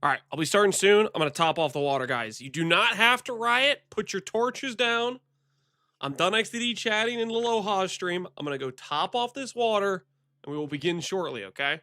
All right, I'll be starting soon. I'm going to top off the water, guys. You do not have to riot. Put your torches down. I'm done XDD chatting in the Aloha stream. I'm going to go top off this water, and we will begin shortly, okay?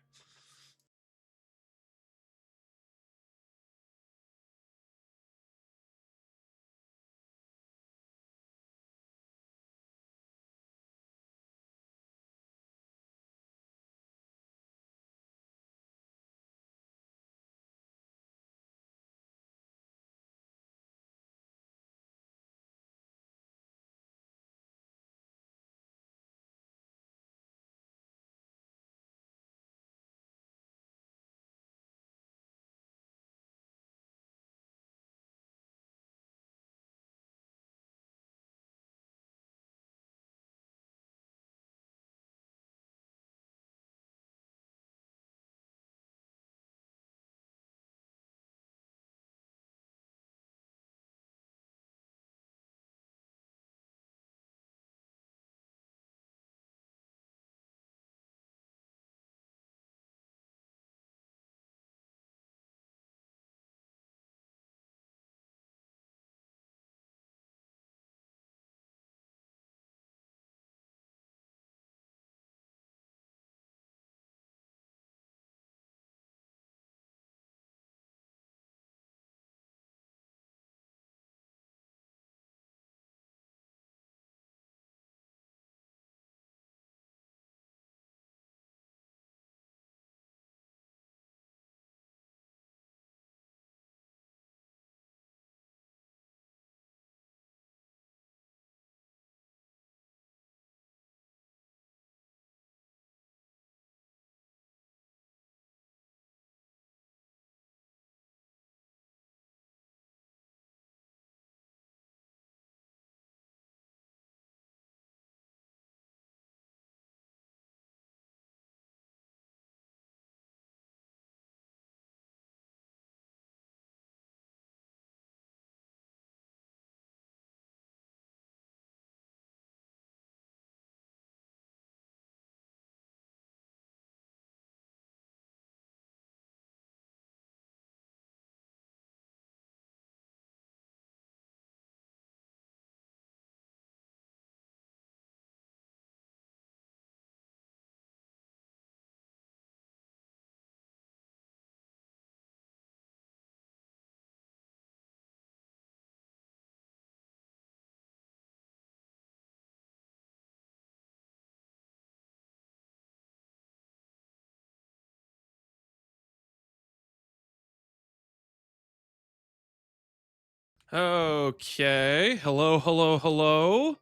Okay. Hello.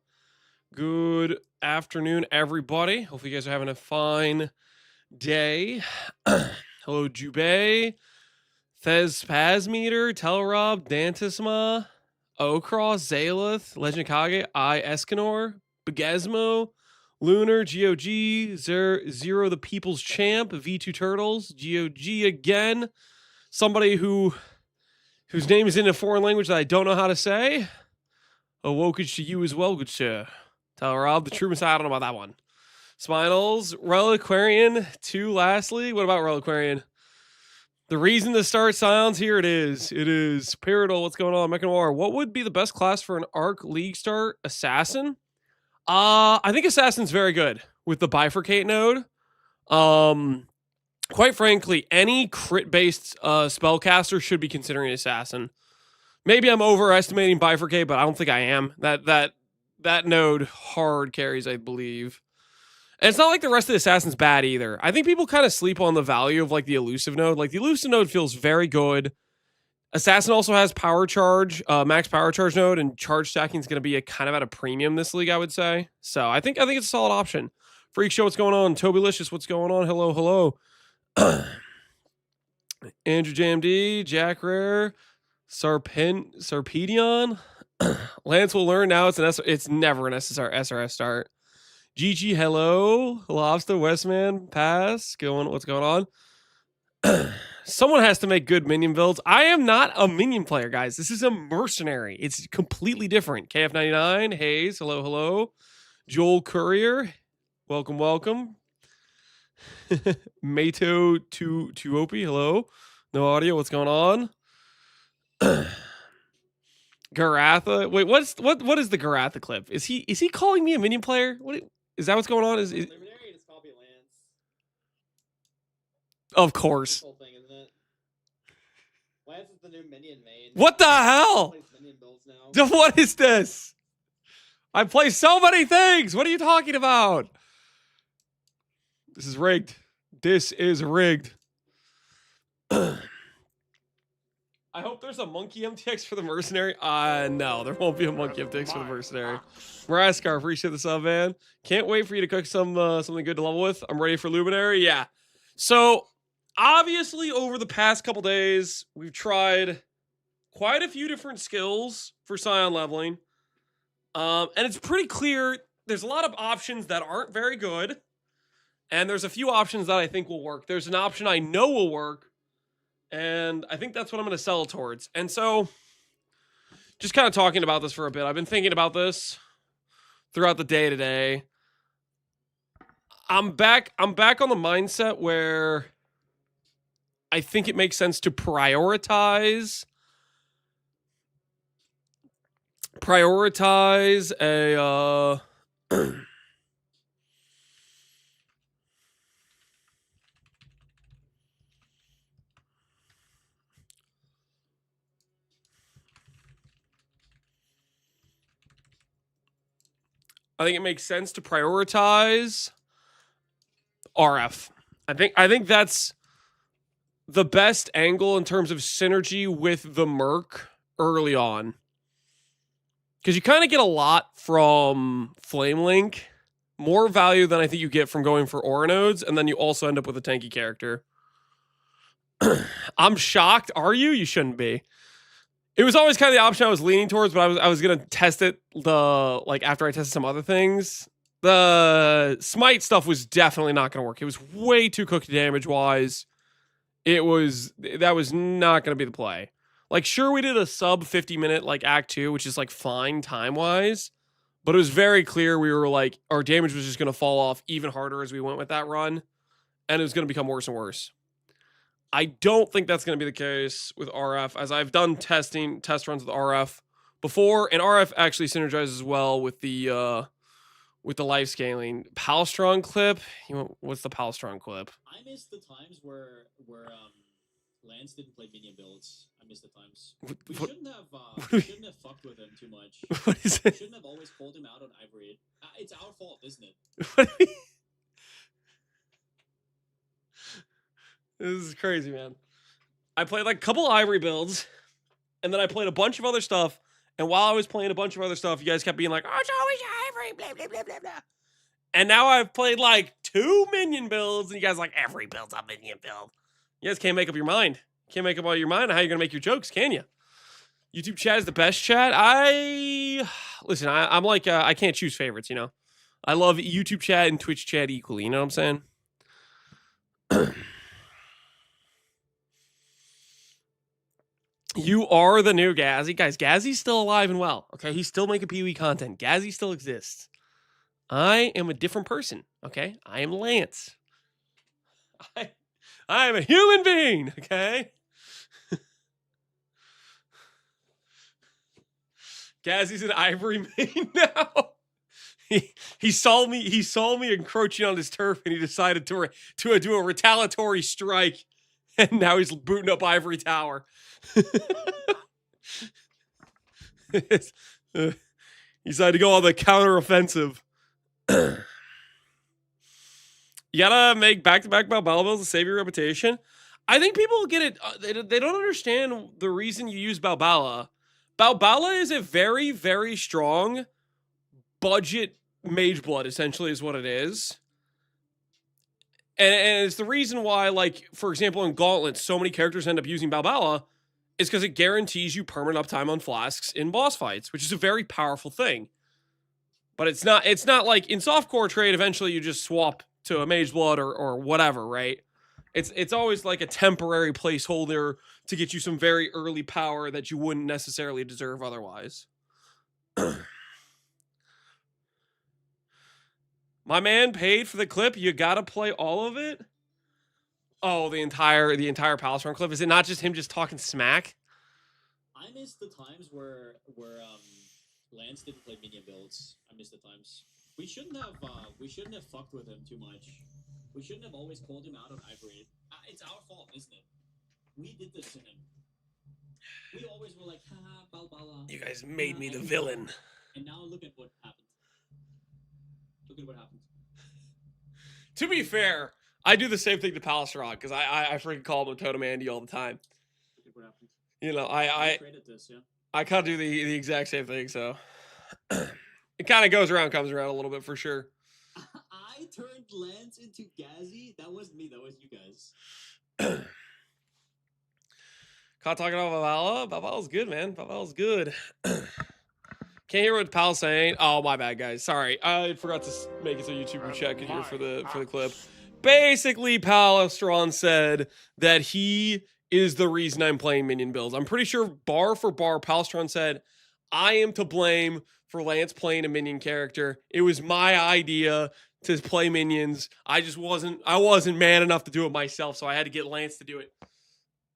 Good afternoon, everybody. Hope you guys are having a fine day. Hello, Jubei, Thez Pazmeter, Telrob, Dantisma, Okross, Zalith, Legend Kage, I Escanor, Begasmo, Lunar, GOG, Zero the People's Champ, V2 Turtles, GOG again. Somebody whose name is in a foreign language that I don't know how to say. Awokage to you as well, good sir. Telrob, the true messiah, I don't know about that one. Spinals, Reliquarian, 2 lastly. What about Reliquarian? The reason to start Scions, here it is. It is Pyridal, what's going on? Mechanoir, what would be the best class for an Arc League start? Assassin? I think Assassin's very good with the Bifurcate node. Quite frankly, any crit-based spellcaster should be considering Assassin. Maybe I'm overestimating Bifurcate, but I don't think I am. That node hard carries, I believe. And it's not like the rest of the Assassin's bad either. I think people kind of sleep on the value of like the Elusive node. Like the Elusive node feels very good. Assassin also has power charge, max power charge node, and charge stacking is going to be a kind of at a premium this league, I would say. So I think it's a solid option. Freak Show, what's going on? Tobylicious, what's going on? Hello. Andrew JMD, Jack Rare, Sarpedion. Lance will learn now it's never an SRS start. GG, hello. Lobster, Westman, pass. What's going on? Someone has to make good minion builds. I am not a minion player, guys. This is a mercenary. It's completely different. KF99, Hayes, hello. Joel Courier, welcome. Mato Tuopi, hello. No audio. What's going on? Garatha. Wait, what is the Garatha clip? Is he calling me a minion player? What is that? What's going on? Is Luminary is copy Lance. of course. This whole thing, isn't it? Lance is the new minion main. What the hell? He plays minion builds now. What is this? I play so many things. What are you talking about? This is rigged. This is rigged. I hope there's a monkey MTX for the mercenary. No, there won't be a monkey MTX for the mercenary. Maraskar, appreciate the sub, man. Can't wait for you to cook something good to level with. I'm ready for Luminary. Yeah. So obviously, over the past couple days, we've tried quite a few different skills for Scion leveling. And it's pretty clear there's a lot of options that aren't very good. And there's a few options that I think will work. There's an option I know will work. And I think that's what I'm going to sell towards. And so, just kind of talking about this for a bit. I've been thinking about this throughout the day today. I'm back on the mindset where I think it makes sense to prioritize a I think it makes sense to prioritize RF. I think that's the best angle in terms of synergy with the Merc early on. Because you kind of get a lot from Flame Link. More value than I think you get from going for Aura nodes, and then you also end up with a tanky character. I'm shocked. Are you? You shouldn't be. It was always kind of the option I was leaning towards, but I was gonna test it after I tested some other things. The smite stuff was definitely not gonna work. It was way too cooked damage wise. That was not gonna be the play. Like, sure, we did a sub 50-minute act 2, which is fine time wise, but it was very clear we were our damage was just gonna fall off even harder as we went with that run, and it was gonna become worse and worse. I don't think that's going to be the case with RF, as I've done test runs with RF before, and RF actually synergizes well with the life scaling. Palstron clip. What's the Palstron clip? I miss the times where Lance didn't play minion builds. I miss the times. We shouldn't have fucked with him too much. What is it? We shouldn't have always called him out on Ivory. It's our fault, isn't it? What do you mean? This is crazy, man. I played a couple Ivory builds, and then I played a bunch of other stuff. And while I was playing a bunch of other stuff, you guys kept being like, "Oh, it's always Ivory, blah blah blah blah blah." And now I've played 2 minion builds, and you guys every build's a minion build. You guys can't make up your mind. Can't make up all your mind on how you're gonna make your jokes, can you? YouTube chat is the best chat. Listen. I'm I can't choose favorites. I love YouTube chat and Twitch chat equally. You know what I'm saying? You are the new Gazzy. Guys, Gazzy's still alive and well. Okay, he's still making PoE content. Gazzy still exists. I am a different person. Okay, I am Lance. I am a human being. Okay. Gazzy's an Ivory main now. He saw me encroaching on his turf, and he decided to do a retaliatory strike. And now he's booting up Ivory Tower. He decided to go on the counter-offensive. You gotta make back-to-back Balbala builds to save your reputation. I think people get it. They don't understand the reason you use Balbala. Balbala is a very, very strong budget mage blood, essentially, is what it is. And it's the reason why, for example, in Gauntlet, so many characters end up using Balbala is because it guarantees you permanent uptime on flasks in boss fights, which is a very powerful thing. But it's not like in softcore trade, eventually you just swap to a mage blood or whatever, right? It's always a temporary placeholder to get you some very early power that you wouldn't necessarily deserve otherwise. My man paid for the clip. You gotta play all of it. Oh, the entire Palestron clip. Is it not just him just talking smack? I miss the times where Lance didn't play minion builds. I miss the times. We shouldn't have fucked with him too much. We shouldn't have always called him out on Ivory. It's our fault, isn't it? We did this to him. We always were like, haha, balbala. You guys made me the villain. And now look at what happened. Look at what happened. To be fair, I do the same thing to Palestron because I freaking call him a Totem Andy all the time. Look at what happened. You know, I created this, yeah. I kind of do the exact same thing, so it kind of goes around, comes around a little bit for sure. I turned Lance into Gazzy. That wasn't me. That was you guys. Caught talking about Valhalla. Valhalla's good, man. Valhalla's good. Can't hear what Pal's saying. Oh, my bad, guys. Sorry, I forgot to make it so YouTube would check it here for the clip. Basically, Palestron said that he is the reason I'm playing minion builds. I'm pretty sure bar for bar, Palestron said, I am to blame for Lance playing a minion character. It was my idea to play minions. I wasn't man enough to do it myself, so I had to get Lance to do it.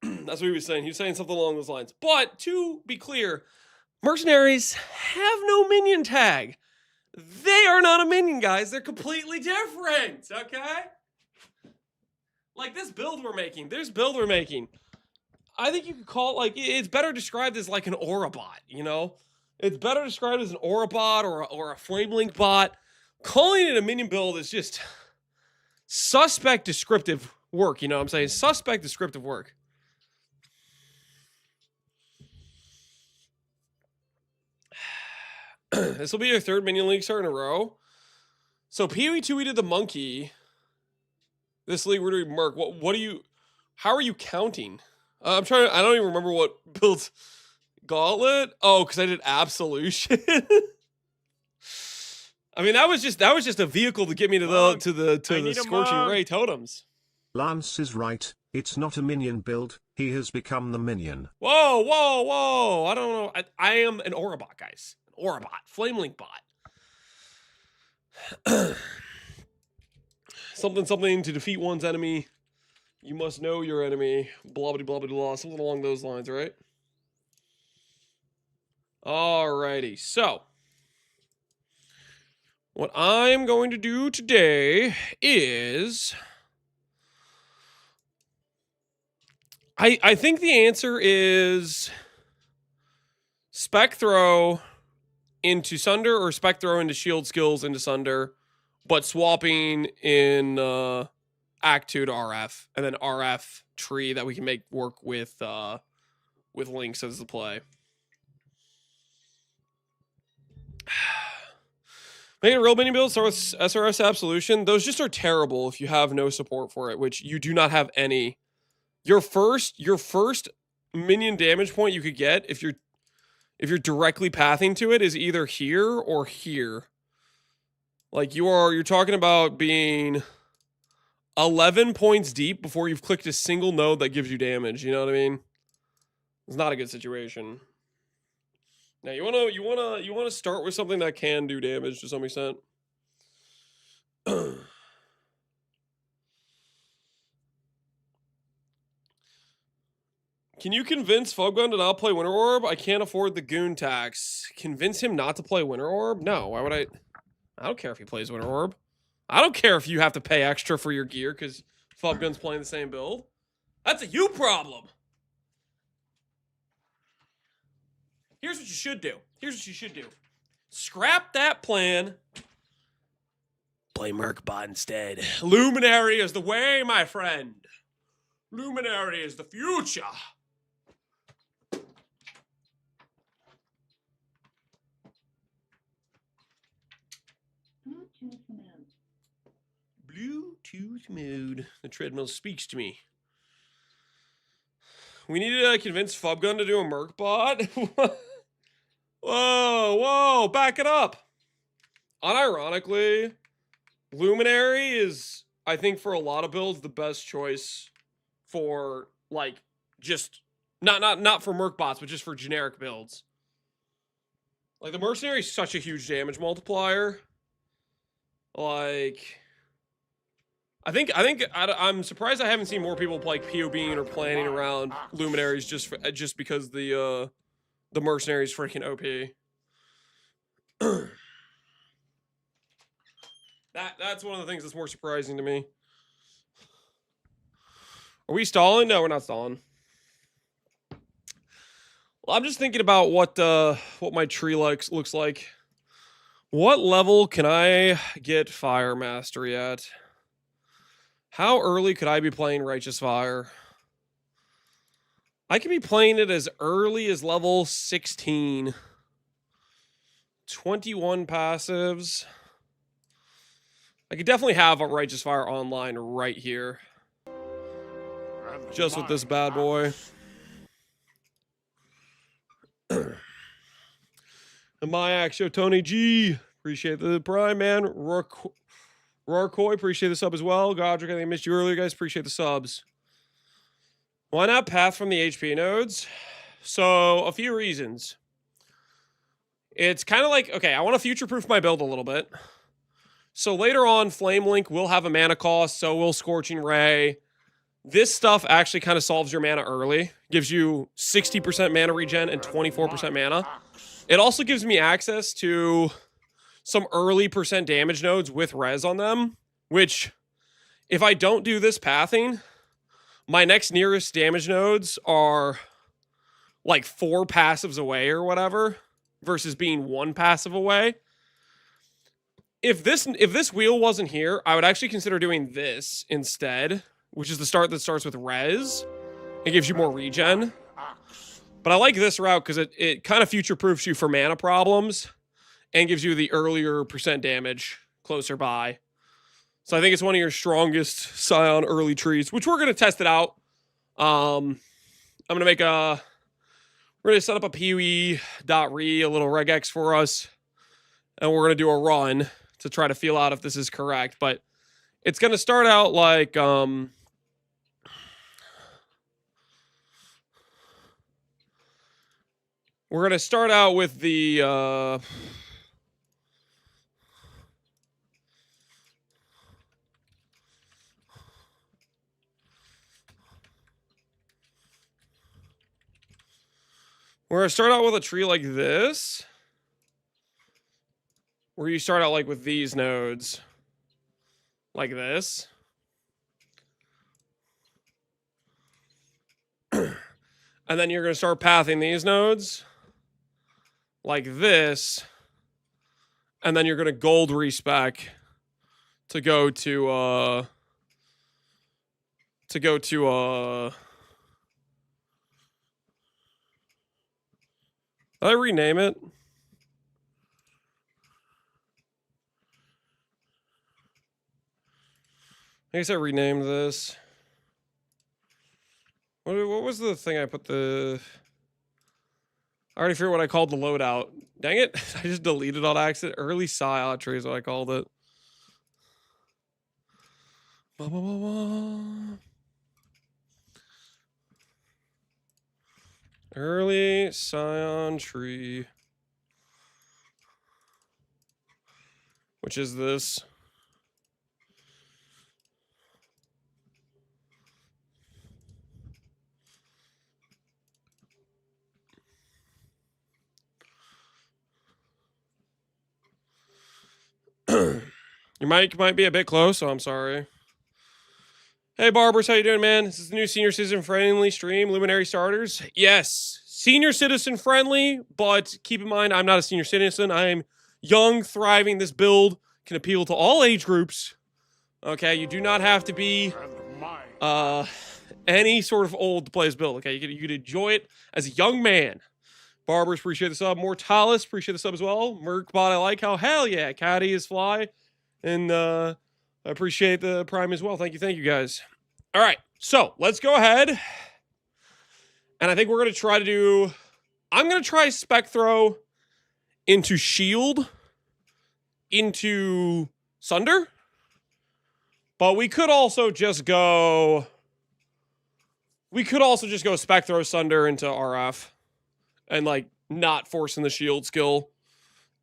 That's what he was saying. He was saying something along those lines. But to be clear, mercenaries have no minion tag. They are not a minion, guys. They're completely different, okay? Like this build we're making, I think you could call it like, it's better described as like an aura bot, you know? It's better described as an aura bot or a flame link bot. Calling it a minion build is just suspect descriptive work, you know what I'm saying? Suspect descriptive work. This will be your third minion league start in a row. So PoE2 tweeted the monkey. This league we're doing Merc. How are you counting? I don't even remember what built Gauntlet. Oh, because I did Absolution. I mean, that was just a vehicle to get me to the Scorching Ray totems. Lance is right. It's not a minion build. He has become the minion. Whoa, whoa, whoa. I don't know. I am an aura bot, guys. An aura bot. Flame link bot. Something to defeat one's enemy. You must know your enemy. Blah, blah, blah, blah, blah. Something along those lines, right? Alrighty. So, what I'm going to do today is... I think the answer is Spec Throw into Sunder or Spec Throw into Shield Skills into Sunder, but swapping in Act 2 to RF, and then RF tree that we can make work with Lynx as the play. Making a real mini build, start with SRS Absolution. Those just are terrible if you have no support for it, which you do not have any. Your first minion damage point you could get if you're directly pathing to it is either here or here. Like you're talking about being 11 points deep before you've clicked a single node that gives you damage. You know what I mean? It's not a good situation. Now you wanna start with something that can do damage to some extent. Can you convince Foggun to not play Winter Orb? I can't afford the goon tax. Convince him not to play Winter Orb? No, why would I? I don't care if he plays Winter Orb. I don't care if you have to pay extra for your gear because Foggun's playing the same build. That's a you problem. Here's what you should do. Scrap that plan. Play Mercbot instead. Luminary is the way, my friend. Luminary is the future. Bluetooth mode. The treadmill speaks to me. We need to convince Fubgun to do a Mercbot. Whoa, back it up. Unironically, Luminary is, I think, for a lot of builds, the best choice for, like, just, not for Mercbots, but just for generic builds. Like, the Mercenary is such a huge damage multiplier. Like, I'm surprised I haven't seen more people play POBing or planning around Luminaries just because the mercenaries freaking OP. That's one of the things that's more surprising to me. Are we stalling? No, we're not stalling. Well, I'm just thinking about what my tree looks like. What level can I get Fire Mastery at? How early could I be playing Righteous Fire? I could be playing it as early as level 16. 21 passives. I could definitely have a Righteous Fire online right here. Just with this bad boy. And my Axio Tony G. Appreciate the prime, man. Rorkoi, appreciate the sub as well. Godric, I think I missed you earlier, guys. Appreciate the subs. Why not path from the HP nodes? So, a few reasons. It's kind of like, okay, I want to future-proof my build a little bit. So later on, Flame Link will have a mana cost, so will Scorching Ray. This stuff actually kind of solves your mana early. Gives you 60% mana regen and 24% mana. It also gives me access to some early percent damage nodes with res on them, which, if I don't do this pathing, my next nearest damage nodes are like 4 passives away or whatever, versus being 1 passive away. If this wheel wasn't here, I would actually consider doing this instead, which is the start that starts with res. It gives you more regen. But I like this route because it kind of future-proofs you for mana problems and gives you the earlier percent damage closer by. So I think it's one of your strongest Scion early trees, which we're going to test it out. I'm going to make we're going to set up a PoE.re, a little regex for us, and we're going to do a run to try to feel out if this is correct. But it's going to start out like, we're going to start out with the, we're going to start out with a tree like this, where you start out like with these nodes, like this. And then you're going to start pathing these nodes like this. And then you're going to gold respec to go to did I rename it? I guess I renamed this. What was the thing I put the... I already forget what I called the loadout. Dang it. I just deleted on accident. Early Scion tree is what I called it. Early Scion tree. Which is this. Your mic might be a bit close, so I'm sorry. Hey, Barbers, how you doing, man? This is the new senior citizen friendly stream, Luminary starters. Yes, senior citizen friendly, but keep in mind, I'm not a senior citizen. I am young, thriving. This build can appeal to all age groups. Okay, you do not have to be any sort of old to play this build. Okay, you can enjoy it as a young man. Barbers, appreciate the sub. Mortalis, appreciate the sub as well. Mercbot, I like how. Hell yeah, Caddy is fly. And I appreciate the prime as well. Thank you guys. All right, so let's go ahead. And I think we're going to try to do... I'm going to try Spec Throw into Shield, into Sunder. But we could also just go... We could also just go Spec Throw Sunder into RF. And, like, not forcing the Shield skill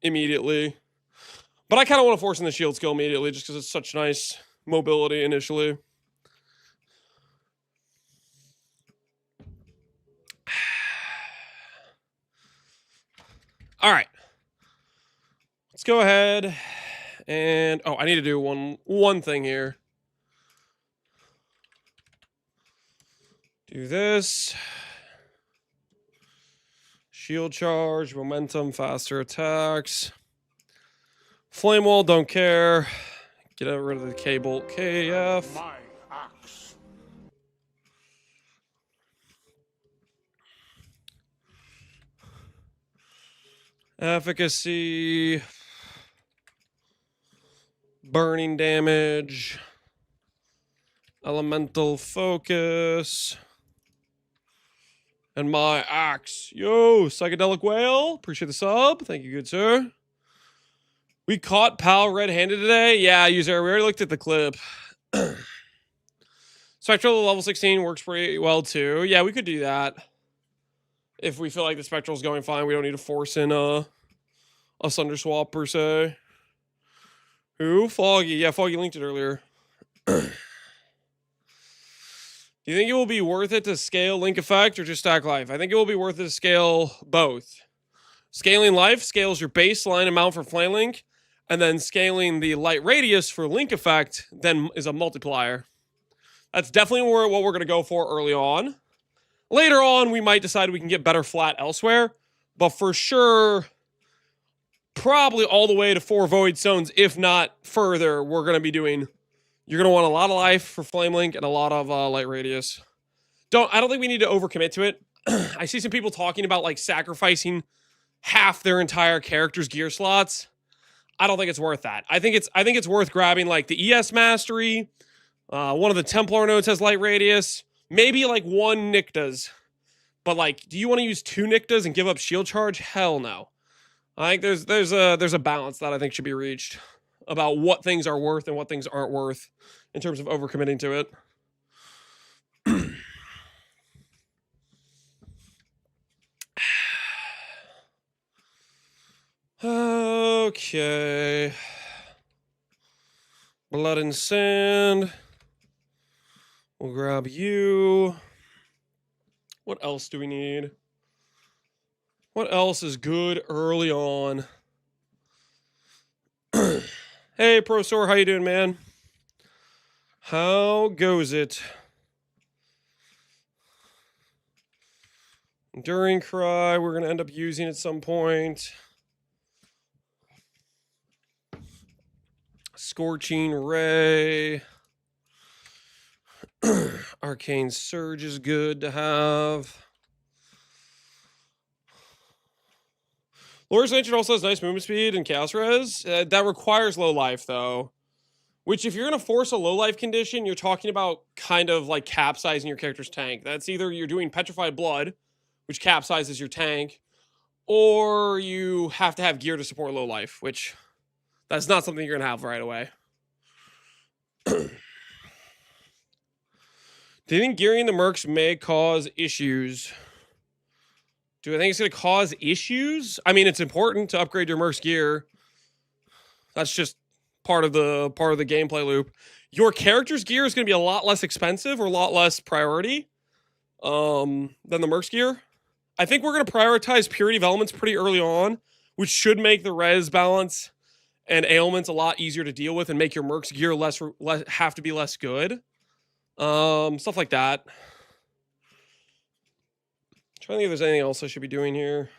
immediately. But I kind of want to force in the Shield skill immediately just because it's such nice mobility initially. All right. Let's go ahead and I need to do one thing here. Do this. Shield charge, momentum, faster attacks. Flame wall, don't care. Get rid of the K-bolt, KF. My axe. Efficacy. Burning damage. Elemental focus. And my axe. Yo, Psychedelic Whale. Appreciate the sub. Thank you, good sir. We caught Pal red-handed today. Yeah, user. We already looked at the clip. Spectral level 16 works pretty well too. Yeah, we could do that. If we feel like the Spectral's going fine, we don't need to force in a Sunder Swap per se. Who? Foggy. Yeah, Foggy linked it earlier. Do you think it will be worth it to scale Link Effect or just stack life? I think it will be worth it to scale both. Scaling life scales your baseline amount for Flame Link, and then scaling the light radius for Link Effect then is a multiplier. That's definitely what we're going to go for early on. Later on, we might decide we can get better flat elsewhere, but for sure, probably all the way to 4 Void Stones, if not further, we're going to be doing... You're going to want a lot of life for Flame Link and a lot of light radius. I don't think we need to overcommit to it. I see some people talking about like sacrificing half their entire character's gear slots. I don't think it's worth that. I think it's worth grabbing like the ES Mastery. One of the Templar nodes has light radius. Maybe like 1 Nyctas. But like, do you want to use 2 Nyctas and give up shield charge? Hell no. I think there's a balance that I think should be reached about what things are worth and what things aren't worth in terms of overcommitting to it. Okay. Blood and Sand. We'll grab you. What else do we need? What else is good early on? Hey, Prosor, how you doing, man? How goes it? Enduring Cry, we're going to end up using at some point. Scorching Ray. Arcane Surge is good to have. Lore's Lantern also has nice movement speed and Chaos Res. That requires low life, though. Which, if you're going to force a low life condition, you're talking about kind of like capsizing your character's tank. That's either you're doing Petrified Blood, which capsizes your tank, or you have to have gear to support low life, which that's not something you're going to have right away. Do you think gearing the Mercs may cause issues? Do I think it's going to cause issues? I mean, it's important to upgrade your Mercs gear. That's just part of the gameplay loop. Your character's gear is going to be a lot less expensive or a lot less priority than the Mercs gear. I think we're going to prioritize purity of elements pretty early on, which should make the res balance and ailments a lot easier to deal with and make your Mercs gear less have to be less good. Stuff like that. Trying to think if there's anything else I should be doing here.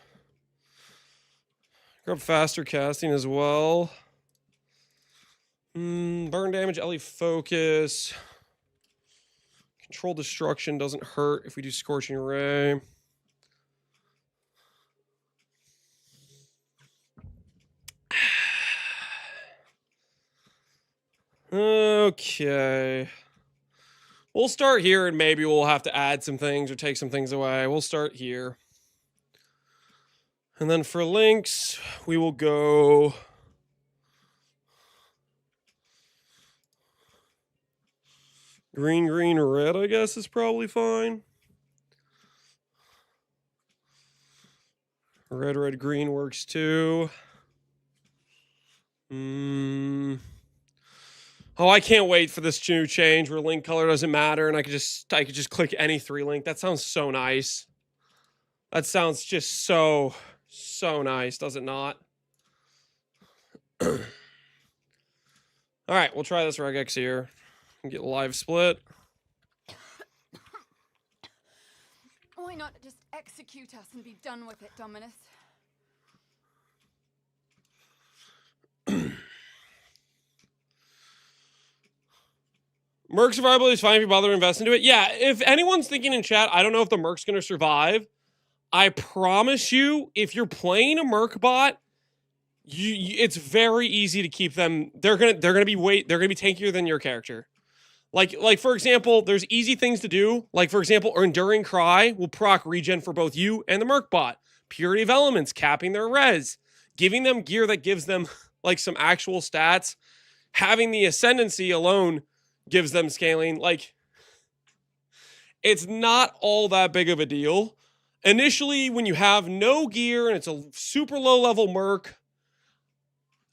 Grab faster casting as well. Burn damage, LE focus. Control destruction doesn't hurt if we do Scorching Ray. Okay. We'll start here and maybe we'll have to add some things or take some things away. We'll start here. And then for links, we will go... Green, green, red, I guess, is probably fine. Red, red, green works too. 100% Oh, I can't wait for this new change where link color doesn't matter and I could just click any 3 link. That sounds so nice. That sounds just so nice, does it not? All right, we'll try this regex here and get live split. Why not just execute us and be done with it, Dominus? Merc survivability is fine if you bother to invest into it. Yeah, if anyone's thinking in chat, I don't know if the Merc's going to survive. I promise you, if you're playing a Mercbot, it's very easy to keep them. They're gonna be tankier than your character. Like for example, there's easy things to do. Like for example, Enduring Cry will proc regen for both you and the Mercbot. Purity of Elements, capping their res, giving them gear that gives them like some actual stats. Having the Ascendancy alone gives them scaling. Like, it's not all that big of a deal. Initially, when you have no gear and it's a super low level Merc,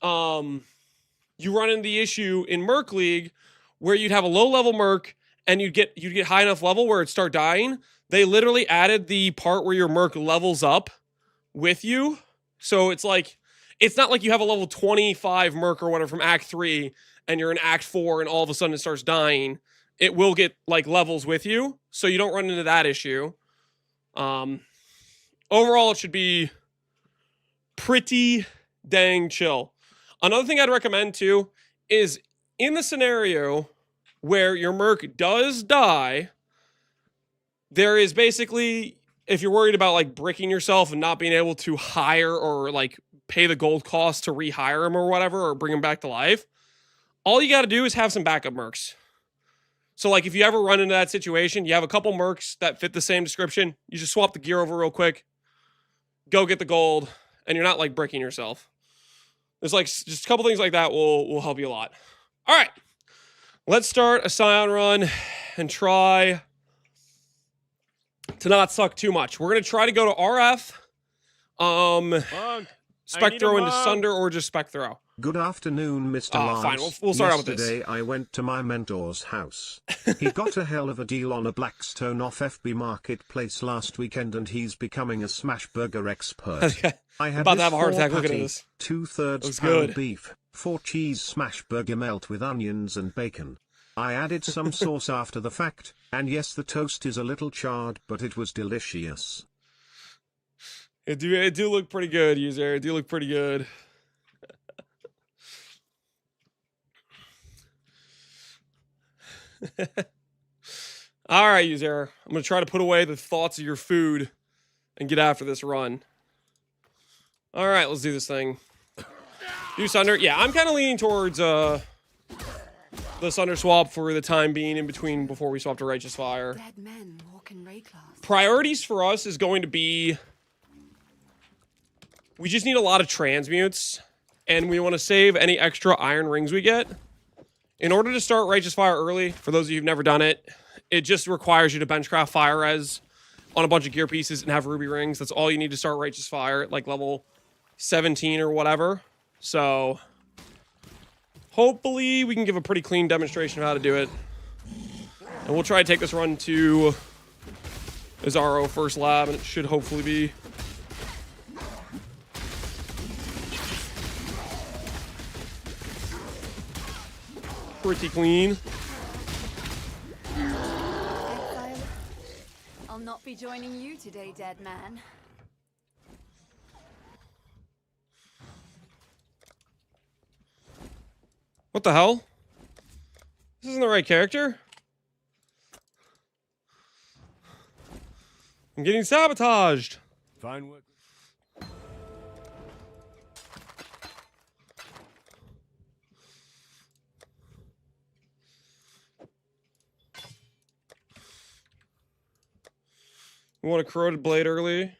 you run into the issue in Merc League where you'd have a low level Merc and you'd get high enough level where it'd start dying. They literally added the part where your Merc levels up with you. So it's like, it's not like you have a level 25 Merc or whatever from Act 3 and you're in Act 4 and all of a sudden it starts dying. It will get like levels with you, so you don't run into that issue. Overall, it should be pretty dang chill. Another thing I'd recommend too is in the scenario where your Merc does die, there is basically, if you're worried about like bricking yourself and not being able to hire or like pay the gold cost to rehire him or whatever, or bring him back to life, all you got to do is have some backup Mercs. So like if you ever run into that situation, you have a couple Mercs that fit the same description, you just swap the gear over real quick, go get the gold, and you're not like bricking yourself. There's like just a couple things like that will help you a lot. All right, let's start a Scion run and try to not suck too much. We're gonna try to go to RF, Spectro into Sunder, or just Spectro. Good afternoon, Mr. Lance. Fine, we'll start out with this. Yesterday I went to my mentor's house. He got a hell of a deal on a Blackstone off FB Marketplace last weekend and he's becoming a smash burger expert. I had about to this have a heart attack looking at patty, this. 2/3 Looks pound good. beef, 4 cheese smash burger melt with onions and bacon. I added some sauce after the fact, and yes, the toast is a little charred, but it was delicious. It do look pretty good, user. It do look pretty good. All right, user. I'm going to try to put away the thoughts of your food and get after this run. All right, let's do this thing. Do Sunder. Yeah, I'm kind of leaning towards the Sunder swap for the time being in between before we swap to Righteous Fire. Dead men walk in ray class. Priorities for us is going to be, we just need a lot of transmutes, and we want to save any extra iron rings we get. In order to start Righteous Fire early, for those of you who've never done it, it just requires you to benchcraft fire res on a bunch of gear pieces and have ruby rings. That's all you need to start Righteous Fire at like level 17 or whatever. So hopefully we can give a pretty clean demonstration of how to do it. And we'll try to take this run to Azaro first lab, and it should hopefully be pretty clean. Exile, I'll not be joining you today, dead man. What the hell? This isn't the right character. I'm getting sabotaged. Fine work. You want a corroded blade early?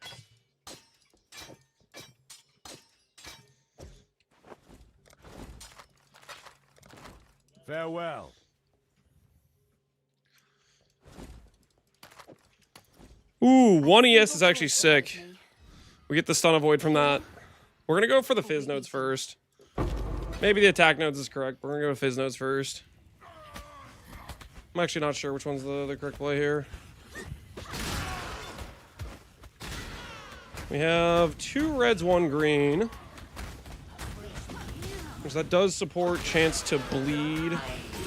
Farewell. Ooh, 1 ES is actually sick. We get the stun avoid from that. We're gonna go for the fizz nodes first. Maybe the attack nodes is correct, but we're gonna go with fizz nodes first. I'm actually not sure which one's the correct play here. We have 2 reds, 1 green. Which that does support chance to bleed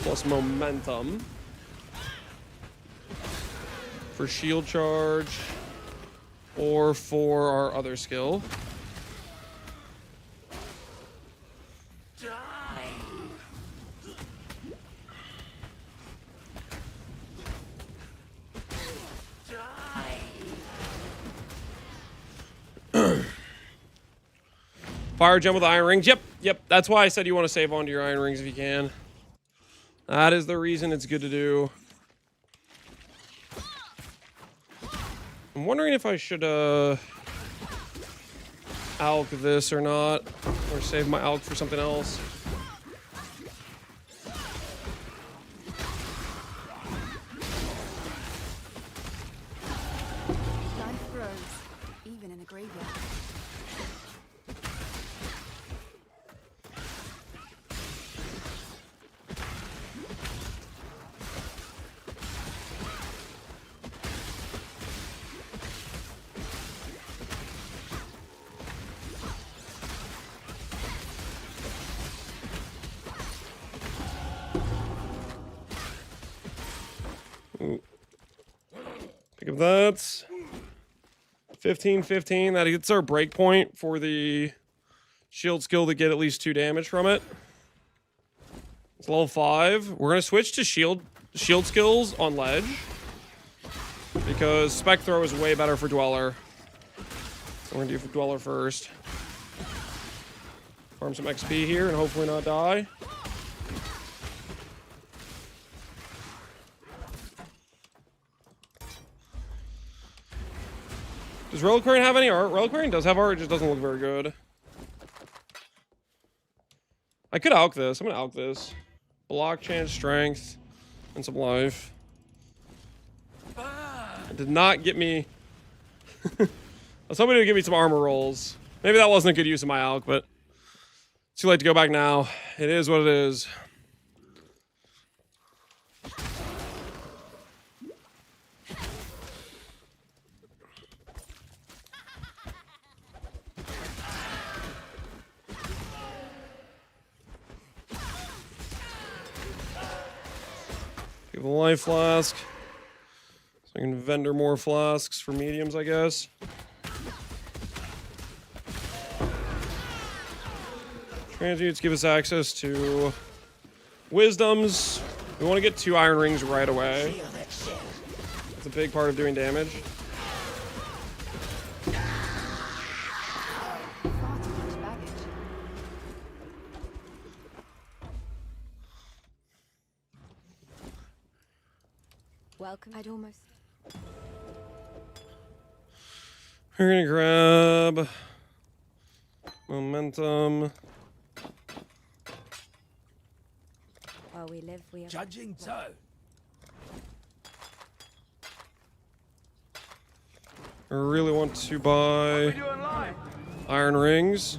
plus momentum. For shield charge. Or for our other skill. Fire gem with iron rings. Yep. That's why I said you want to save onto your iron rings if you can. That is the reason it's good to do. I'm wondering if I should alch this or not, or save my alch for something else. Life grows, even in a graveyard. Pick up that. 15. That gets our break point for the shield skill to get at least 2 damage from it. It's level 5. We're gonna switch to shield skills on ledge because spec throw is way better for dweller. So we're gonna do dweller first. Farm some XP here and hopefully not die. Does Reliquarian have any art? Reliquarian does have art, it just doesn't look very good. I could alch this. I'm gonna alch this. Block, chance, strength, and some life. It did not get me... I was hoping it would give me some armor rolls. Maybe that wasn't a good use of my alch, but... It's too late to go back now. It is what it is. Give a life flask. So I can vendor more flasks for mediums, I guess. Transmutes give us access to wisdoms. We want to get 2 iron rings right away. It's a big part of doing damage. Far too much baggage. Welcome. I'd almost. We're gonna grab momentum. While we live, we have. Judging so. I really want to buy iron rings.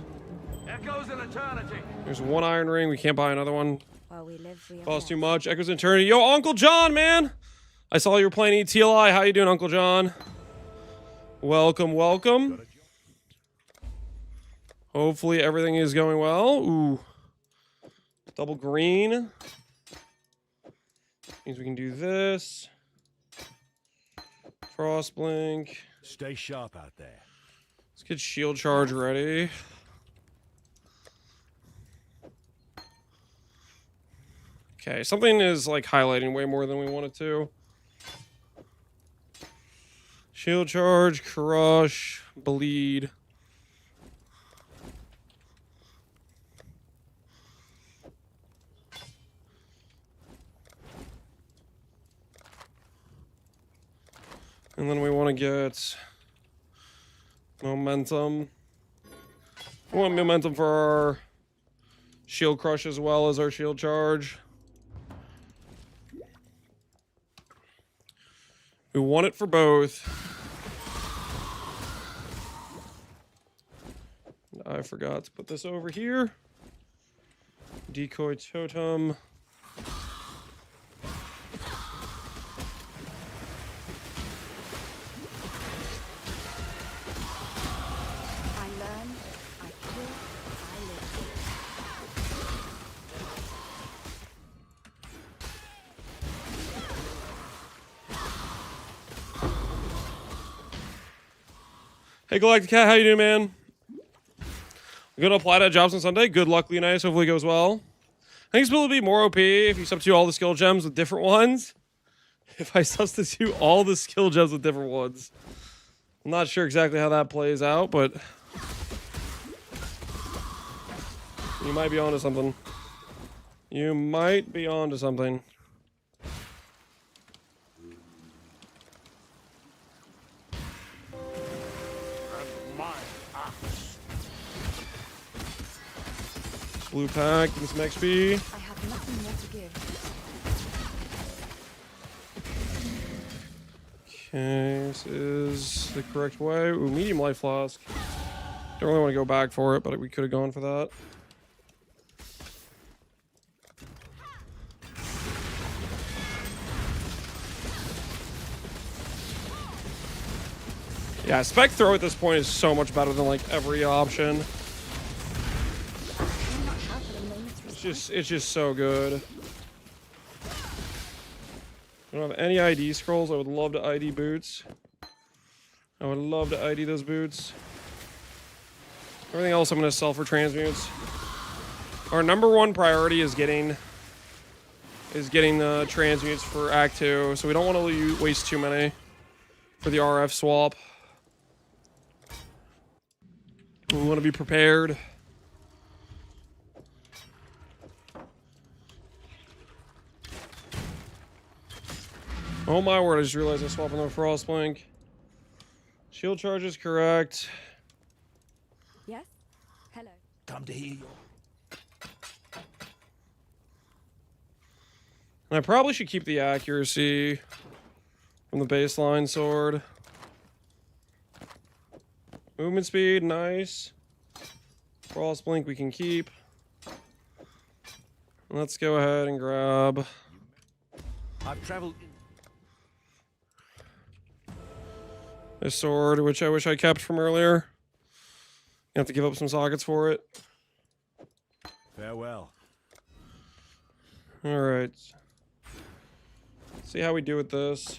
Echoes in eternity. There's 1 iron ring. We can't buy another one. While we live, we have. Costs too much. Echoes in eternity. Yo, Uncle John, man! I saw you were playing ETLI. How you doing, Uncle John? Welcome. Hopefully everything is going well. Ooh. Double green. Means we can do this. Frost blink. Stay sharp out there. Let's get shield charge ready. Okay, something is like highlighting way more than we want it to. Shield charge, crush, bleed. And then we want to get momentum. We want momentum for our shield crush as well as our shield charge. We want it for both. I forgot to put this over here. Decoy totem. Hey, Galactic Cat, how you doing, man? Gonna apply to jobs on Sunday. Good luck, Leonidas. Hopefully it goes well. I think it's going to be more OP if you substitute all the skill gems with different ones. If I substitute all the skill gems with different ones. I'm not sure exactly how that plays out, but you might be onto something. You might be onto something. Blue pack, give me some XP. I have nothing more to give. Okay, this is the correct way. Ooh, medium life flask. Don't really want to go back for it, but we could have gone for that. Yeah, spec throw at this point is so much better than like every option. It's just so good. I don't have any ID scrolls. I would love to ID boots. I would love to ID those boots. Everything else I'm going to sell for transmutes. Our number one priority is getting the transmutes for Act 2, so we don't want to waste too many for the RF swap. We want to be prepared. Oh my word, I just realized I swapped another Frostblink. Shield charge is correct. Yes? Hello. Come to hear you. And I probably should keep the accuracy from the baseline sword. Movement speed, nice. Frostblink we can keep. Let's go ahead and grab I've traveled. this sword, which I wish I kept from earlier. You have to give up some sockets for it. Farewell. Alright. See how we do with this.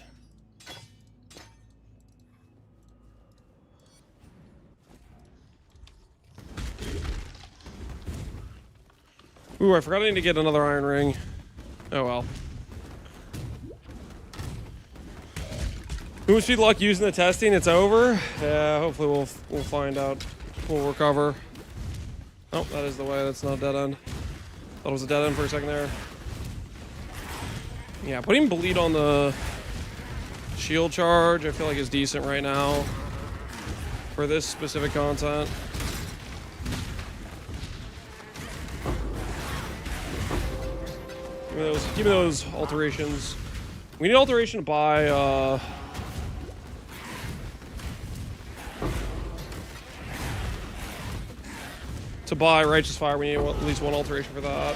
Ooh, I forgot I need to get another iron ring. Oh well. Movement speed luck using the testing, it's over. Yeah, hopefully we'll find out. We'll recover. Oh, that is the way. That's not a dead end. Thought it was a dead end for a second there. Yeah, putting bleed on the shield charge, I feel like is decent right now for this specific content. Give me those alterations. We need alteration to buy Righteous Fire. We need at least one alteration for that.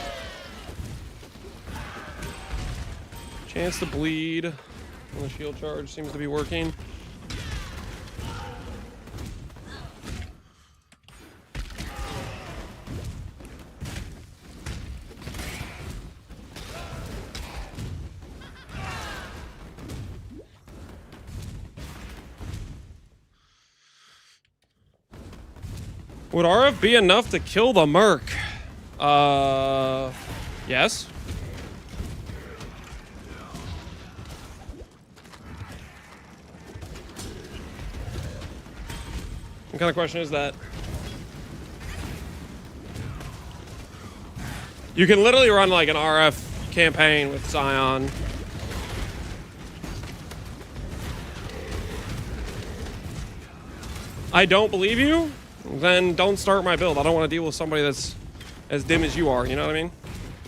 Chance to bleed on the shield charge seems to be working. Would RF be enough to kill the Merc? Yes. What kind of question is that? You can literally run like an RF campaign with Scion. I don't believe you? Then don't start my build. I don't want to deal with somebody that's as dim as you are, you know what I mean?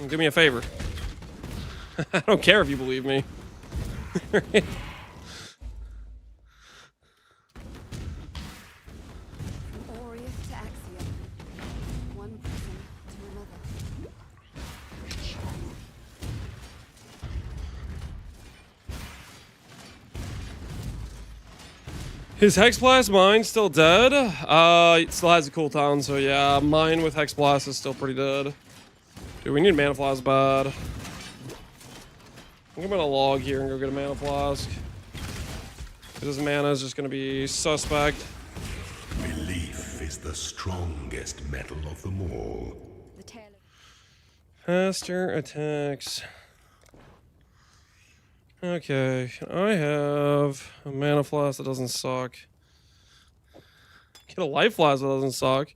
Do me a favor. I don't care if you believe me. Aureus to Axiom. One prison to another. His Hex Blast mine still dead? It still has a cooldown, so yeah, mine with Hex Blast is still pretty dead. Dude, we need Mana Flask bad. I think I'm gonna log here and go get a Mana Flask. Because his mana is just gonna be suspect. is the strongest metal of them all. The tail of Faster attacks. Okay, I have a mana flask that doesn't suck. Get a life flask that doesn't suck.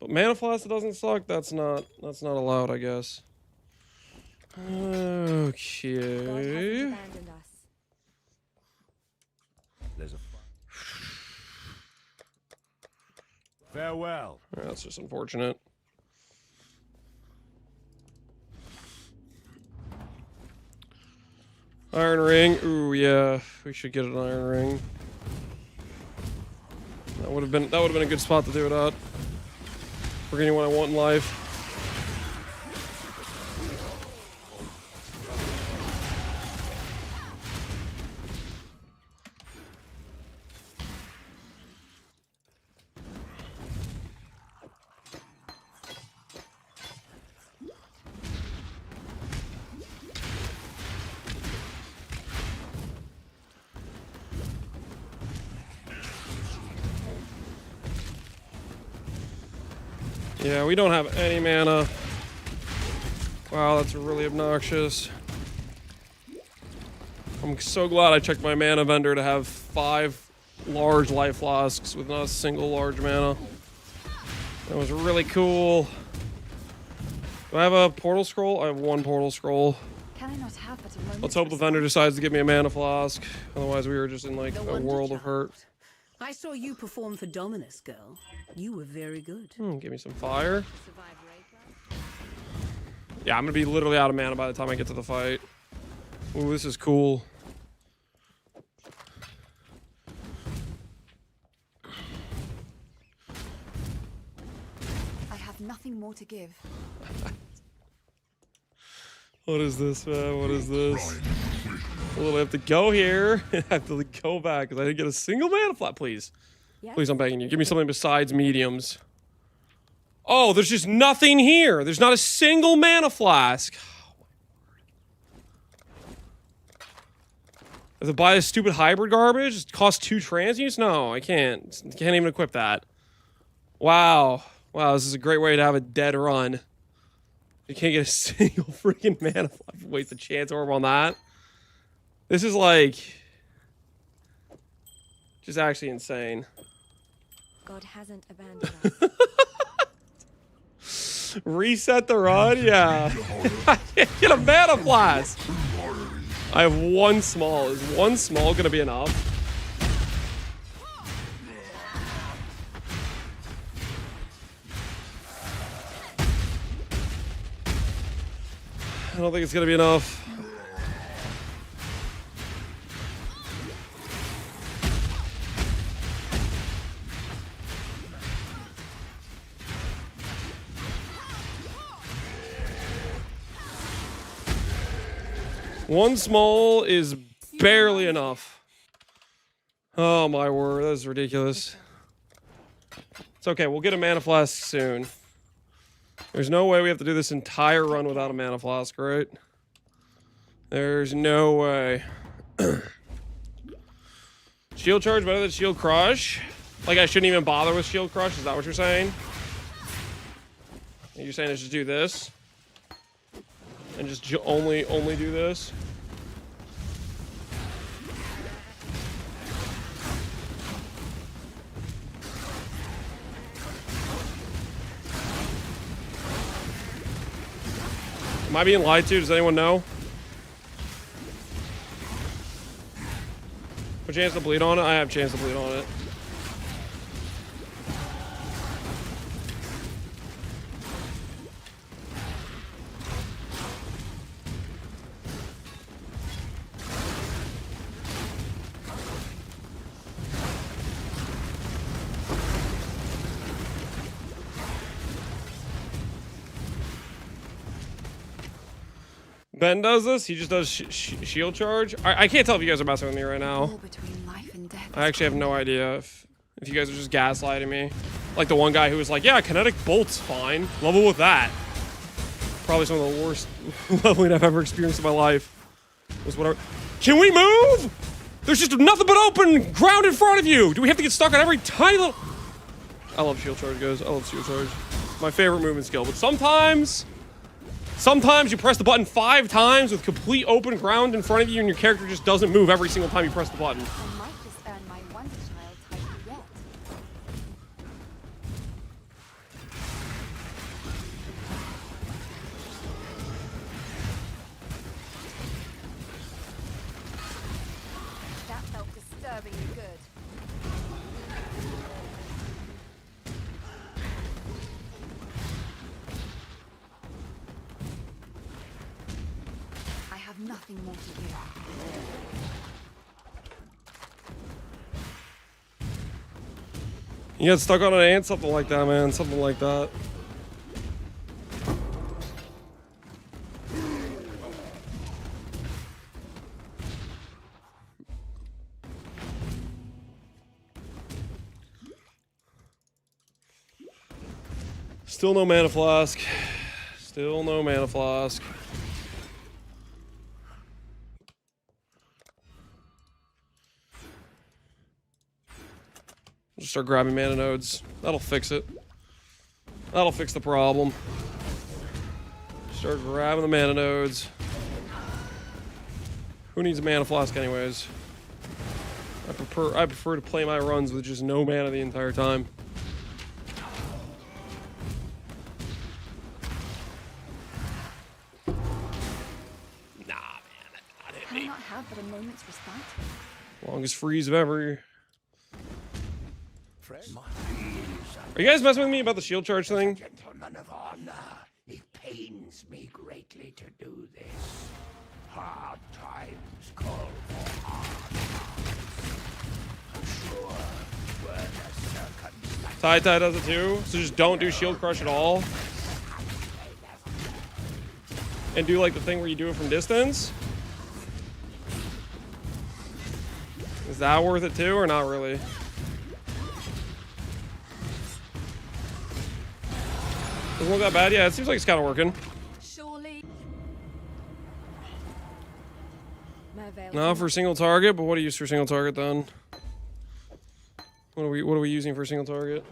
But mana flask that doesn't suck, that's not allowed, I guess. God hasn't Okay. abandoned us. There's a farewell. Alright, that's just unfortunate. Iron ring. Ooh, yeah, we should get an iron ring. That would have been a good spot to do it at. Forgetting what I want in life. Yeah, we don't have any mana. Wow, that's really obnoxious. I'm so glad I checked my mana vendor to have 5 large life flasks with not a single large mana. That was really cool. Do I have a portal scroll? I have 1 portal scroll. Can I not have but a moment? Let's hope the vendor decides to give me a mana flask. Otherwise, we were just in like a world of hurt. I saw you perform for Dominus, girl. You were very good. Give me some fire. Survive raid. Yeah, I'm gonna be literally out of mana by the time I get to the fight. Ooh, this is cool. I have nothing more to give. What is this, man? What is this? Well, I have to go here. I have to go back because I didn't get a single mana flat. Please. Yes? Please, I'm begging you. Give me something besides mediums. Oh, there's just nothing here. There's not a single mana flask. I have to buy this stupid hybrid garbage? It costs 2 transients? No, I can't. Can't even equip that. Wow. Wow, this is a great way to have a dead run. You can't get a single freaking mana flask. Waste a chance orb on that. This is like... just actually insane. God hasn't abandoned us. Reset the run? Yeah. I can't get a mana blast. I have 1 small. Is 1 small gonna be enough? I don't think it's gonna be enough. One small is barely enough. Oh my word, that's ridiculous. It's okay, we'll get a mana flask soon. There's no way we have to do this entire run without a mana flask, right? There's no way. Shield charge better than shield crush? Like I shouldn't even bother with shield crush? Is that what you're saying? You're saying I should do this? And just only do this? Am I being lied to? Does anyone know? A chance to bleed on it? I have a chance to bleed on it. Ben does this. He just does shield charge. I can't tell if you guys are messing with me right now. All between life and death. I actually have no idea if you guys are just gaslighting me. Like the one guy who was like, yeah, kinetic bolt's fine. Level with that. Probably some of the worst leveling I've ever experienced in my life. Was whatever. Can we move? There's just nothing but open ground in front of you. Do we have to get stuck on every tiny little... I love shield charge, guys. I love shield charge. My favorite movement skill. But sometimes you press the button 5 times with complete open ground in front of you and your character just doesn't move every single time you press the button. I might just earn my wonder child title yet. That felt disturbingly good. I have nothing more to do. You get stuck on an ant, something like that, man. Something like that. Still no mana flask. Still no mana flask. Just start grabbing mana nodes. That'll fix it. That'll fix the problem. Start grabbing the mana nodes. Who needs a mana flask anyways? I prefer to play my runs with just no mana the entire time. Can I not have but a moment's respite? Longest freeze of ever. Friend. Are you guys messing with me about the shield charge thing? Gentleman of honor, it pains me greatly to do this. Hard times call for hard times. I'm sure were the circumstances. Tai does it too, so just don't do shield crush at all. And do like the thing where you do it from distance. Is that worth it too, or not really? Doesn't look that bad. Yeah, it seems like it's kind of working. Surely. Not for single target, but what do you use for single target then? What are we using for single target?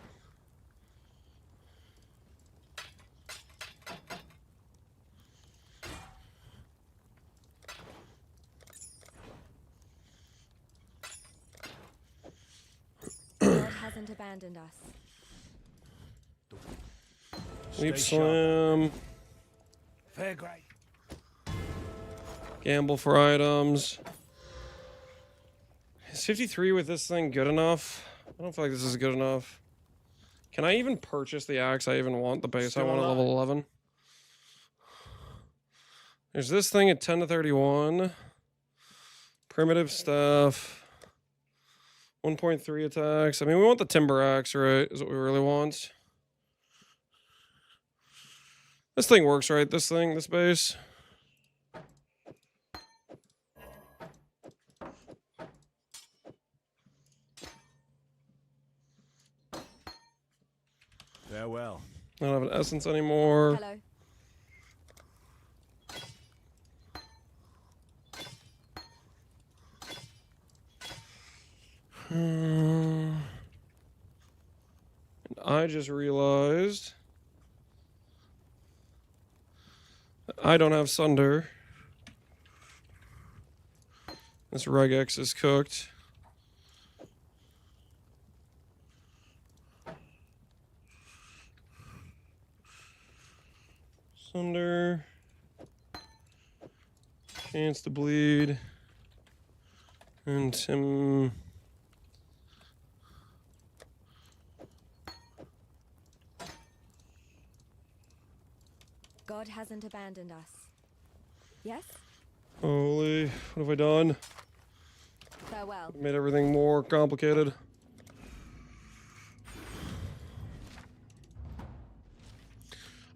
God hasn't abandoned us. Leap Stay sharp. slam. Fair grade. Gamble for items. Is 53 with this thing good enough? I don't feel like this is good enough. Can I even purchase the axe I even want? The base Still I want at alive. level 11. There's this thing at 10 to 31. Primitive stuff. 1.3 attacks. I mean, we want the timber axe, right? Is what we really want. This thing works, right? This base. Farewell. I don't have an essence anymore. Hello. And I just realized that I don't have Sunder. This regex is cooked. Sunder. Chance to bleed. And Tim. God hasn't abandoned us. Yes? Holy, what have I done? Farewell. Made everything more complicated.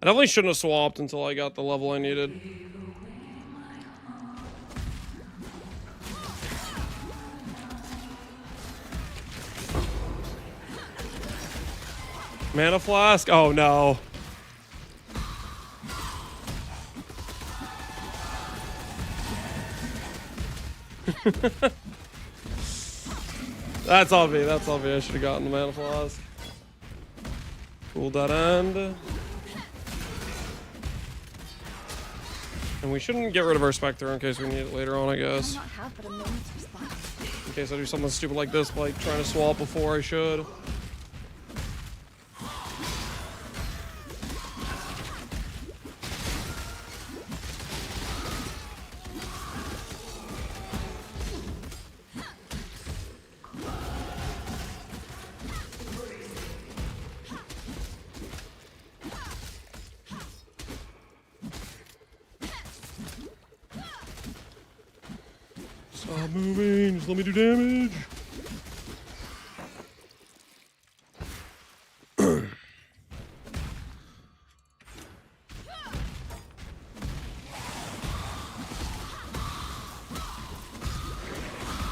I definitely shouldn't have swapped until I got the level I needed. Mana flask? Oh no. That's on me. That's on me. I should have gotten the mana flask. Cool that end. And we shouldn't get rid of our Spectre in case we need it later on, I guess. Not have but a moment's response. In case I do something stupid like this, like trying to swap before I should. Stop moving, just let me do damage.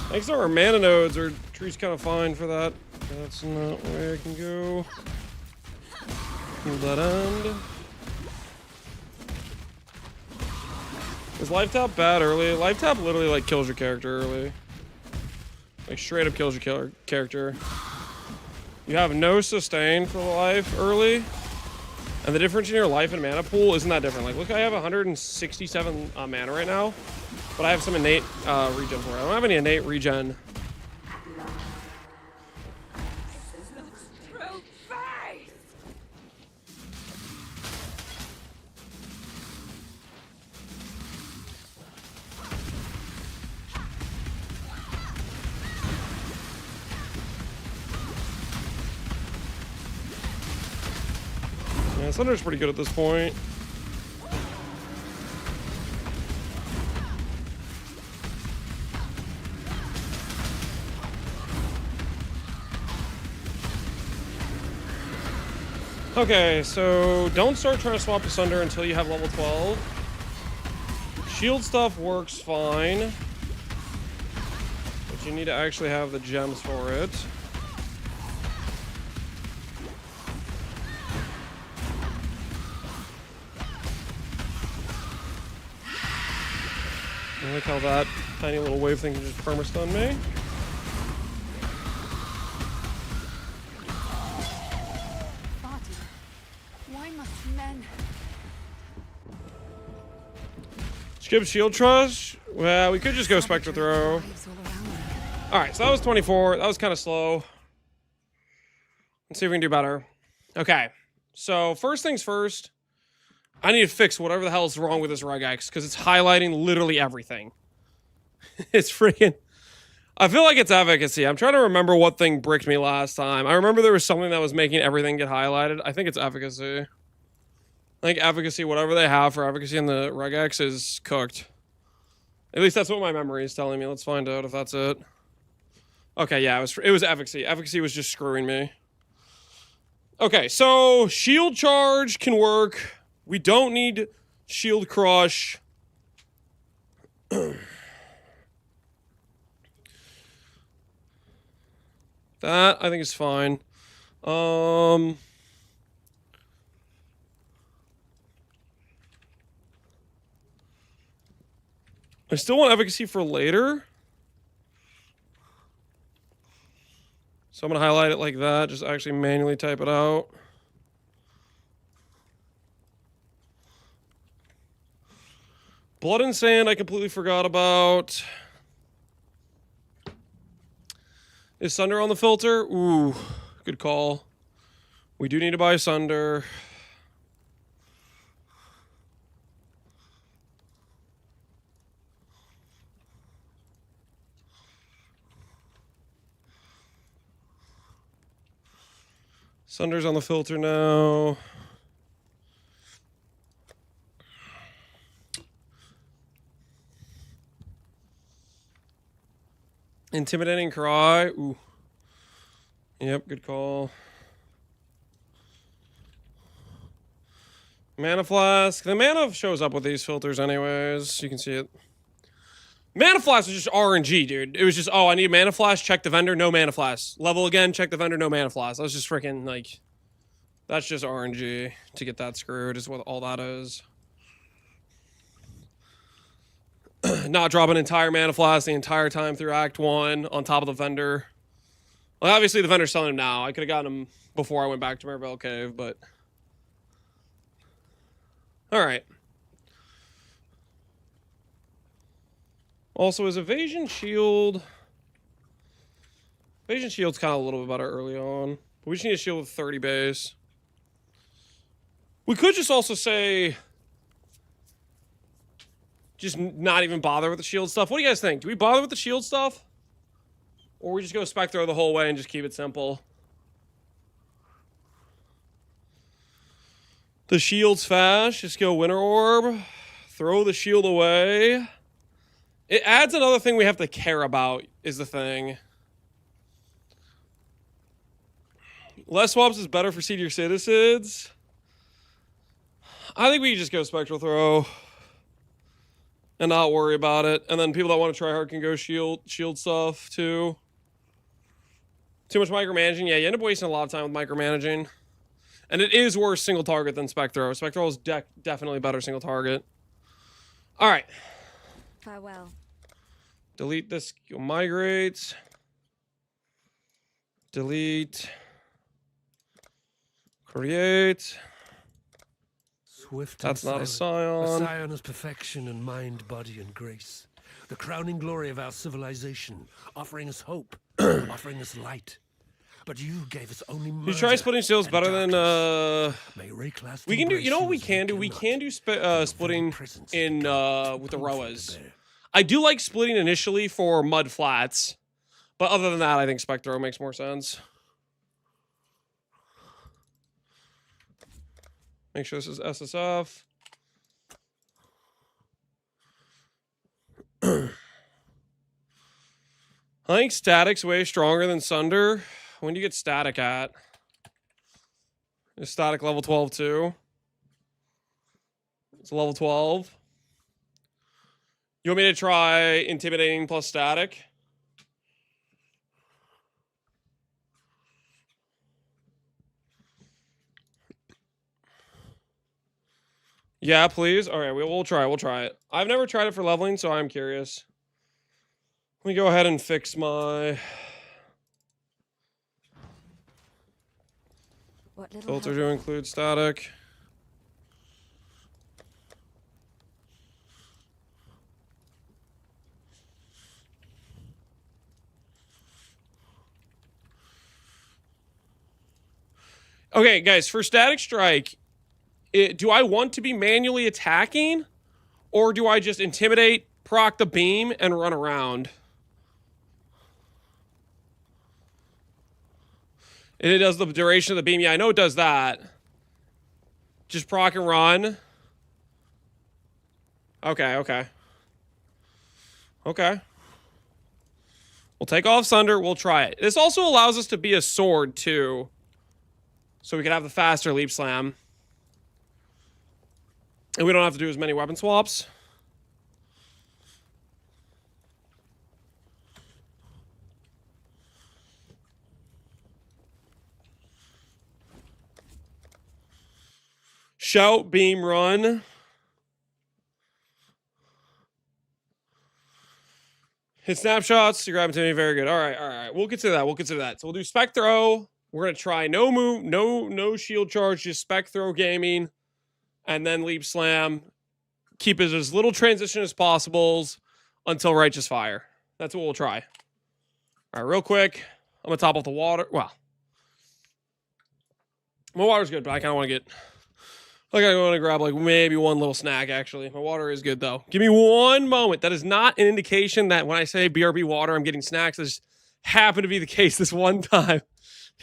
Thanks to our mana nodes, our tree's kind of fine for that. That's not where I can go. Heal that end. Is life tap bad early? Life tap literally like kills your character early. Like straight up kills your character. You have no sustain for the life early. And the difference in your life and mana pool isn't that different. Like look, I have 167 mana right now. But I have some innate regen for it. I don't have any innate regen. Yeah, Sunder's pretty good at this point. Okay, so don't start trying to swap to Sunder until you have level 12. Shield stuff works fine. But you need to actually have the gems for it. I like how that tiny little wave thing can just perma-stun me. Skip shield trust? Well, we could just go Spectre throw. Alright, so that was 24. That was kind of slow. Let's see if we can do better. Okay, so first things first. I need to fix whatever the hell is wrong with this regex, because it's highlighting literally everything. It's freaking... I feel like it's efficacy. I'm trying to remember what thing bricked me last time. I remember there was something that was making everything get highlighted. I think it's efficacy. I think efficacy, whatever they have for efficacy in the regex is cooked. At least that's what my memory is telling me. Let's find out if that's it. Okay, yeah, it was efficacy. Efficacy was just screwing me. Okay, so shield charge can work. We don't need shield crush. That I think is fine. I still want efficacy for later. So I'm going to highlight it like that. Just actually manually type it out. Blood and Sand I completely forgot about. Is Sunder on the filter? Ooh, good call. We do need to buy Sunder. Sunder's on the filter now. Intimidating Cry. Ooh. Yep, good call. Mana Flask. The mana shows up with these filters anyways. You can see it. Mana Flask was just RNG, dude. It was just, oh, I need Mana Flask, check the vendor, no Mana Flask. Level again, check the vendor, no Mana Flask. That was just freaking, like, that's just RNG to get that screwed is what all that is. Not drop an entire Mana Flask the entire time through Act 1 on top of the vendor. Well, obviously the vendor's selling him now. I could have gotten him before I went back to Marvel Cave, but... Alright. Also, his evasion shield... Evasion shield's kind of a little bit better early on. But we just need a shield with 30 base. We could just also say... Just not even bother with the shield stuff. What do you guys think? Do we bother with the shield stuff? Or we just go Spectro the whole way and just keep it simple? The shield's fast. Just go Winter Orb. Throw the shield away. It adds another thing we have to care about, is the thing. Less swaps is better for senior citizens. I think we can just go Spectral Throw. And not worry about it. And then people that want to try hard can go shield stuff, too. Too much micromanaging. Yeah, you end up wasting a lot of time with micromanaging. And it is worse single target than Spectro. Spectro is definitely better single target. All right. Farewell. Delete this. Go migrate. Delete. Create. Swift That's and not a silent. Scion. A Scion is perfection in mind, body, and grace. The crowning glory of our civilization, offering us hope, offering us light. But you gave us only murder. You try splitting shields and better than May Rayclast we can do. You know what we embrace can as do? We cannot. can do splitting presence in become with the painful to Roas. bear. I do like splitting initially for mud flats, but other than that, I think Spectro makes more sense. Make sure this is SSF. I think Static's way stronger than Sunder. When do you get Static at? Is Static level 12 too? It's level 12. You want me to try Intimidating plus Static? Yeah, please. All right, we'll try it. We'll try it. I've never tried it for leveling, so I'm curious. Let me go ahead and fix my What little filter help- to include static. Okay, guys, for Static Strike, do I want to be manually attacking? Or do I just intimidate, proc the beam, and run around? It does the duration of the beam. Yeah, I know it does that. Just proc and run. Okay. Okay. We'll take off Sunder. We'll try it. This also allows us to be a sword, too. So we can have the faster leap slam. And we don't have to do as many weapon swaps. Shout, beam, run. Hit snapshots. You're grabbing to me. Very good. All right. We'll consider that. So we'll do spec throw. We're gonna try no move, no shield charge, just spec throw gaming, and then leap slam. Keep it as little transition as possible until righteous fire. That's what we'll try. All right, real quick. I'm gonna top off the water. Well, my water's good, but I kind of want to get. I want to grab like maybe one little snack, actually. My water is good, though. Give me one moment. That is not an indication that when I say BRB water, I'm getting snacks. That just happened to be the case this one time.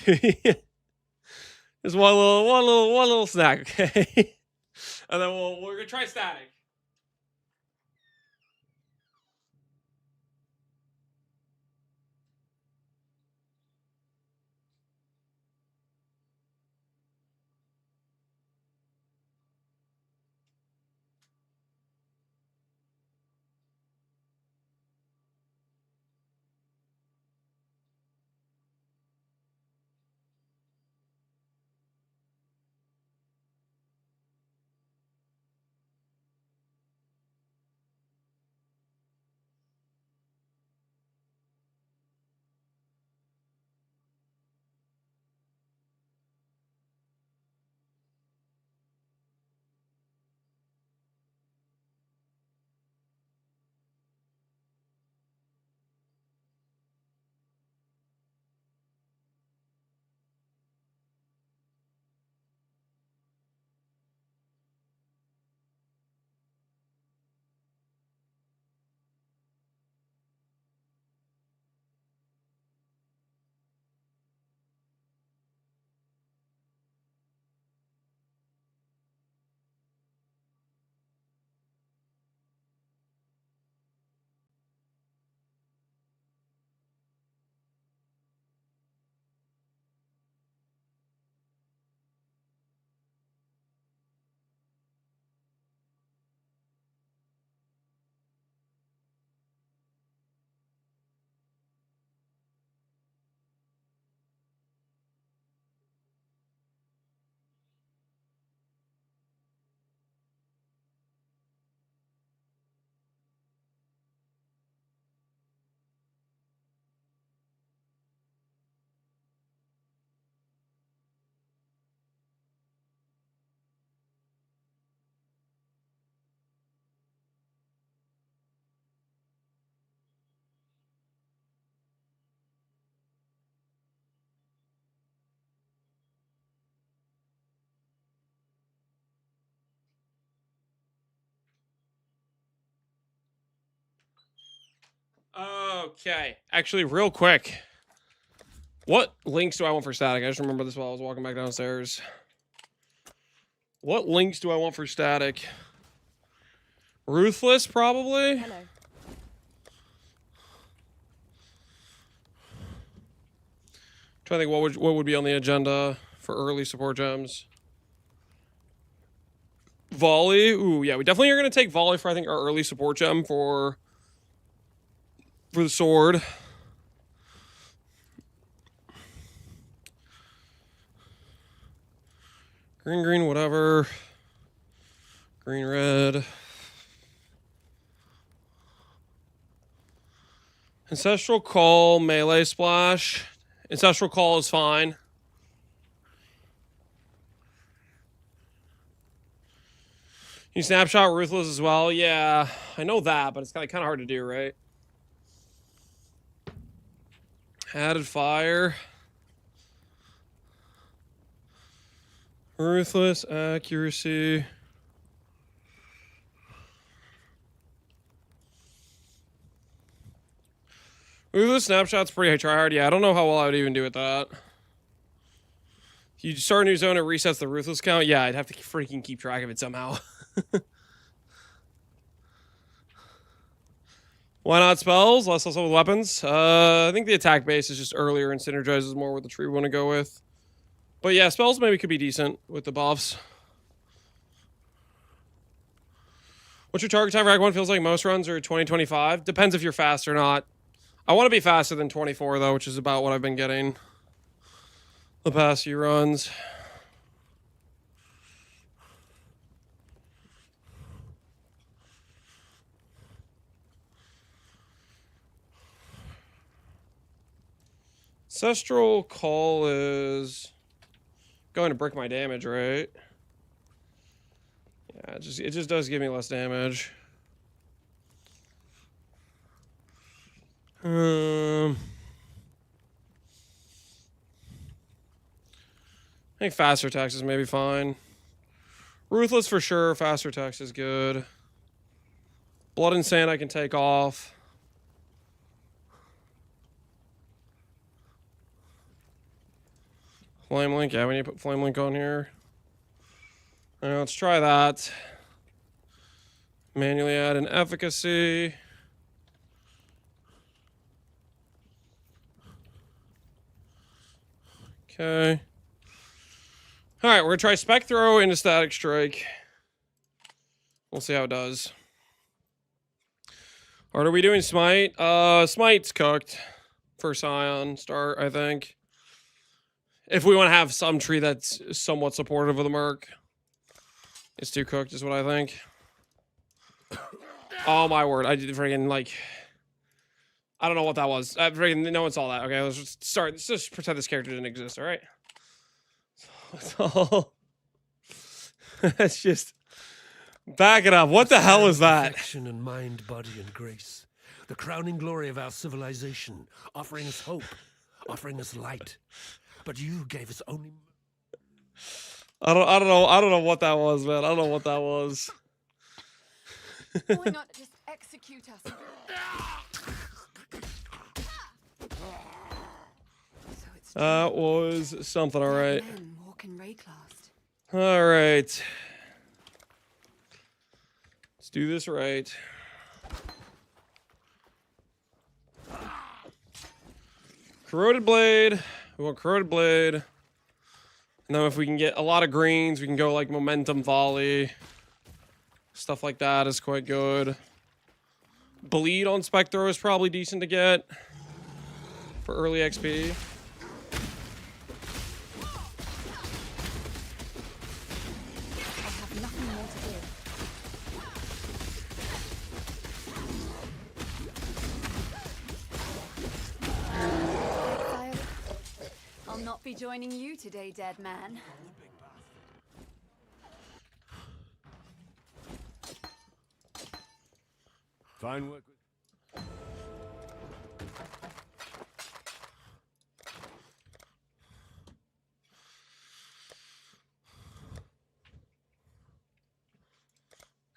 Just one little snack, okay? And then we're going to try static. Okay. Actually, real quick. What links do I want for static? I just remember this while I was walking back downstairs. What links do I want for static? Ruthless, probably? Hello. Trying to think what would be on the agenda for early support gems. Volley. Ooh, yeah, we definitely are going to take volley for, I think, our early support gem for the sword. Green, whatever. Green, red. Ancestral Call, melee splash. Ancestral Call is fine. You snapshot Ruthless as well? Yeah, I know that, but it's kind of hard to do, right? Added fire. Ruthless, accuracy. Ruthless snapshot's pretty try hard. Yeah, I don't know how well I would even do with that. If you start a new zone, it resets the Ruthless count. Yeah, I'd have to freaking keep track of it somehow. Why not spells? Less also with weapons. I think the attack base is just earlier and synergizes more with the tree we want to go with. But yeah, spells maybe could be decent with the buffs. What's your target time for Act 1? Feels like most runs are 20-25. Depends if you're fast or not. I want to be faster than 24, though, which is about what I've been getting the past few runs. Ancestral Call is going to brick my damage, right? Yeah, it just does give me less damage. I think faster text is maybe fine. Ruthless for sure. Faster text is good. Blood and Sand I can take off. Flame Link. Yeah, we need to put Flame Link on here. All right, let's try that. Manually add an efficacy. Okay. All right, we're going to try Spec Throw into Static Strike. We'll see how it does. Or are we doing Smite? Smite's cooked for Scion start, I think. If we want to have some tree that's somewhat supportive of the Merc. It's too cooked is what I think. Oh my word, I did friggin' like... I don't know what that was. Friggin' no one saw that. Okay, let's just start. Let's just pretend this character didn't exist, alright? That's just... Back it up. What the hell is that? Perfection and mind, body, and grace. The crowning glory of our civilization, offering us hope, offering us light. But you gave us only... I don't know what that was, man. I don't know what that was. Why not just execute us? That was something, all right. Men walk in Rayclast. All right. Let's do this right. Corroded Blade. We want Corroded Blade. And then if we can get a lot of greens, we can go like Momentum Volley. Stuff like that is quite good. Bleed on Spectro is probably decent to get for early XP. I'll not be joining you today, dead man. Fine work.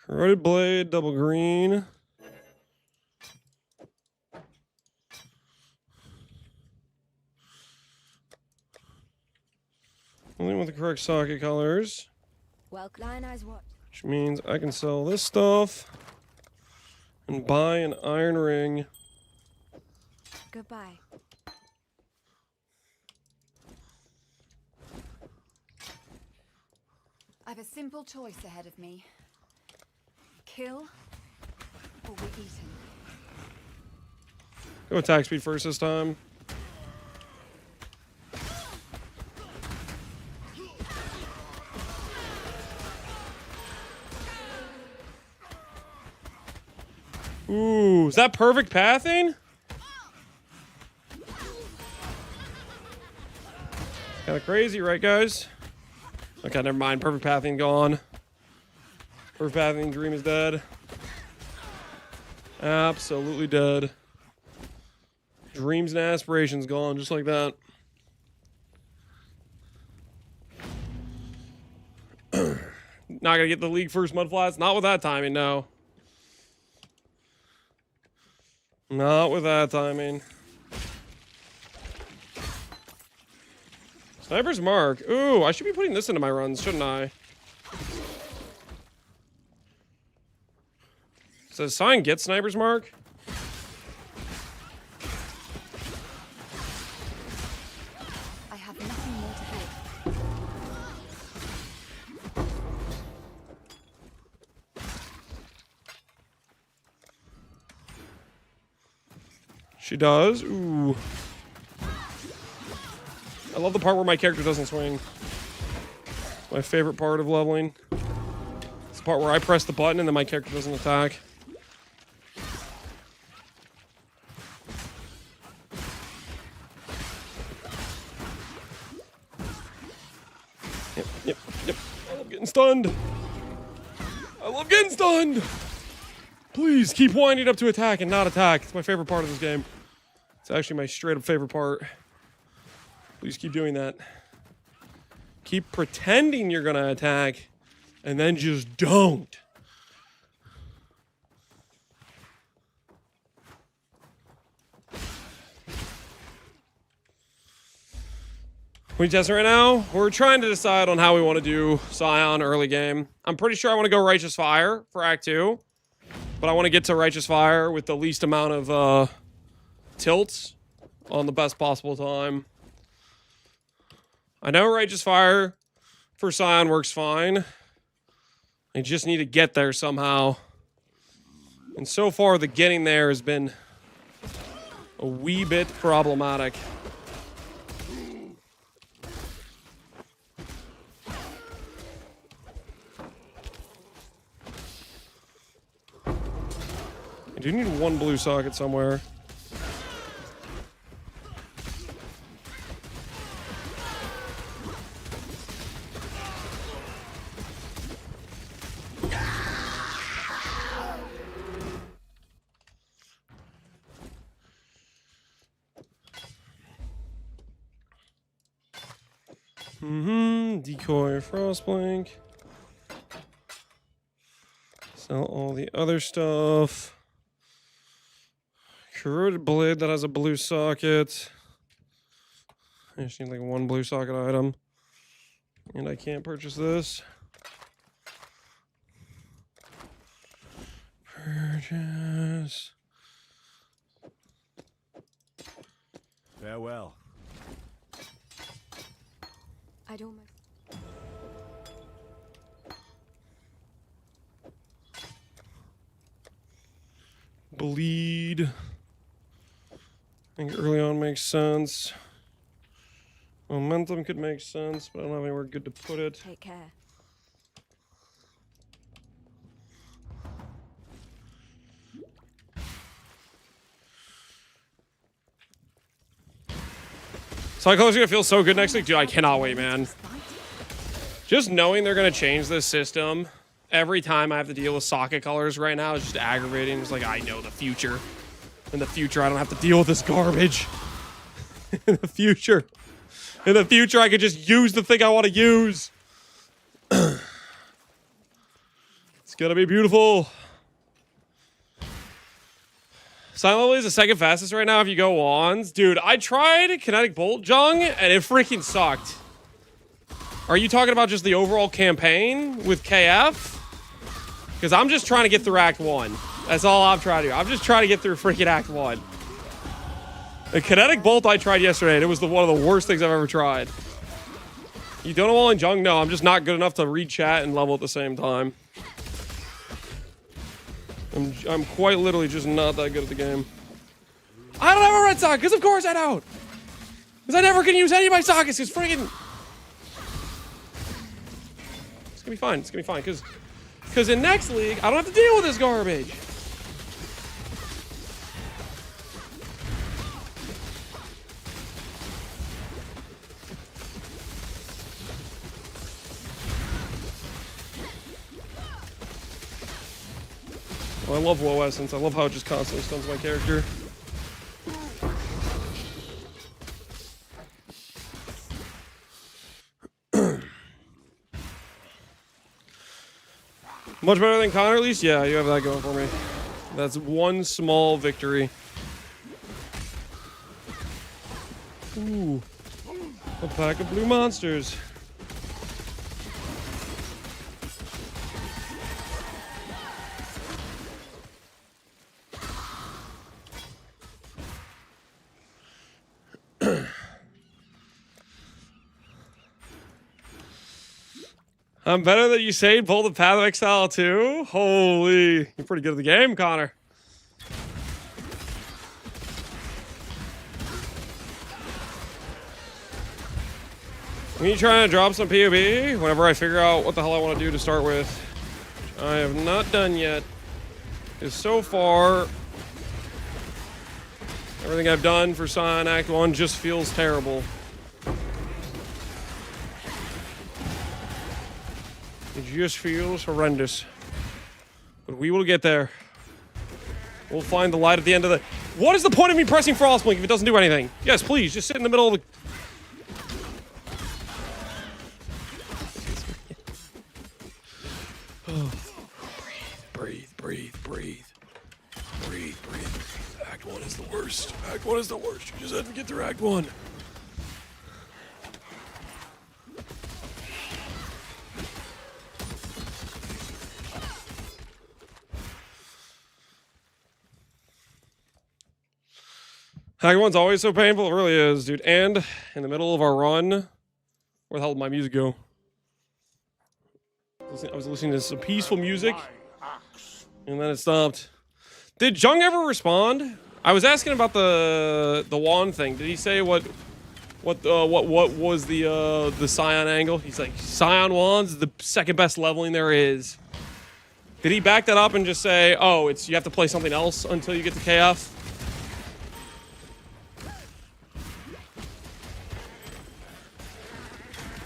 Corroded Blade, double green. Only with the correct socket colors. Well, Lion Eyes what? Which means I can sell this stuff and buy an iron ring. Goodbye. I have a simple choice ahead of me. Kill or be eaten. Go attack speed first this time. Ooh, is that perfect pathing? Kind of crazy, right, guys? Okay, never mind. Perfect pathing gone. Perfect pathing dream is dead. Absolutely dead. Dreams and aspirations gone, just like that. Not gonna get the league first mudflats. Not with that timing, no. Not with that timing. Sniper's Mark. Ooh, I should be putting this into my runs, shouldn't I? Does Scion get Sniper's Mark? I have nothing more to give. She does. Ooh. I love the part where my character doesn't swing. My favorite part of leveling. It's the part where I press the button and then my character doesn't attack. Yep. I love getting stunned. I love getting stunned. Please keep winding up to attack and not attack. It's my favorite part of this game. It's actually my straight up favorite part. Please keep doing that. Keep pretending you're gonna attack and then just don't. We testing right now? We're trying to decide on how we want to do Scion early game. I'm pretty sure I want to go Righteous Fire for Act 2. But I want to get to Righteous Fire with the least amount of tilts on the best possible time. I know Righteous Fire for Scion works fine. I just need to get there somehow. And so far, the getting there has been a wee bit problematic. I do need one blue socket somewhere. Decoy, Frostblink. Sell all the other stuff. Corroded blade that has a blue socket. I just need like one blue socket item. And I can't purchase this. Purchase. Farewell. I'd almost. Bleed. I think early on makes sense. Momentum could make sense, but I don't have anywhere good to put it. Take care. Cyclone's gonna feel so good next week. Dude, I cannot wait, man. Just knowing they're gonna change this system every time I have to deal with socket colors right now is just aggravating. It's like, I know the future. In the future, I don't have to deal with this garbage. In the future, I could just use the thing I want to use. It's gonna be beautiful. Silent level is the second fastest right now if you go wands. Dude, I tried Kinetic Bolt Jung and it freaking sucked. Are you talking about just the overall campaign with KF? Because I'm just trying to get through Act 1. That's all I'm trying to do. I'm just trying to get through freaking Act 1. The kinetic bolt I tried yesterday, and it was one of the worst things I've ever tried. You don't know all in Jung? No, I'm just not good enough to read chat and level at the same time. I'm quite literally just not that good at the game. I don't have a red socket, because of course I don't! Because I never can use any of my sockets, because friggin'... It's gonna be fine, it's gonna be fine, because in next league, I don't have to deal with this garbage. Oh, I love Woe Essence. I love how it just constantly stuns my character. Much better than Connor, at least? Yeah, you have that going for me. That's one small victory. Ooh. A pack of blue monsters. I'm better than you say. Pull the Path of Exile too. Holy, you're pretty good at the game, Connor. When you trying to drop some POB? Whenever I figure out what the hell I want to do to start with, I have not done yet. Because so far, everything I've done for Scion Act 1 just feels terrible. It just feels horrendous. But we will get there. We'll find the light at the end of the... What is the point of me pressing Frostblink if it doesn't do anything? Yes, please, just sit in the middle of the... Oh. Breathe, breathe, breathe. Breathe, breathe. Act 1 is the worst. Act 1 is the worst. You just have to get through Act 1. Act 1's always so painful. It really is, dude. And in the middle of our run, where the hell did my music go? I was listening to some peaceful music, and then it stopped. Did Jung ever respond? I was asking about the wand thing. Did he say what was the Scion angle? He's like, Scion wands is the second best leveling there is. Did he back that up and just say, oh, it's you have to play something else until you get to KF?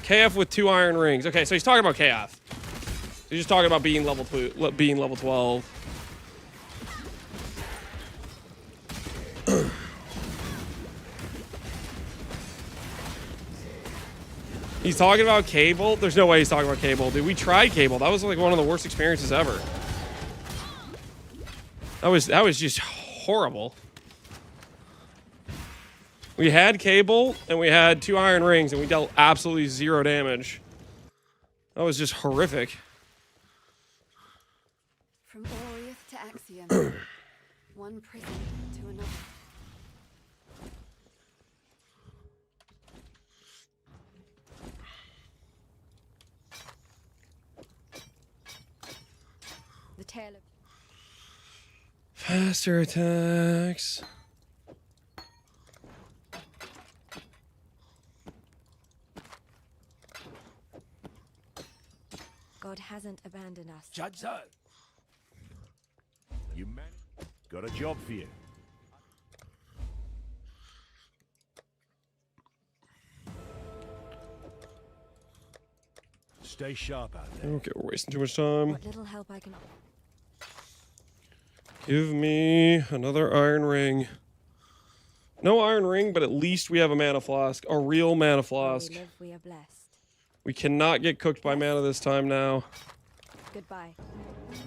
KF with 2 iron rings. Okay, so he's talking about KF. He's just talking about being level 2, being level 12. He's talking about Cable. There's no way he's talking about Cable, dude. We tried Cable. That was like one of the worst experiences ever. That was just horrible. We had Cable, and we had 2 iron rings, and we dealt absolutely 0 damage. That was just horrific. From Oriath to Axiom. One prison to another. The tale of Faster attacks. God hasn't abandoned us. Judge that. You man, got a job for you. Stay sharp out there. Okay, we're wasting too much time. What little help I can offer. Give me another iron ring. No iron ring, but at least we have a mana flask. A real mana flask. We live, we are blessed. We cannot get cooked by mana this time now. Goodbye.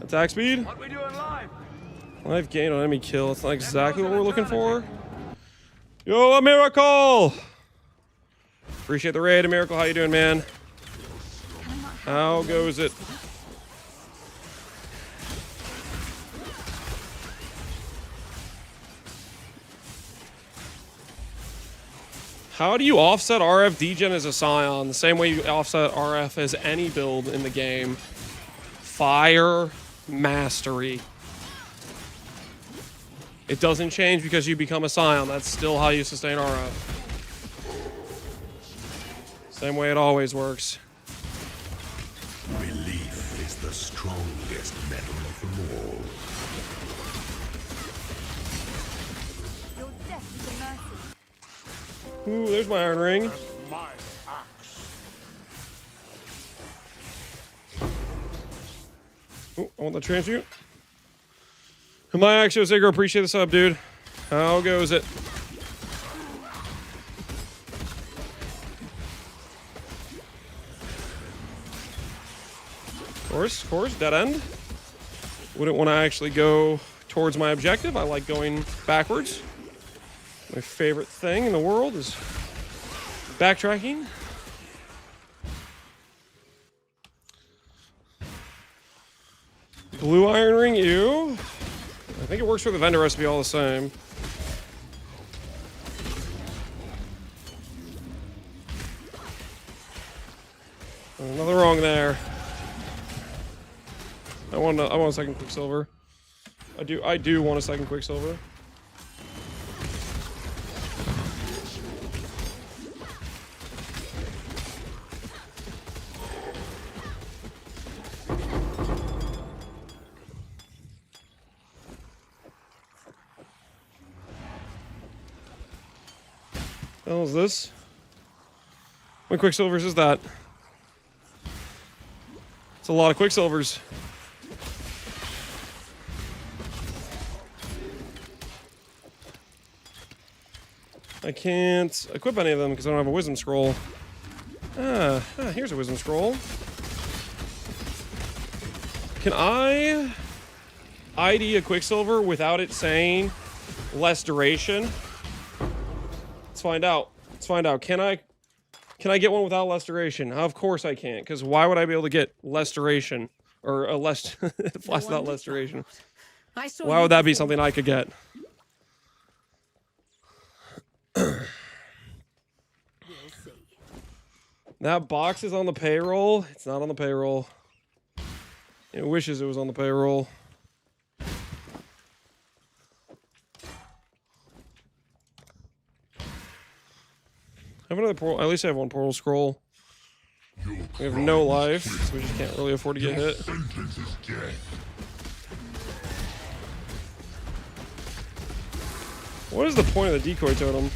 Attack speed. What we doing live? Life gain on enemy kill. It's not exactly what we're looking for. Yo, a miracle! Appreciate the raid, a miracle. How you doing, man? How goes it? How do you offset RF degen as a Scion? The same way you offset RF as any build in the game. Fire mastery. It doesn't change because you become a Scion. That's still how you sustain RF. Same way it always works. Belief is the strongest metal of them all. Your death is a mercy. Ooh, there's my iron ring. My axe. Ooh, I want the transmute. My Axio Sigro, appreciate the sub, dude. How goes it? Of course, dead end. Wouldn't want to actually go towards my objective. I like going backwards. My favorite thing in the world is backtracking. Blue iron ring, ew. I think it works for the vendor recipe all the same. Nothing wrong there. I want a second Quicksilver. I do want a second Quicksilver. The hell is this? How many Quicksilvers is that? It's a lot of Quicksilvers. I can't equip any of them because I don't have a Wisdom Scroll. Here's a Wisdom Scroll. Can I ID a Quicksilver without it saying less duration? Let's find out. Let's find out. Can I get one without less duration? Of course I can't, because why would I be able to get less duration or a less flash without less duration? Why would that be something I could get? That box is on the payroll. It's not on the payroll. It wishes it was on the payroll. I have another portal. At least I have one portal scroll. We have no life, so we just can't really afford to get hit. What is the point of the decoy totem?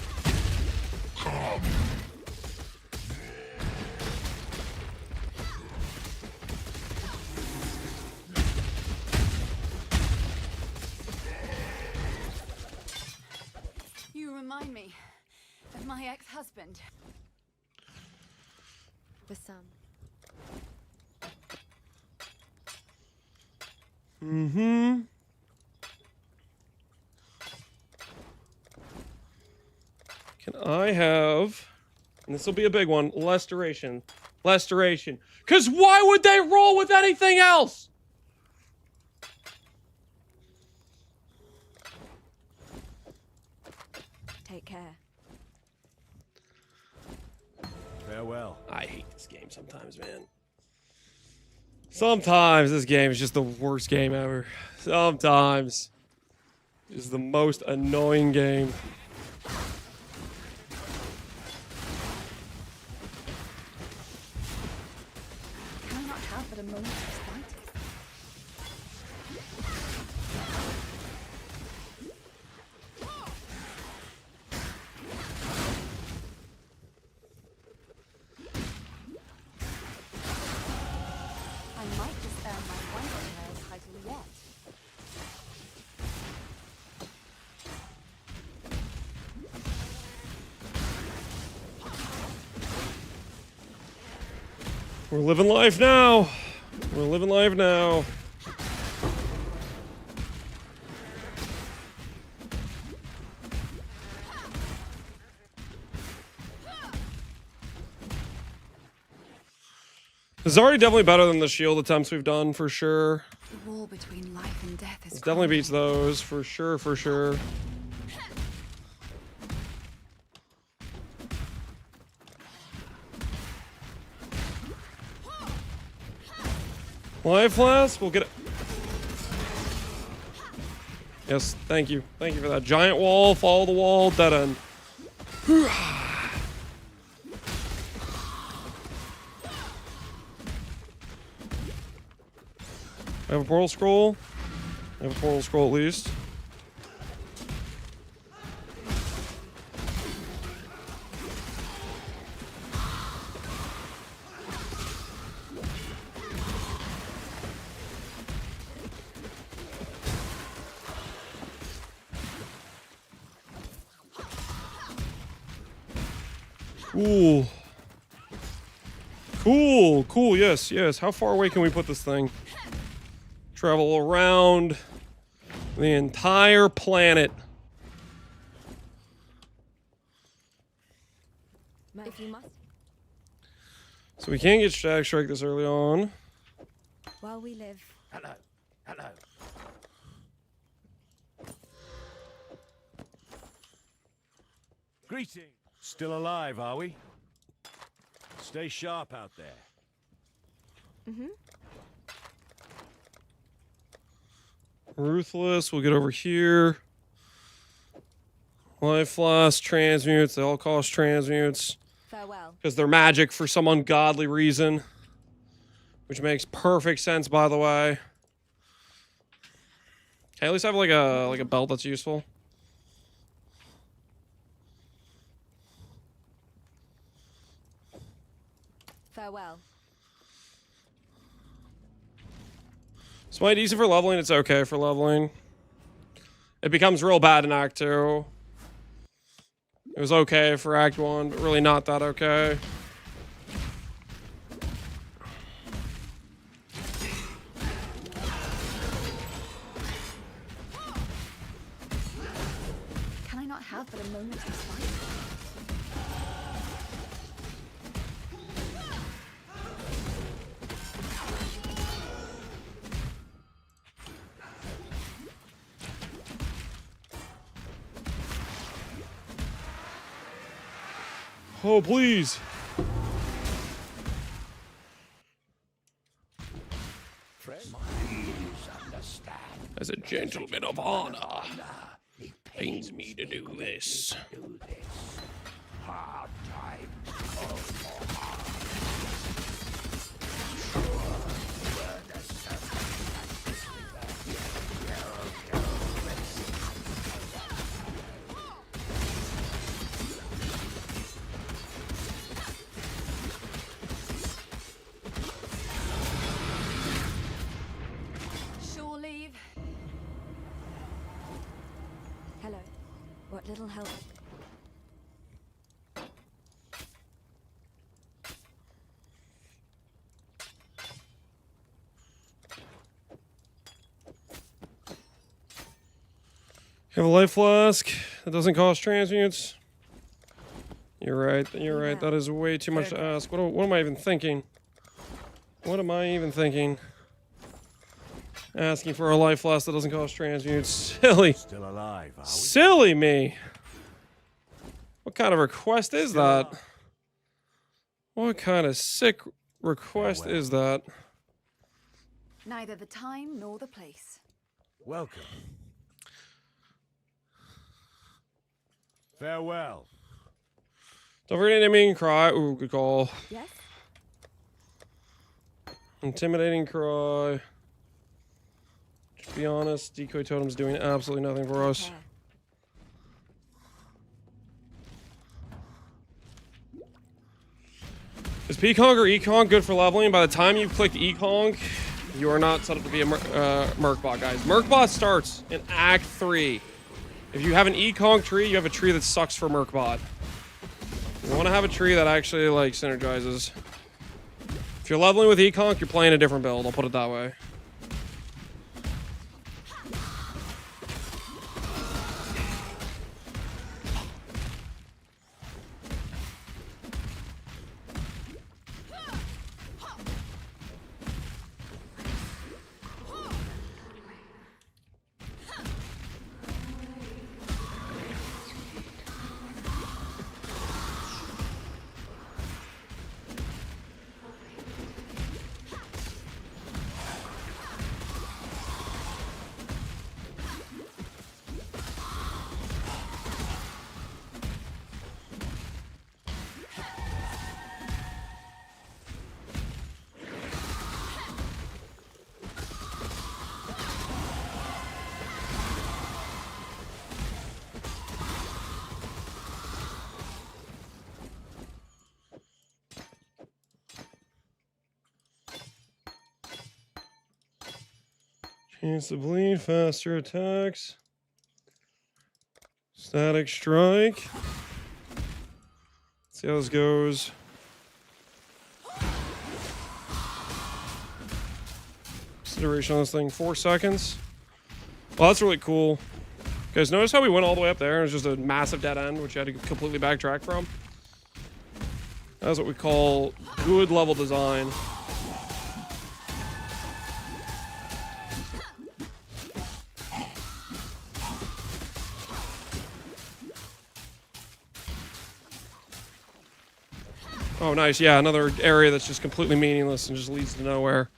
You remind me of my ex-husband. The sun. Mm-hmm. Can I have, and this will be a big one, less duration. Less duration. Because why would they roll with anything else? Take care. Farewell. I hate this game sometimes, man. Sometimes this game is just the worst game ever. Sometimes. It's the most annoying game. Can I not have but a moment of respite? I might just earn my Wonder Tale title yet. We're living life now. We're living life now. This is already definitely better than the shield attempts we've done, for sure. The wall between life and death is It definitely crumbling. beats those, for sure, for sure. Life flask, we'll get it. Yes, thank you. Thank you for that. Giant wall, follow the wall, dead end. I have a portal scroll. I have a portal scroll at least. Cool. Cool, cool, yes, yes. How far away can we put this thing? Travel around the entire planet. If you must, So we can't get Static Strike this early on. while we live. Hello. Hello. Greetings. Still alive, are we? Stay sharp out there. Ruthless, we'll get over here. Life loss, transmutes, they all cost transmutes. Farewell. Because they're magic for some ungodly reason. Which makes perfect sense, by the way. Can I at least have like a belt that's useful? Farewell. It's my decent for leveling, it's okay for leveling. It becomes real bad in Act 2. It was okay for Act 1, but really not that okay. Can I not have but a moment's respite? Oh, please. Please understand. As a gentleman of honor, pains me to do this. Do this. Hard times call for hard. Sure, the Shore leave. Hello. What little help? You have a life flask that doesn't cost transmutes. You're right. You're right. That is way too much to ask. What am I even thinking? What am I even thinking? Asking for a life flask that doesn't cost transmutes. Silly. Still alive, are we? Silly me. What kind of request is that? What kind of sick request is that? Neither the time nor the place. Welcome. Farewell. Don't forget enemy cry. Ooh, good call. Yes? Intimidating cry. To be honest, decoy totem's doing absolutely nothing for us. Care. Is P-Conk or E-Conk good for leveling? By the time you've clicked E-Conk, you are not set up to be a Mercbot, guys. Mercbot starts in Act 3. If you have an E-Conk tree, you have a tree that sucks for Mercbot. You want to have a tree that actually, like, synergizes. If you're leveling with E-Conk, you're playing a different build, I'll put it that way. Chance to bleed, faster attacks. Static strike. See how this goes. Consideration on this thing, 4 seconds. Well, that's really cool. Guys, notice how we went all the way up there and it was just a massive dead end, which you had to completely backtrack from? That's what we call good level design. Oh, nice. Yeah, another area that's just completely meaningless and just leads to nowhere.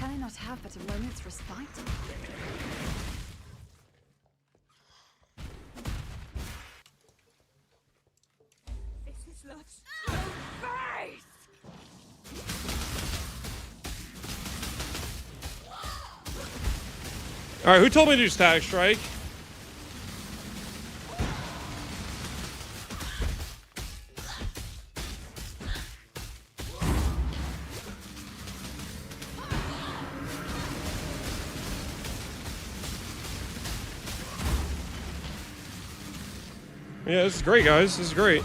Can I not have but a moment's respite? This is not face! All right, who told me to do static strike? Yeah, this is great, guys. This is great.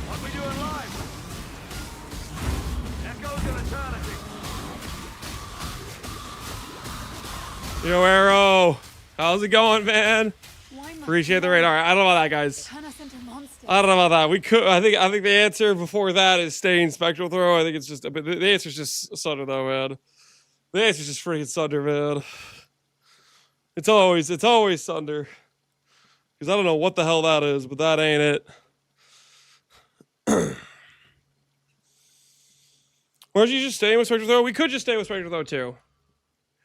What we doing live? Echoes of eternity. Yo, Arrow. How's it going, man? Why must Appreciate the you raid. All right, I don't know about that, guys. turn us into monsters? I don't know about that. We could. I think the answer before that is staying spectral throw. I think it's just. But the answer's just Sunder, though, man. The answer's just freaking Sunder, man. It's always Sunder. Because I don't know what the hell that is, but that ain't it. Or did you just stay with Spectral Throw? We could just stay with Spectral Throw too.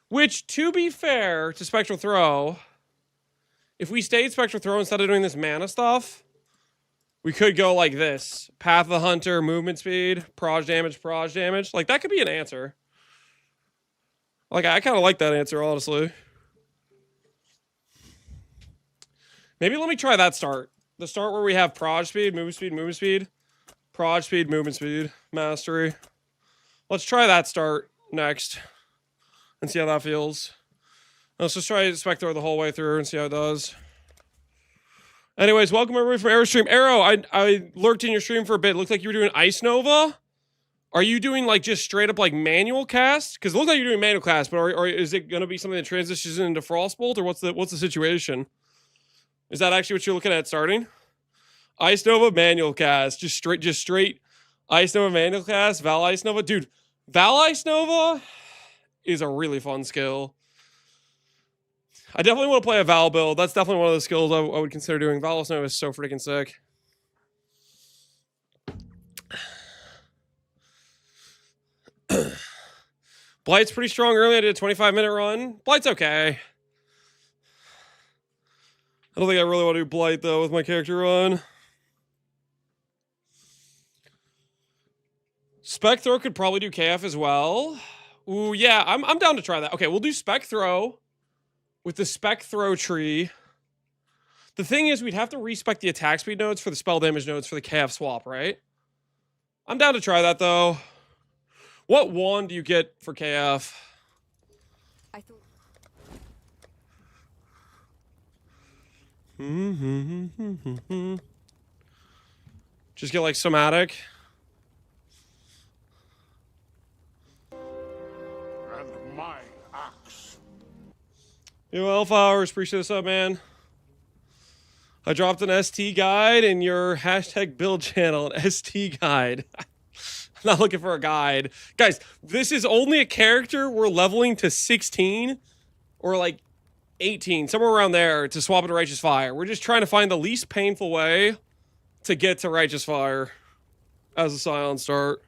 Which, to be fair to Spectral Throw, if we stayed Spectral Throw instead of doing this mana stuff, we could go like this. Path of the Hunter, movement speed, proj damage. Like, that could be an answer. Like, I kind of like that answer, honestly. Maybe let me try that start. The start where we have proj speed, movement speed, proj speed, movement speed, mastery. Let's try that start next and see how that feels. Let's just try Spectre the whole way through and see how it does. Anyways, welcome everybody from Arrow Stream. Arrow, I lurked in your stream for a bit. It looked like you were doing Ice Nova. Are you doing like just straight up like manual cast? Because it looks like you're doing manual cast, but or is it going to be something that transitions into Frostbolt, or what's the situation? Is that actually what you're looking at starting? Ice Nova manual cast, just straight Ice Nova manual cast, Val Ice Nova. Dude, Val Ice Nova is a really fun skill. I definitely want to play a Val build. That's definitely one of the skills I would consider doing. Val Ice Nova is so freaking sick. Blight's pretty strong early. I did a 25-minute run. Blight's okay. I don't think I really want to do Blight, though, with my character run. Spec Throw could probably do KF as well. Ooh, yeah, I'm down to try that. Okay, we'll do Spec Throw with the Spec Throw tree. The thing is, we'd have to respec the attack speed nodes for the spell damage nodes for the KF swap, right? I'm down to try that, though. What wand do you get for KF? I thought Just get like somatic. And my axe. Yo, Elf Hours, appreciate this up, man. I dropped an ST guide in your hashtag build channel, an ST guide. I'm not looking for a guide. Guys, this is only a character we're leveling to 16 or like 18, somewhere around there to swap into Righteous Fire. We're just trying to find the least painful way to get to Righteous Fire as a Scion start.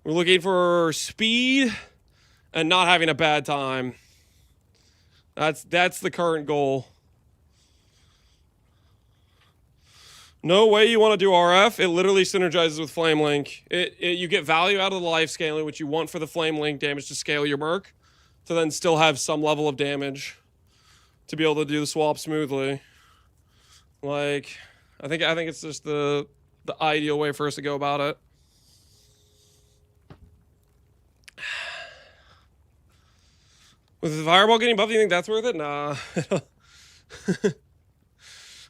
We're looking for speed and not having a bad time. That's the current goal. No way you want to do RF. It literally synergizes with Flame Link. You get value out of the life scaling, which you want for the Flame Link damage to scale your Merc, to then still have some level of damage to be able to do the swap smoothly. Like, I think it's just the ideal way for us to go about it. With the Fireball getting buffed, do you think that's worth it? Nah.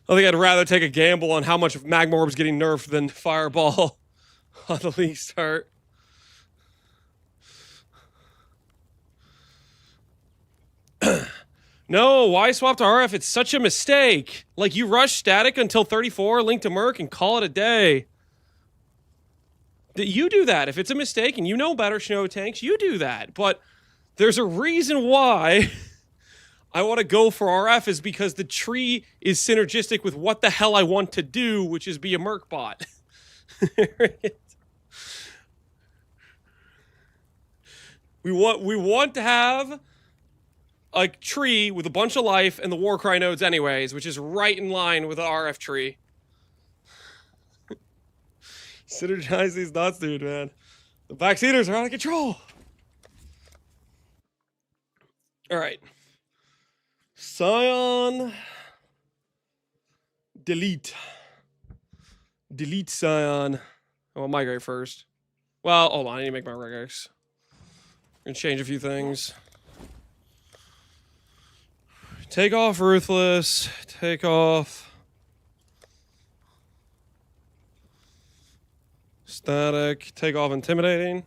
I think I'd rather take a gamble on how much Magma Orb's getting nerfed than Fireball on the league start. No, why swap to RF? It's such a mistake. Like, you rush static until 34, link to Merc, and call it a day. You do that. If it's a mistake and you know better, Snow Tanks, you do that. But there's a reason why I want to go for RF is because the tree is synergistic with what the hell I want to do, which is be a Mercbot. We want to have a tree with a bunch of life and the Warcry nodes anyways, which is right in line with the RF tree. Synergize these nuts, dude, man. The backseaters are out of control. All right. Scion. Delete. Delete Scion. I want migrate first. Well, hold on. I need to make my regex. I'm going to change a few things. Take off Ruthless. Take off Static. Take off Intimidating.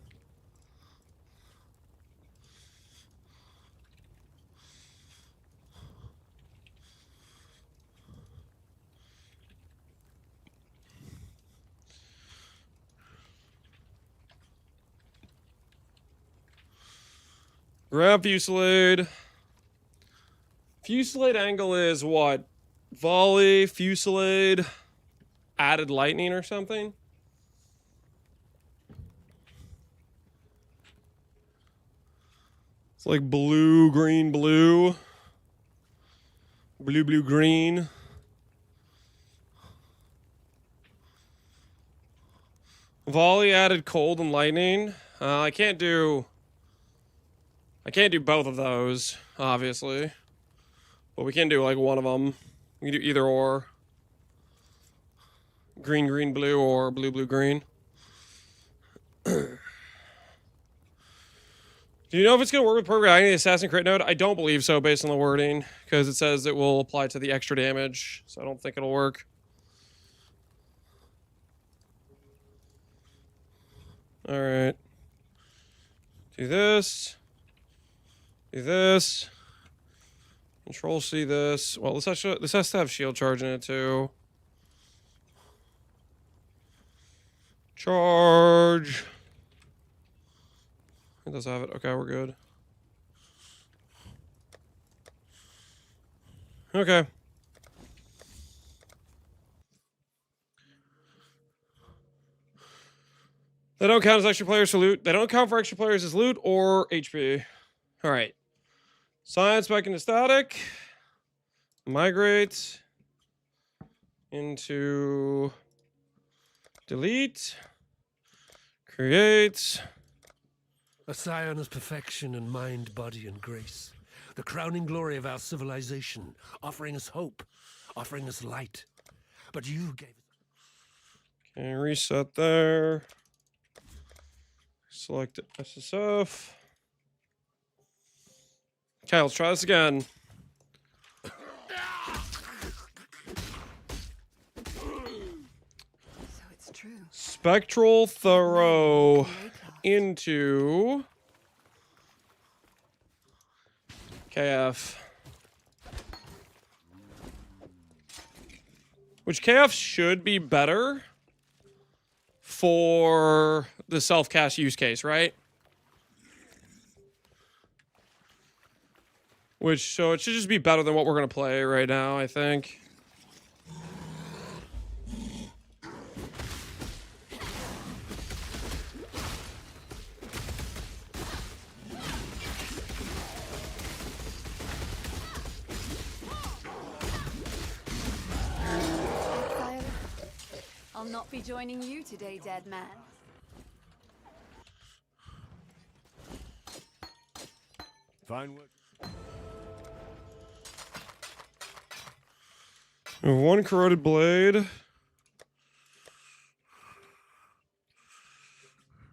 Grab Fusillade. Fusillade angle is what? Volley, Fusillade, added lightning or something? It's like blue, green, blue. Blue, blue, green. Volley added cold and lightning. I can't do both of those, obviously. But we can do like one of them. We can do either or. Green, green, blue, or blue, blue, green. Do you know if it's going to work with Perfect Agony, the Assassin Crit node? I don't believe so based on the wording, because it says it will apply to the extra damage, so I don't think it'll work. Alright. Do this. Do this. Control C this. Well, this has to have shield charge in it too. Charge. It does have it. Okay, we're good. Okay. They don't count as extra players for loot. They don't count for extra players as loot or HP. All right. Science back into static. Migrate into delete. Create. A scion is perfection in mind, body, and grace. The crowning glory of our civilization, offering us hope, offering us light. But you gave us... Okay, reset there. Select SSF. Okay, let's try this again. So it's true. Spectral Throw into KF. Which KF should be better for the self-cast use case, right? So it should just be better than what we're going to play right now, I think. not be joining you today, dead man. Fine work. We have one corroded blade.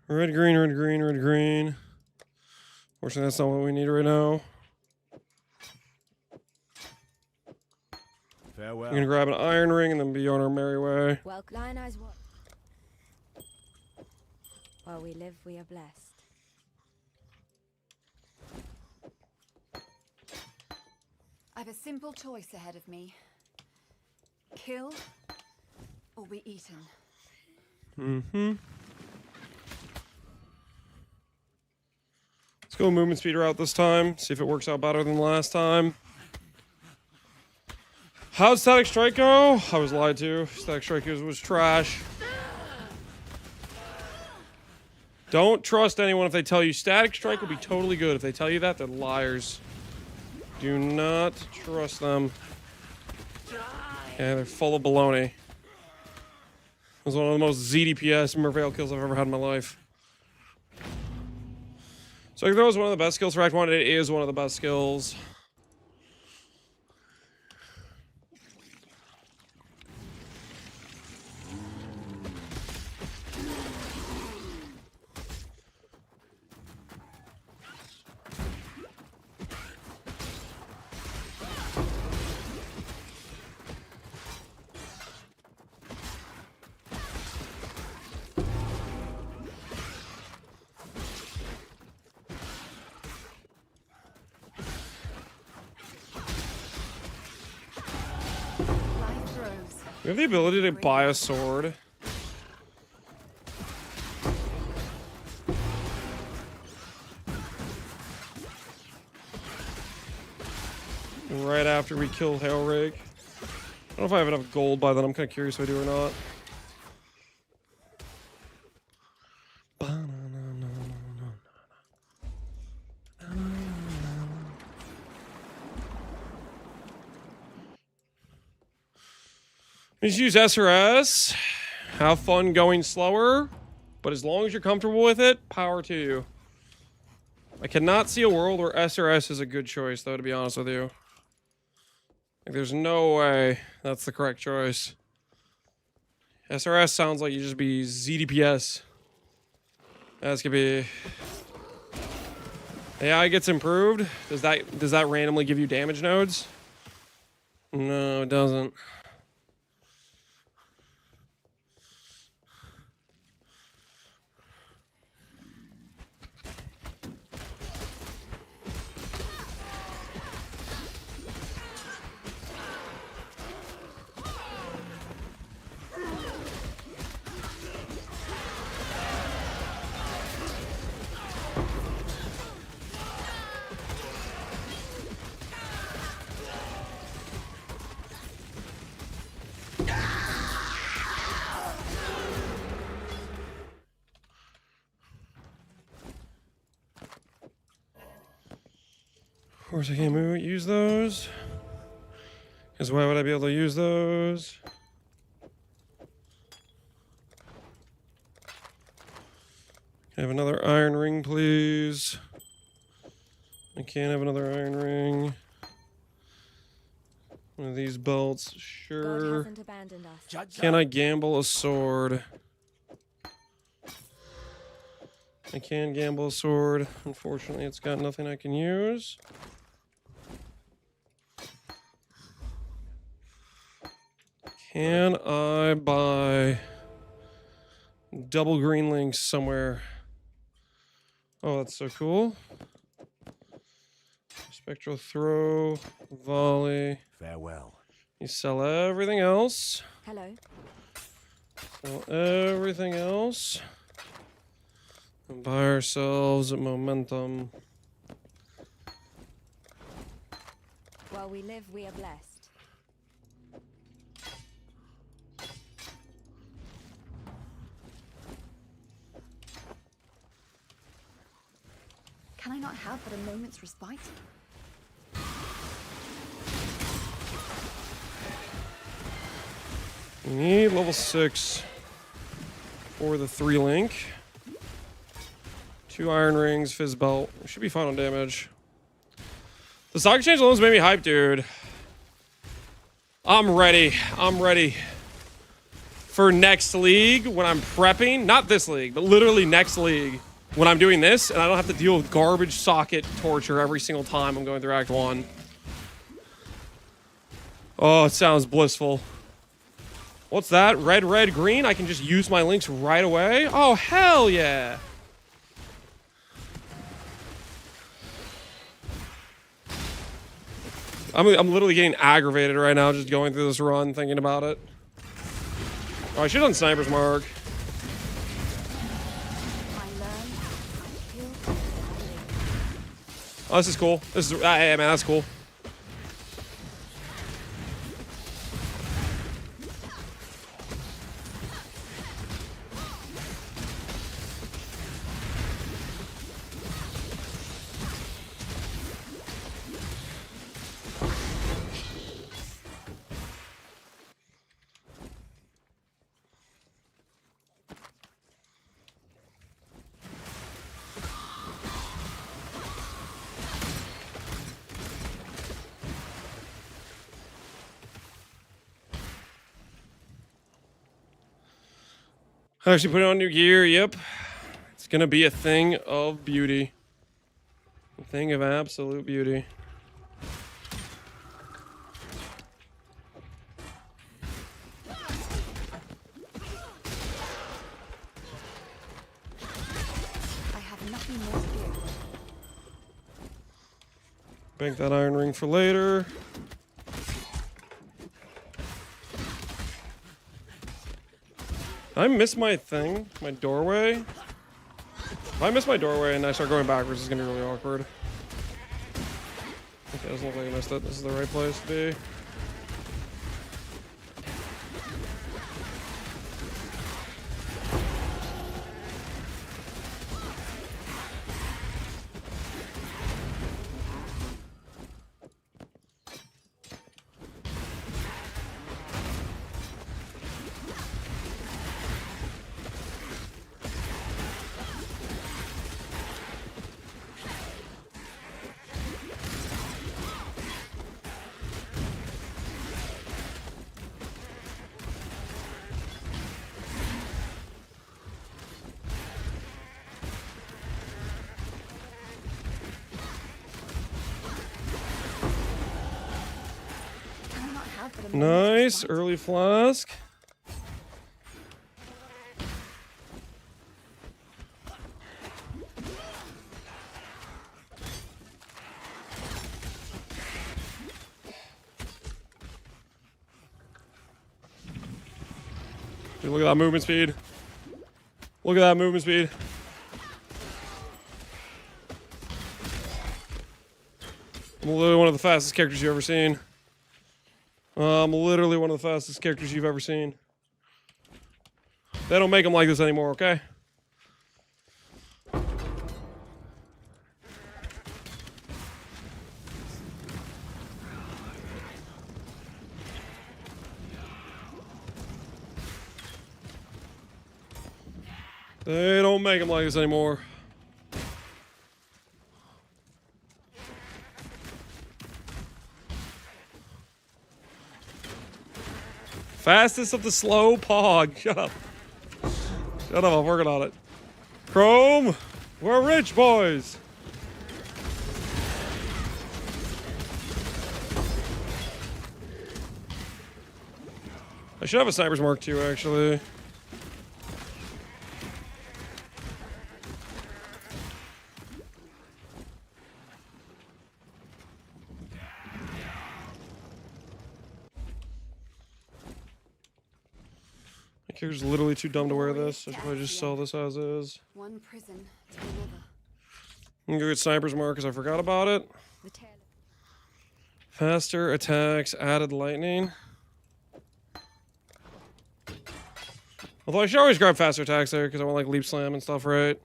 Red, green, red, green, red, green. Fortunately, that's not what we need right now. Farewell. We're gonna grab an iron ring and then be on our merry way. Well, Lion Eyes what? While we live, we are blessed. I've a simple choice ahead of me. Kill or be eaten. Mm-hmm. Let's go movement speed route this time. See if it works out better than last time. How'd Static Strike go? I was lied to. Static Strike was trash. Don't trust anyone if they tell you Static Strike will be totally good. If they tell you that, they're liars. Do not trust them. Yeah, they're full of baloney. It was one of the most ZDPS Merveil kills I've ever had in my life. So I think that was one of the best skills for Act 1. It is one of the best skills. Life grows. We have the ability to buy a sword. Right after we kill Hailrake. I don't know if I have enough gold by then. I'm kind of curious if I do or not. Just use SRS. Have fun going slower. But as long as you're comfortable with it, power to you. I cannot see a world where SRS is a good choice, though, to be honest with you. Like, there's no way that's the correct choice. SRS sounds like you just be ZDPS. That's gonna be... AI gets improved. Does that randomly give you damage nodes? No, it doesn't. Of course I can't use those. Because why would I be able to use those? Can I have another iron ring, please? I can't have another iron ring. One of these belts, God sure. hasn't abandoned us. Can I gamble a sword? I can gamble a sword. Unfortunately, it's got nothing I can use. Can I buy double green links somewhere? Oh, that's so cool. Spectral throw, volley. Farewell. You sell everything else. Hello. Sell everything else. And buy ourselves a momentum. While we live, we are blessed. Can I not have but a moment's respite? We need level 6. for the 3-link. 2 iron rings, fizz belt. We should be fine on damage. The stock exchange loans made me hype, dude. I'm ready. I'm ready for next league when I'm prepping. Not this league, but literally next league when I'm doing this and I don't have to deal with garbage socket torture every single time I'm going through Act 1. Oh, it sounds blissful. What's that? Red, red, green? I can just use my links right away? Oh, hell yeah. I'm literally getting aggravated right now just going through this run, thinking about it. Oh, I should have done Sniper's Mark. Oh, this is cool. This is, hey, man, that's cool. Actually put on new gear, yep. It's gonna be a thing of beauty. A thing of absolute beauty. I have nothing more to do. Bank that iron ring for later. I miss my thing, my doorway. If I miss my doorway and I start going backwards, it's gonna be really awkward. Okay, doesn't look like I missed it. This is the right place to be. Nice, early flask. Dude, look at that movement speed. Look at that movement speed. I'm literally one of the fastest characters you've ever seen. I'm literally one of the fastest characters you've ever seen. They don't make them like this anymore, okay? They don't make them like this anymore. Fastest of the slow pog. Shut up. Shut up, I'm working on it. Chrome, we're rich boys. I should have a Sniper's Mark too, actually. My character's literally too dumb to wear this. I should probably just sell this as is. One prison to another. I'm gonna go get Sniper's Mark because I forgot about it. Faster attacks, added lightning. Although I should always grab faster attacks there because I want like leap slam and stuff, right?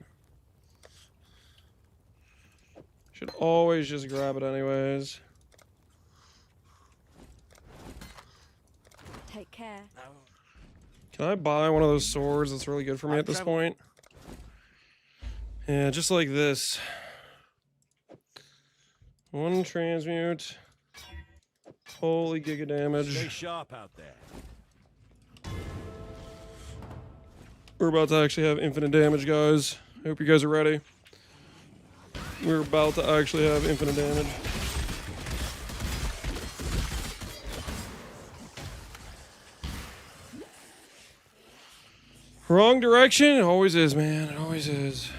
Should always just grab it anyways. Take care. Can I buy one of those swords that's really good for me at this point? Yeah, just like this. One transmute. Holy giga damage. Stay sharp out there. We're about to actually have infinite damage, guys. I hope you guys are ready. We're about to actually have infinite damage. Wrong direction? It always is, man. It always is.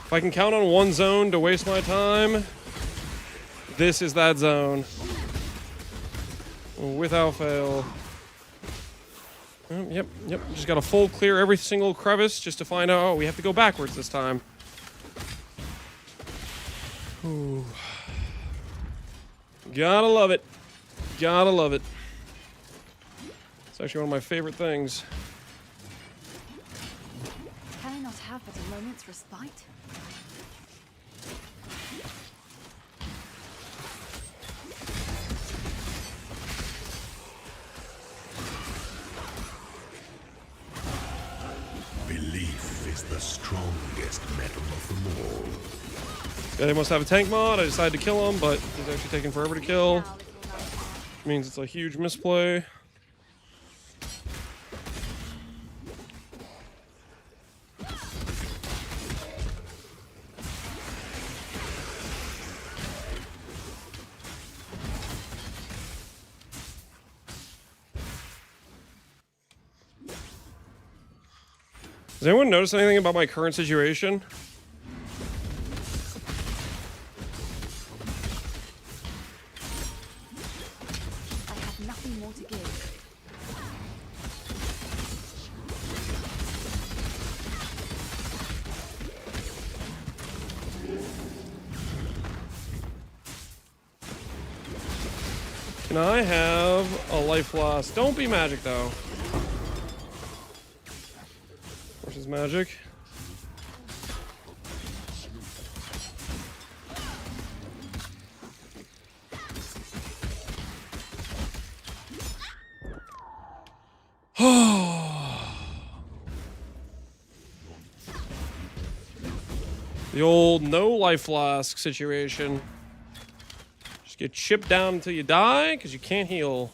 If I can count on one zone to waste my time, this is that zone. Without fail. Yep. Just gotta full clear every single crevice just to find out, oh, we have to go backwards this time. Ooh. Gotta love it. Gotta love it. It's actually one of my favorite things. Can I not have but a moment's respite? Belief is the strongest metal of them all. Yeah, they must have a tank mod. I decided to kill him, but he's actually taking forever to kill. Means it's a huge misplay. Does anyone notice anything about my current situation? I have nothing more to give. Can I have a life loss? Don't be magic, though. Versus magic. The old no life flask situation. Just get chipped down until you die because you can't heal.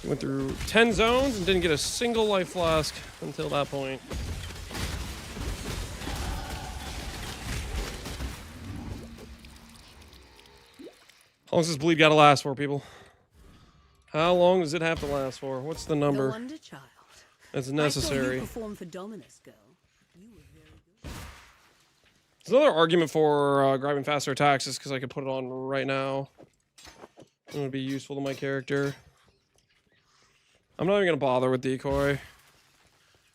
Went through 10 zones and didn't get a single life flask until that point. How long does this bleed gotta last for, people? How long does it have to last for? What's the No number wonder, child. that's I saw necessary? you perform for Dominus, girl. You were very good. There's another argument for grabbing faster attacks is because I could put it on right now. It would be useful to my character. I'm not even gonna bother with decoy.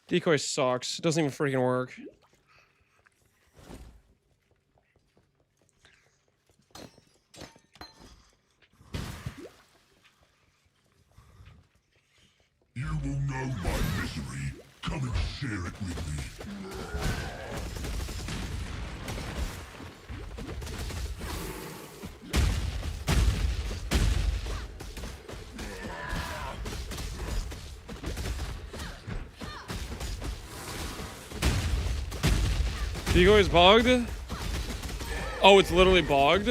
Decoy sucks. It doesn't even freaking work. You will know my misery. Come and share it with me. Decoy is bogged? Oh, it's literally bogged?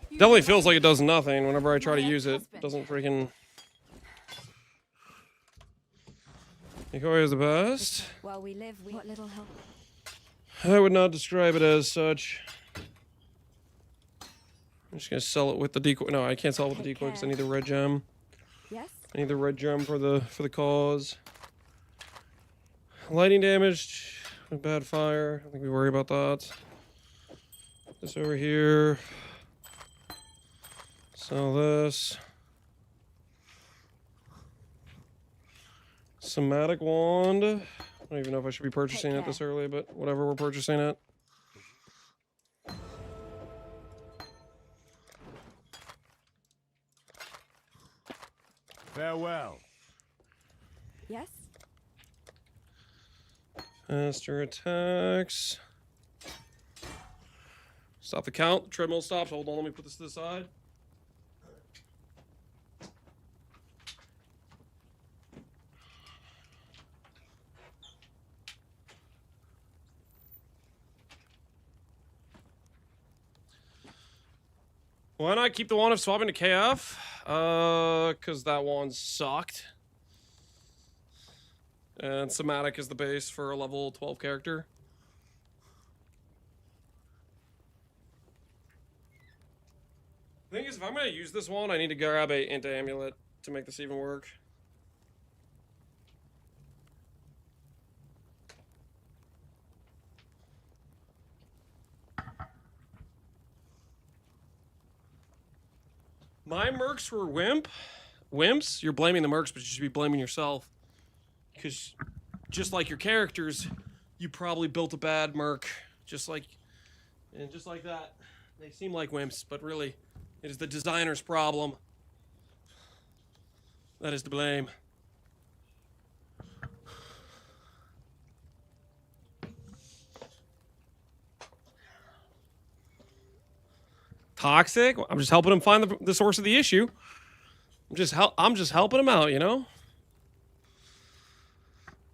Definitely feels like it does nothing whenever I try to use it. It doesn't freaking... Decoy is the best. While we live, what little help? I would not describe it as such. I'm just gonna sell it with the decoy. No, I can't sell it with the decoy because I need the red gem. Yes? I need the red gem for the cause. Lightning damage, bad fire. I think we worry about that. This over here. Sell this. Somatic wand. I don't even know if I should be purchasing it this early, but whatever, we're purchasing it. Farewell. Yes? Faster attacks. Stop the count. The treadmill stops. Hold on, let me put this to the side. Why not keep the one of swapping to KF? Because that one sucked. And Somatic is the base for a level 12 character. The thing is, if I'm going to use this one, I need to grab a anti-amulet to make this even work. My mercs were wimps. You're blaming the mercs, but you should be blaming yourself. Because just like your characters, you probably built a bad merc. Just like that. They seem like wimps, but really, it is the designer's problem. That is to blame. Toxic? I'm just helping him find the source of the issue. I'm just helping him out, you know?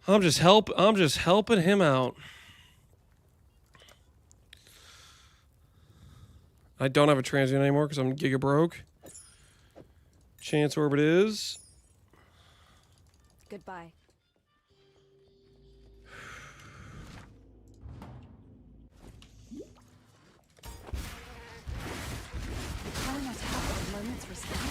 I'm just helping him out. I don't have a transient anymore because I'm giga broke. Chance Orbit is. Goodbye. Try not to have a moment's respect.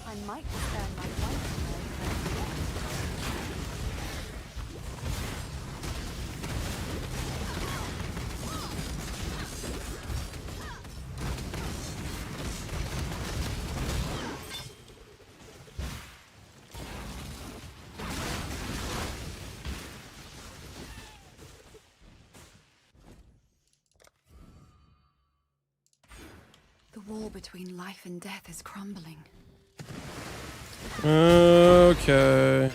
I might spare my life. The wall between life and death is crumbling. Okay.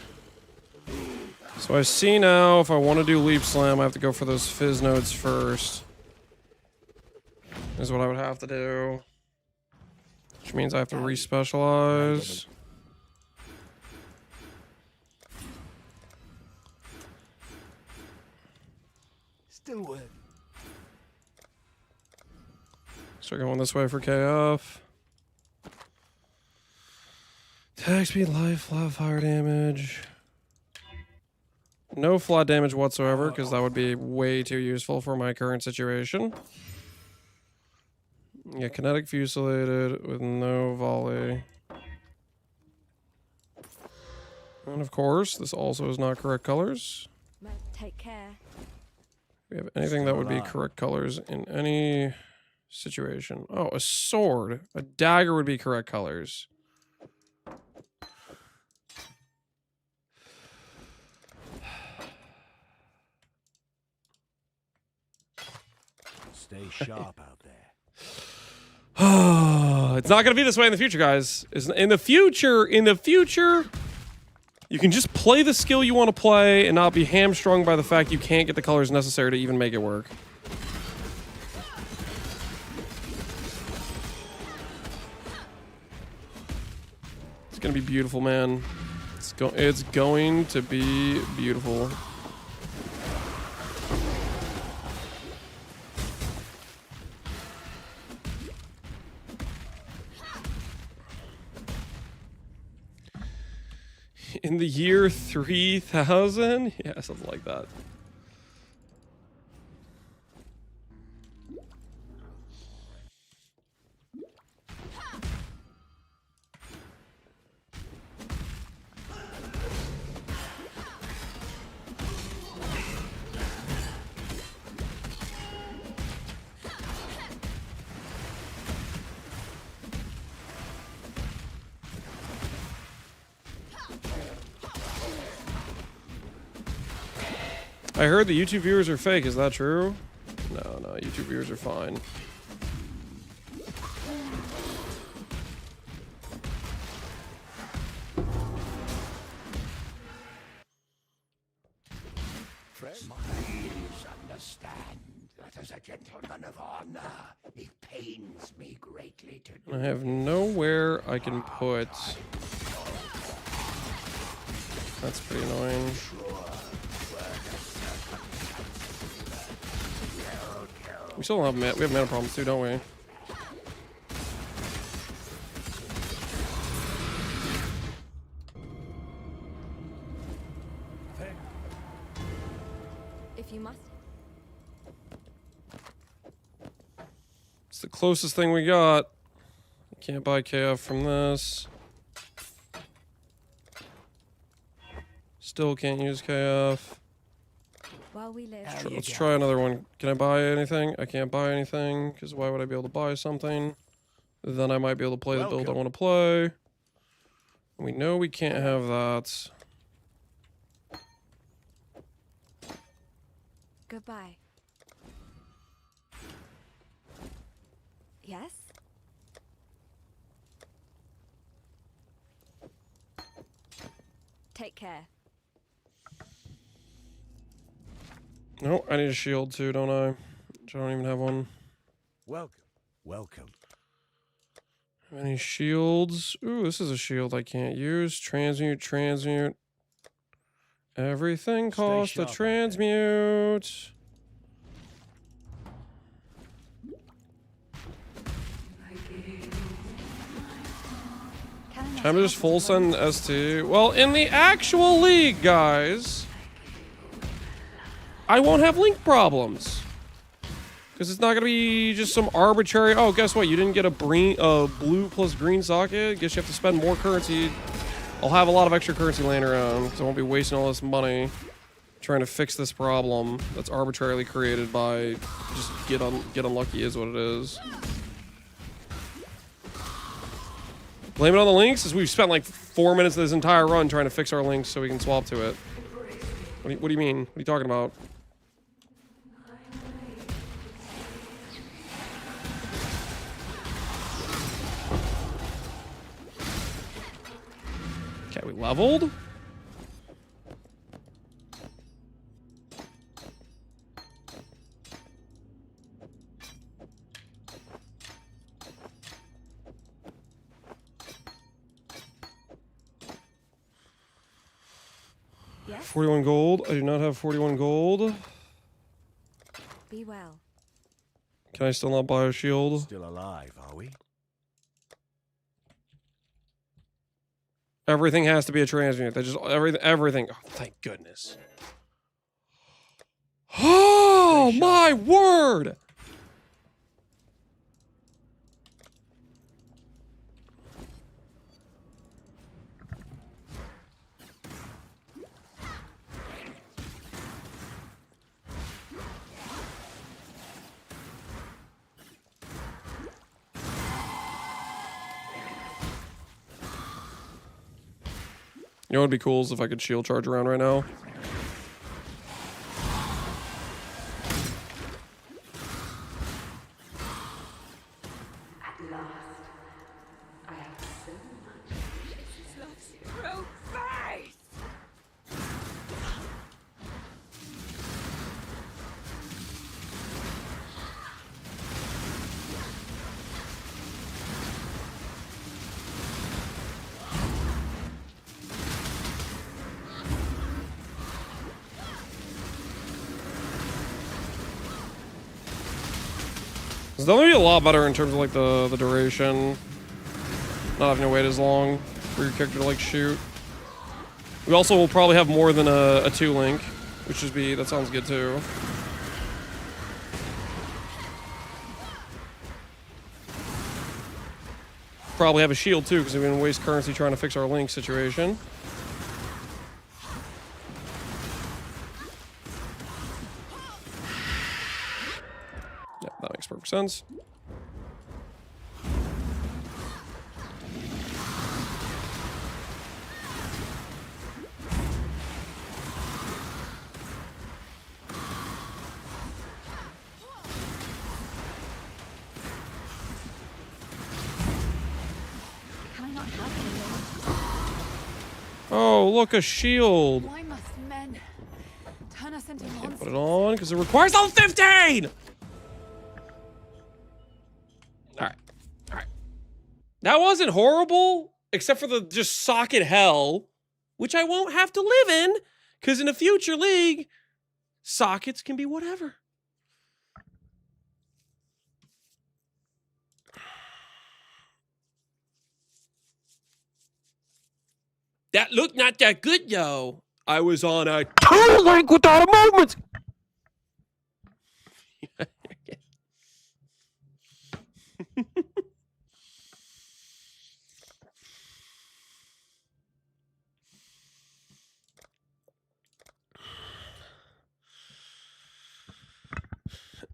So I see now if I want to do Leap Slam, I have to go for those Fizz nodes first. Is what I would have to do. Which means I have to respecialize. Still working. Start going this way for KF. Attack speed, life, flat fire damage. No flat damage whatsoever, because that would be way too useful for my current situation. Yeah, kinetic fusilated with no volley. And of course, this also is not correct colors. Take care. We have anything that would be correct colors in any situation. Oh, a sword. A dagger would be correct colors. Stay sharp out there. It's not going to be this way in the future, guys. In the future, you can just play the skill you want to play and not be hamstrung by the fact you can't get the colors necessary to even make it work. It's going to be beautiful, man. It's going to be beautiful. In the year 3000? Yeah, something like that. I heard the YouTube viewers are fake. Is that true? No, YouTube viewers are fine. Please understand that as a gentleman of honor, it pains me greatly to do I have nowhere I can put. That's pretty annoying. We still have we have mana problems too, don't we? If you must. It's the closest thing we got. Can't buy KF from this. Still can't use KF. While we live. Let's try another one. Can I buy anything? I can't buy anything, because why would I be able to buy something? Then I might be able to play the build I want to play. We know we can't have that. Goodbye. Yes? Take care. No, I need a shield too, don't I? Which I don't even have one. Welcome. Welcome. Any shields? Ooh, this is a shield I can't use. Transmute, transmute. Everything costs a sharp out there. transmute. Time to just full send ST. Well, in the actual league, guys, I won't have link problems. Because it's not going to be just some arbitrary, oh, guess what? You didn't get a blue plus green socket. Guess you have to spend more currency. I'll have a lot of extra currency laying around because I won't be wasting all this money trying to fix this problem that's arbitrarily created by just get unlucky is what it is. Blame it on the links, as we've spent like 4 minutes of this entire run trying to fix our links so we can swap to it. What do you mean? What are you talking about? Okay, we leveled. Yes? 41 gold. I do not have 41 gold. Be well. Can I still not buy a shield? Still alive, are we? Everything has to be a transmute. They just everything. Oh, thank goodness. Oh my word! You know what would be cool is if I could shield charge around right now. It's definitely a lot better in terms of like the duration. Not having to wait as long for your character to like shoot. We also will probably have more than a 2-link, which would be, that sounds good too. Probably have a shield too, because we're going to waste currency trying to fix our link situation. Yeah, that makes perfect sense. Oh, look, a shield. Why must men turn us into Put monsters? it on because it requires level 15. All right. All right. That wasn't horrible, except for the just socket hell, which I won't have to live in because in a future league, sockets can be whatever. That looked not that good, yo. I was on a turtle link without a movement.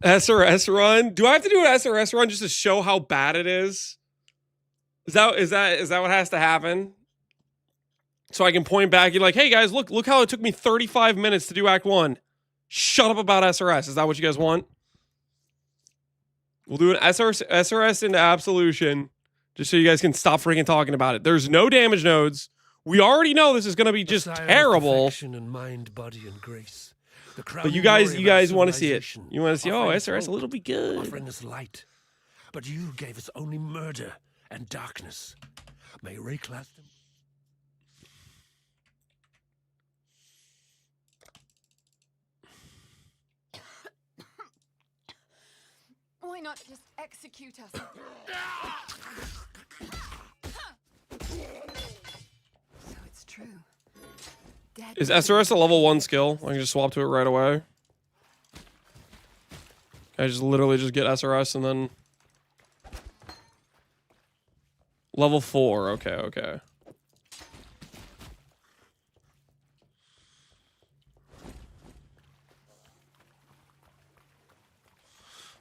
SRS run? Do I have to do an SRS run just to show how bad it is? Is that what has to happen? So I can point back and like, hey guys, look how it took me 35 minutes to do Act 1. Shut up about SRS. Is that what you guys want? We'll do an SRS into Absolution just so you guys can stop freaking talking about it. There's no damage nodes. We already know this is going to be just terrible. And mind, body, and grace. But you guys want to see it. You want to see, oh, SRS a little bit good. Offering us light. But you gave us only murder and darkness. May reclass them. Why not just execute us? So it's true. Dead Is SRS a level 1 skill? I can just swap to it right away. I just literally just get SRS and then... Level 4. Okay.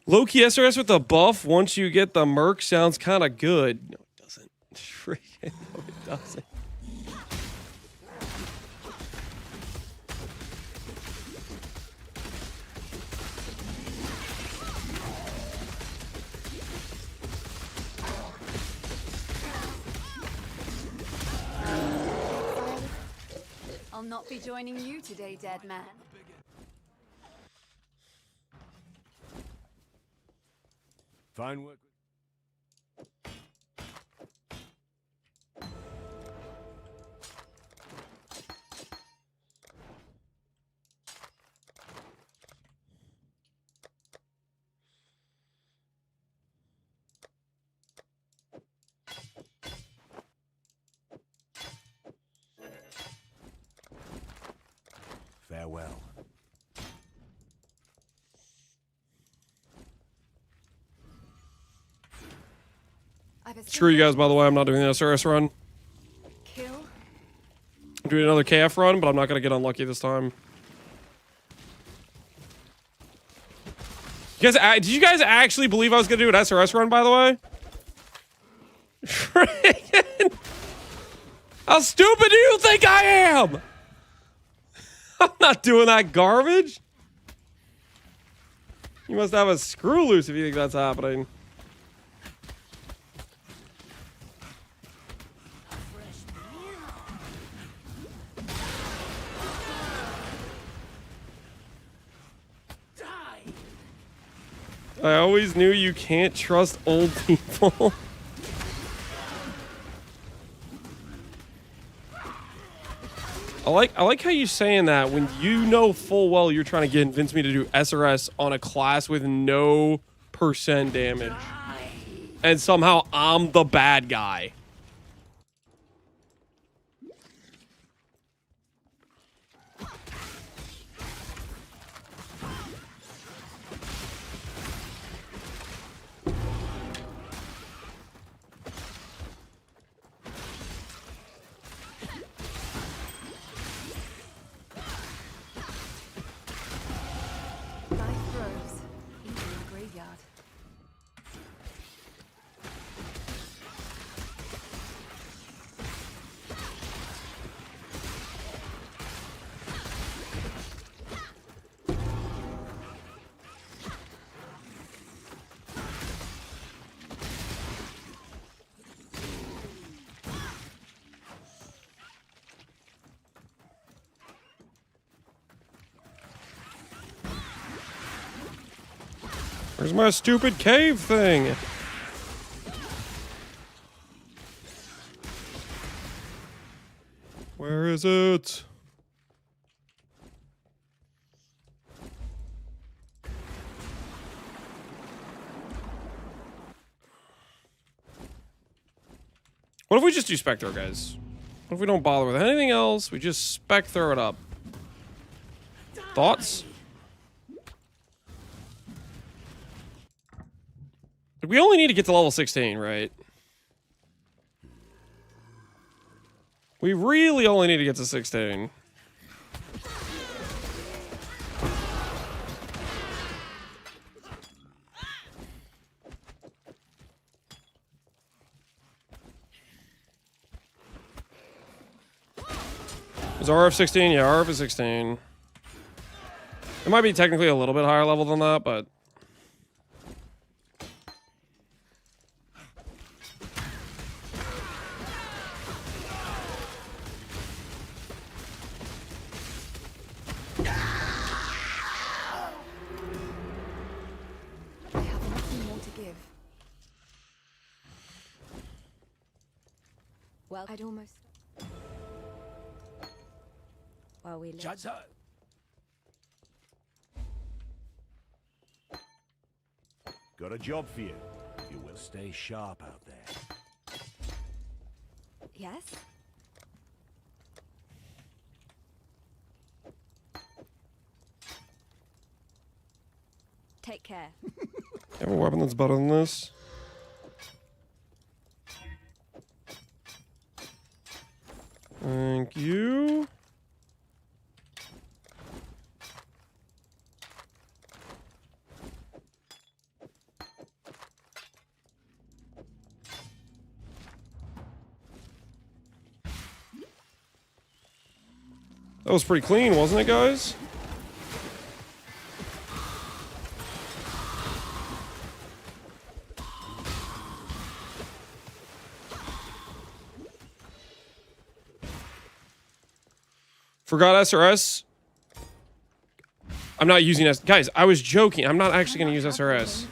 Low-key SRS with the buff, once you get the Merc, sounds kind of good. No, it doesn't. Freaking no, it doesn't. I'll not be joining you today, dead man. Fine work. Farewell. Screw you guys, by the way. I'm not doing the SRS run. Kill. I'm doing another KF run, but I'm not going to get unlucky this time. You guys, did you guys actually believe I was going to do an SRS run, by the way? Freaking. How stupid do you think I am? I'm not doing that garbage. You must have a screw loose if you think that's happening. I always knew you can't trust old people. I like how you saying that when you know full well you're trying to convince me to do SRS on a class with no % damage. And somehow I'm the bad guy. Where's my stupid cave thing? Where is it? What if we just do Spectre, guys? What if we don't bother with anything else? We just Spectre it up. Thoughts? We only need to get to level 16, right? We really only need to get to 16. Is RF 16? Yeah, RF is 16. It might be technically a little bit higher level than that, but... I have nothing more to give. Well, I'd almost. While we live. Judge, got a job for you. You will stay sharp out there. Yes? Take care. You have a weapon that's better than this? Thank you. That was pretty clean, wasn't it, guys? Forgot SRS. I'm not using S. Guys, I was joking. I'm not actually going to use SRS.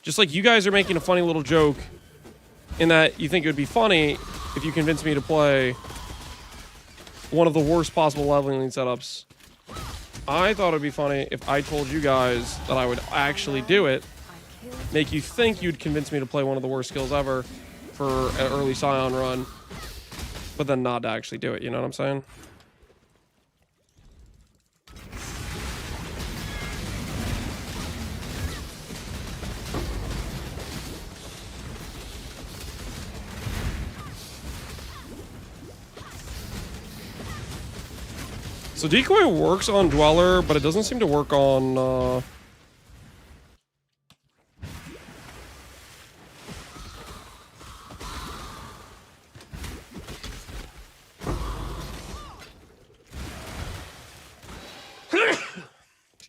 Just like you guys are making a funny little joke in that you think it would be funny if you convinced me to play one of the worst possible leveling setups. I thought it'd be funny if I told you guys that I would actually do it, make you think you'd convince me to play one of the worst skills ever for an early Scion run, but then not to actually do it, you know what I'm saying? So decoy works on Dweller, but it doesn't seem to work on,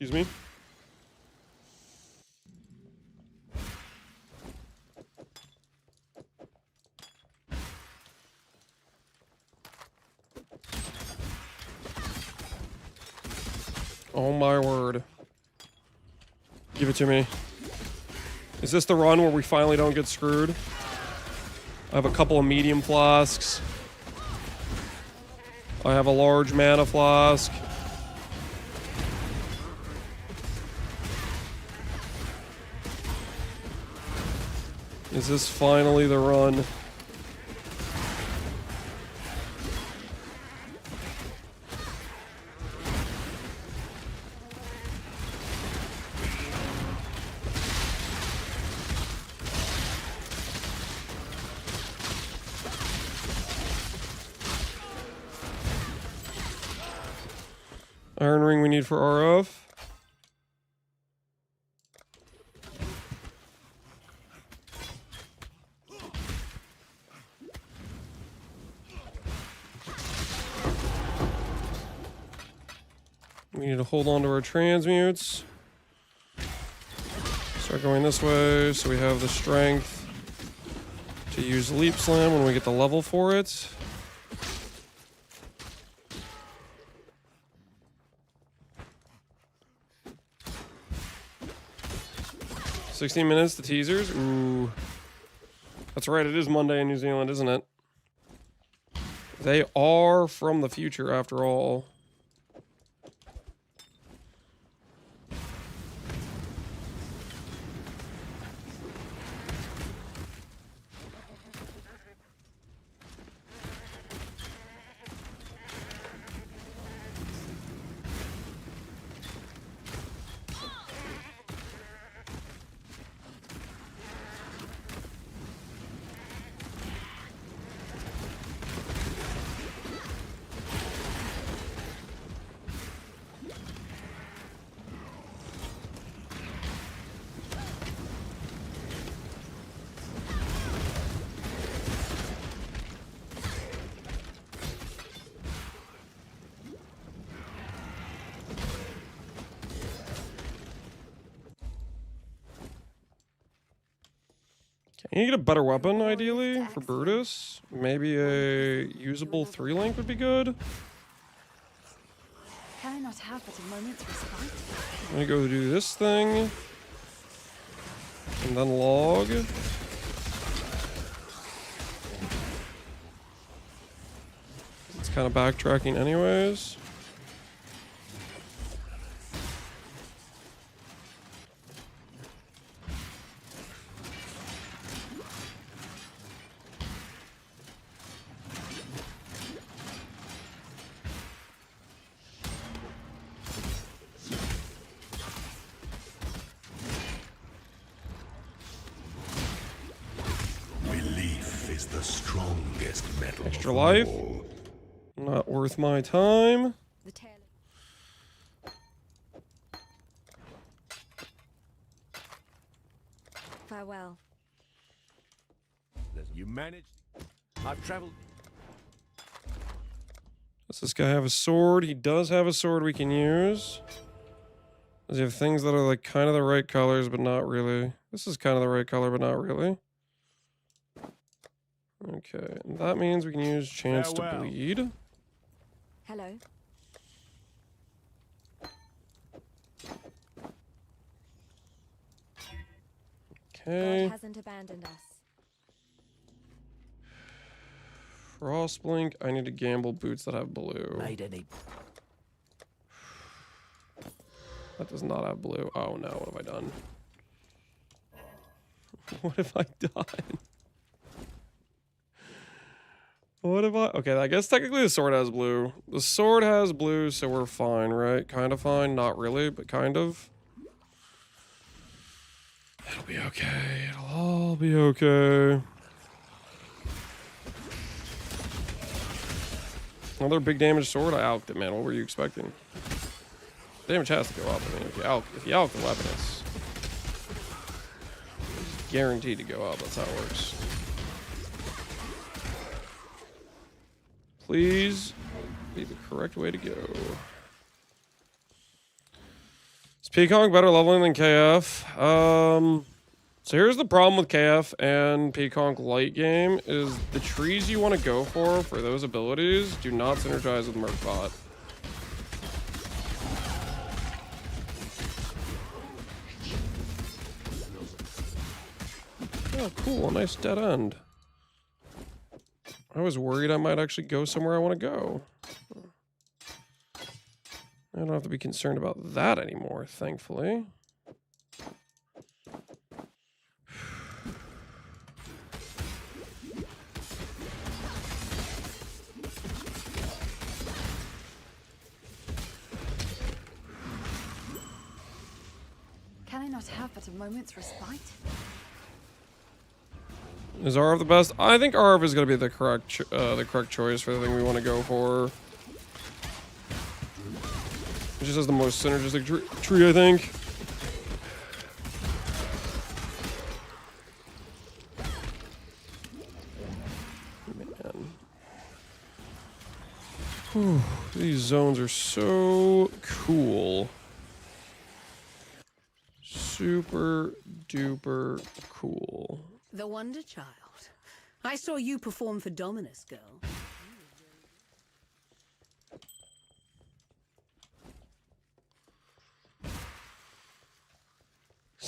Excuse me. Oh my word. Give it to me. Is this the run where we finally don't get screwed? I have a couple of medium flasks. I have a large mana flask. Is this finally the run? Iron ring we need for RF. We need to hold on to our transmutes. Start going this way so we have the strength to use Leap Slam when we get the level for it. 16 minutes to teasers. Ooh. That's right, it is Monday in New Zealand, isn't it? They are from the future, after all. Can you get a better weapon, ideally, for Brutus? Maybe a usable 3-link would be good. Can I not have but a moment's respite? I'm gonna go do this thing. And then log. It's kind of backtracking anyways. Belief is the strongest metal. Extra life. Not worth my time. The tail. Farewell. You managed. I've traveled. Does this guy have a sword? He does have a sword we can use. Does he have things that are like kind of the right colors, but not really? This is kind of the right color, but not really. Okay, and that means we can use chance to Farewell. bleed. Hello. Okay. God hasn't abandoned us. Frostblink. I need to gamble boots that have blue. Made any. That does not have blue. Oh no, what have I done? What have I done? What have I... Okay, I guess technically the sword has blue. The sword has blue, so we're fine, right? Kind of fine. Not really, but kind of. It'll be okay. It'll all be okay. Another big damage sword? I alked it, man. What were you expecting? Damage has to go up. I mean, if you alk the weapon, it's guaranteed to go up. That's how it works. Please be the correct way to go. Is Peacock better leveling than KF? So here's the problem with KF and Peacock late game is the trees you want to go for those abilities do not synergize with Mercbot. Oh, cool. A nice dead end. I was worried I might actually go somewhere I want to go. I don't have to be concerned about that anymore, thankfully. Can I not have but a moment's respite? Is Arv the best? I think Arv is going to be the correct choice for the thing we want to go for. It just has the most synergistic tree, I think. Man. Whew, these zones are so cool. Super duper cool. The Wonder Child. I saw you perform for Dominus, girl.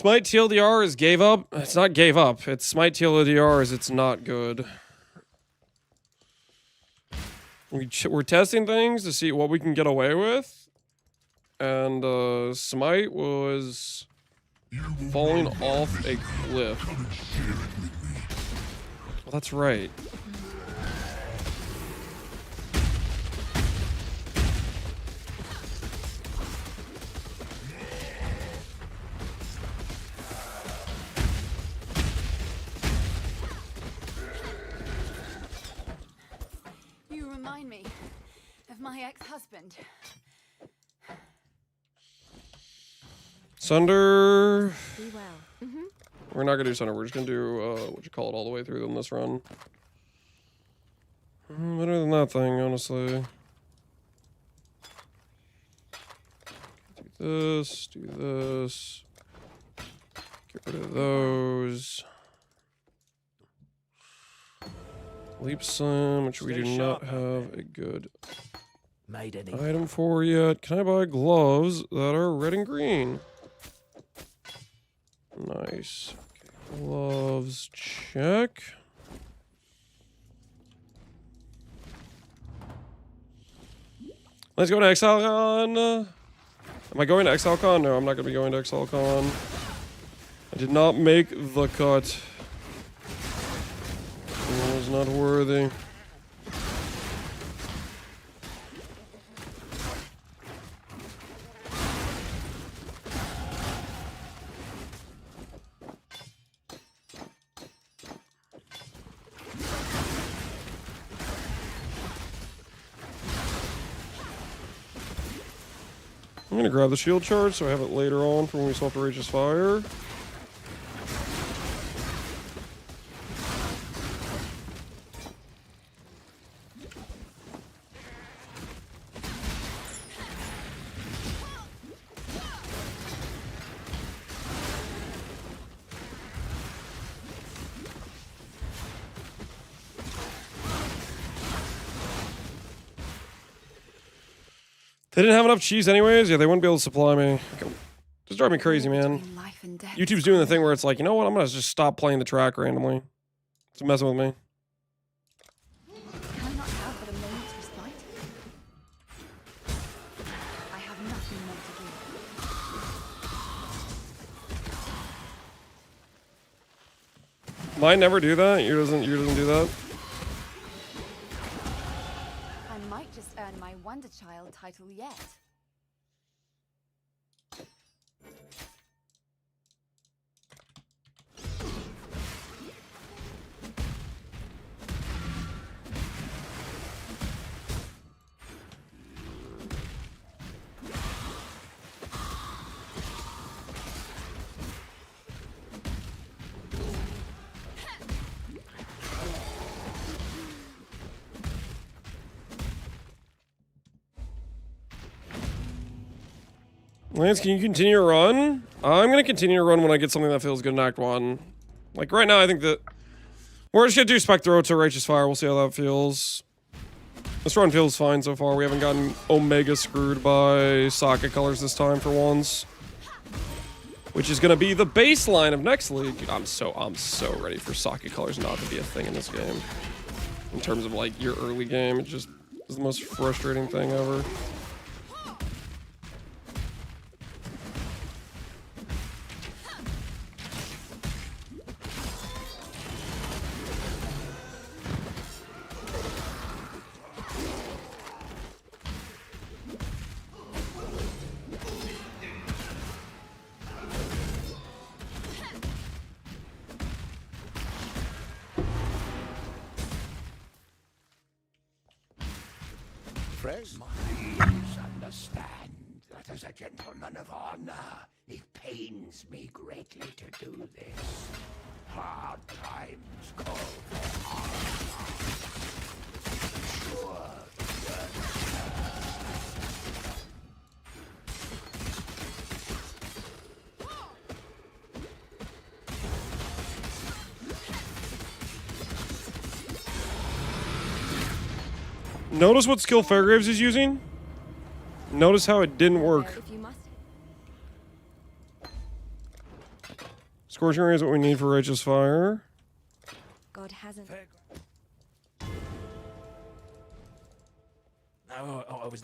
Smite TLDR is gave up. It's not gave up. It's Smite TLDR is it's not good. We're testing things to see what we can get away with. And Smite was falling off a cliff. Well, that's right. You remind me of my ex-husband. Sunder. Be well. We're not gonna do Sunder. We're just gonna do what you call it all the way through in this run. Better than that thing, honestly. Do this. Do this. Get rid of those. Leap Sim, which we do not have a good Made any? item for yet. Can I buy gloves that are red and green? Nice. Okay, gloves, check. Let's go to ExileCon. Am I going to ExileCon? No, I'm not going to be going to ExileCon. I did not make the cut. I was not worthy. I'm gonna grab the shield charge so I have it later on for when we swap to Rage's Fire. They didn't have enough cheese anyways? Yeah, they wouldn't be able to supply me. Just drive me crazy, man. Between life and death. YouTube's doing the thing where it's like, you know what? I'm gonna just stop playing the track randomly. It's messing with me. Can I not have but a moment's respite? I have nothing more to give. Mine never do that. Yours doesn't do that. I might just earn my Wonder Child title yet. Lance, can you continue to run? I'm gonna continue to run when I get something that feels good in Act 1. Like, right now, I think that... We're just gonna do Spectro to Righteous Fire. We'll see how that feels. This run feels fine so far. We haven't gotten Omega screwed by socket colors this time for once. Which is gonna be the baseline of next league. Dude, I'm so ready for socket colors not to be a thing in this game. In terms of, like, your early game, it just is the most frustrating thing ever. Please understand that as a gentleman of honor, it pains me greatly to do this. Hard times call for hard times. Notice what skill Fairgraves is using? Notice how it didn't work. If you must. Scorching Ray is what we need for Righteous Fire. God hasn't. No, I was.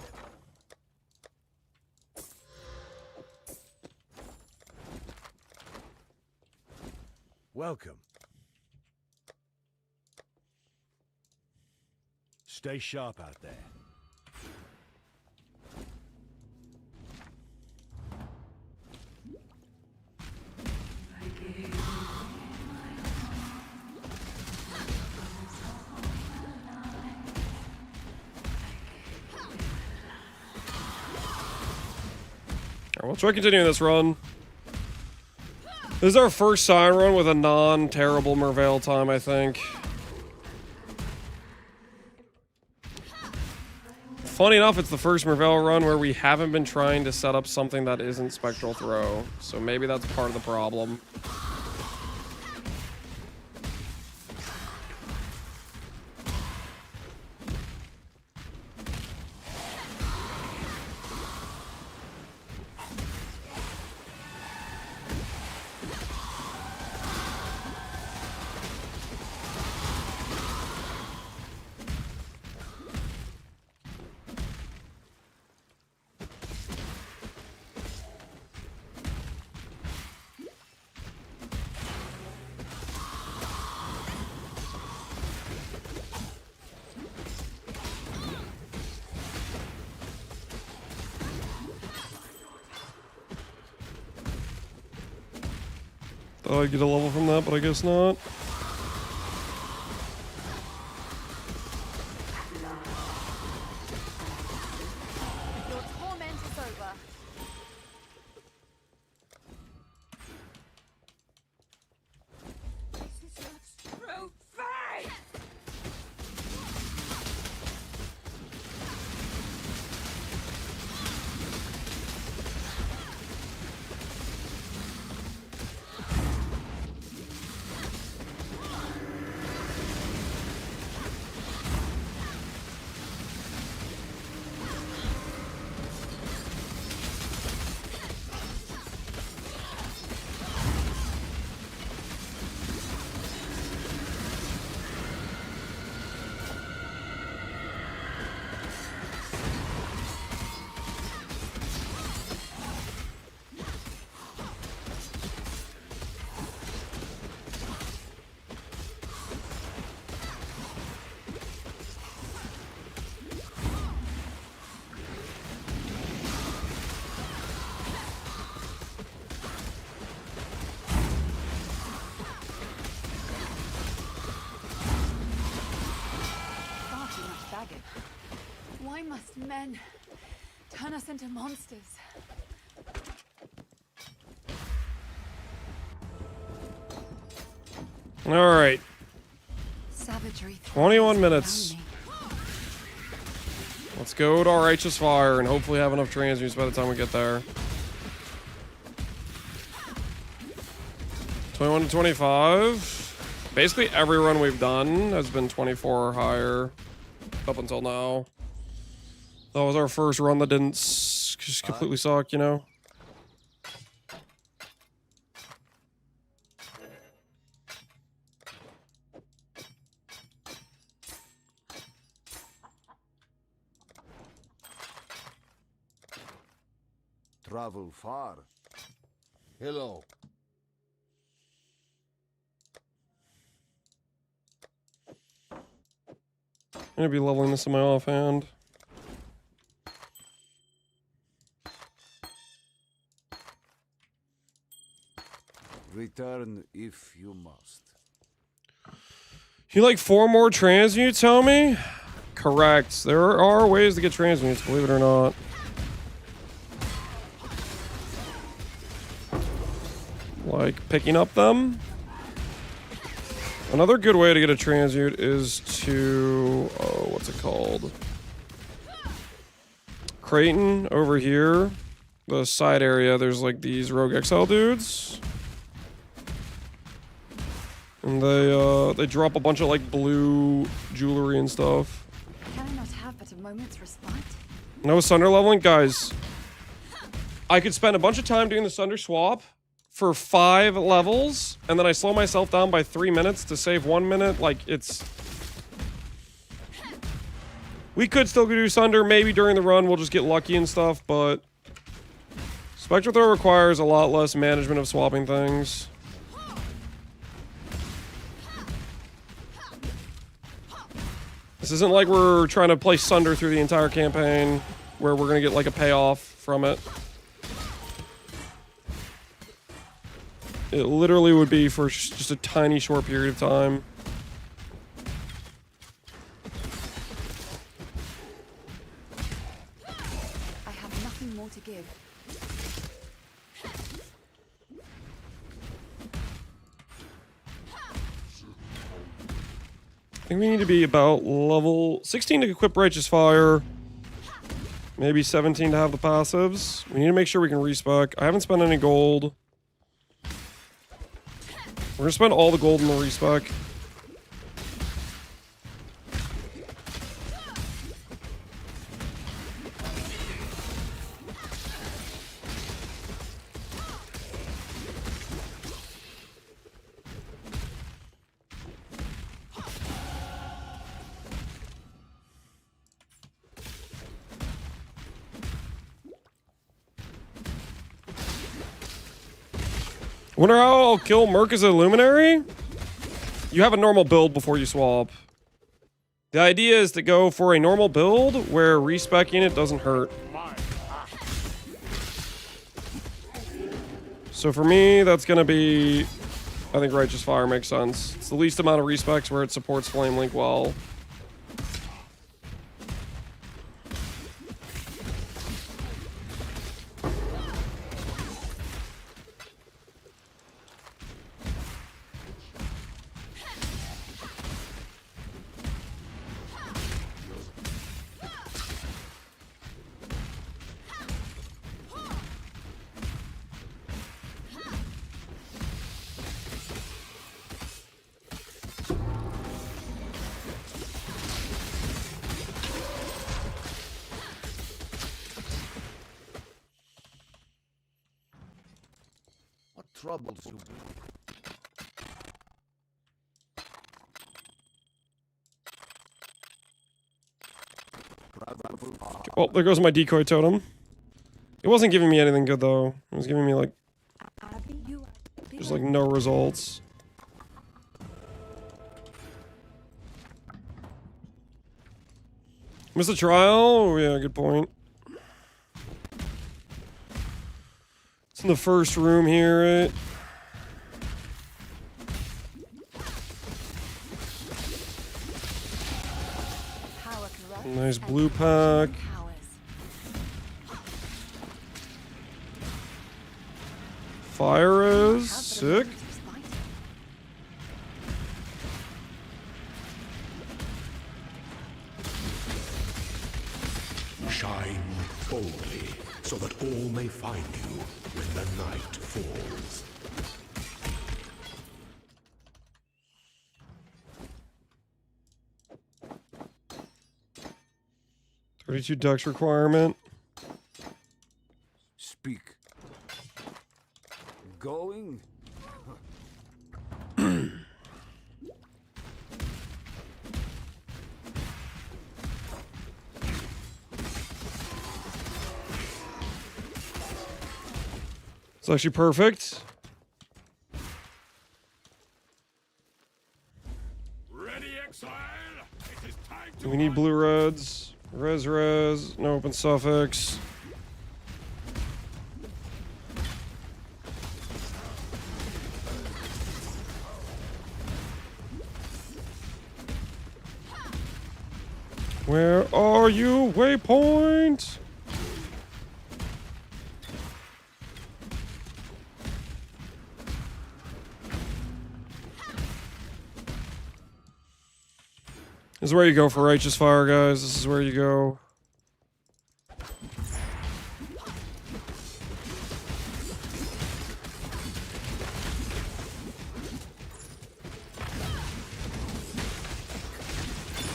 Welcome. Stay sharp out there. Alright, we'll try continuing this run. This is our first Scion run with a non-terrible Merveil time, I think. Funny enough, it's the first Merveil run where we haven't been trying to set up something that isn't Spectral Throw. So maybe that's part of the problem. Thought I'd get a level from that, but I guess not. Your torment is over. Why must men turn us into monsters? All right. Savagery. 21 minutes. Let's go to our Righteous Fire and hopefully have enough transmutes by the time we get there. 21 to 25. Basically every run we've done has been 24 or higher up until now. That was our first run that didn't just completely suck, you know? Travel far. Hello. I'm gonna be leveling this in my offhand. Return if you must. You like 4 more transmutes, homie? Correct. There are ways to get transmutes, believe it or not. Like picking up them. Another good way to get a transmute is to, oh, what's it called? Creighton over here. The side area, there's like these Rogue Exile dudes. And they drop a bunch of like blue jewelry and stuff. Can I not have but a moment's respite? No Sunder leveling, guys. I could spend a bunch of time doing the Sunder swap for 5 levels, and then I slow myself down by 3 minutes to save 1 minute. Like, it's... We could still do Sunder. Maybe during the run we'll just get lucky and stuff, but... Spectral Throw requires a lot less management of swapping things. This isn't like we're trying to play Sunder through the entire campaign, where we're gonna get like a payoff from it. It literally would be for just a tiny short period of time. I have nothing more to give. I think we need to be about level 16 to equip Righteous Fire. Maybe 17 to have the passives. We need to make sure we can respec. I haven't spent any gold. We're gonna spend all the gold in the respec. Wonder how I'll kill Merc as a Luminary? You have a normal build before you swap. The idea is to go for a normal build where respecking it doesn't hurt. So for me, that's gonna be... I think Righteous Fire makes sense. It's the least amount of respecs where it supports Flame Link well. Troubles you. Well, there goes my decoy totem. It wasn't giving me anything good though. It was giving me like just like no results. Missed the trial? Oh, yeah, good point. It's in the first room here, right? Nice blue pack. Fire is sick. Shine boldly, so that all may find you when the night falls. $32 Dex requirement. Speak. Going? It's actually perfect. Ready, exile? It is time to We need blue reds. Res, no open suffix. Where are you, waypoint? This is where you go for Righteous Fire, guys. This is where you go.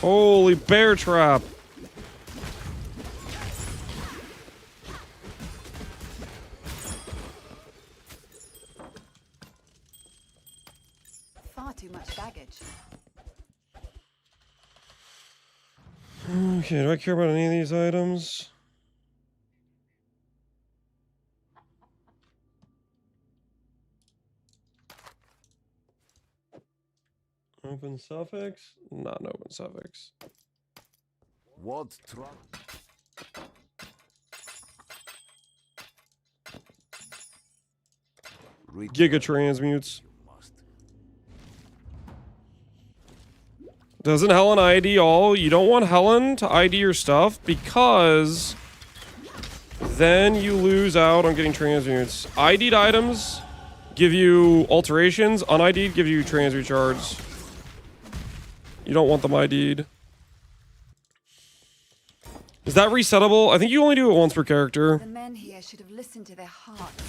Holy bear trap. Far too much baggage. Okay, do I care about any of these items? Open suffix? Not an open suffix. What trouble? Giga transmutes. Doesn't Helen ID all? You don't want Helen to ID your stuff because then you lose out on getting transmutes. ID'd items give you alterations, un-ID'd give you transmute shards. You don't want them ID'd. Is that resettable? I think you only do it once per character. The men here should have listened to their hearts.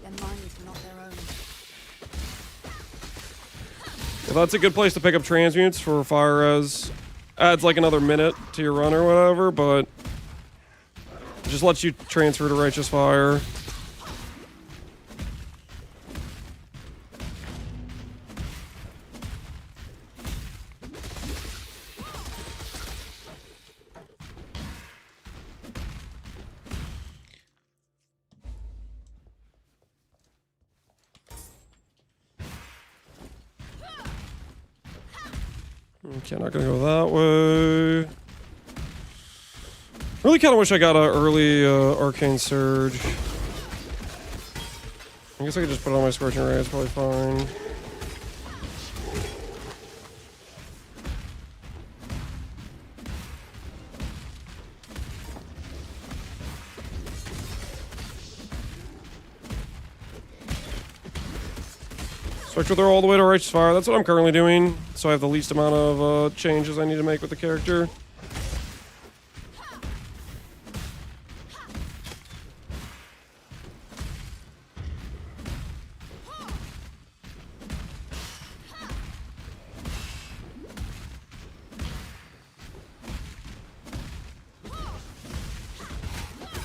Their minds were not their own. Well, that's a good place to pick up transmutes for fire res. Adds like another minute to your run or whatever, but just lets you transfer to righteous fire. Okay, not gonna go that way. Really kind of wish I got an early arcane surge. I guess I could just put it on my scorching ray. It's probably fine. Spectral throw all the way to righteous fire. That's what I'm currently doing, so I have the least amount of changes I need to make with the character.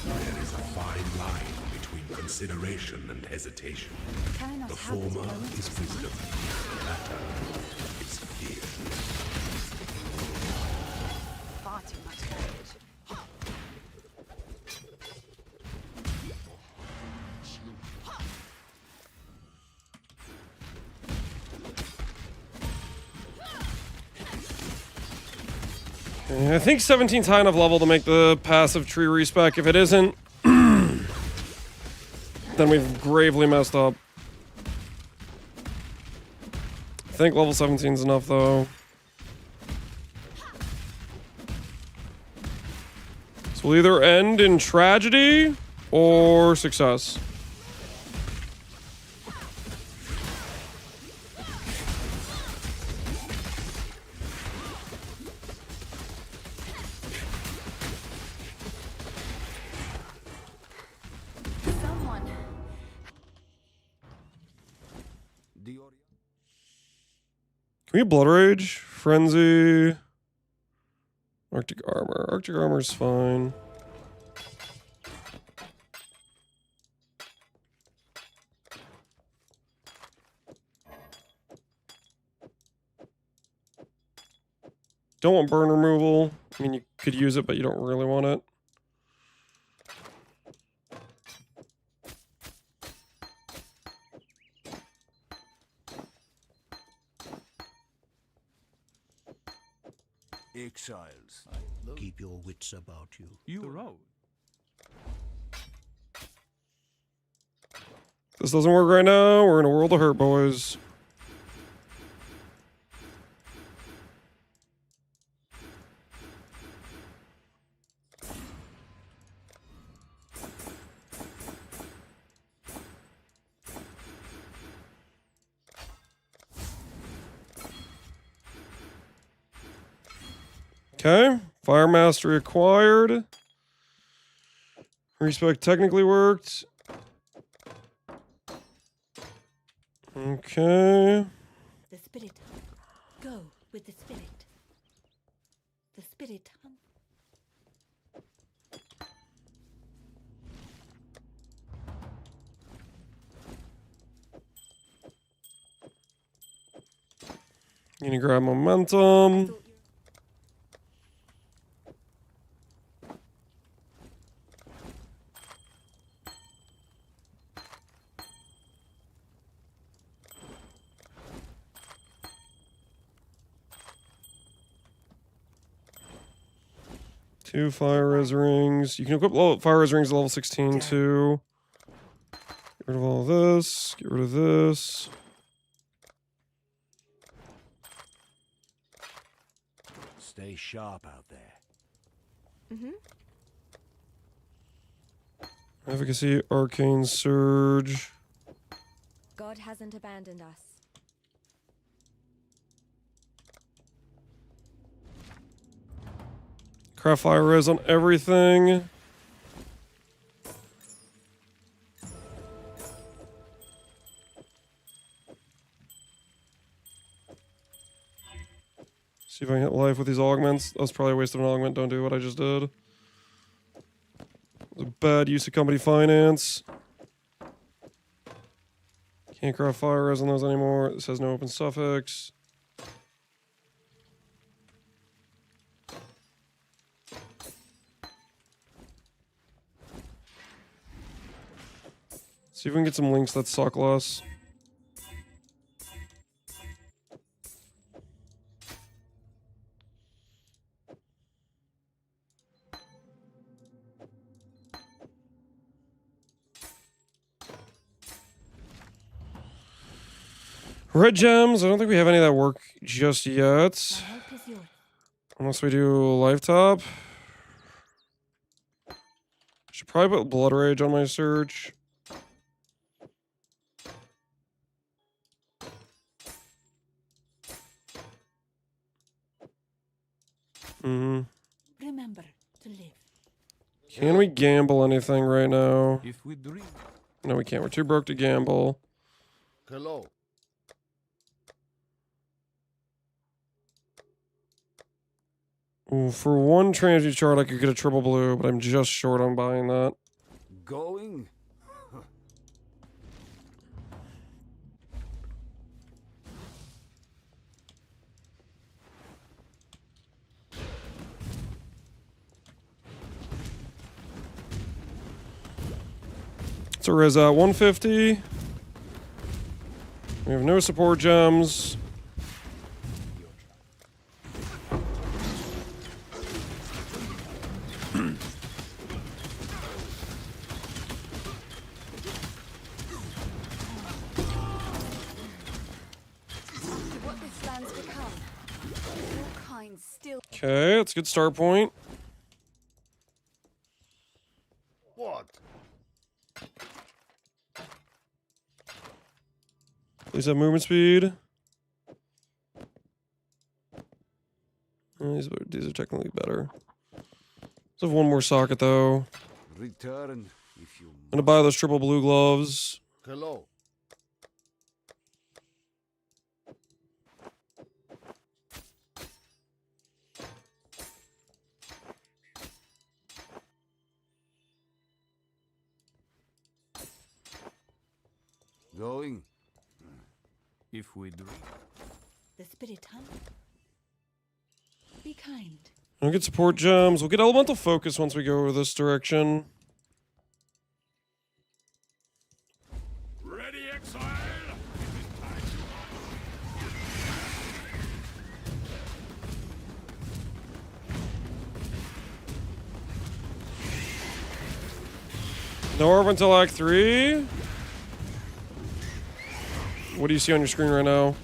There is a fine line between consideration and hesitation. Can I not The have this former moment is of wisdom, silence? the latter is fear. Far too much baggage. I think 17's high enough level to make the passive tree respec. If it isn't, then we've gravely messed up. I think level 17's enough, though. So we'll either end in tragedy or success. Someone. Can we Blood Rage? Frenzy? Arctic Armor. Arctic Armor's fine. Don't want burn removal. I mean, you could use it, but you don't really want it. Exiles. Keep your wits about you. The road. This doesn't work right now. We're in a world of hurt, boys. Okay, Fire Mastery acquired. Respec technically worked. Okay. The spirit. Go with the spirit. The spirit. Gonna grab momentum. Thought you Two fire res rings. You can equip fire res rings at level 16 too. Get rid of all of this. Get rid of this. Stay sharp out there. Efficacy, arcane surge. God hasn't abandoned us. Craft fire res on everything. See if I can hit life with these augments. That was probably a waste of an augment. Don't do what I just did. It was a bad use of company finance. Can't craft fire res on those anymore. This has no open suffix. See if we can get some links that suck less. Red gems. I don't think we have any that work just yet. My help is yours. Unless we do life top. Should probably put blood rage on my search. Remember to live. Can we gamble anything right now? If we dream. No, we can't. We're too broke to gamble. Hello. Ooh, for one transmute chart, I could get a triple blue, but I'm just short on buying that. Going? So res at 150. We have no support gems. What this land's become. All kinds still. Okay, that's a good start point. What? Please have movement speed. These are technically better. Let's have one more socket though. Return if you. I'm gonna buy those triple blue gloves. Hello. Going? If we dream. The spirit, huh? Be kind. We'll get support gems. We'll get elemental focus once we go this direction. Ready, exile! No orb until Act 3. What do you see on your screen right now?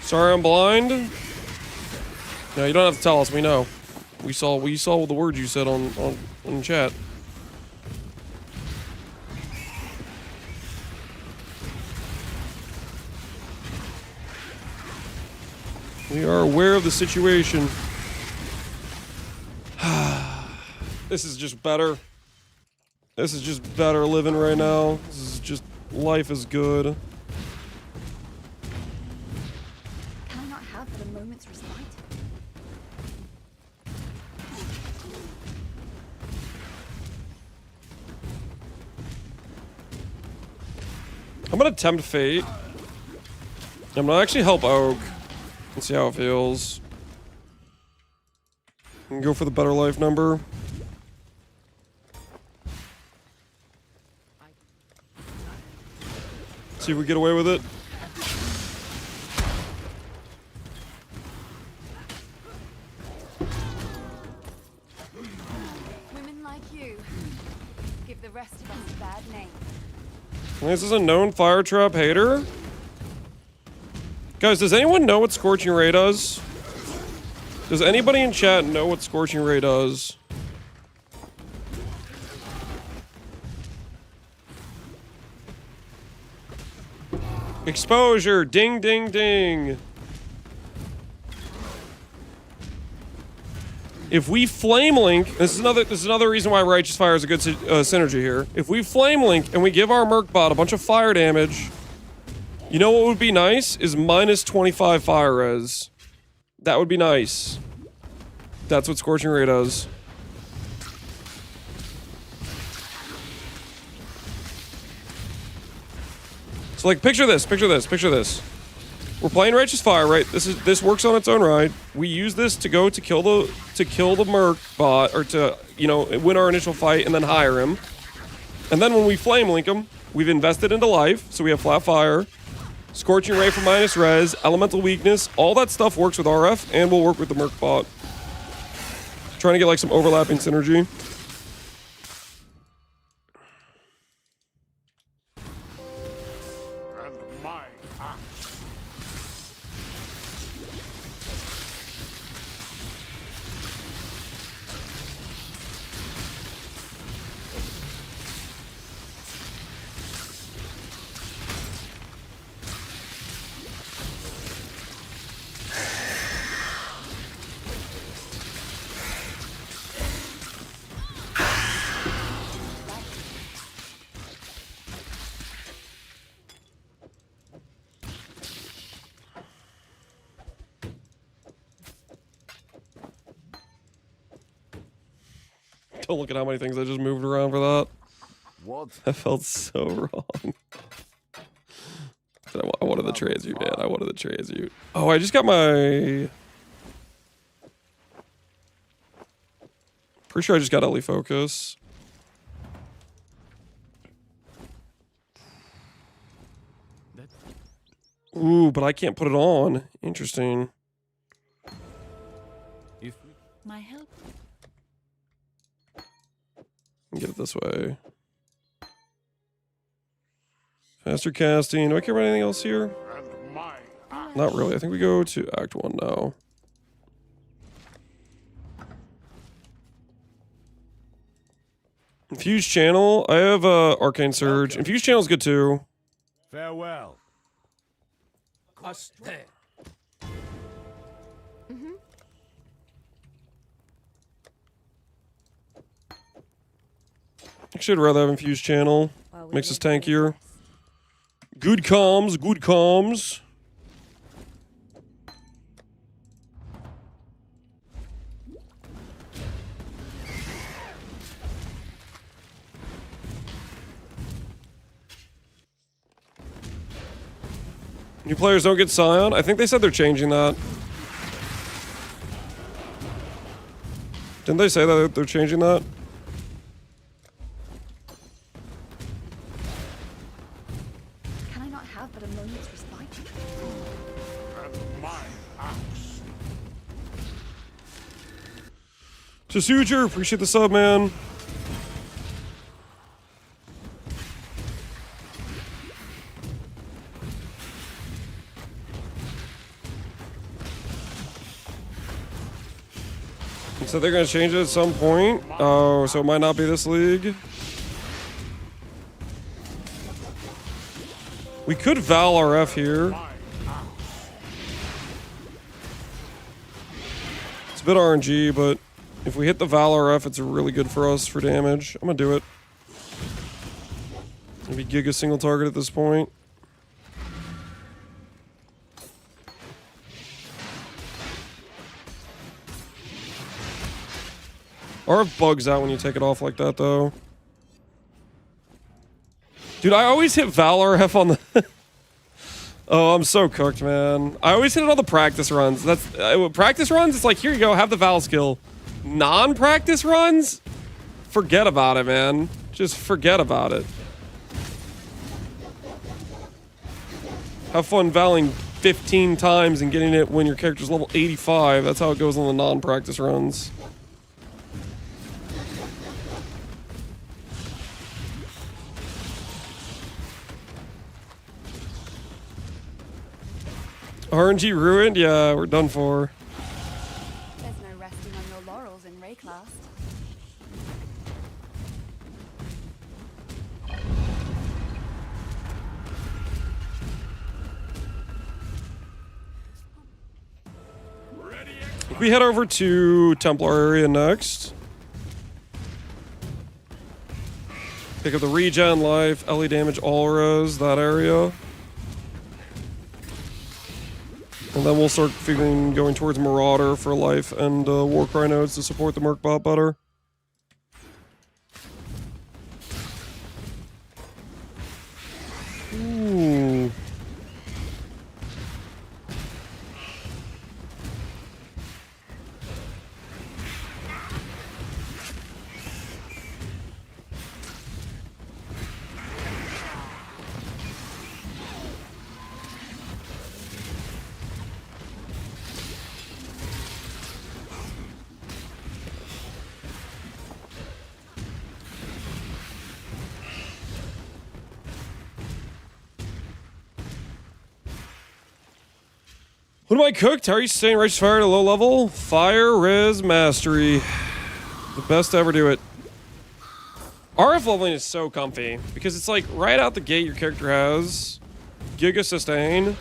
Sorry, I'm blind. No, you don't have to tell us. We know. We saw the words you said on chat. We are aware of the situation. This is just better. This is just better living right now. This is just, life is good. Can I not have but a moment's respite? I'm gonna tempt fate. I'm gonna actually help Oak and see how it feels. And go for the better life number. See if we get away with it. Women like you give the rest of us a bad name. This is a known fire trap hater. Guys, does anyone know what Scorching Ray does? Does anybody in chat know what Scorching Ray does? Exposure! Ding, ding, ding! If we flame link, this is another reason why Righteous Fire is a good synergy here. If we flame link and we give our Mercbot a bunch of fire damage, you know what would be nice? Is minus 25 fire res. That would be nice. That's what Scorching Ray does. So like picture this. We're playing Righteous Fire, right? This works on its own right. We use this to go to kill the Mercbot, or to, you know, win our initial fight and then hire him. And then when we flame link him, we've invested into life, so we have flat fire. Scorching Ray for minus res, elemental weakness, all that stuff works with RF and will work with the Mercbot. Trying to get like some overlapping synergy. And my axe. Don't look at how many things I just moved around for that. What? That felt so wrong. I wanted the transmute, man. I wanted the transmute. Oh, I just got my... Pretty sure I just got Ellie Focus. Ooh, but I can't put it on. Interesting. My help. Get it this way. Faster casting. Do I care about anything else here? And my axe. Not really. I think we go to Act 1 now. Infused Channel. I have Arcane Surge. Infused Channel is good too. Farewell. Us there. Actually, I'd rather have Infused Channel. While we Makes us wait for tankier. rest. Good comms, good comms. New players don't get Scion? I think they said they're changing that. Didn't they say that they're changing that? Can I not have but a moment's respite? And my axe. Tasuger, appreciate the sub, man. So they're gonna change it at some point. Oh, so it might not be this league. We could Val RF here. It's a bit RNG, but if we hit the Val RF, it's really good for us for damage. I'm gonna do it. Maybe Giga single target at this point. RF bugs out when you take it off like that, though. Dude, I always hit Valor F on the... Oh, I'm so cooked, man. I always hit it on the practice runs. That's practice runs, it's like, here you go, have the Val skill. Non-practice runs? Forget about it, man. Just forget about it. Have fun valing 15 times and getting it when your character's level 85. That's how it goes on the non-practice runs. RNG ruined? Yeah, we're done for. There's no resting on your laurels in Rayclast. We head over to Templar area next. Pick up the regen, life, LE damage, auras, that area. And then we'll start figuring going towards Marauder for life and Warcry nodes to support the Mercbot better. Ooh. What am I cooked? How are you staying righteous fire at a low level? Fire, res, mastery. The best to ever do it. RF leveling is so comfy because it's like right out the gate your character has Giga Sustain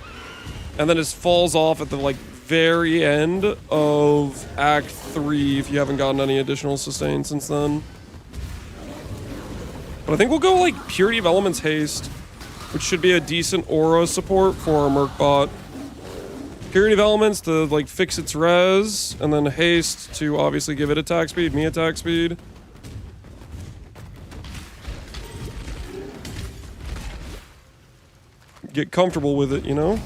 and then it falls off at the like very end of Act 3 if you haven't gotten any additional sustain since then. But I think we'll go like Purity of Elements Haste, which should be a decent aura support for our Mercbot. Purity of Elements to like fix its res, and then Haste to obviously give it attack speed, me attack speed. Get comfortable with it, you know?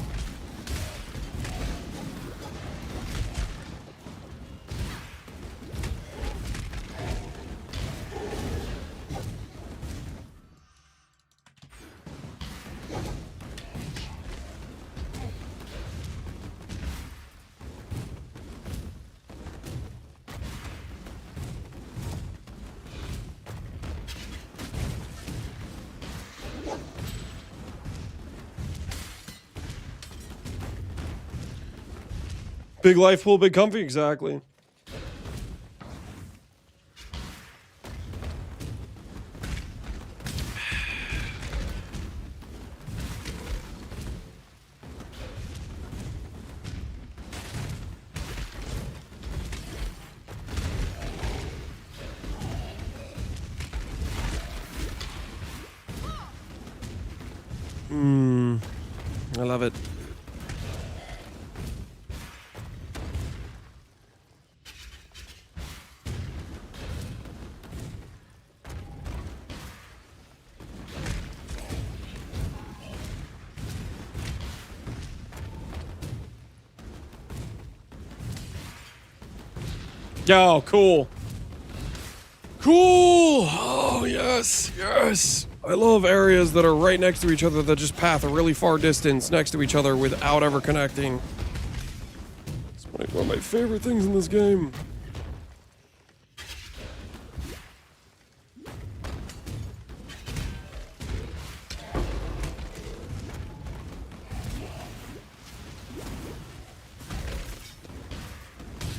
Big life pool, big comfy, exactly. I love it. Oh, cool. Cool! Oh, yes, yes. I love areas that are right next to each other that just path a really far distance next to each other without ever connecting. It's one of my favorite things in this game.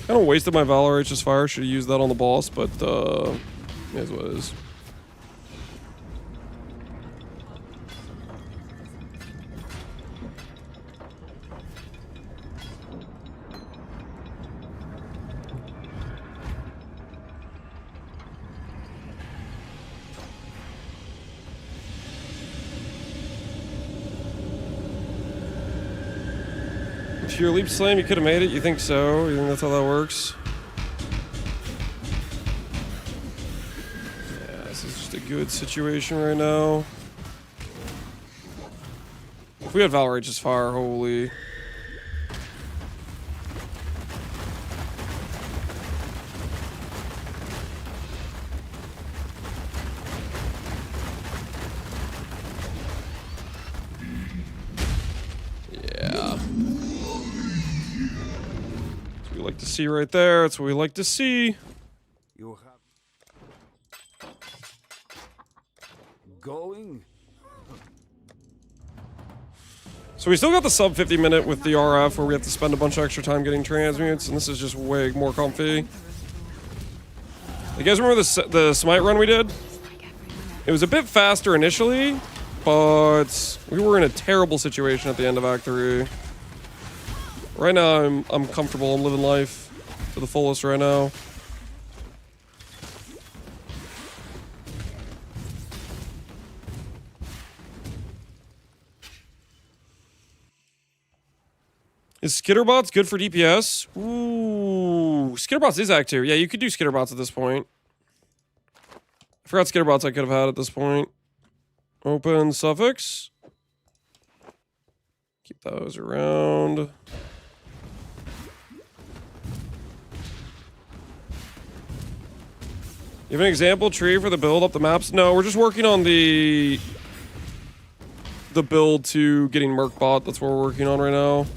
Kind of wasted my Valor Righteous Fire. Should have used that on the boss, but it is what it is. Pure Leap Slam, you could have made it. You think so? You think that's how that works? Yeah, this is just a good situation right now. If we had Valrage's Fire, holy. Yeah. That's what we like to see right there. That's what we like to see. You have going. So we still got the sub 50 minute with the RF where we have to spend a bunch of extra time getting transmutes, and this is just way more comfy. You guys remember the Smite run we did? It was a bit faster initially, but we were in a terrible situation at the end of Act 3. Right now I'm comfortable, I'm living life to the fullest right now. Is Skitterbots good for DPS? Ooh, Skitterbots is Act 2. Yeah, you could do Skitterbots at this point. I forgot Skitterbots I could have had at this point. Open suffix. Keep those around. You have an example tree for the build up the maps? No, we're just working on the build to getting Mercbot. That's what we're working on right now.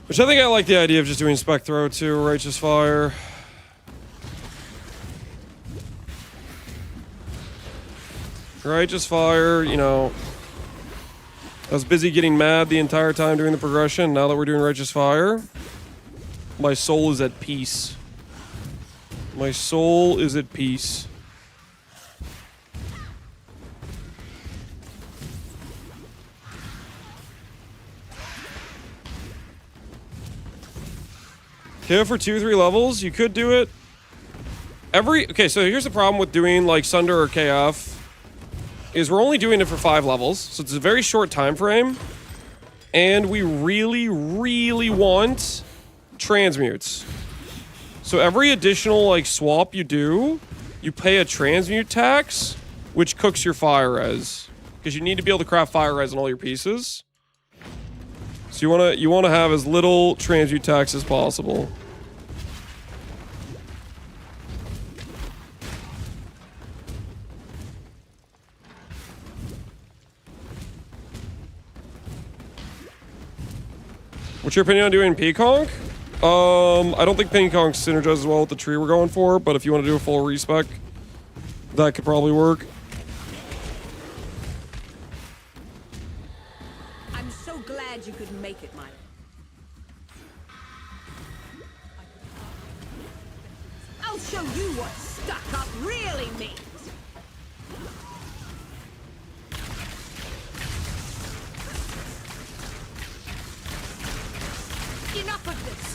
Which I think I like the idea of just doing Spec Throw too, Righteous Fire. Righteous Fire, you know. I was busy getting mad the entire time doing the progression. Now that we're doing Righteous Fire, my soul is at peace. My soul is at peace. KF for 2-3 levels, you could do it. Okay, so here's the problem with doing like Sunder or KF, is we're only doing it for 5 levels, so it's a very short time frame, and we really, really want transmutes. So every additional like swap you do, you pay a transmute tax, which cooks your fire res, because you need to be able to craft fire res on all your pieces. So you wanna have as little transmute tax as possible. What's your opinion on doing Peaconk? I don't think Peaconk synergizes well with the tree we're going for, but if you want to do a full respec, that could probably work. I'm so glad you couldn't make it, Mike. I'll show you what stuck up really means. Enough of this.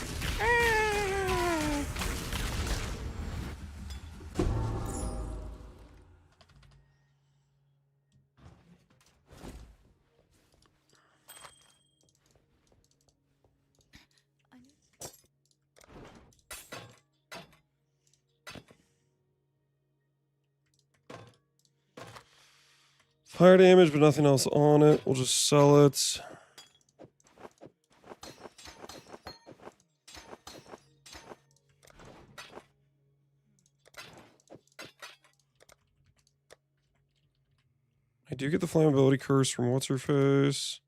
Fire damage, but nothing else on it. We'll just sell it. I do get the flammability curse from what's-her-face.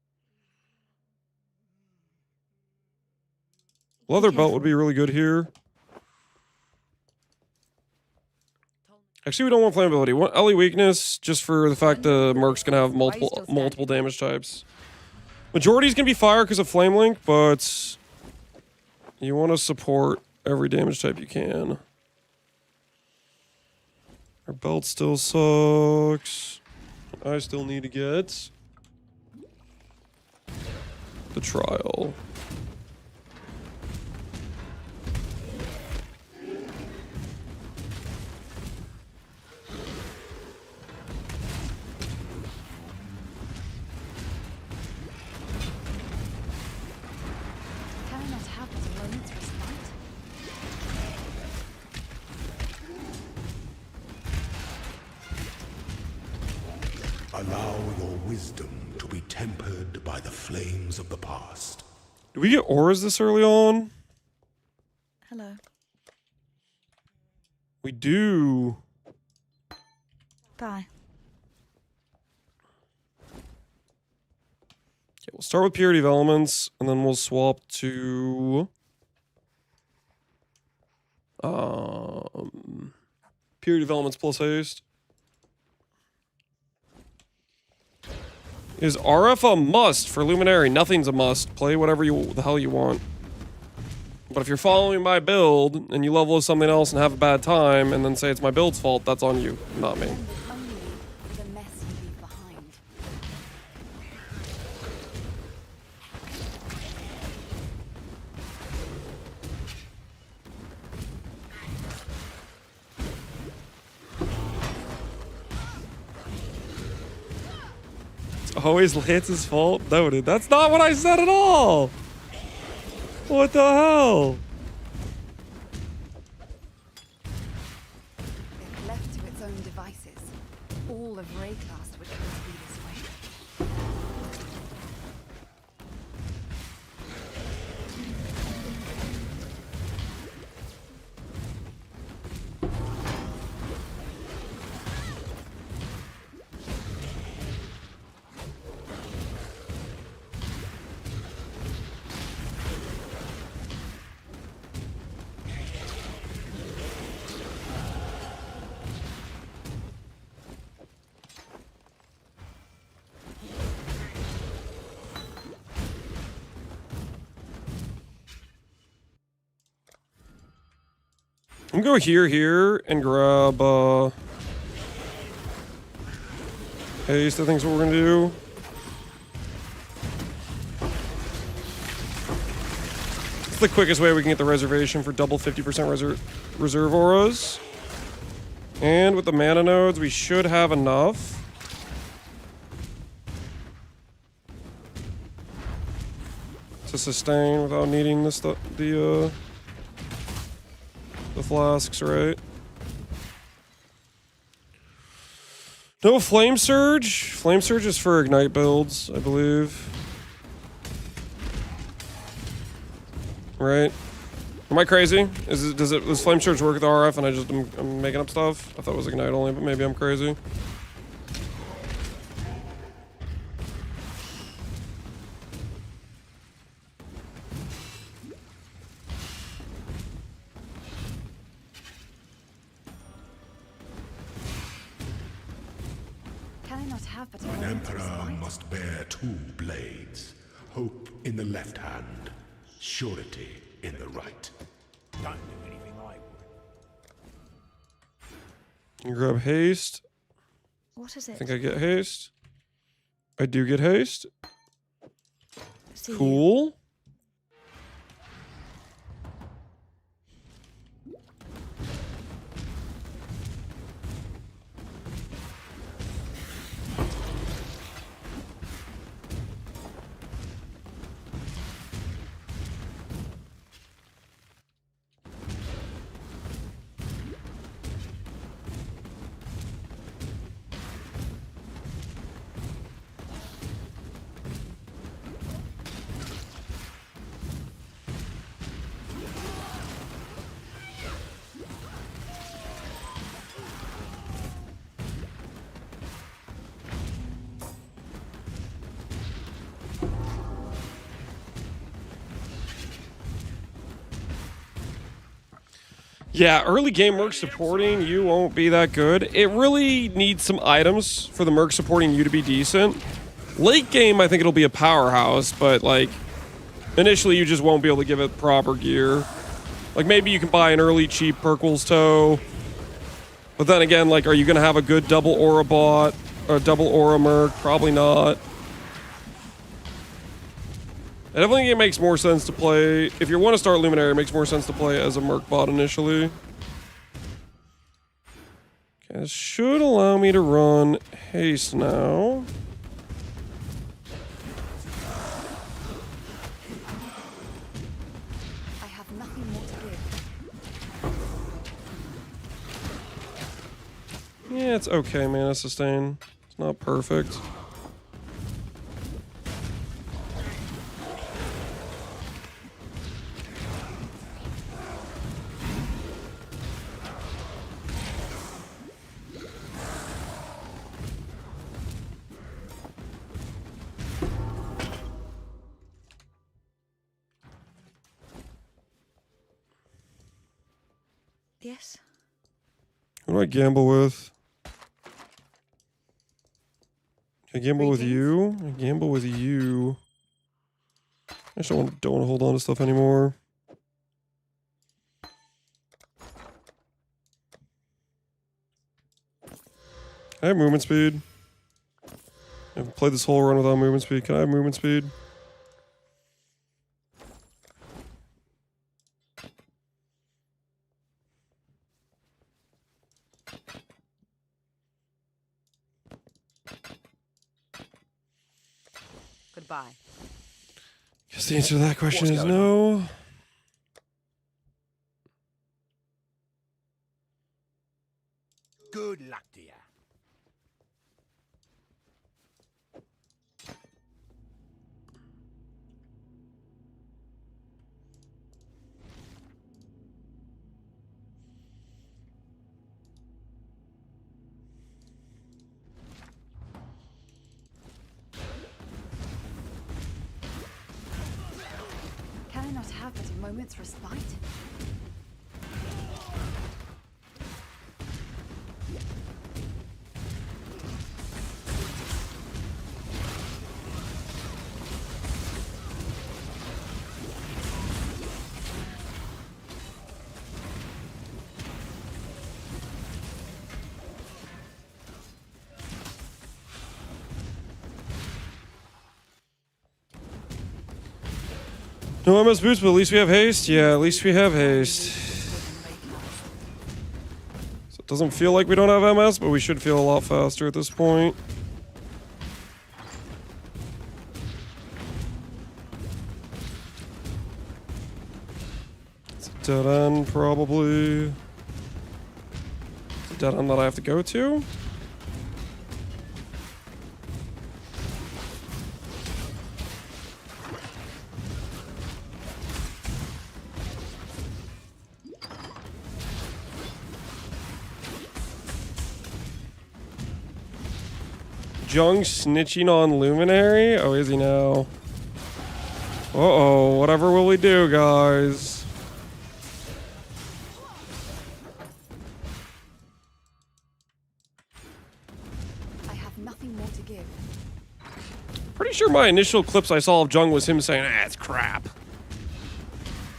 Leather belt would be really good here. Actually, we don't want flammability. We want LE weakness just for the fact the Merc's gonna have multiple damage types. Majority's gonna be fire because of flame link, but you want to support every damage type you can. Our belt still sucks. I still need to get the trial. Can I not have this moment's respite? A Allow your wisdom to be tempered by the flames of the past. Do we get auras this early on? Hello. We do. Bye. Okay, we'll start with purity of elements, and then we'll swap to purity of elements plus haste. Is RF a must for Luminary? Nothing's a must. Play whatever the hell you want. But if you're following my build and you level with something else and have a bad time and then say it's my build's fault, that's on you, not me. Only the mess you leave behind. Always Lance's fault? No, dude, that's not what I said at all! What the hell? If left to its own devices, all of Raycast would come to be this way. I'm gonna go here, and grab, haste, I think is what we're gonna do. It's the quickest way we can get the reservation for double 50% reserve auras. And with the mana nodes, we should have enough. To sustain without needing the flasks, right? No Flame Surge. Flame Surge is for Ignite builds, I believe. Right? Am I crazy? Does Flame Surge work with RF and I'm making up stuff? I thought it was Ignite only, but maybe I'm crazy. Can I not have but a An moment to emperor respite? must bear two blades. Hope in the left hand, surety in the right. Don't do anything I would. Grab haste. What is I it? think I get haste. I do get haste. See you. Cool. Yeah, early game Merc supporting you won't be that good. It really needs some items for the Merc supporting you to be decent. Late game, I think it'll be a powerhouse, but like initially you just won't be able to give it proper gear. Like maybe you can buy an early cheap Perquel's Toe, but then again, like, are you gonna have a good double aura bot or double aura Merc? Probably not. I definitely think it makes more sense to play, if you want to start Luminary, it makes more sense to play as a Mercbot initially. Okay, this should allow me to run haste now. I have nothing more to give. Yeah, it's okay, mana sustain. It's not perfect. Yes. Who do I gamble with? I gamble with you. I gamble with you. I just don't want to hold on to stuff anymore. I have movement speed. I've played this whole run without movement speed. Can I have movement speed? Goodbye. Guess the answer to that question is no. Good luck to you. Can I not have but a moment's respite? No MS boots, but at least we have haste. Yeah, at least we have haste. So it doesn't feel like we don't have MS, but we should feel a lot faster at this point. It's a dead end, probably. It's a dead end that I have to go to. Jung snitching on Luminary? Oh, is he now? Uh-oh, whatever will we do, guys? I have nothing more to give. Pretty sure my initial clips I saw of Jung was him saying, ah, it's crap.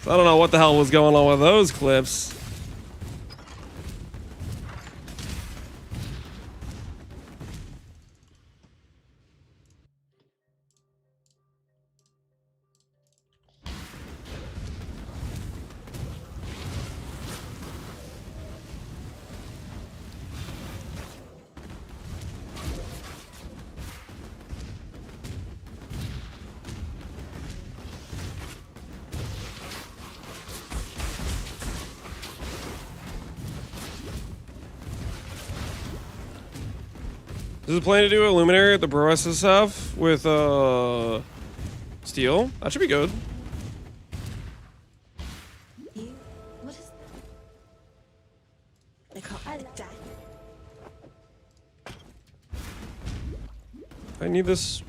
So I don't know what the hell was going on with those clips. Is it plan to do a Luminary at the Bro SSF with steel? That should be good. You? What is... They can't die. I need this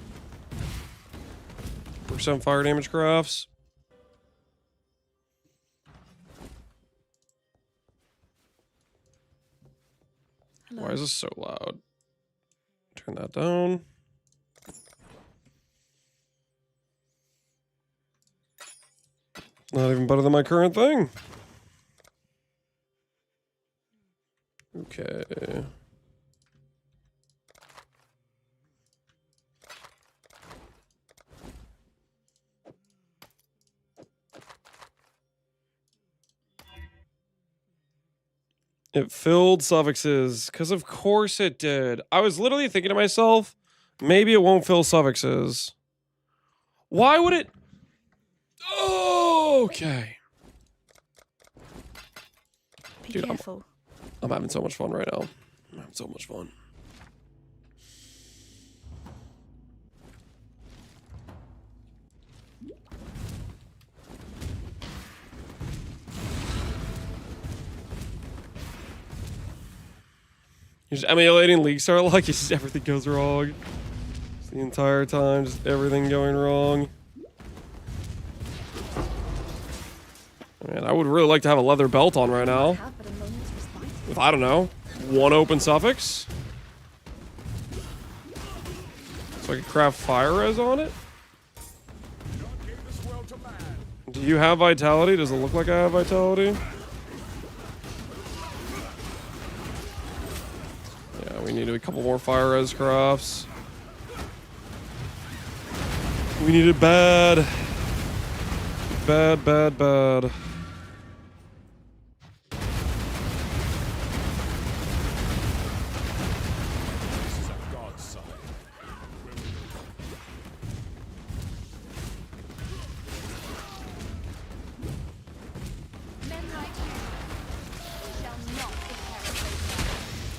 % fire damage crafts. Hello. Why is this so loud? Turn that down. Not even better than my current thing. Okay. It filled suffixes, because of course it did. I was literally thinking to myself, maybe it won't fill suffixes. Why would it? Oh, okay. Be Dude, careful. I'm having so much fun right now. I'm having so much fun. You're just emulating League Star Luck. Just everything goes wrong. Just the entire time, just everything going wrong. Man, I would really like to have a leather belt on right now. With, I don't know, 1 open suffix. So I can craft fire res on it. Do you have vitality? Does it look like I have vitality? Yeah, we need a couple more fire res crafts. We need it bad. Bad, bad, bad.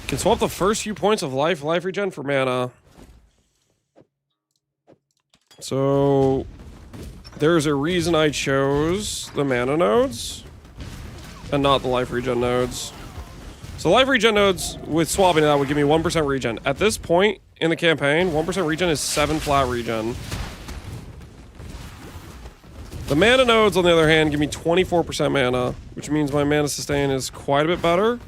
Can swap the first few points of life regen for mana. So there's a reason I chose the mana nodes and not the life regen nodes. So life regen nodes with swapping that would give me 1% regen. At this point in the campaign, 1% regen is 7 flat regen. The mana nodes, on the other hand, give me 24% mana, which means my mana sustain is quite a bit better.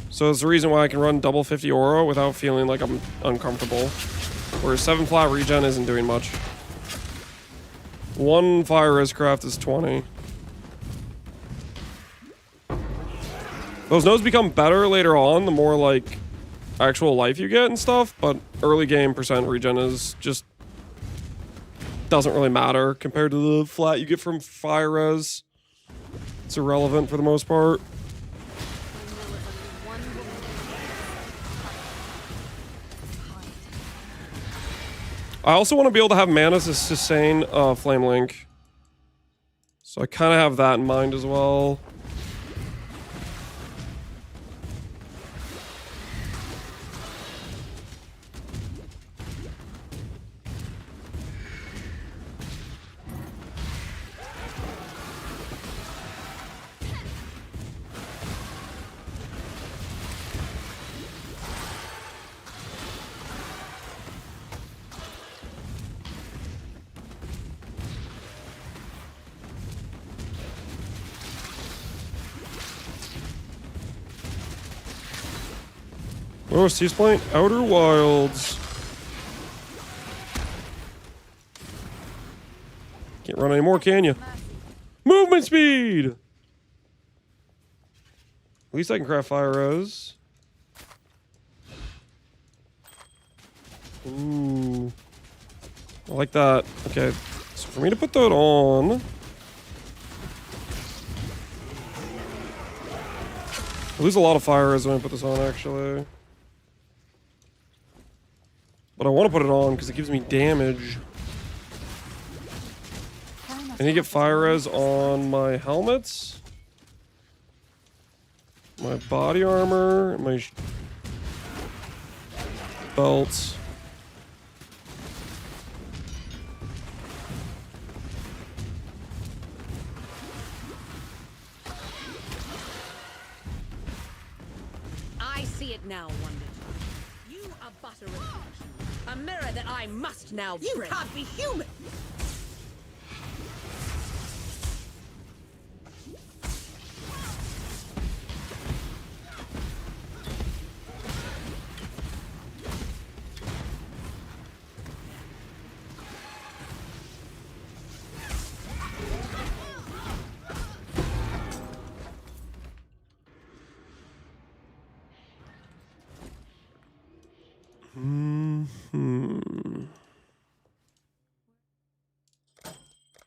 So it's the reason why I can run double 50 aura without feeling like I'm uncomfortable. Whereas 7 flat regen isn't doing much. 1 fire res craft is 20. Those nodes become better later on, the more like actual life you get and stuff, but early game percent regen is just doesn't really matter compared to the flat you get from fire res. It's irrelevant for the most part. I also want to be able to have mana to sustain Flame Link. So I kind of have that in mind as well. Where was Sea's playing? Outer Wilds. Can't run anymore, can you? Movement speed! At least I can craft fire res. Ooh. I like that. Okay. So for me to put that on... I lose a lot of fire res when I put this on, actually. But I want to put it on because it gives me damage. I need to get fire res on my helmets, my body armor, my belts. I see it now, Wonder. You are but a reflection. A mirror that I must now break. You can't be human!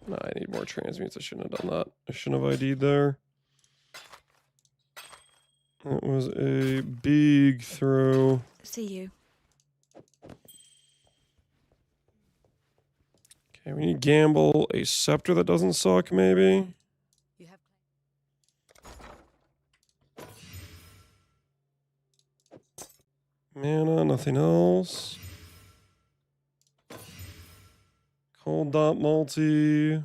No, I need more transmutes. I shouldn't have done that. I shouldn't have ID'd there. That was a big throw. See you. Okay, we need gamble a scepter that doesn't suck, maybe. You have... Mana, nothing else. Cold dot multi.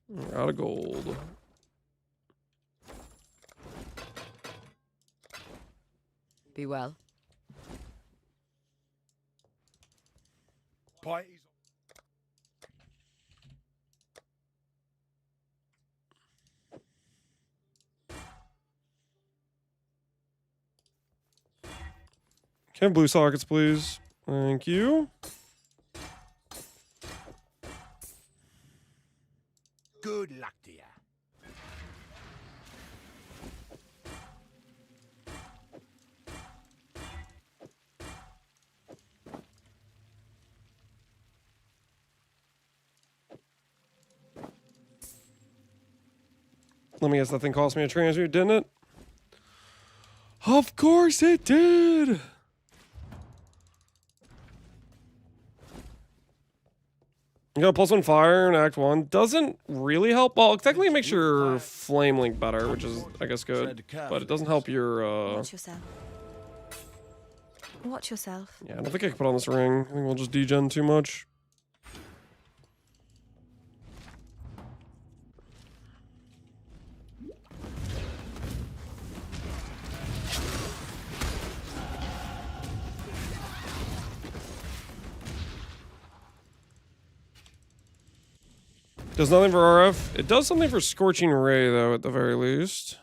We're out of gold. Be well. Can I have blue sockets, please? Thank you. Good luck to you. Let me guess, that thing cost me a transmute, didn't it? Of course it did! You got a +1 fire in Act 1. Doesn't really help. Well, technically it makes your flame link better, which is, I guess, good. But it doesn't help your, Watch yourself. Watch yourself. Yeah, I don't think I can put on this ring. I think we'll just degen too much. Does nothing for RF. It does something for Scorching Ray, though, at the very least.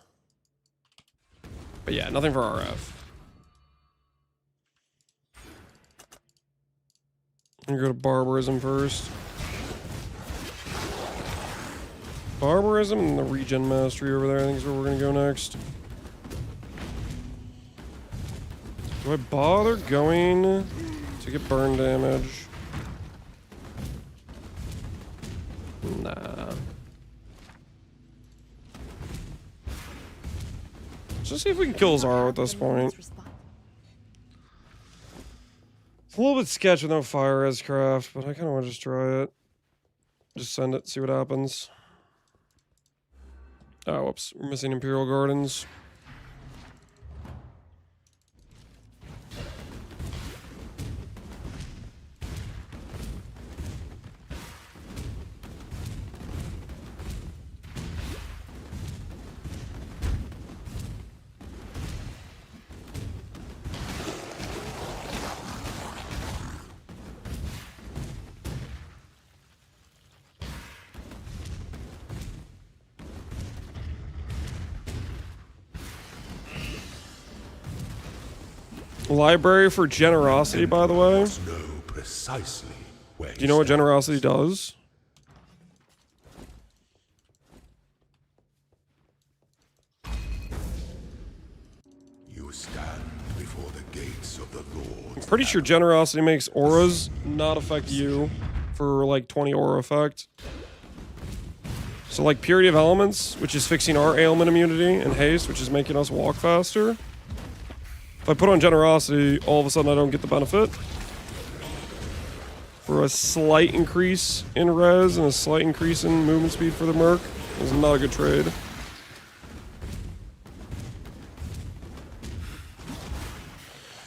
But yeah, nothing for RF. I'm gonna go to Barbarism first. Barbarism and the Regen Mastery over there, I think is where we're gonna go next. Do I bother going to get burn damage? Nah. Let's just see if we can kill Zaro at this point. It's a little bit sketch with no fire as craft, but I kind of want to just try it. Just send it, see what happens. Oh, whoops. We're missing Imperial Gardens. Library for Generosity, by the way. Know precisely where Do you know what Generosity does? You stand before the gates of the Lord. I'm pretty sure Generosity makes auras not affect you for like 20 aura effect. So like Purity of Elements, which is fixing our ailment immunity, and Haste, which is making us walk faster. If I put on Generosity, all of a sudden I don't get the benefit. For a slight increase in res and a slight increase in movement speed for the Merc, is not a good trade.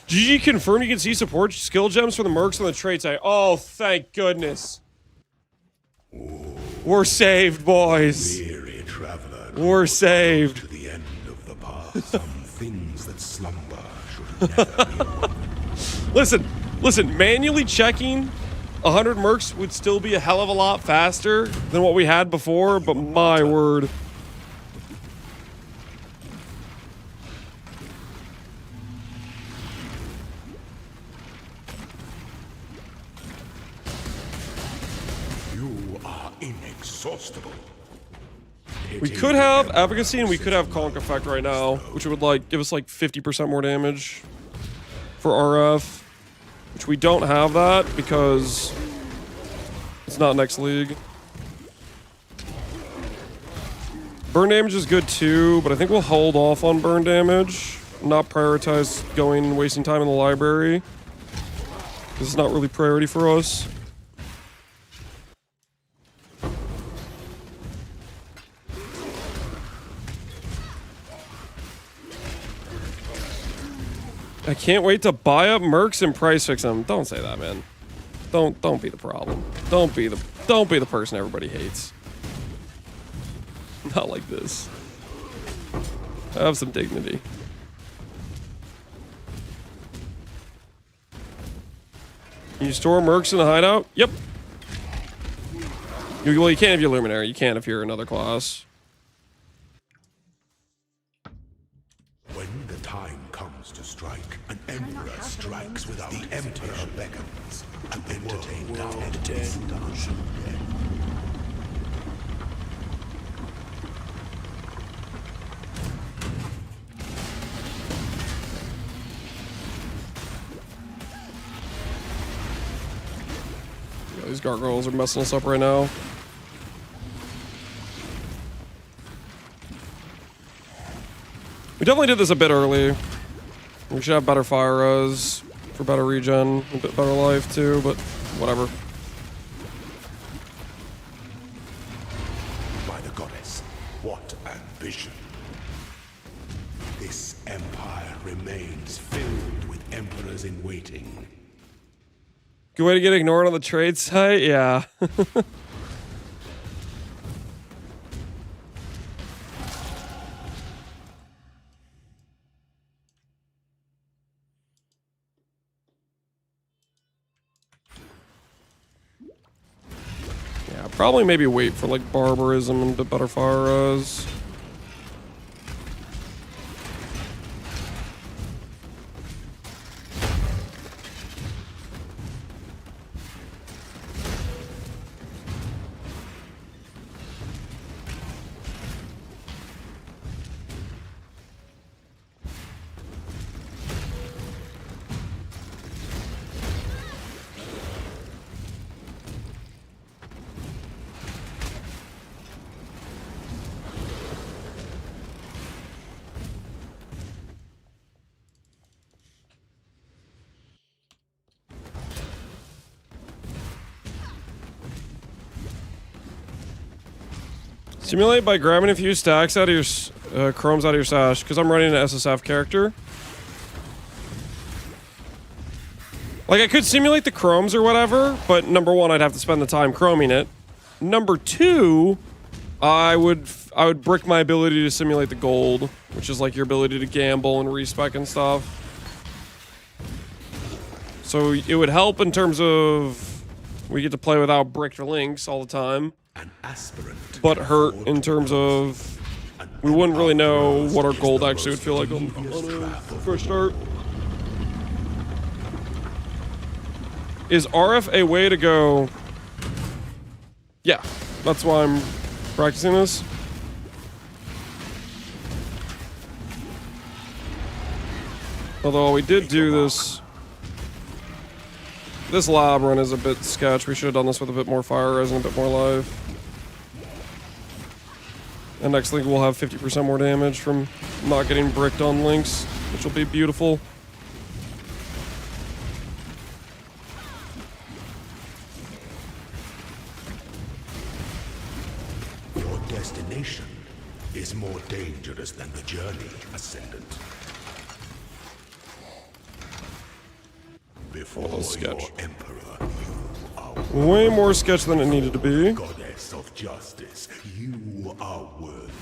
GG confirmed you can see support skill gems for the Mercs on the trade site. Oh, thank goodness. We're saved, boys. Weary traveler. We're saved. To the end of the path. Some things that slumber should never be awoken. Listen, manually checking 100 Mercs would still be a hell of a lot faster than what we had before, but my word. You are inexhaustible. We could have Efficacy and we could have Conk Effect right now, which would like give us like 50% more damage for RF. Which we don't have that because it's not next league. Burn damage is good too, but I think we'll hold off on burn damage. Not prioritize going and wasting time in the library. This is not really priority for us. I can't wait to buy up Mercs and price fix them. Don't say that, man. Don't be the problem. Don't be the person everybody hates. Not like this. Have some dignity. Can you store mercs in a hideout? Yep. Well, you can't if you're Luminary. You can't if you're another class. When the time comes to strike, an emperor strikes without the emperor beckons to entertain our entertainment. Yeah, these gargoyles are messing us up right now. We definitely did this a bit early. We should have better fire res for better regen, a bit better life too, but whatever. By the goddess, what ambition! This empire remains filled with emperors in waiting. Good way to get ignored on the trade site? Yeah. Yeah, probably maybe wait for like barbarism and the better fire res. Simulate by grabbing a few stacks out of your chromes out of your stash, because I'm running an SSF character. Like, I could simulate the chromes or whatever, but number one, I'd have to spend the time chroming it. Number two, I would brick my ability to simulate the gold, which is like your ability to gamble and respec and stuff. So it would help in terms of we get to play without bricked links all the time. An aspirant, But hurt in terms of we wouldn't really know what our gold actually would feel like on a first start. Is RF a way to go? Yeah, that's why I'm practicing this. Although we did do this. This lab run is a bit sketch. We should have done this with a bit more fire res and a bit more life. And next link we'll have 50% more damage from not getting bricked on links, which will be beautiful. your destination is more dangerous than the journey, Ascendant. Before your sketch. emperor, you are Way more sketch than it needed to be. goddess of justice. You are worthy.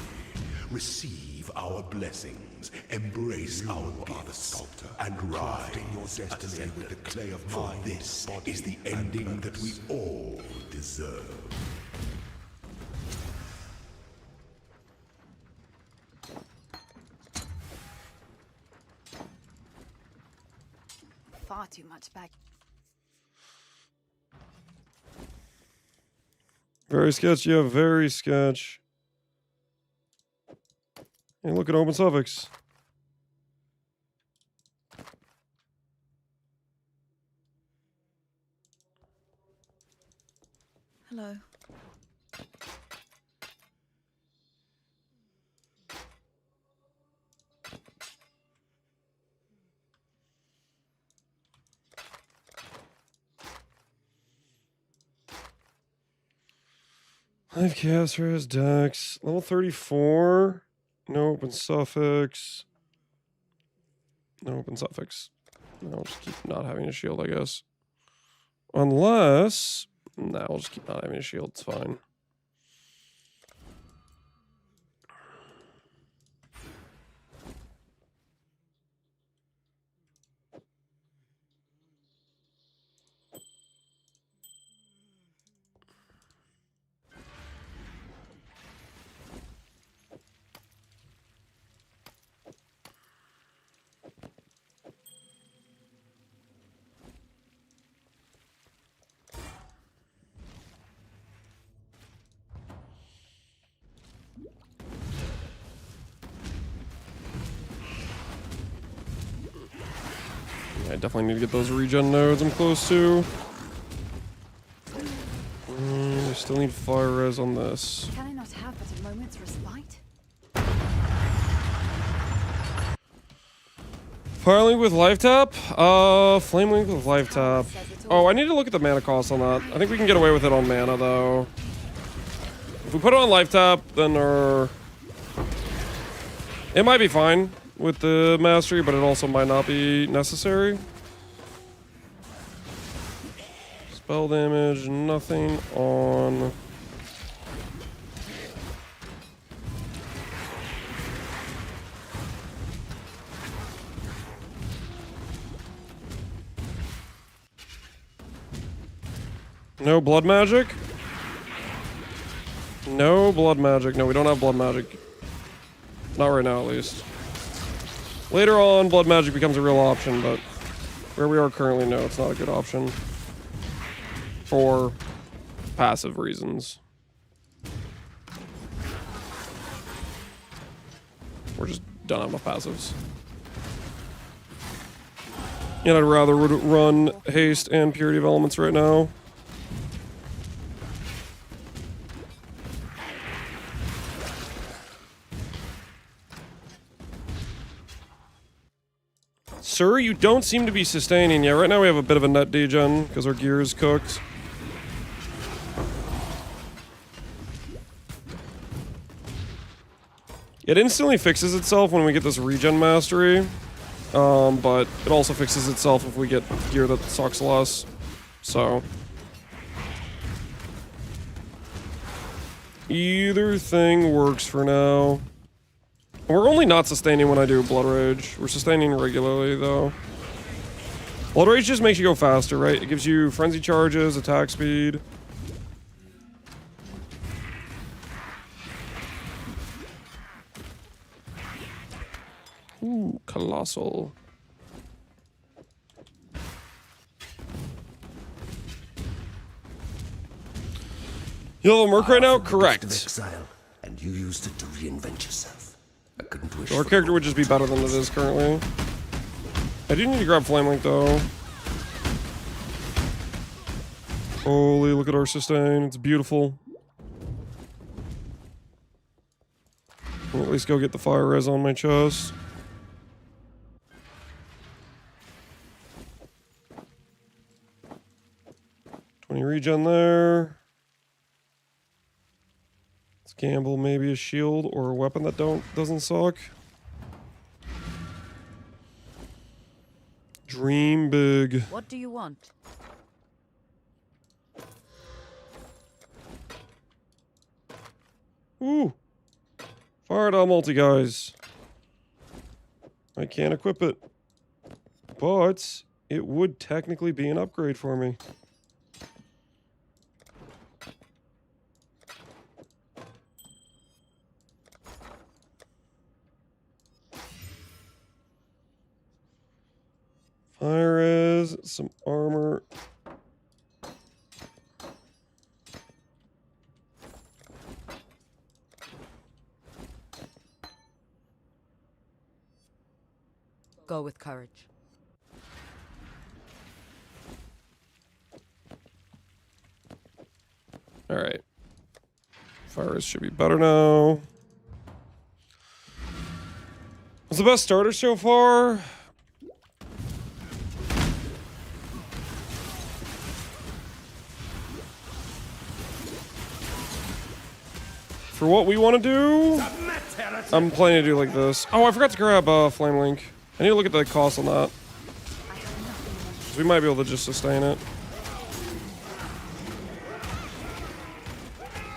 Receive our blessings. Embrace our gifts, and rise your destiny with the clay of for this is the ending that we all deserve. Far too much back. Very sketch, yeah, very sketch. Hey, look at open suffix. Hello. Live casters, Dex, level 34. No open suffix. No open suffix. I'll just keep not having a shield, I guess. Unless... Nah, I'll just keep not having a shield, it's fine. I definitely need to get those regen nodes I'm close to. I still need fire res on this. Can I not have but a moment's respite? Fire link with life tap? Flame link with life tap. Oh, I need to look at the mana cost on that. I think we can get away with it on mana, though. If we put it on life tap, then it might be fine with the mastery, but it also might not be necessary. Spell damage, nothing on... No blood magic? No blood magic. No, we don't have blood magic. Not right now, at least. Later on, blood magic becomes a real option, but where we are currently, no, it's not a good option. For passive reasons. We're just done on the passives. And I'd rather run haste and purity of elements right now. Sir, you don't seem to be sustaining yet. Right now we have a bit of a net degen because our gear is cooked. It instantly fixes itself when we get this regen mastery. But it also fixes itself if we get gear that sucks less. So... either thing works for now. We're only not sustaining when I do Blood Rage. We're sustaining regularly, though. Blood Rage just makes you go faster, right? It gives you frenzy charges, attack speed. Ooh, colossal. You have a Merc right now? Correct. Exile, and you used it to reinvent yourself. I couldn't wish Our for character more would just be better than it is currently. I do need to grab Flame Link, though. Holy, look at our sustain. It's beautiful. I'll at least go get the fire res on my chest. $20 regen there. Let's gamble maybe a shield or a weapon that doesn't suck. Dream big. What do you want? Ooh. Fire down multi, guys. I can't equip it. But it would technically be an upgrade for me. Fire res, some armor. Go with courage. Alright. Fire res should be better now. What's the best starter so far? For what we want to do, I'm planning to do like this. Oh, I forgot to grab Flame Link. I need to look at the cost on that. We might be able to just sustain it.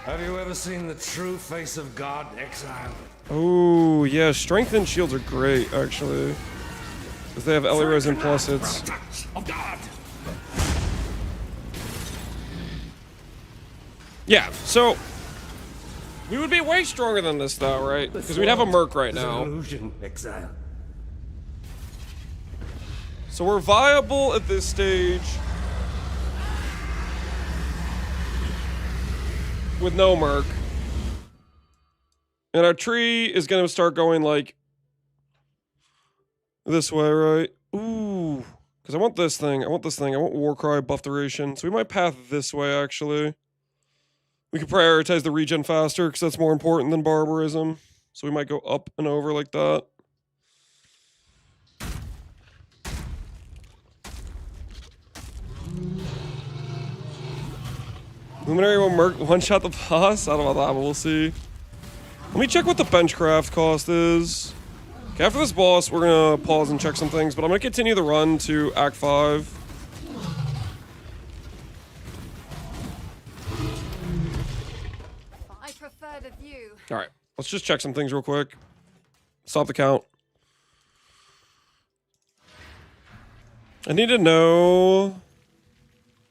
Have you ever seen the true face of God, Exile? Oh, yeah, strength and shields are great, actually. Because they have Ellie Resin plus it's... Of God. Yeah, so... we would be way stronger than this, though, right? Because we'd have a Merc right now. Illusion, Exile. So we're viable at this stage. With no Merc. And our tree is going to start going, like... this way, right? Ooh. Because I want this thing. I want this thing. I want Warcry, buff duration. So we might path this way, actually. We can prioritize the regen faster, because that's more important than barbarism. So we might go up and over like that. Luminary will one-shot the boss? I don't know about that, but we'll see. Let me check what the benchcraft cost is. Okay, after this boss, we're gonna pause and check some things, but I'm gonna continue the run to Act 5. I prefer the view. Alright, let's just check some things real quick. Stop the count. I need to know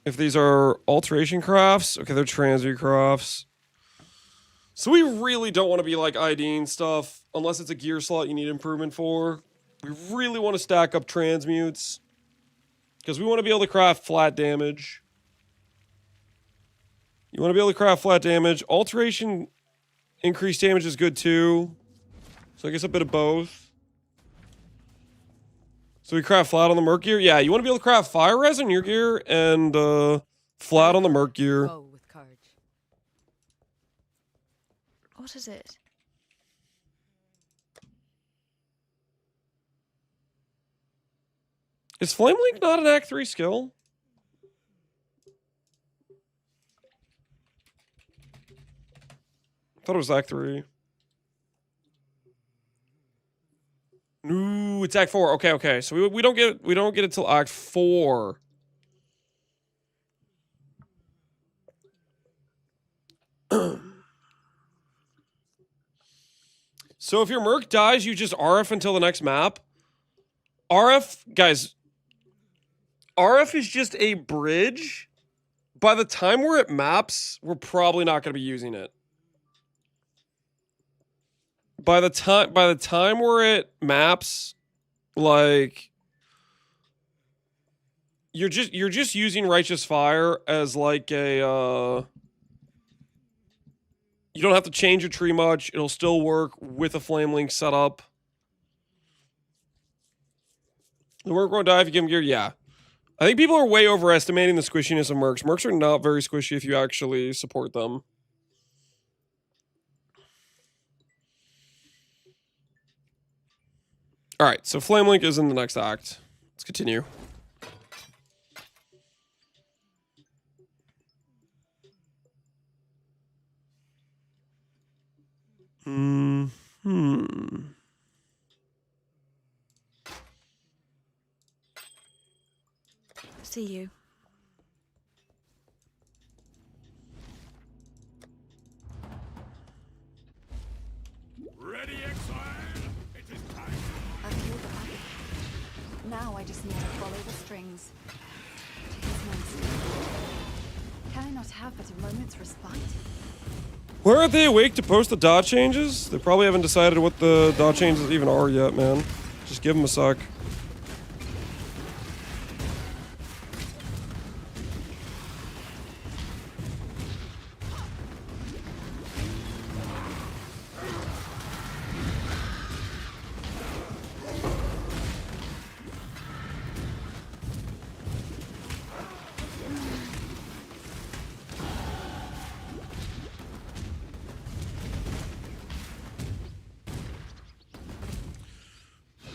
if these are alteration crafts. Okay, they're transmute crafts. So we really don't want to be like IDing stuff unless it's a gear slot you need improvement for. We really want to stack up transmutes because we want to be able to craft flat damage. You want to be able to craft flat damage. Alteration increased damage is good too. So I guess a bit of both. So we craft flat on the Merc gear? Yeah, you want to be able to craft fire res on your gear and flat on the Merc gear. Go with courage. What is it? Is Flame Link not an Act 3 skill? I thought it was Act 3. No, it's Act 4. Okay. So we don't get it till Act 4. So if your Merc dies, you just RF until the next map. RF, guys, RF is just a bridge. By the time we're at maps, we're probably not going to be using it. By the time we're at maps, like you're just using Righteous Fire as like a you don't have to change your tree much. It'll still work with a Flame Link setup. The Merc won't die if you give him gear. Yeah. I think people are way overestimating the squishiness of Mercs. Mercs are not very squishy if you actually support them. Alright, so Flame Link is in the next act. Let's continue. See you. Ready, exile? It is time. I've killed the puppet. Now I just need to follow the strings. To his monster. Can I not have but a moment's respite? Where are they awake to post the dot changes? They probably haven't decided what the dot changes even are yet, man. Just give them a suck.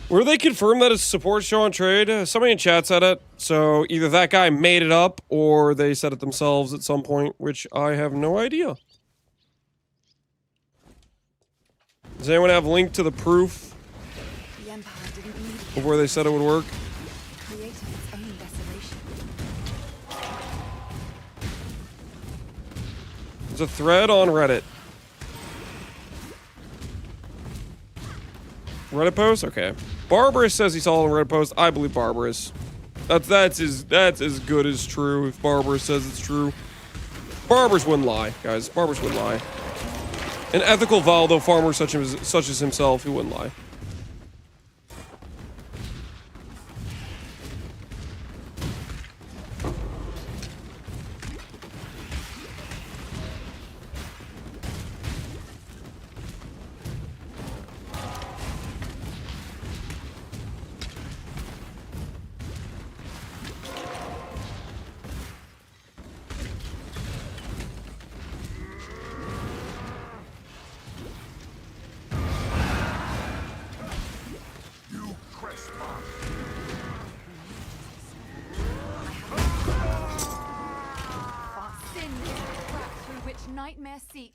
Were they confirmed that it's support show on trade? Somebody in chat said it. So either that guy made it up or they said it themselves at some point, which I have no idea. Does anyone have a link to the proof The Empire didn't need of where they said it would work? creating its own desolation. There's a thread on Reddit. Reddit post? Okay. Barbarous says he saw it on Reddit post. I believe Barbarous. That's as good as true if Barbarous says it's true. Barbarous wouldn't lie, guys. Barbarous wouldn't lie. An ethical Valdo farmer such as himself, he wouldn't lie. nightmare seek.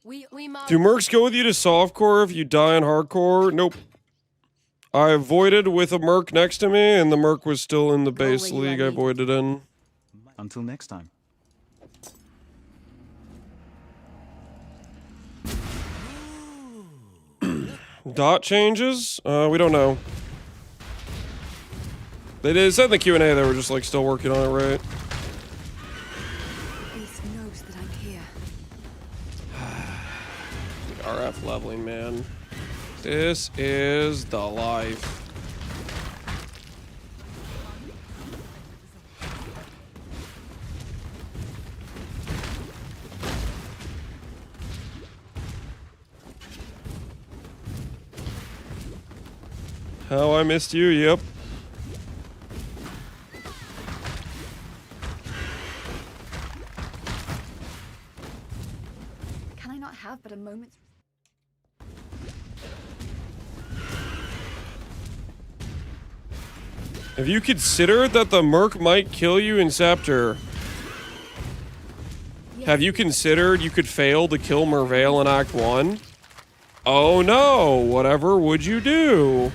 We must. Do mercs go with you to softcore if you die on hardcore? Nope. I avoided with a merc next to me, and the merc was still in the base where you league are I needed. avoided in. Until next time. Dot changes? We don't know. They did said in the Q&A they were just like still working on it, right? Beast knows that I'm here. RF leveling, man. This is the life. How I missed you, yep. Can I not have but a moment's... Have you considered that the merc might kill you in Scepter? Have you considered you could fail to kill Mervale in Act 1? Oh no, whatever would you do?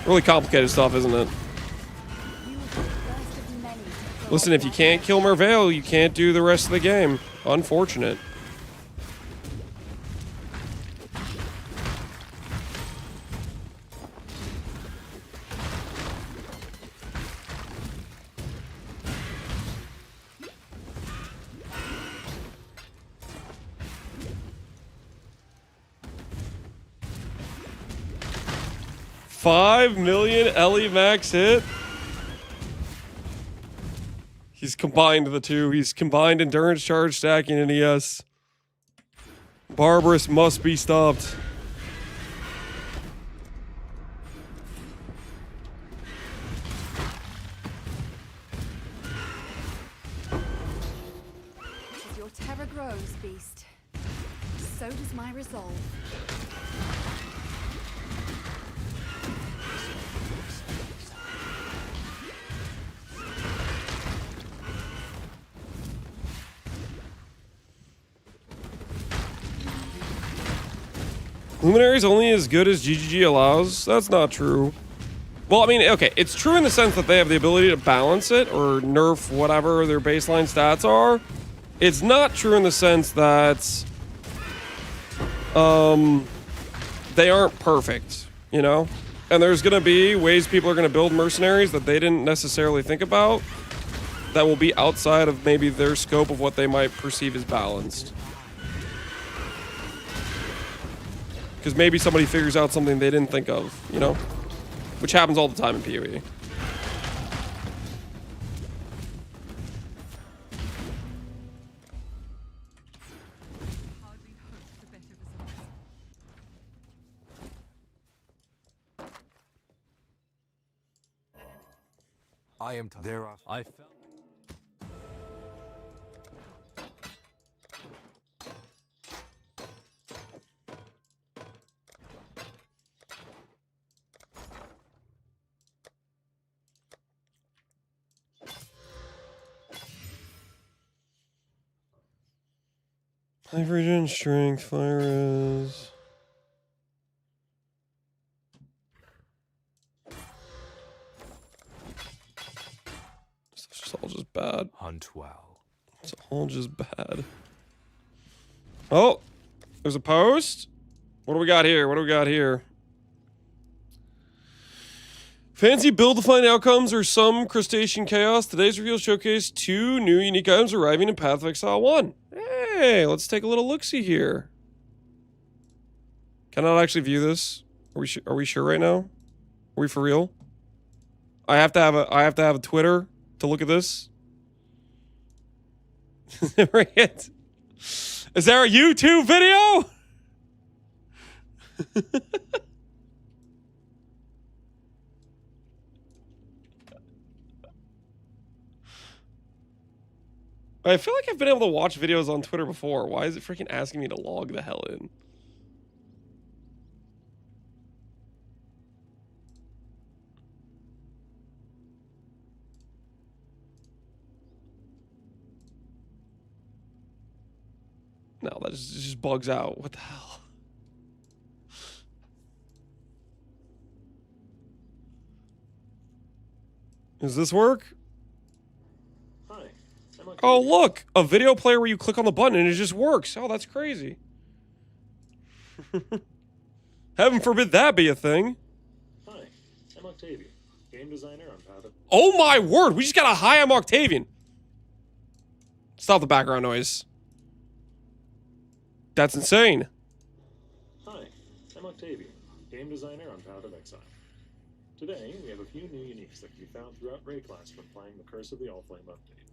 Really complicated stuff, isn't it? You were the first of many to throw Listen, up if you that can't kill Mervale, you can't do the rest of the game. Unfortunate. $5 million Ellie max hit. He's combined the two. He's combined endurance charge stacking and ES. Barbarous must be stopped. As your terror grows, beast, so does my resolve. Luminary's only as good as GGG allows? That's not true. Well, I mean, okay, it's true in the sense that they have the ability to balance it or nerf whatever their baseline stats are. It's not true in the sense that they aren't perfect, you know? And there's going to be ways people are going to build mercenaries that they didn't necessarily think about that will be outside of maybe their scope of what they might perceive as balanced. Because maybe somebody figures out something they didn't think of, you know? Which happens all the time in PoE. I am there. I felt. Life regen, strength, fire is. It's all just bad. Hunt well. It's all just bad. Oh, there's a post. What do we got here? What do we got here? Fancy build to find outcomes or some crustacean chaos. Today's reveal showcase 2 new unique items arriving in Path of Exile 1. Hey, let's take a little look-see here. Can I actually view this? Are we sure right now? Are we for real? I have to have a Twitter to look at this. Is there a YouTube video? I feel like I've been able to watch videos on Twitter before. Why is it freaking asking me to log the hell in? No, that just bugs out. What the hell? Does this work? Hi. Oh, look! A video player where you click on the button and it just works. Oh, that's crazy. Heaven forbid that be a thing. Hi, I'm Octavian, game designer on Path of... Oh my word! We just got a hi, I'm Octavian. Stop the background noise. That's insane. Hi, I'm Octavian, game designer on Path of Exile. Today, we have a few new uniques that can be found throughout Ray class when playing the Curse of the Allflame update.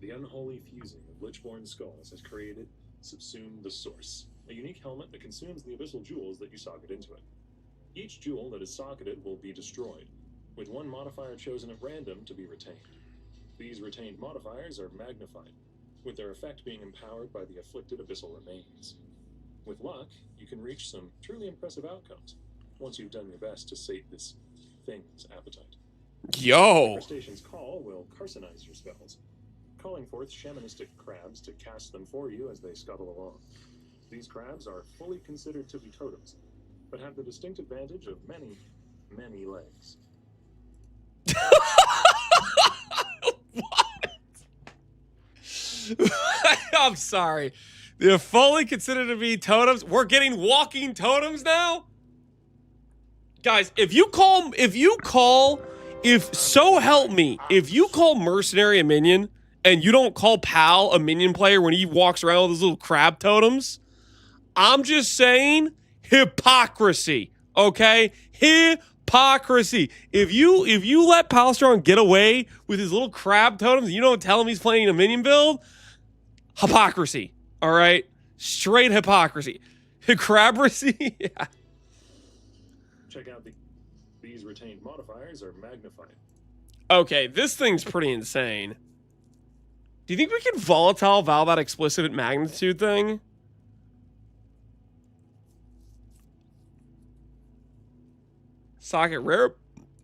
The unholy fusing of Lichborn skulls has created Subsume the Source, a unique helmet that consumes the abyssal jewels that you socket into it. Each jewel that is socketed will be destroyed, with one modifier chosen at random to be retained. These retained modifiers are magnified, with their effect being empowered by the afflicted abyssal remains. With luck, you can reach some truly impressive outcomes, once you've done your best to sate this thing's appetite. Yo! Crustacean's Call will carcinize your spells, calling forth shamanistic crabs to cast them for you as they scuttle along. These crabs are fully considered to be totems, but have the distinct advantage of many, many legs. I'm sorry. They're fully considered to be totems. We're getting walking totems now? Guys, if so help me, if you call Mercenary a minion, and you don't call Pal a minion player when he walks around with his little crab totems, I'm just saying, hypocrisy, okay? Hypocrisy. If you let Palstrong get away with his little crab totems and you don't tell him he's playing a minion build, hypocrisy, all right? Straight hypocrisy. Crabrisy? Yeah. Check out these retained modifiers are magnified. Okay, this thing's pretty insane. Do you think we can volatile valve that explicit magnitude thing? Socket rare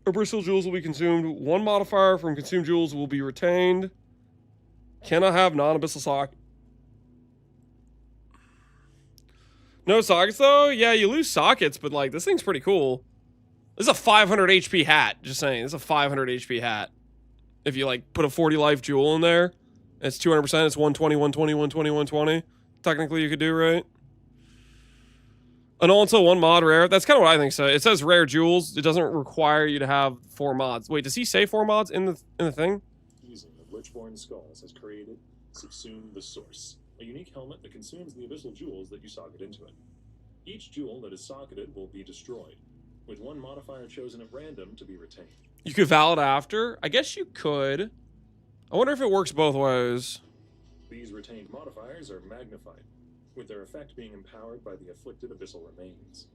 abyssal jewels will be consumed. One modifier from consumed jewels will be retained. Cannot have non-abyssal socket. No sockets though? Yeah, you lose sockets, but like this thing's pretty cool. This is a 500 HP hat. Just saying, this is a 500 HP hat. If you like put a 40 life jewel in there, it's 200%. It's 120, 120, 120, 120. Technically, you could do right. And also one mod rare. That's kind of what I think. So it says rare jewels. It doesn't require you to have 4 mods. Wait, does he say 4 mods in the thing? Fusing of Lichborn skulls has created Subsume the Source, a unique helmet that consumes the abyssal jewels that you socket into it. Each jewel that is socketed will be destroyed, with one modifier chosen at random to be retained. You could valid after? I guess you could. I wonder if it works both ways. These retained modifiers are magnified, with their effect being empowered by the afflicted abyssal remains.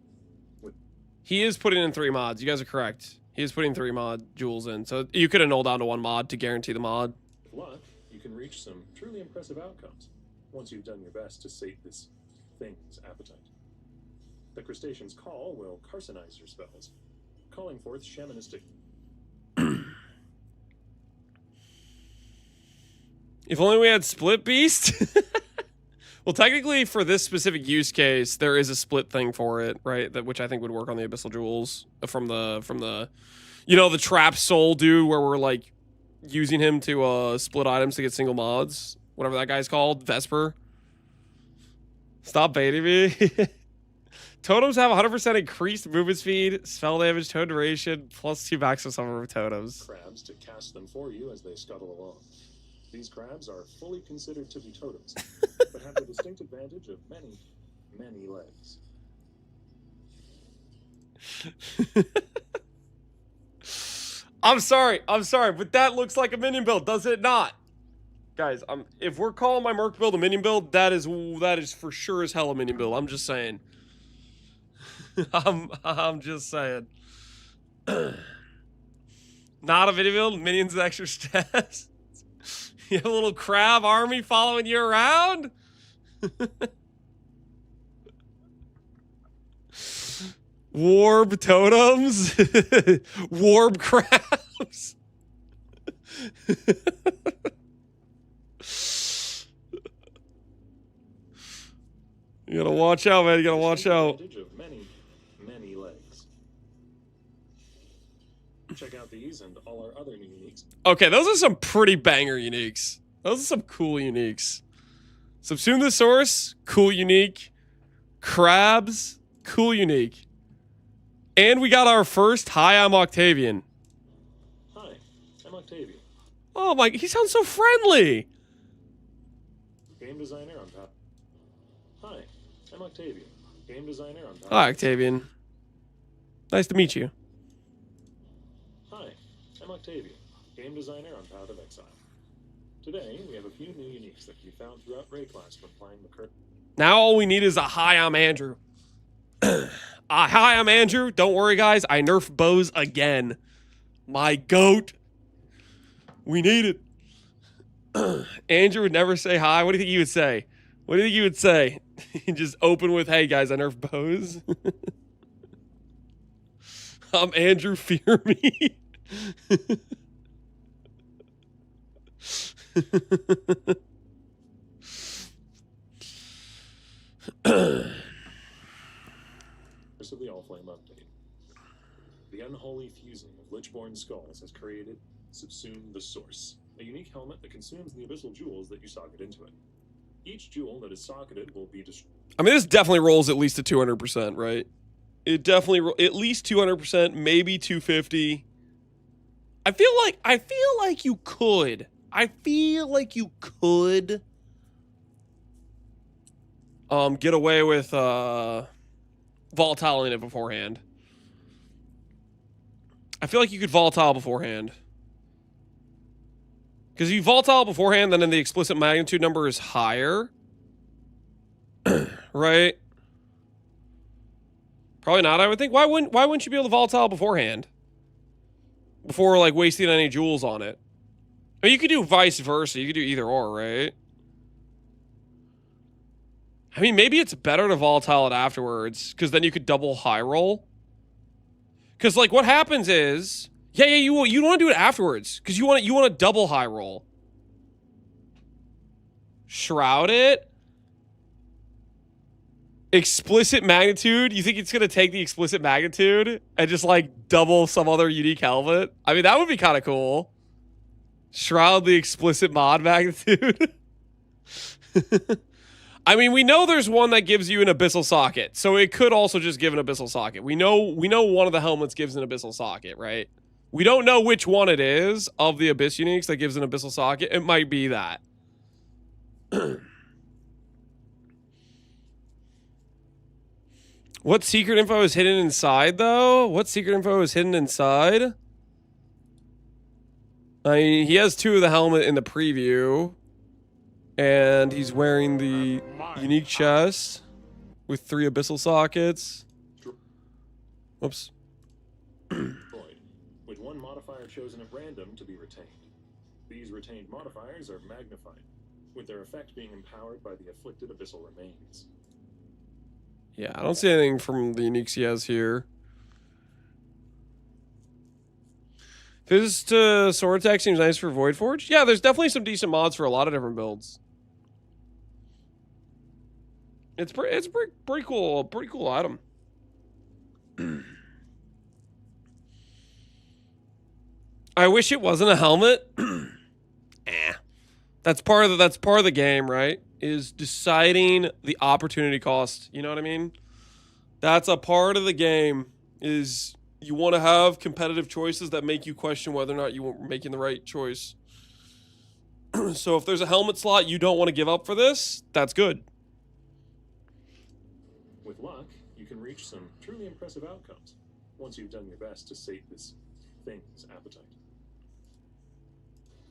He is putting in 3 mods. You guys are correct. He is putting 3 mod jewels in. So you could annul down to 1 mod to guarantee the mod. With luck, you can reach some truly impressive outcomes, once you've done your best to sate this thing's appetite. The Crustacean's Call will carcinize your spells, calling forth shamanistic... If only we had Split Beast. Well, technically, for this specific use case, there is a split thing for it, right? That which I think would work on the Abyssal Jewels from the, you know, the Trap Soul dude, where we're like using him to split items to get single mods, whatever that guy's called, Vesper. Stop baiting me. Totems have 100% increased movement speed, spell damage, totem duration, plus 2 maximum summer of totems. Crabs to cast them for you as they scuttle along. These crabs are fully considered to be totems, but have the distinct advantage of many, many legs. I'm sorry, but that looks like a minion build, does it not? Guys, if we're calling my Merc build a minion build, that is for sure as hell a minion build. I'm just saying. I'm just saying. Not a minion build, minions with extra stats. You have a little crab army following you around? Warb totems? Warb crabs? You gotta watch out, man. You gotta watch out. Advantage of many, many legs. Check out these and all our other new uniques. Okay, those are some pretty banger uniques. Those are some cool uniques. Subsume the Source, cool unique. Crabs, cool unique. And we got our first Hi, I'm Octavian. Hi, I'm Octavian, Oh my, he sounds so friendly. game designer on Power. Hi, I'm Octavian, game designer on Power. Hi, Octavian. Nice to meet you. Hi, I'm Octavian, game designer on Path of Exile. Today, we have a few new uniques that can be found throughout Ray class when playing the current. Now all we need is a Hi, I'm Andrew. Hi, I'm Andrew. Don't worry, guys. I nerf bows again. My goat. We need it. Andrew would never say hi. What do you think he would say? What do you think he would say? He'd just open with, hey, guys, I nerf bows. I'm Andrew. Fear me. Curse of the Allflame update. The unholy fusing of Lichborn skulls has created Subsume the Source, a unique helmet that consumes the abyssal jewels that you socket into it. Each jewel that is socketed will be destroyed. I mean, this definitely rolls at least to 200%, right? It definitely at least 200%, maybe 250. I feel like you could. I feel like you could get away with volatile in it beforehand. I feel like you could volatile beforehand. Because if you volatile beforehand, then the explicit magnitude number is higher. Right? Probably not, I would think. Why wouldn't you be able to volatile beforehand? Before, like, wasting any jewels on it. I mean, you could do vice versa. You could do either or, right? I mean, maybe it's better to volatile it afterwards, because then you could double high roll. Because, like, what happens is... Yeah, you want to do it afterwards, because you want to double high roll. Shroud it. Explicit magnitude. You think it's going to take the explicit magnitude and just, like, double some other unique helmet? I mean, that would be kind of cool. Shroud the explicit mod magnitude. I mean, we know there's one that gives you an abyssal socket, so it could also just give an abyssal socket. We know one of the helmets gives an abyssal socket, right? We don't know which one it is of the abyss uniques that gives an abyssal socket. It might be that. What secret info is hidden inside, though? What secret info is hidden inside? I mean, he has 2 of the helmet in the preview. And he's wearing the unique chest with 3 abyssal sockets. Whoops. With one modifier chosen at random to be retained. These retained modifiers are magnified, with their effect being empowered by the afflicted abyssal remains. Yeah, I don't see anything from the uniques he has here. Fizz to sword attack seems nice for Voidforge. Yeah, there's definitely some decent mods for a lot of different builds. It's pretty cool item. I wish it wasn't a helmet. That's part of the game, right? Is deciding the opportunity cost. You know what I mean? That's a part of the game. Is you want to have competitive choices that make you question whether or not you are making the right choice. So if there's a helmet slot you don't want to give up for this, that's good. With luck, you can reach some truly impressive outcomes once you've done your best to sate this thing's appetite.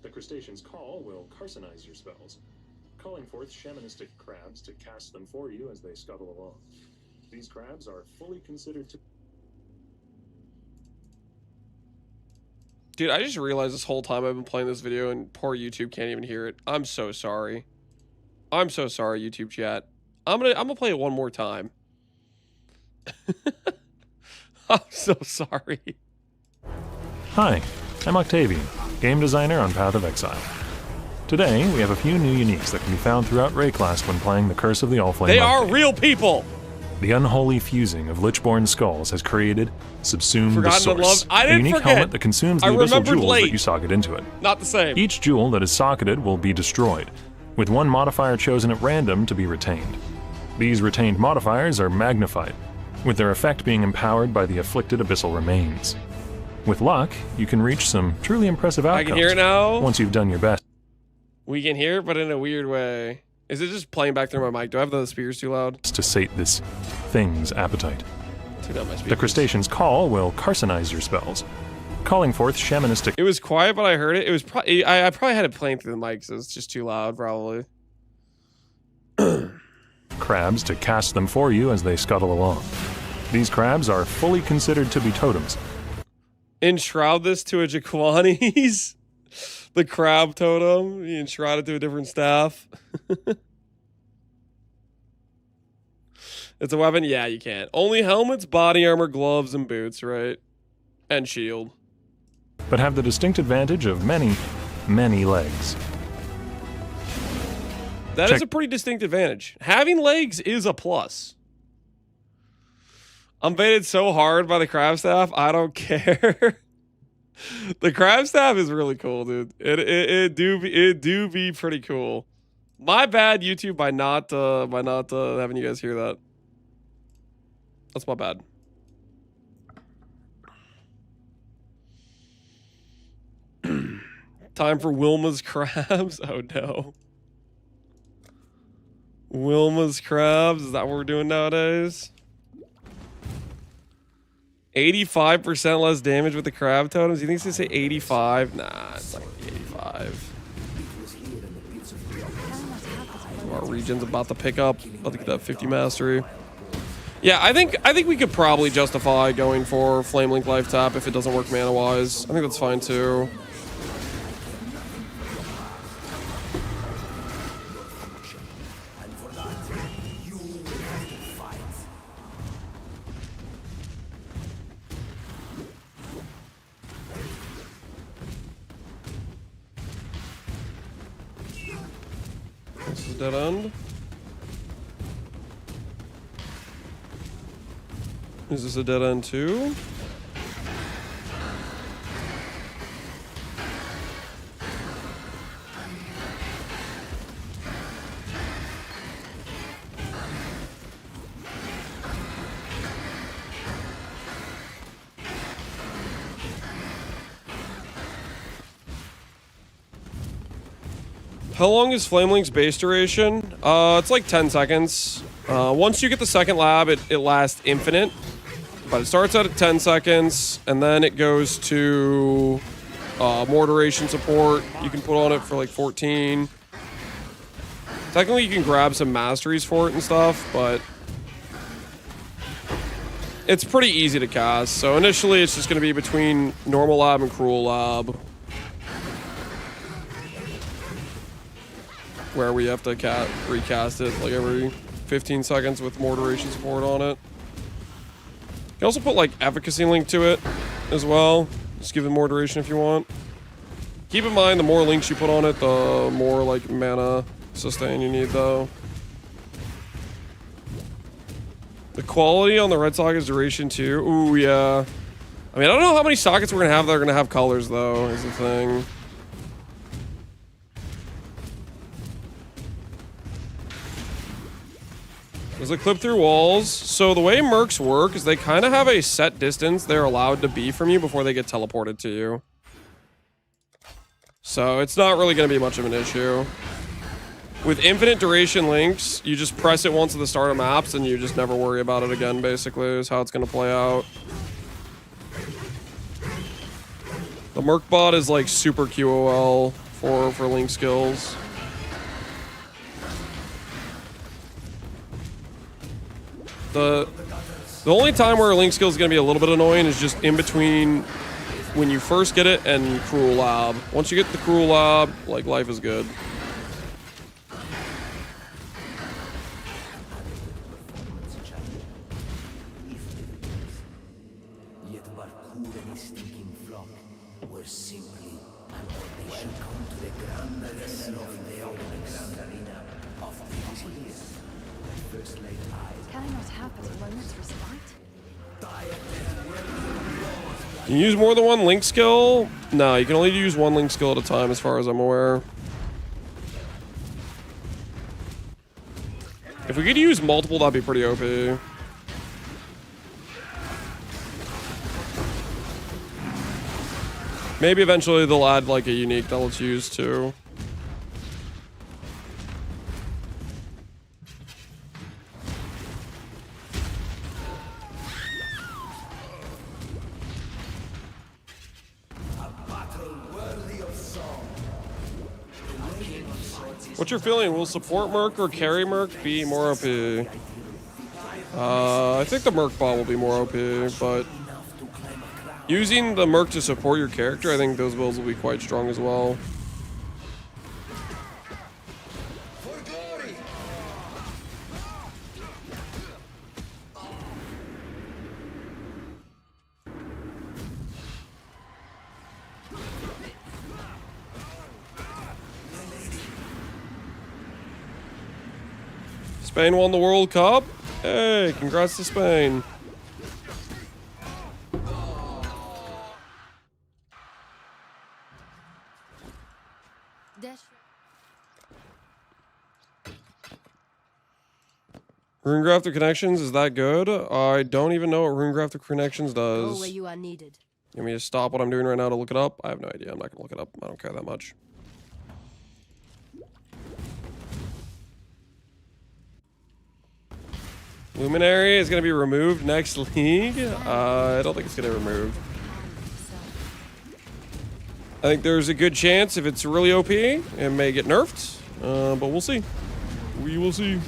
The crustacean's call will carcinize your spells, calling forth shamanistic crabs to cast them for you as they scuttle along. These crabs are fully considered to... Dude, I just realized this whole time I've been playing this video and poor YouTube can't even hear it. I'm so sorry. I'm so sorry, YouTube chat. I'm gonna play it one more time. I'm so sorry. Hi, I'm Octavian, game designer on Path of Exile. Today, we have a few new uniques that can be found throughout Rayclast when playing the Curse of the Allflame. They are real people. The unholy fusing of Lichborn skulls has created Subsumed Forgotten and Source, loved. I a didn't unique forget. helmet that consumes the I abyssal remembered jewels late. that you socket into it. Not the same. Each jewel that is socketed will be destroyed, with one modifier chosen at random to be retained. These retained modifiers are magnified, with their effect being empowered by the afflicted abyssal remains. With luck, you can reach some truly impressive outcomes I can hear it now. once you've done your best. We can hear it, but in a weird way. Is it just playing back through my mic? Do I have the speakers too loud? To sate this thing's appetite. Take down my The speakers. crustacean's call will carcinize your spells, calling forth shamanistic It was quiet, but I heard it. It was probably I probably had it playing through the mic, so it's just too loud, probably. crabs to cast them for you as they scuttle along. These crabs are fully considered to be totems. Enshroud this to a Jaquani's. The crab totem. You enshroud it to a different staff. It's a weapon? Yeah, you can't. Only helmets, body armor, gloves, and boots, right? And shield. But have the distinct advantage of many, many legs. That is Check- a pretty distinct advantage. Having legs is a plus. I'm baited so hard by the crab staff, I don't care. The crab staff is really cool, dude. It do be pretty cool. My bad, YouTube, by not having you guys hear that. That's my bad. Time for Wilma's crabs. Oh no. Wilma's crabs. Is that what we're doing nowadays? 85% less damage with the crab totems. You think it's gonna say 85? Nah, it's not gonna be 85. Our region's about to pick up. About to get that 50 mastery. Yeah, I think we could probably justify going for Flame Link Life Tap if it doesn't work mana wise. I think that's fine too. This is dead end. Is this a dead end too? How long is Flame Link's base duration? It's like 10 seconds. Once you get the second lab, it lasts infinite. But it starts out at 10 seconds, and then it goes to more duration support. You can put on it for like 14. Technically, you can grab some masteries for it and stuff, but it's pretty easy to cast. So initially, it's just going to be between normal lab and cruel lab, where we have to recast it like every 15 seconds with more duration support on it. You can also put like efficacy link to it as well. Just give it more duration if you want. Keep in mind, the more links you put on it, the more like mana sustain you need though. The quality on the red socket's duration too. Ooh, yeah. I mean, I don't know how many sockets we're gonna have that are gonna have colors though, is the thing. There's a clip through walls. So the way mercs work is they kind of have a set distance they're allowed to be from you before they get teleported to you. So it's not really going to be much of an issue. With infinite duration links, you just press it once at the start of maps and you just never worry about it again, basically, is how it's going to play out. The Mercbot is like super QOL for link skills. The only time where a link skill is going to be a little bit annoying is just in between when you first get it and Cruel Lab. Once you get the Cruel Lab, like, life is good. Yet Barkur and his stinking flock were simply Can I not have but a moment's respite? Can you use more than one link skill? No, you can only use one link skill at a time as far as I'm aware. If we could use multiple, that'd be pretty OP. Maybe eventually they'll add like a unique that let's use too. What's your feeling? Will support Merc or carry Merc be more OP? I think the Mercbot will be more OP, but using the Merc to support your character, I think those builds will be quite strong as well. Spain won the World Cup? Hey, congrats to Spain. Runegrafter Connections, is that good? I don't even know what Runegrafter Connections does. Go where you are needed. You want me to stop what I'm doing right now to look it up? I have no idea. I'm not going to look it up. I don't care that much. Luminary is going to be removed next league. I don't think it's going to be removed. I think there's a good chance if it's really OP, it may get nerfed. But we'll see. We will see.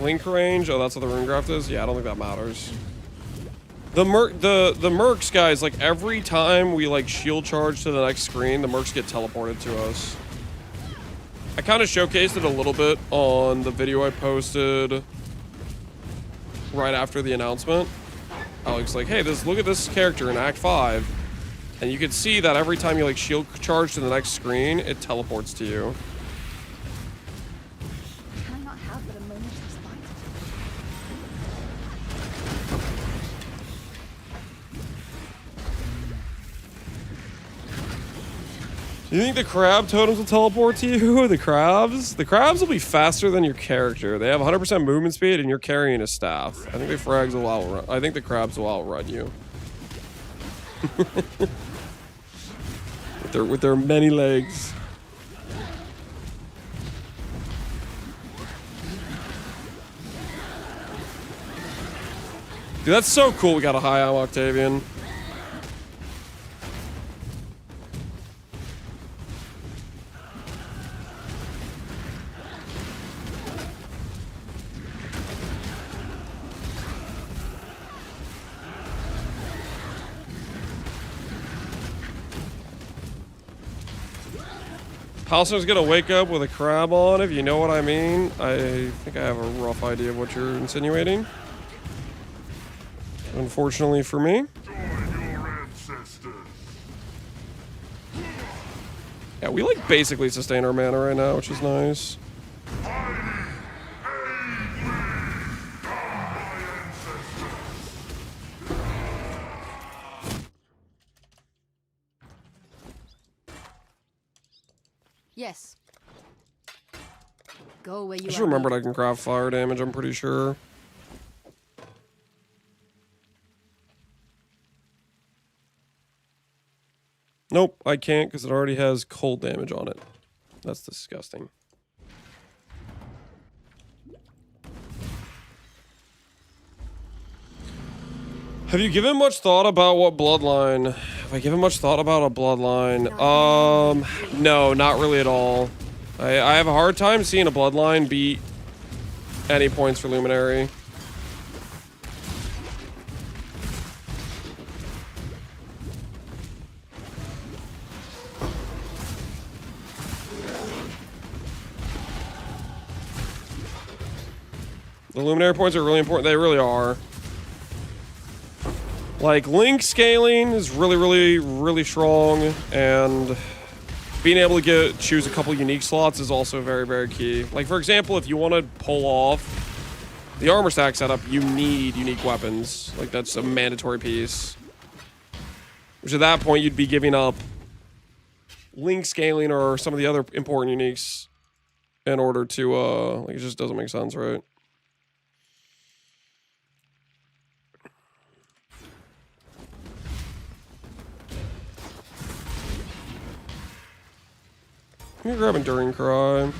Link range? Oh, that's what the Runegraft is? Yeah, I don't think that matters. The Mercs, guys, like every time we like shield charge to the next screen, the Mercs get teleported to us. I kind of showcased it a little bit on the video I posted right after the announcement. I was like, hey, look at this character in Act 5. And you can see that every time you like shield charge to the next screen, it teleports to you. You think the crab totems will teleport to you? The crabs? The crabs will be faster than your character. They have 100% movement speed and you're carrying a staff. I think the frags will outrun. I think the crabs will outrun you. with their many legs. Dude, that's so cool. We got a high ammo Octavian. Halson's gonna wake up with a crab on, if you know what I mean. I think I have a rough idea of what you're insinuating. Unfortunately for me. Yeah, we like basically sustain our mana right now, which is nice. Yes. Go where you I just are remembered needed. I can craft fire damage, I'm pretty sure. Nope, I can't because it already has cold damage on it. That's disgusting. Have you given much thought about what bloodline? Have I given much thought about a bloodline? No, not really at all. I have a hard time seeing a bloodline beat any points for Luminary. The Luminary points are really important. They really are. Like, link scaling is really strong, and being able to choose a couple unique slots is also very key. Like, for example, if you want to pull off the armor stack setup, you need unique weapons. Like, that's a mandatory piece. Which at that point, you'd be giving up link scaling or some of the other important uniques in order to, like, it just doesn't make sense, right? Let me grab Enduring Cry.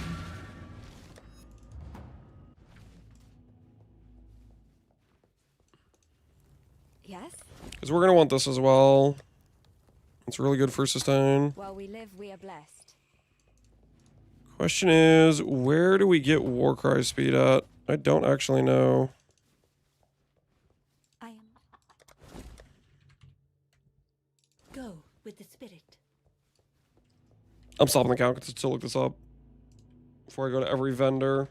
Yes? Because we're going to want this as well. It's really good for sustain. While we live, we are blessed. Question is, where do we get Warcry speed at? I don't actually know. I am. Go with the spirit. I'm stopping the count to look this up before I go to every vendor.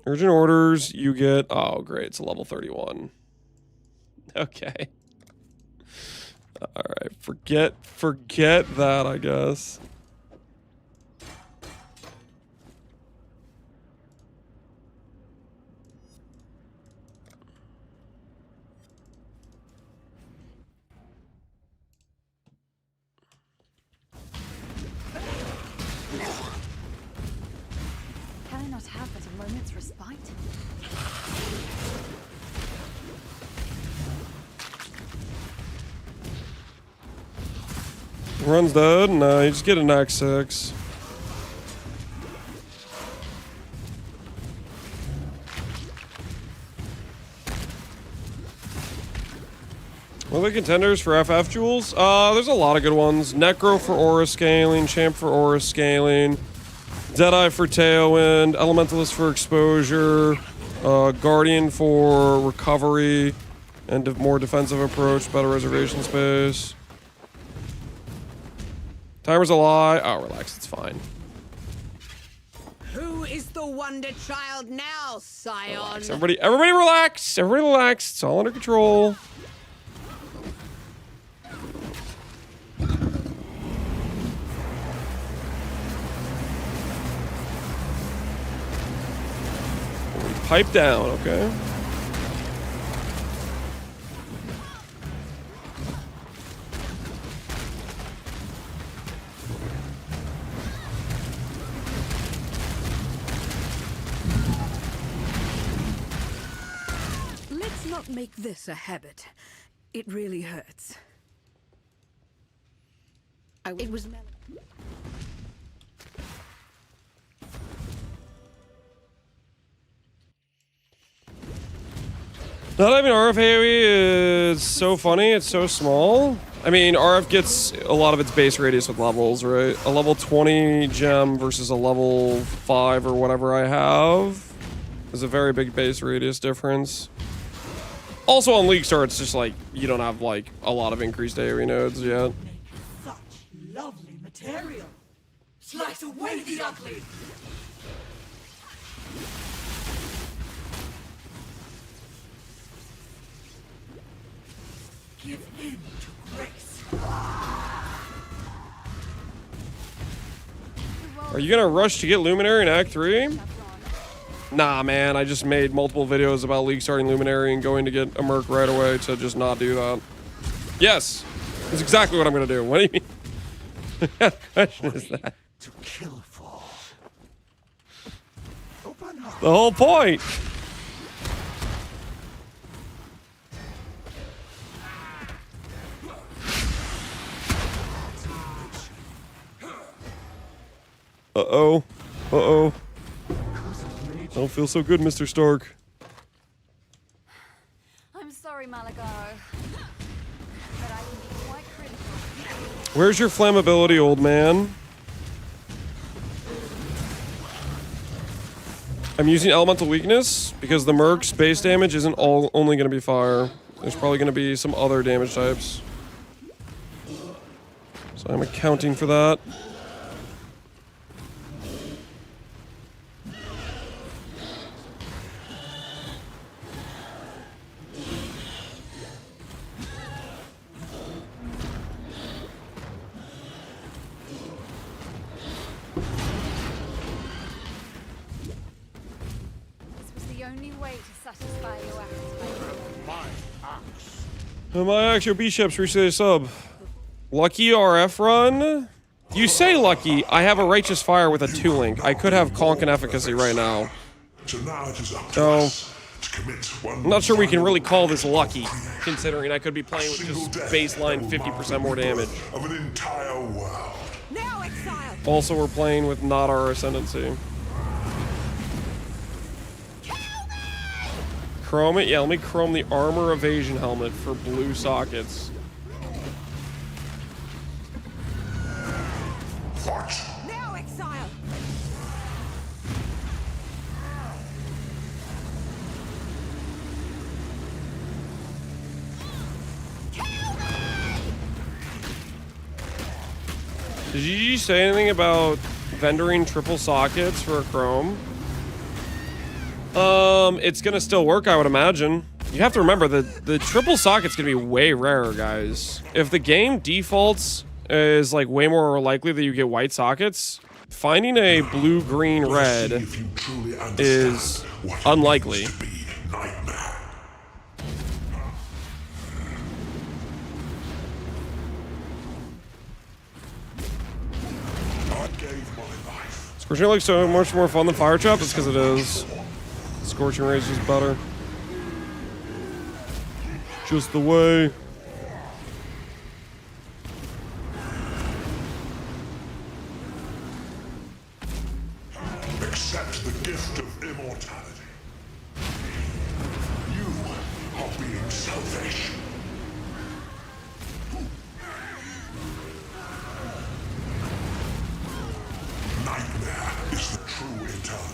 Urgent orders, you get... Oh, great. It's a level 31. Okay. Alright. Forget that, I guess. Can I not have but a moment's respite? Run's dead? No, you just get an Axe 6. What are the contenders for FF jewels? There's a lot of good ones. Necro for aura scaling, Champ for aura scaling, Deadeye for Tailwind, Elementalist for exposure, Guardian for recovery and more defensive approach, better reservation space. Timer's a lie. Oh, relax, it's fine. Who is the wonder child now, Scion? Relax. Everybody relax. Everybody relax. It's all under control. Pipe down, okay? Let's not make this a habit. It really hurts. It was Mel. Not having RF AoE is so funny, it's so small. I mean, RF gets a lot of its base radius with levels, right? A level 20 gem versus a level 5 or whatever I have is a very big base radius difference. Also on League Star, it's just like, you don't have like a lot of increased AoE nodes yet. Such lovely material. Slice away the ugly. Give in to grace. Are you gonna rush to get Luminary in Act 3? Nah, man, I just made multiple videos about League starting Luminary and going to get a Merc right away to just not do that. Yes, that's exactly what I'm gonna do. What do you mean? What question is that? To kill for. Open up. The whole point. Uh-oh. Uh-oh. Don't feel so good, Mr. Stark. I'm sorry, Malagaro. But I can be quite critical. Where's your flammability, old man? I'm using elemental weakness because the Merc's base damage isn't only going to be fire. There's probably going to be some other damage types. So I'm accounting for that. This was the only way to satisfy your appetite. My actual B-Ships recently sub. Lucky RF run? You say lucky. I have a Righteous Fire with a 2-link. I could have Conk and Efficacy right now. So now it is up to So, us to commit one I'm not sure we can really call this lucky, considering I could be playing with just baseline 50% more damage. of an entire world. Now, exile! Also, we're playing with not our Ascendancy. Chrome it? Yeah, let me chrome the Armor Evasion Helmet for blue sockets. What? Now, exile! Did you say anything about vendoring triple sockets for a chrome? It's gonna still work, I would imagine. You have to remember that the triple socket's gonna be way rarer, guys. If the game defaults is like way more likely that you get white sockets, finding a blue, green, red If you truly understand is what it unlikely. means to be Nightmare. I gave my life. Scorching looks so much more fun than Fire Trap. It's because it is. Scorching Rays is better. Just the way. Accept the gift of immortality. You are being selfish. Nightmare is the true eternal.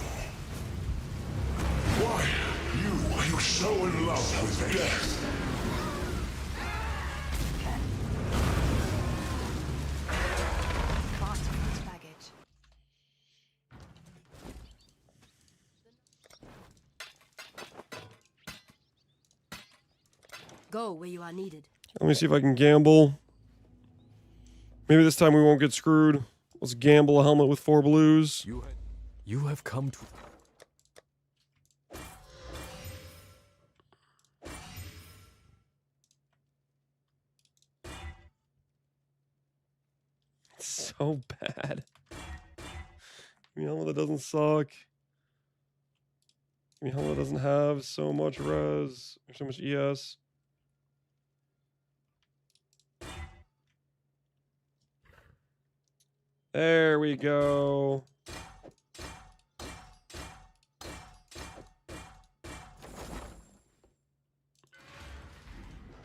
Why, are you so in love with death? Far too much baggage. Go where you are needed. Let me see if I can gamble. Maybe this time we won't get screwed. Let's gamble a helmet with 4 blues. You have come to... It's so bad. Give me a helmet that doesn't suck. Give me a helmet that doesn't have so much res or so much ES. There we go.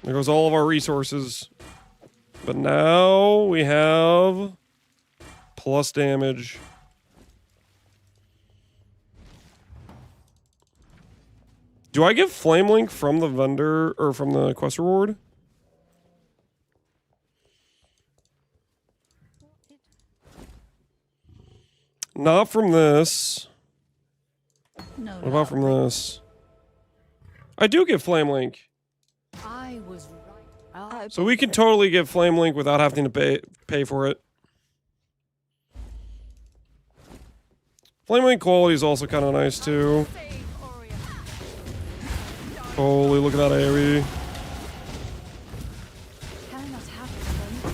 There goes all of our resources. But now we have plus damage. Do I get Flame Link from the vendor or from the quest reward? Not from this. No, What about from this? I do get Flame Link. I was right. So we can totally get Flame Link without having to pay for it. Flame Link quality is also kind of nice too. Holy, look at that AoE. Can I not have it alone?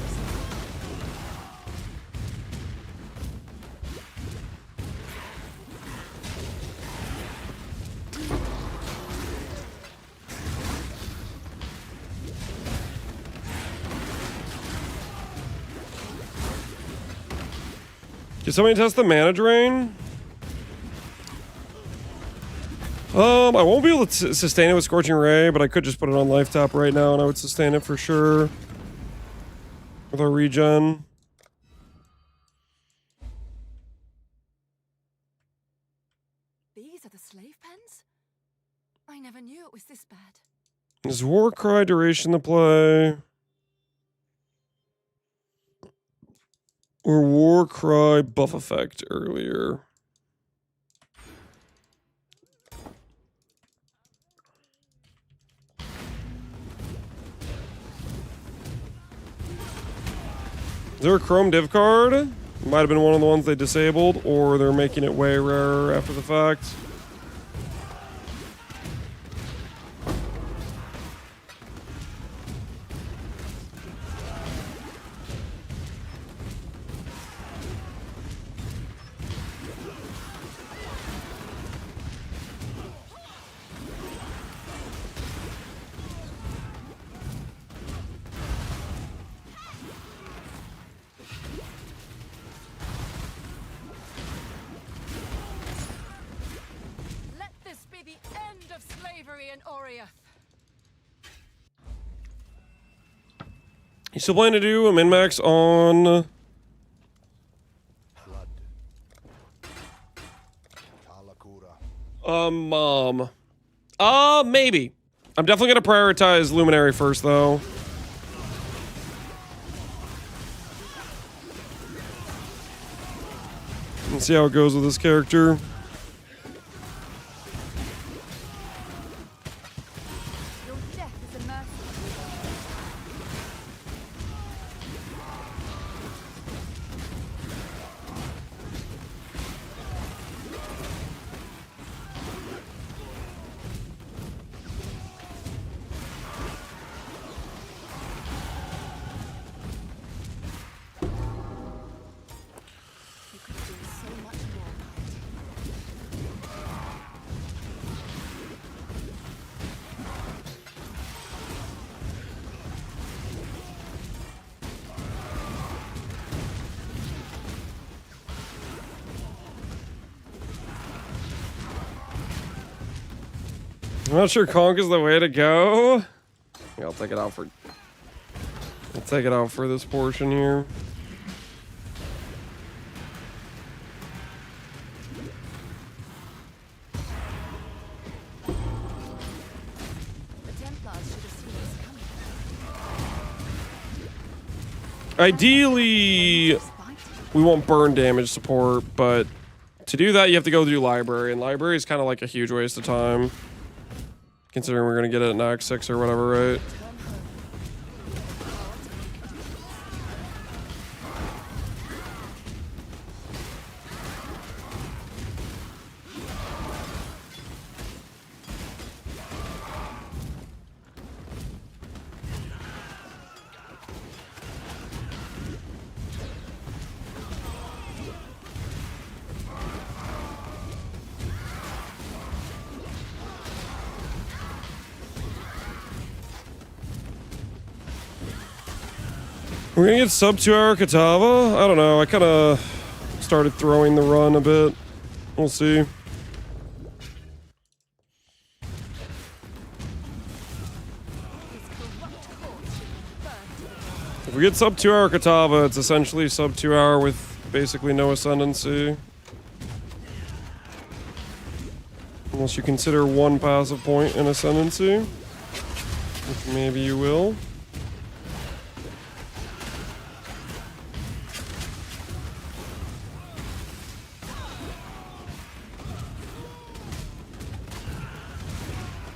Can somebody test the mana drain? I won't be able to sustain it with Scorching Ray, but I could just put it on life tap right now and I would sustain it for sure. With our regen. These are the slave pens? I never knew it was this bad. Is Warcry duration to play? Or Warcry buff effect earlier? Is there a Chrome div card? Might have been one of the ones they disabled, or they're making it way rarer after the fact. Let this be the end of slavery in Oriath. You still planning to do a min-max on... Mom. Maybe. I'm definitely gonna prioritize Luminary first, though. Let's see how it goes with this character. Your death is a mercy. You could do so much more. I'm not sure Conk is the way to go. Yeah, I'll take it out for... I'll take it out for this portion here. The Templars should have seen this coming. Ideally, we want burn damage support, but to do that, you have to go through Library, and Library is kind of like a huge waste of time. Considering we're going to get it in Act 6 or whatever, right? We're gonna get sub 2 hour Katava? I don't know. I kind of started throwing the run a bit. We'll see. If we get sub 2 hour Katava, it's essentially sub 2 hour with basically no ascendancy. Unless you consider one passive point an ascendancy. Which maybe you will.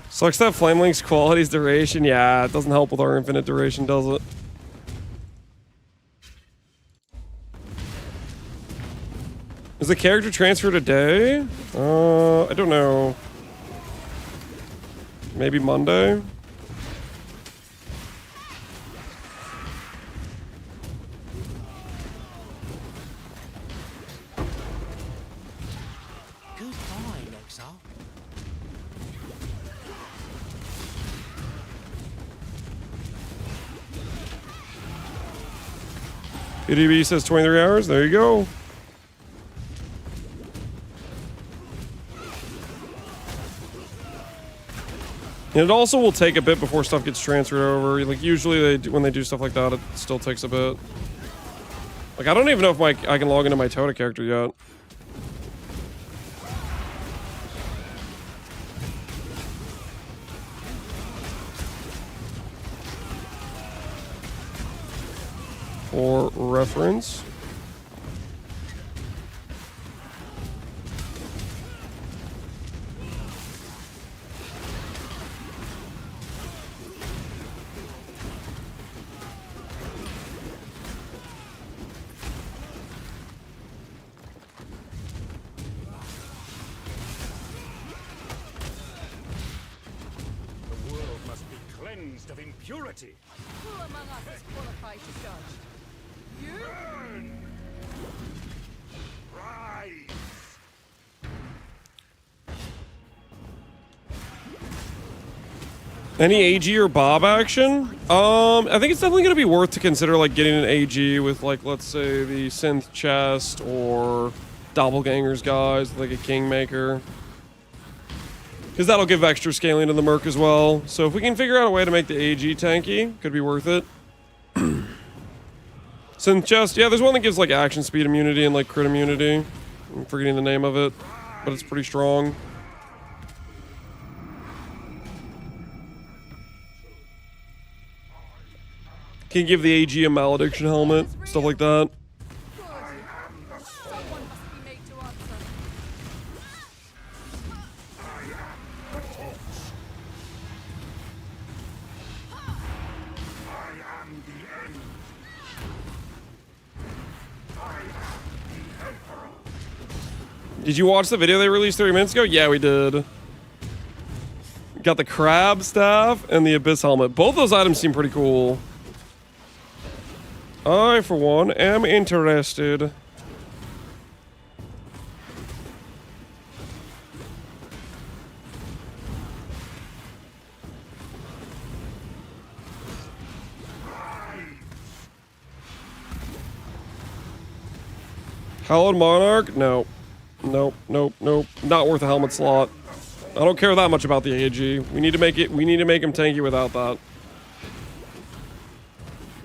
Sucks that Flame Link's quality's duration. Yeah, it doesn't help with our infinite duration, does it? Is the character transfer today? I don't know. Maybe Monday? PDB says 23 hours. There you go. And it also will take a bit before stuff gets transferred over. Like usually when they do stuff like that, it still takes a bit. Like I don't even know if I can log into my Tota character yet. For reference. The world must be cleansed of impurity. Who among us is qualified to judge? You? Burn! Rise! Any AG or Bob action? I think it's definitely going to be worth to consider like getting an AG with like, let's say the Synth Chest or Doppelgangers guys, like a Kingmaker. Because that'll give extra scaling to the Merc as well. So if we can figure out a way to make the AG tanky, could be worth it. Synth Chest, yeah, there's one that gives like action speed immunity and like crit immunity. I'm forgetting the name of it, but it's pretty strong. Can give the AG a malediction helmet, stuff like that. Someone must be made to answer. I am the end. Did you watch the video they released 30 minutes ago? Yeah, we did. Got the crab staff and the abyss helmet. Both those items seem pretty cool. I, for one, am interested. Hallowed Monarch? No. Nope, nope, nope. Not worth a helmet slot. I don't care that much about the AG. We need to make him tanky without that.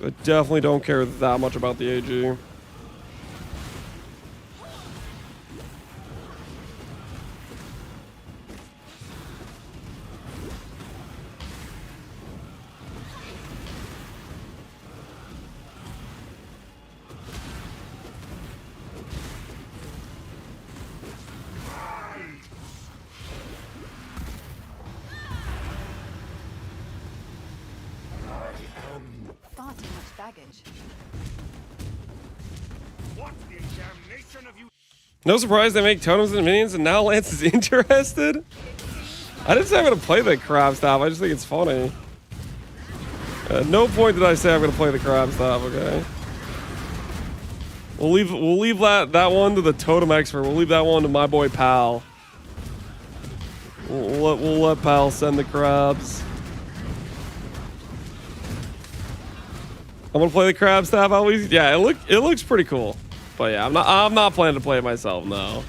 I definitely don't care that much about the AG. Far too much baggage. What the damnation of you? No surprise they make totems and minions and now Lance is interested? I didn't say I'm going to play the crab staff, I just think it's funny. At no point did I say I'm going to play the crab staff, okay? We'll leave that one to the totem expert. We'll leave that one to my boy Pal. We'll let Pal send the crabs. I'm gonna play the crab staff always. Yeah, it looks pretty cool. But yeah, I'm not planning to play it myself, no.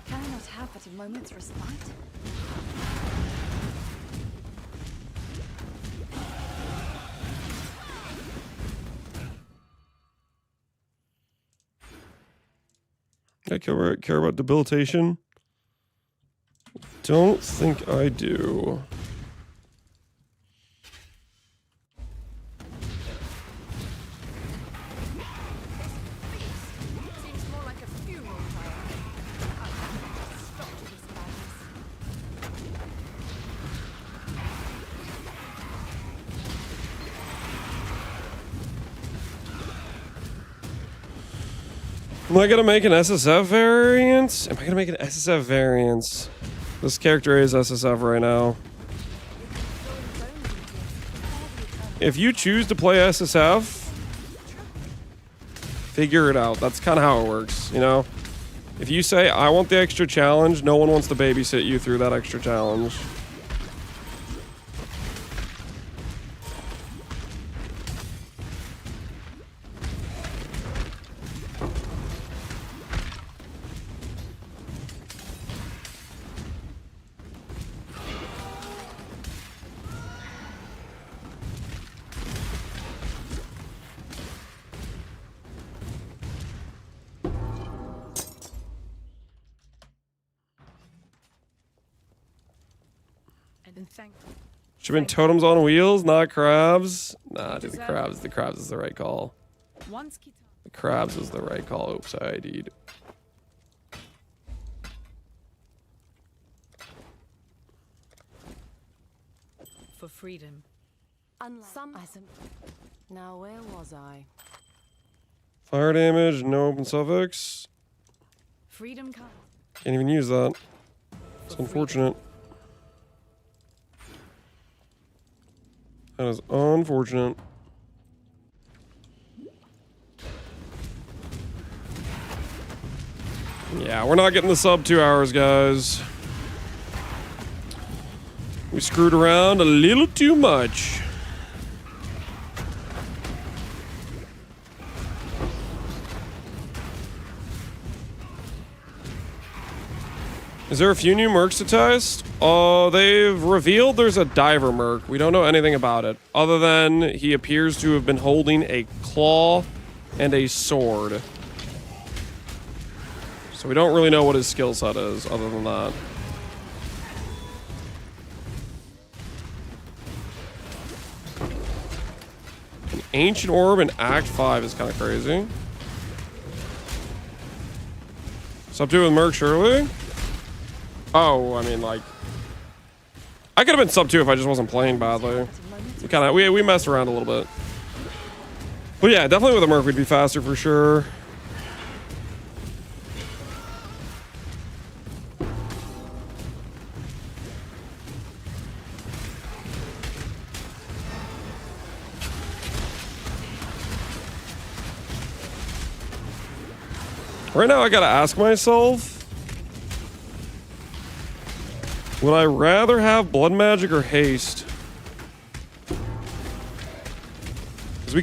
Can I not have but a moment's respite? I care about debilitation. Don't think I do. Seems more like a funeral pyre. Stop to this madness. Am I gonna make an SSF variant? Am I gonna make an SSF variant? This character is SSF right now. If you choose to play SSF, Figure it out. That's kind of how it works, you know? If you say, I want the extra challenge, no one wants to babysit you through that extra challenge. Should've been totems on wheels, not crabs. Nah, dude, the crabs is the right call. The crabs is the right call. Oops, I ID'd. For freedom. Now where was I? Fire damage, no open suffix. Freedom comes. Can't even use that. It's unfortunate. That is unfortunate. Yeah, we're not getting the sub 2 hours, guys. We screwed around a little too much. Is there a few new mercs to test? They've revealed there's a diver merc. We don't know anything about it, other than he appears to have been holding a claw and a sword. So we don't really know what his skill set is, other than that. An ancient orb in Act 5 is kind of crazy. Sub 2 with merc, surely? Oh, I mean, like, I could have been sub 2 if I just wasn't playing badly. We messed around a little bit. But yeah, definitely with a merc we'd be faster for sure. Right now I gotta ask myself, would I rather have blood magic or haste? Because we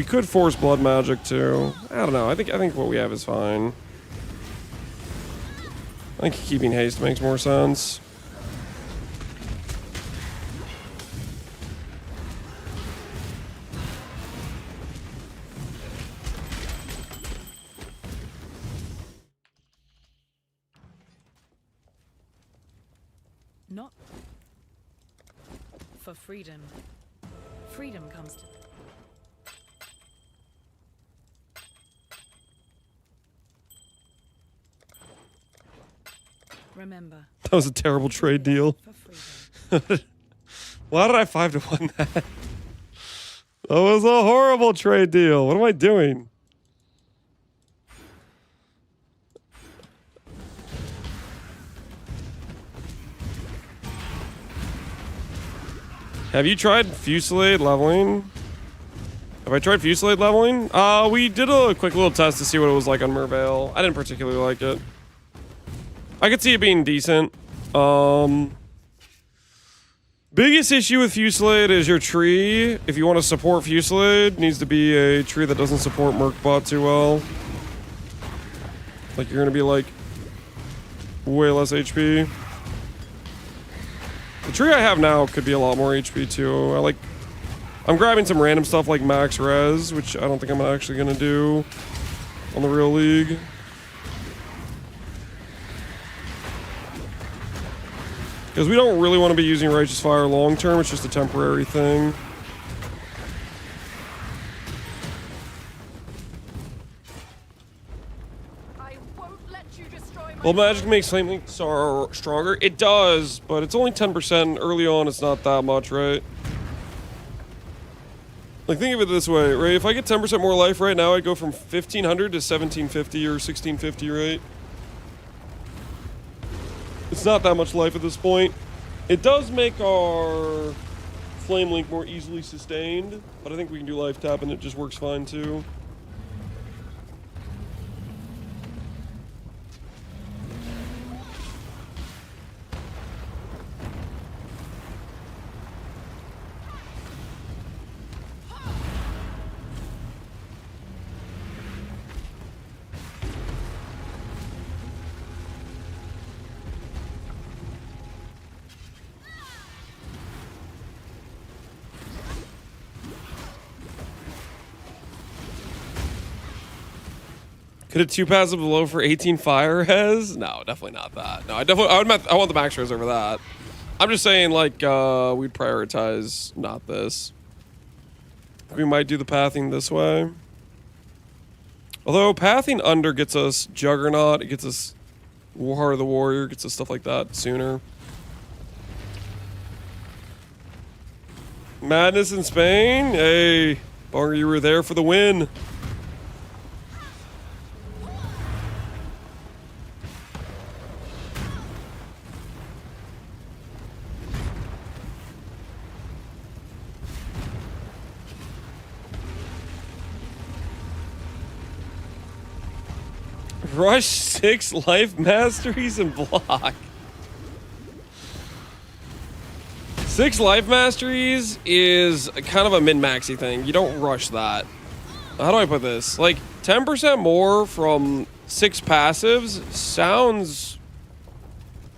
could force blood magic too. I don't know. I think what we have is fine. I think keeping haste makes more sense. Not for freedom. Freedom comes to. Remember. That was a terrible trade deal. Why did I 5-1 that? That was a horrible trade deal. What am I doing? Have you tried Fusillade leveling? Have I tried Fusillade leveling? We did a quick little test to see what it was like on Merveil. I didn't particularly like it. I could see it being decent. Biggest issue with Fusillade is your tree. If you want to support Fusillade, it needs to be a tree that doesn't support Mercbot too well. Like, you're gonna be like way less HP. The tree I have now could be a lot more HP too. I'm grabbing some random stuff like max res, which I don't think I'm actually gonna do on the real league. Because we don't really want to be using Righteous Fire long term, it's just a temporary thing. Well, magic makes Flame Link stronger. It does, but it's only 10%. Early on, it's not that much, right? Like, think of it this way, right? If I get 10% more life right now, I'd go from 1500 to 1750 or 1650, right? It's not that much life at this point. It does make our Flame Link more easily sustained, but I think we can do life tap and it just works fine too. Could a 2 passive below for 18 fire res? No, definitely not that. No, I want the max res over that. I'm just saying, like, we'd prioritize not this. We might do the pathing this way. Although pathing under gets us Juggernaut, it gets us Heart of the Warrior, gets us stuff like that sooner. Madness in Spain? Hey, Bonger, you were there for the win. Rush 6 life masteries and block. 6 life masteries is kind of a min-maxy thing. You don't rush that. How do I put this? Like, 10% more from 6 passives sounds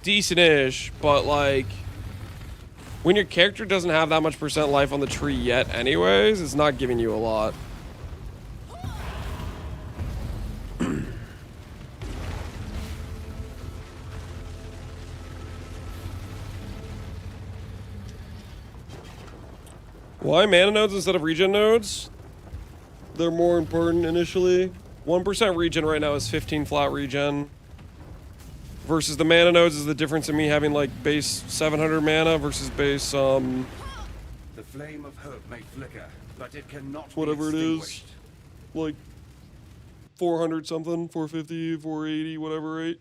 decent-ish, but like, when your character doesn't have that much percent life on the tree yet anyways, it's not giving you a lot. Why mana nodes instead of regen nodes? They're more important initially. 1% regen right now is 15 flat regen. Versus the mana nodes is the difference in me having like base 700 mana versus base The flame of hope may flicker, but it cannot whatever it be is. extinguished. Like 400 something, 450, 480, whatever, right?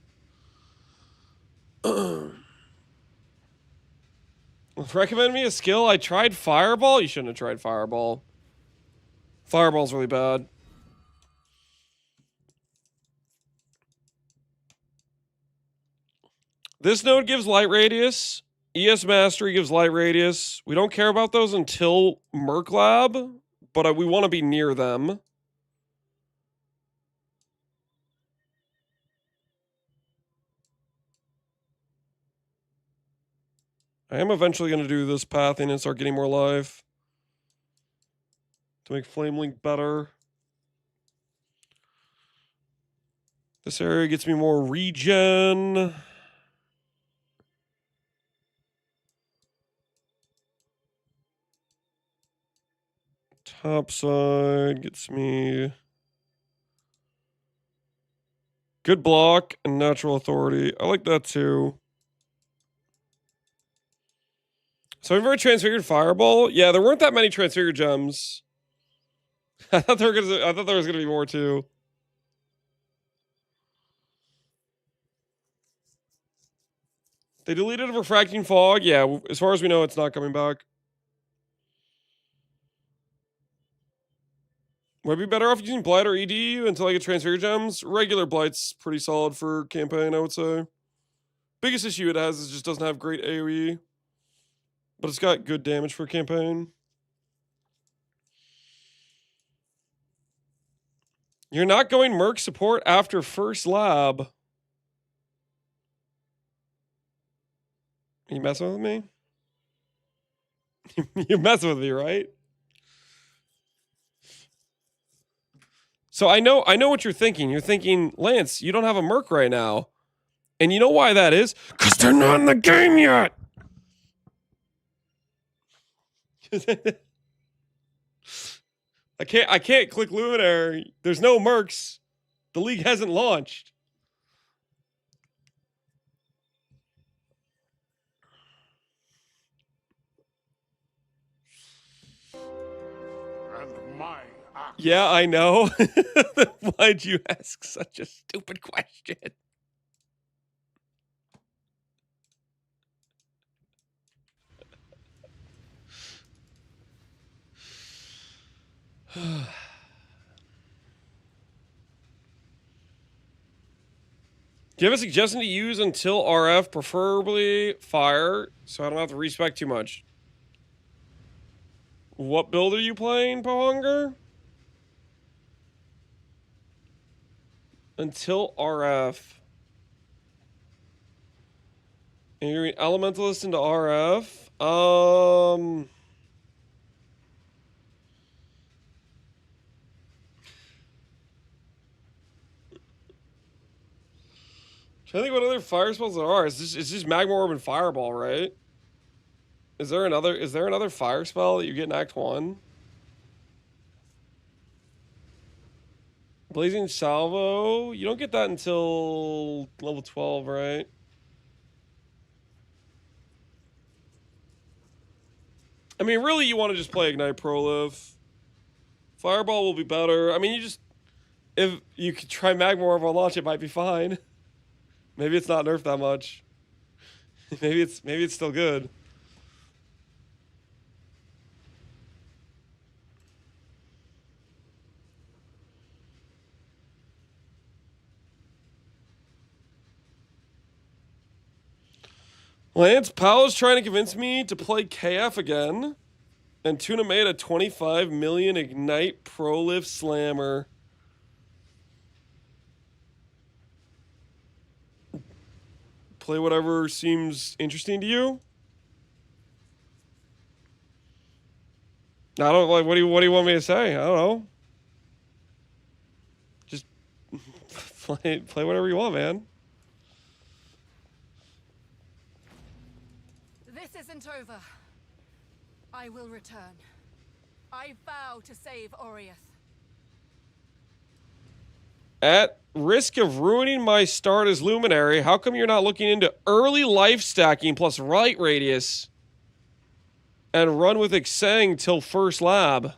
Recommend me a skill? I tried Fireball. You shouldn't have tried Fireball. Fireball's really bad. This node gives light radius. ES Mastery gives light radius. We don't care about those until Merc Lab, but we want to be near them. I am eventually going to do this pathing and start getting more life to make Flame Link better. This area gets me more regen. Top side gets me good block and natural authority. I like that too. So I'm very transfigured fireball. Yeah, there weren't that many transfigured gems. I thought there was gonna be more too. They deleted refracting fog. Yeah, as far as we know, it's not coming back. Would I be better off using Blight or ED until I get transfigured gems? Regular Blight's pretty solid for campaign, I would say. Biggest issue it has is it just doesn't have great AoE. But it's got good damage for campaign. You're not going Merc support after first lab. Are you messing with me? You're messing with me, right? So I know what you're thinking. You're thinking, Lance, you don't have a Merc right now. And you know why that is? Because they're not in the game yet. I can't click Luminary. There's no Mercs. The league hasn't launched. And my axe. Yeah, I know. Why'd you ask such a stupid question? Do you have a suggestion to use until RF, preferably fire, so I don't have to respec too much? What build are you playing, Pohunger? Until RF. And you're Elementalist into RF? Trying to think what other fire spells there are. It's just Magma Orb and Fireball, right? Is there another fire spell that you get in Act 1? Blazing Salvo, you don't get that until level 12, right? I mean, really, you want to just play Ignite Proliv. Fireball will be better. I mean, if you could try Magma Orb on launch, it might be fine. Maybe it's not nerfed that much. maybe it's still good. Lance Powell's trying to convince me to play KF again. And Tuna made a 25 million Ignite Proliv Slammer. Play whatever seems interesting to you. I don't like. What do you want me to say? I don't know. Just play whatever you want, man. This isn't over. I will return. I vow to save Oriath. At risk of ruining my start as Luminary, how come you're not looking into early life stacking plus light radius and run with Xang till first lab?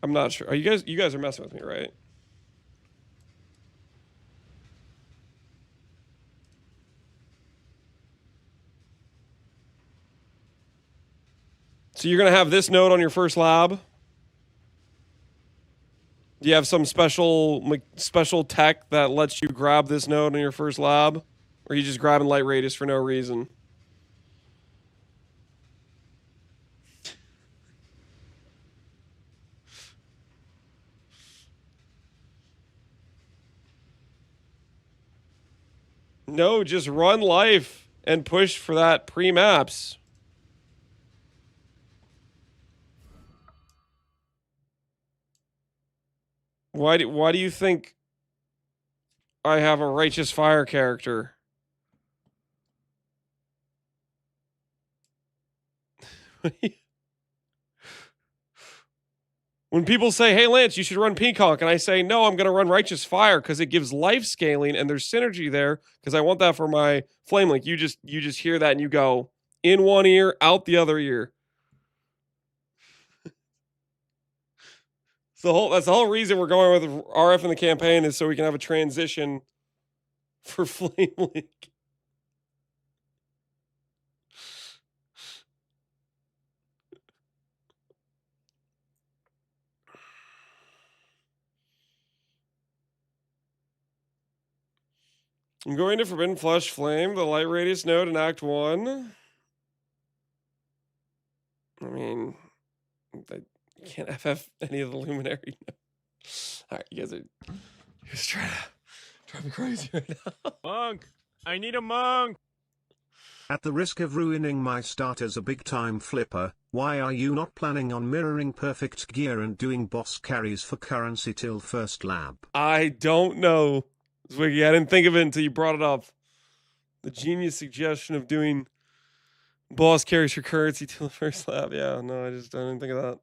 I'm not sure. Are you guys are messing with me, right? So you're going to have this node on your first lab? Do you have some special tech that lets you grab this node on your first lab? Or are you just grabbing light radius for no reason? No, just run life and push for that pre-maps. Why do you think I have a Righteous Fire character? When people say, hey, Lance, you should run Peacock, and I say, no, I'm going to run Righteous Fire because it gives life scaling and there's synergy there because I want that for my Flame Link. You just hear that and you go, in one ear, out the other ear. That's the whole reason we're going with RF in the campaign is so we can have a transition for Flame Link. I'm going to Forbidden Flesh Flame, the light radius node in Act 1. I mean, you can't FF any of the Luminary. Alright, you guys are just trying to drive me crazy right now. Monk! I need a monk! At the risk of ruining my start as a big-time flipper, why are you not planning on mirroring perfect gear and doing boss carries for currency till first lab? I don't know. Zwiggy, I didn't think of it until you brought it up. The genius suggestion of doing boss carries for currency till the first lab. Yeah, no, I didn't think of that.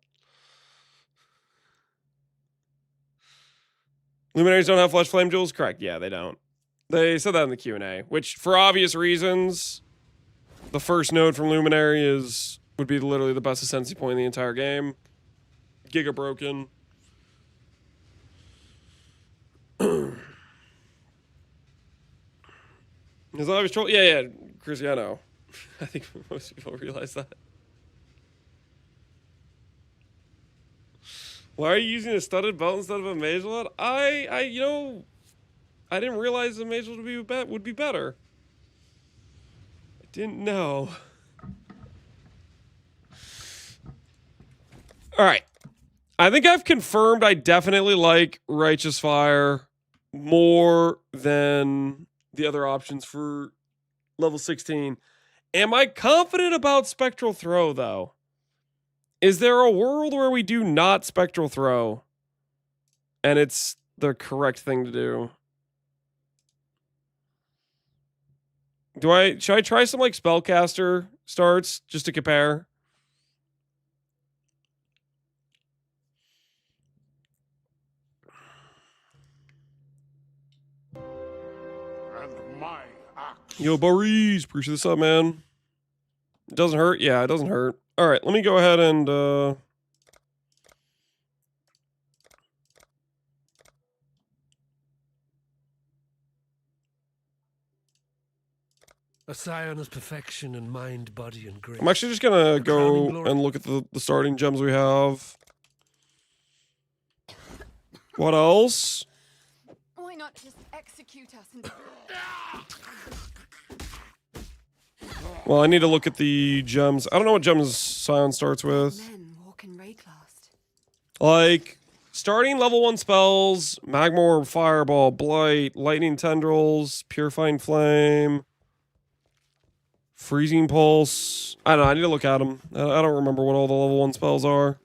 Luminaries don't have flesh flame jewels? Correct. Yeah, they don't. They said that in the Q&A, which for obvious reasons, the first node from Luminary would be literally the best ascendancy point in the entire game. Giga broken. As I was told, yeah, Cristiano. I think most people realize that. Why are you using a studded belt instead of a magelet? I didn't realize the magelet would be better. I didn't know. All right. I think I've confirmed I definitely like Righteous Fire more than the other options for level 16. Am I confident about Spectral Throw, though? Is there a world where we do not Spectral Throw? And it's the correct thing to do? Should I try some like Spellcaster starts just to compare? And my axe. Yo, Boris, appreciate this up, man. It doesn't hurt? Yeah, it doesn't hurt. All right, let me go ahead and A Scion is perfection in mind, body, and grace. I'm actually just gonna The crowning go glory- and look at the starting gems we have. What else? Why not just execute us and Well, I need to look at the gems. I don't know what gems Scion starts with. men walk in Rayclast? Like, starting level 1 spells, Magma Orb, Fireball, Blight, Lightning Tendrils, Purifying Flame, Freezing Pulse. I don't know, I need to look at them. I don't remember what all the level 1 spells are.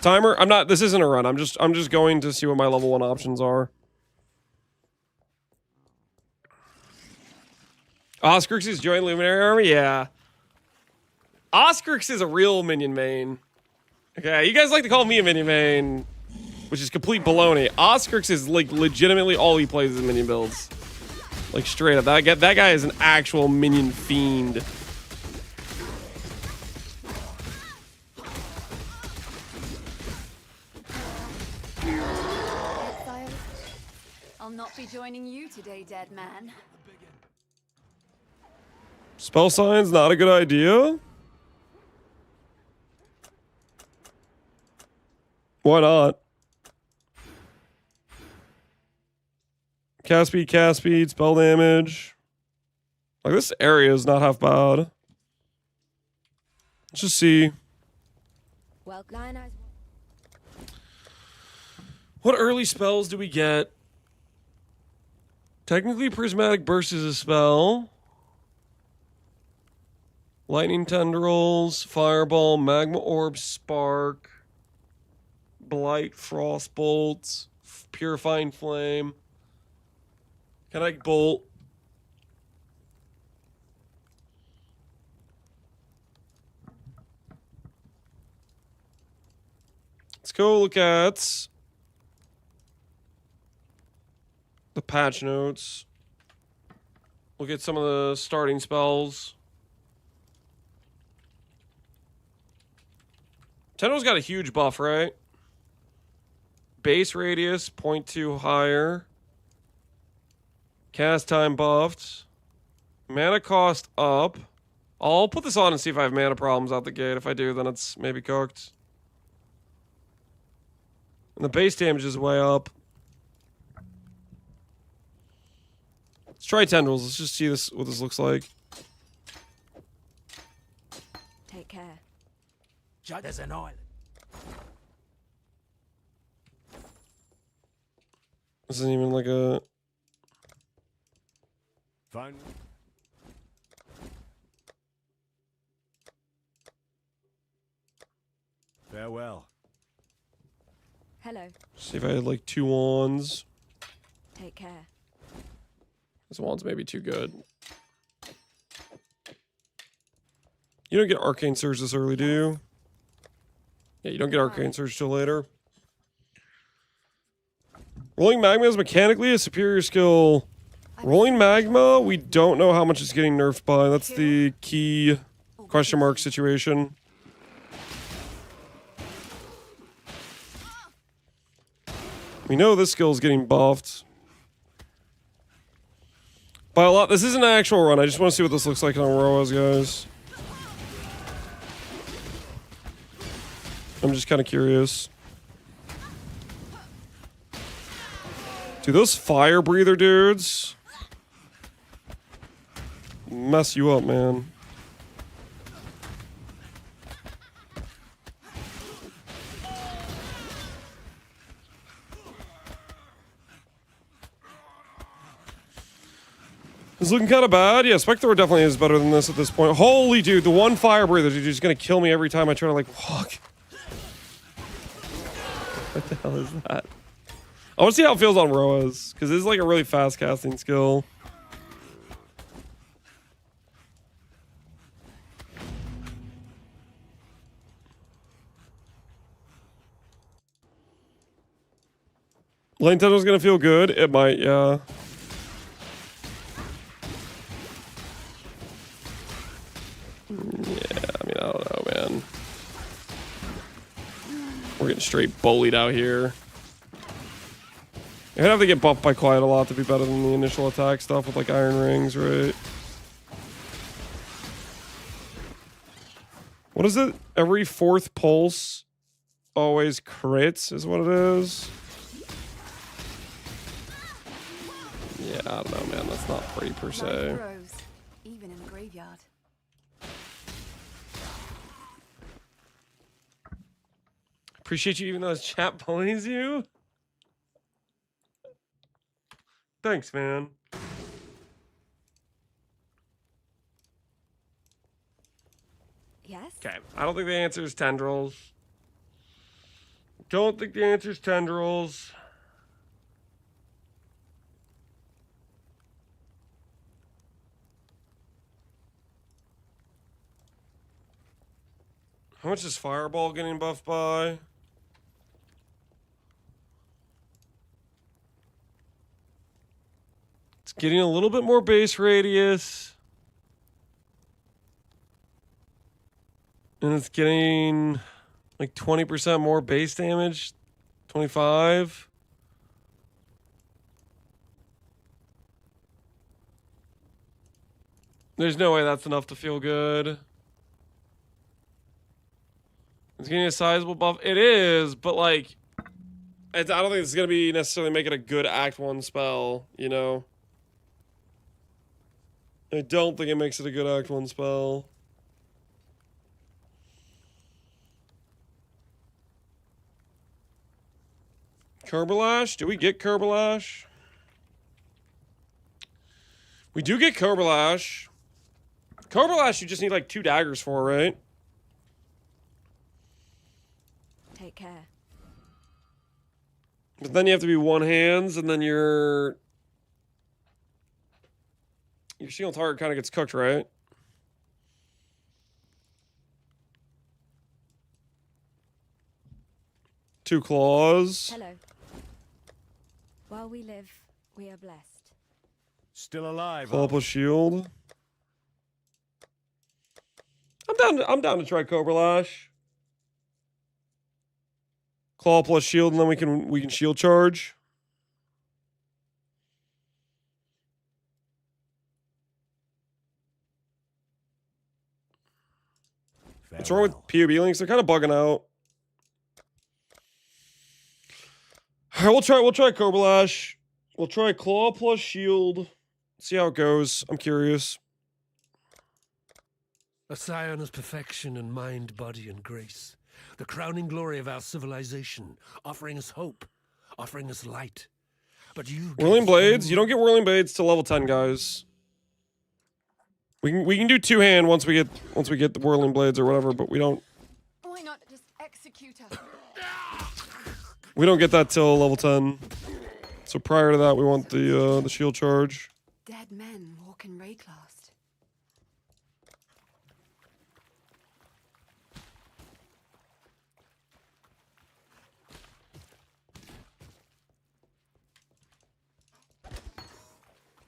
Timer? This isn't a run. I'm just going to see what my level 1 options are. Oscrix is joined Luminary Army? Yeah. Oscrix is a real minion main. Okay, you guys like to call me a minion main, which is complete baloney. Oscrix is like legitimately all he plays is minion builds. Like straight up. That guy is an actual minion fiend. Exile? I'll not be joining you today, dead man. Spell Science, not a good idea? Why not? Cast speed, spell damage. Like, this area is not half bad. Let's just see. Well, Lion Eyes. What early spells do we get? Technically, Prismatic Burst is a spell. Lightning Tendrils, Fireball, Magma Orb, Spark, Blight, Frostbolt, Purifying Flame, Kinetic Bolt. Let's go look at the patch notes. Look at some of the starting spells. Tendo's got a huge buff, right? Base radius, 0.2 higher. Cast time buffed. Mana cost up. I'll put this on and see if I have mana problems out the gate. If I do, then it's maybe cooked. And the base damage is way up. Let's try Tendrils. Let's just see what this looks like. Take care. There's an island. This isn't even like a... Fine. Farewell. Hello. See if I had like 2 wands. Take care. This wand's maybe too good. You don't get Arcane Surge this early, do you? Yeah, you don't get Arcane Surge till later. Rolling Magma is mechanically a superior skill. Rolling Magma, we don't know how much it's getting nerfed by. That's the key question mark situation. We know this skill is getting buffed by a lot. This isn't an actual run. I just want to see what this looks like on Roas, guys. I'm just kind of curious. Dude, those fire breather dudes mess you up, man. It's looking kind of bad. Yeah, Spectre definitely is better than this at this point. Holy dude, the one fire breather dude is gonna kill me every time I try to like walk. What the hell is that? I want to see how it feels on Roas, because this is like a really fast casting skill. Lane Tender's gonna feel good. It might, yeah. Yeah, I mean, I don't know, man. We're getting straight bullied out here. You'd have to get buffed by Quiet a lot to be better than the initial attack stuff with like Iron Rings, right? What is it? Every 4th pulse always crits is what it is. Yeah, I don't know, man. That's not pretty per se. Life grows, even in the graveyard. Appreciate you even though his chat bullies you. Thanks, man. Yes? Okay, I don't think the answer is tendrils. Don't think the answer is tendrils. How much is Fireball getting buffed by? It's getting a little bit more base radius. And it's getting like 20% more base damage. 25. There's no way that's enough to feel good. It's getting a sizable buff. It is, but like, I don't think it's going to be necessarily making a good Act 1 spell, you know? I don't think it makes it a good Act 1 spell. Kerbalash? Do we get Kerbalash? We do get Kerbalash. Kerbalash you just need like 2 daggers for, right? Take care. But then you have to be one hands, and then your shield target kind of gets cooked, right? Two claws. Hello. While we live, we are blessed. Still alive. Claw plus shield. I'm down to try Kerbalash. Claw plus shield, and then we can shield charge. What's wrong with POB links? They're kind of bugging out. All right, we'll try Kerbalash. We'll try Claw plus shield. See how it goes. I'm curious. A Scion is perfection in mind, body, and grace. The crowning glory of our civilization, offering us hope, offering us light. But you... Whirling Blades? You don't get Whirling Blades till level 10, guys. We can do 2-hand once we get the Whirling Blades or whatever, but we don't... Why not just execute her? We don't get that till level 10. So prior to that, we want the shield charge. Dead men walk in Rayclast.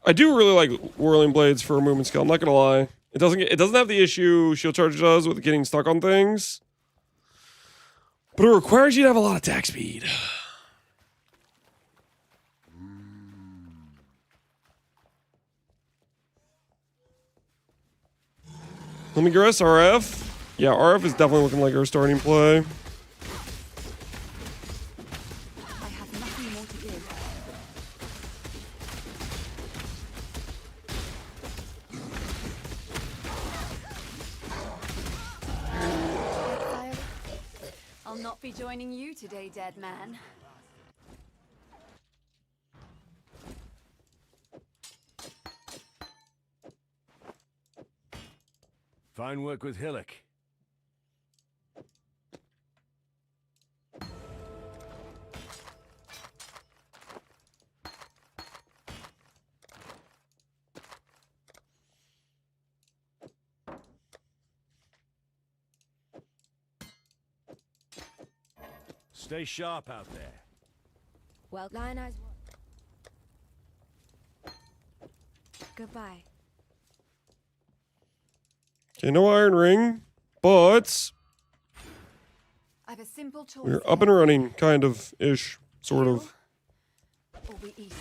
I do really like Whirling Blades for a movement skill. I'm not gonna lie. It doesn't have the issue shield charge does with getting stuck on things, but it requires you to have a lot of attack speed. Let me guess, RF. Yeah, RF is definitely looking like our starting play. I have nothing more to give. Exile, I'll not be joining you today, dead man. Fine work with Hillock. Stay sharp out there. Well, Lion Eyes. Goodbye. Okay, no iron ring, but I've a simple choice. we're up and running, kind of, ish, sort of. Or be eaten.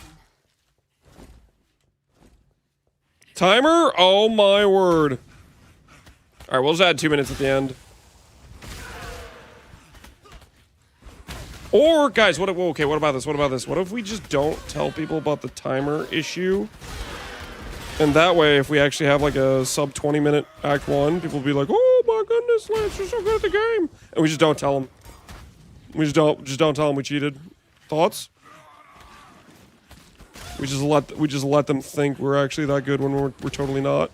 Timer? Oh my word. All right, we'll just add 2 minutes at the end. Or, guys, what about this? What about this? What if we just don't tell people about the timer issue? And that way, if we actually have like a sub 20-minute Act 1, people will be like, oh my goodness, Lance, you're so good at the game. And we just don't tell them. We just don't tell them we cheated. Thoughts? We just let them think we're actually that good when we're totally not.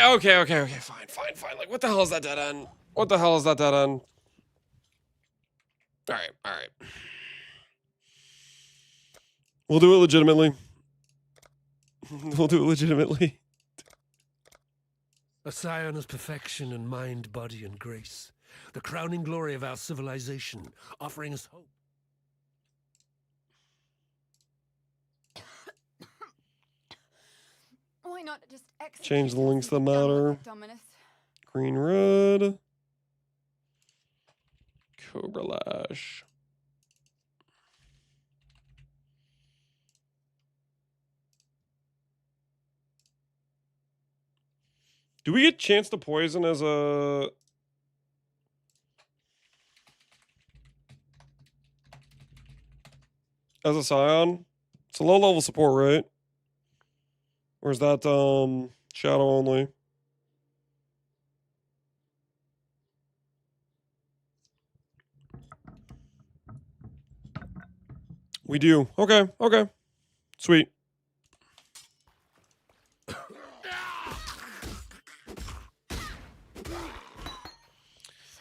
Okay, fine. Like, what the hell is that dead end? What the hell is that dead end? All right. We'll do it legitimately. We'll do it legitimately. A Scion is perfection in mind, body, and grace. The crowning glory of our civilization, offering us hope. Why not just execute Change the links that us and be done with matter. it, Dominus? Green, red. Cobra Lash. Do we get chance to poison as a... as a Scion? It's a low level support, right? Or is that shadow only? We do. Okay. Sweet. So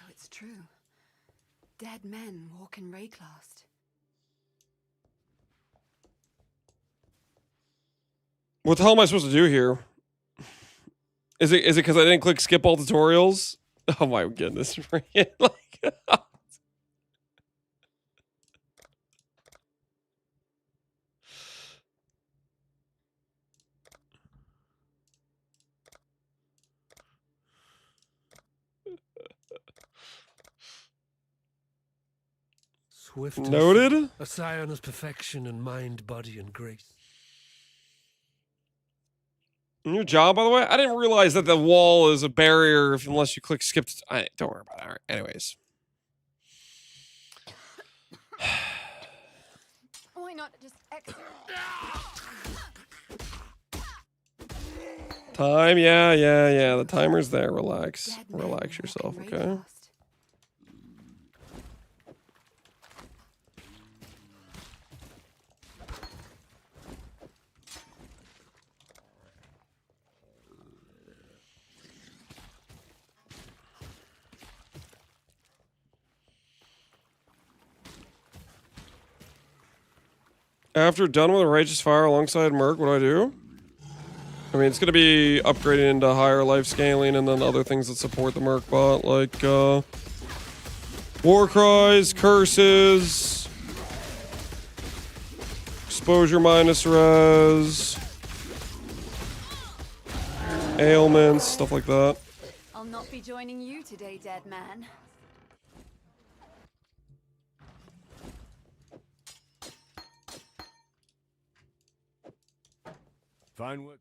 it's true. Dead men walk in Rayclast. What the hell am I supposed to do here? Is it because I didn't click skip all tutorials? Oh my goodness. Like, Swift. noted. A Scion is perfection in mind, body, and grace. New job, by the way. I didn't realize that the wall is a barrier unless you click skip. Don't worry about it. All right. Anyways. Why not just execute? Time, yeah. The timer's there. Relax. Dead men Relax walk yourself, in okay? Rayclast. After done with a Righteous Fire alongside Merc, what do I do? I mean, it's going to be upgrading into higher life scaling and then other things that support the Mercbot, like War Cries, Curses, Exposure minus res, ailments, stuff like that. I'll not be joining you today, dead man. Fine work.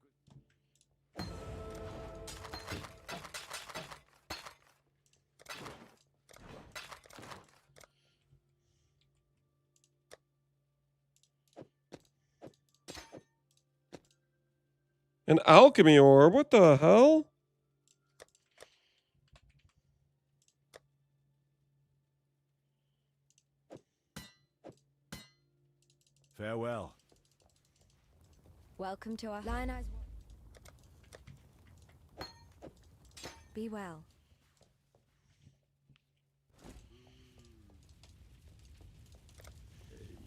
An alchemy orb? What the hell? Farewell. Welcome to our Lionized. Be well.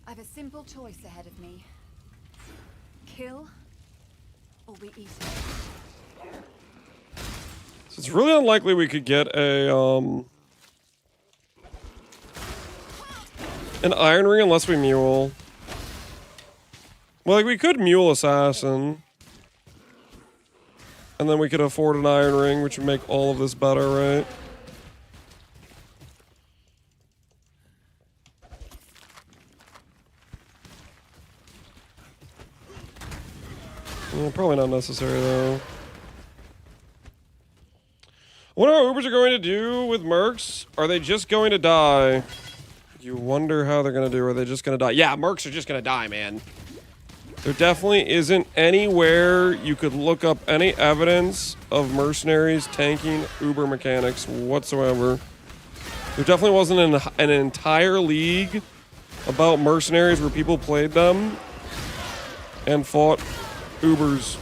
I have a simple choice ahead of me. Kill or be eaten. So it's really unlikely we could get a an iron ring unless we mule. Well, like we could mule assassin. And then we could afford an iron ring, which would make all of this better, right? Yeah, probably not necessary, though. I wonder how Ubers are going to do with Mercs. Are they just going to die? You wonder how they're going to do. Are they just going to die? Yeah, Mercs are just going to die, man. There definitely isn't anywhere you could look up any evidence of mercenaries tanking Uber mechanics whatsoever. There definitely wasn't an entire league about mercenaries where people played them and fought Ubers.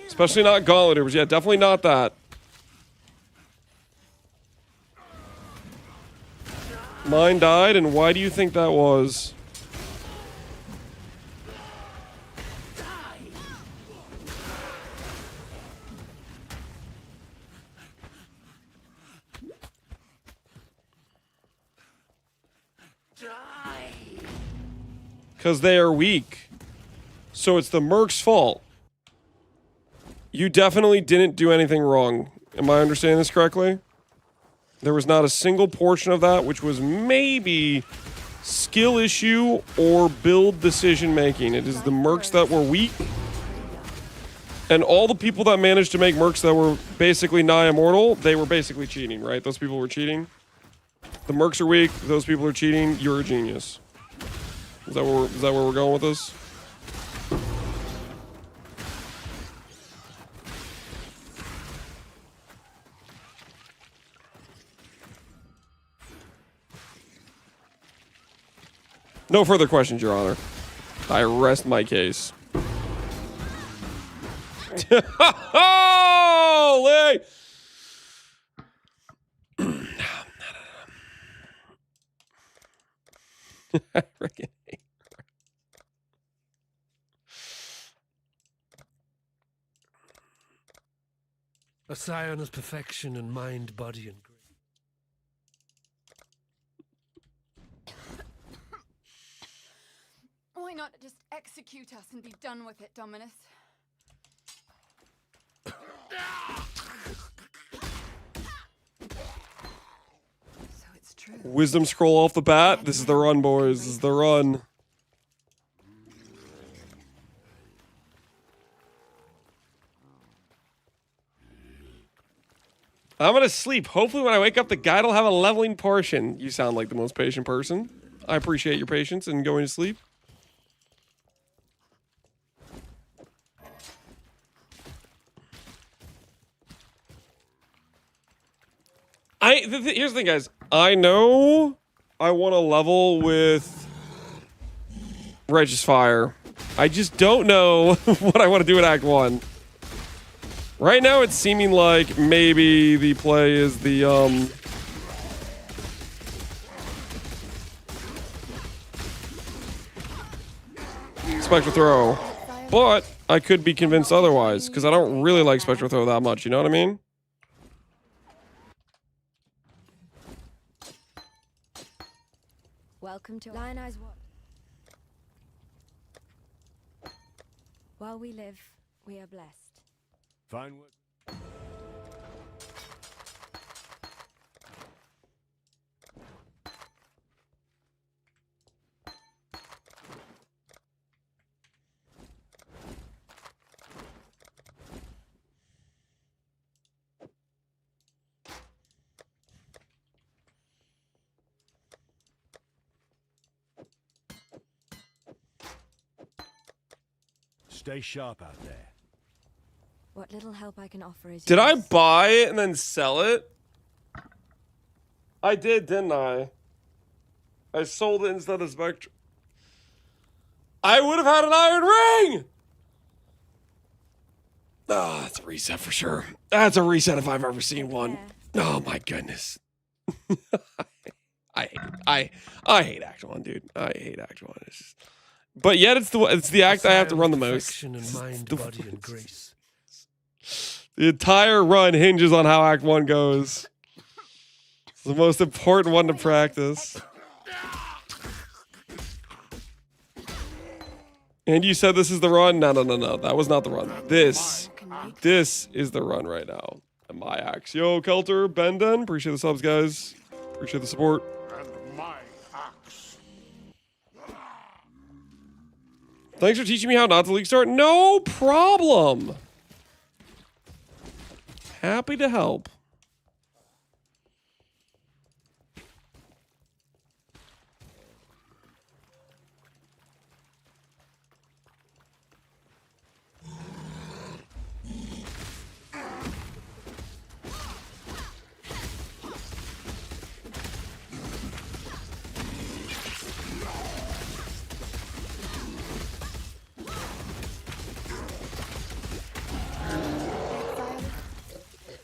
Especially not Gauntlet Ubers. Yeah, definitely not that. Mine died, and why do you think that was? Because they are weak. So it's the Merc's fault. You definitely didn't do anything wrong. Am I understanding this correctly? There was not a single portion of that which was maybe skill issue or build decision making. It is the Mercs that were weak. And all the people that managed to make Mercs that were basically nigh immortal, they were basically cheating, right? Those people were cheating. The Mercs are weak. Those people are cheating. You're a genius. Is that where we're going with this? No further questions, Your Honor. I rest my case. Holy! I freaking hate. A Scion is perfection in mind, body, and grace. Why not just execute us and be done with it, Dominus? So it's true. Wisdom scroll off the bat. This is the run, boys. This is the run. I'm gonna sleep. Hopefully when I wake up, the guide will have a leveling portion. You sound like the most patient person. I appreciate your patience in going to sleep. Here's the thing, guys. I know I want to level with Righteous Fire. I just don't know what I want to do in Act 1. Right now, it's seeming like maybe the play is the, Spectral Throw. But I could be convinced otherwise, because I don't really like Spectral Throw that much, you know what I mean? Welcome to Lionized Watch. While we live, we are blessed. Fine work. Stay sharp out there. What little help I can offer is Did I yours. buy it and then sell it? I did, didn't I? I sold it instead of Spectre. I would have had an iron ring! Oh, that's a reset for sure. That's a reset if I've ever seen one. Oh my goodness. I hate Act 1, dude. I hate Act 1. It's just... But yet it's the act I have to run the most. And mind, body, and grace. The entire run hinges on how Act 1 goes. It's the most important one to practice. And you said this is the run? No. That was not the run. This is the run right now. And my axe. Yo, Kelter, Benden. Appreciate the subs, guys. Appreciate the support. And my axe. Thanks for teaching me how not to leak start. No problem. Happy to help.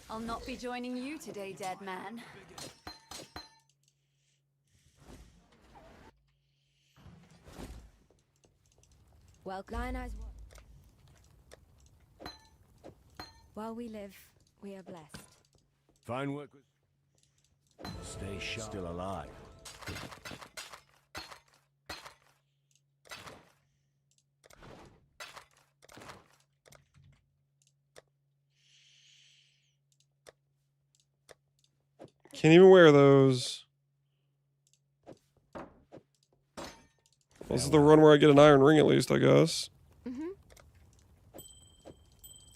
I'll not be joining you today, dead man. Well, Lionel's... While we live, we are blessed. Fine work with... Stay sharp. Still alive. Can't even wear those. This is the run where I get an iron ring at least, I guess.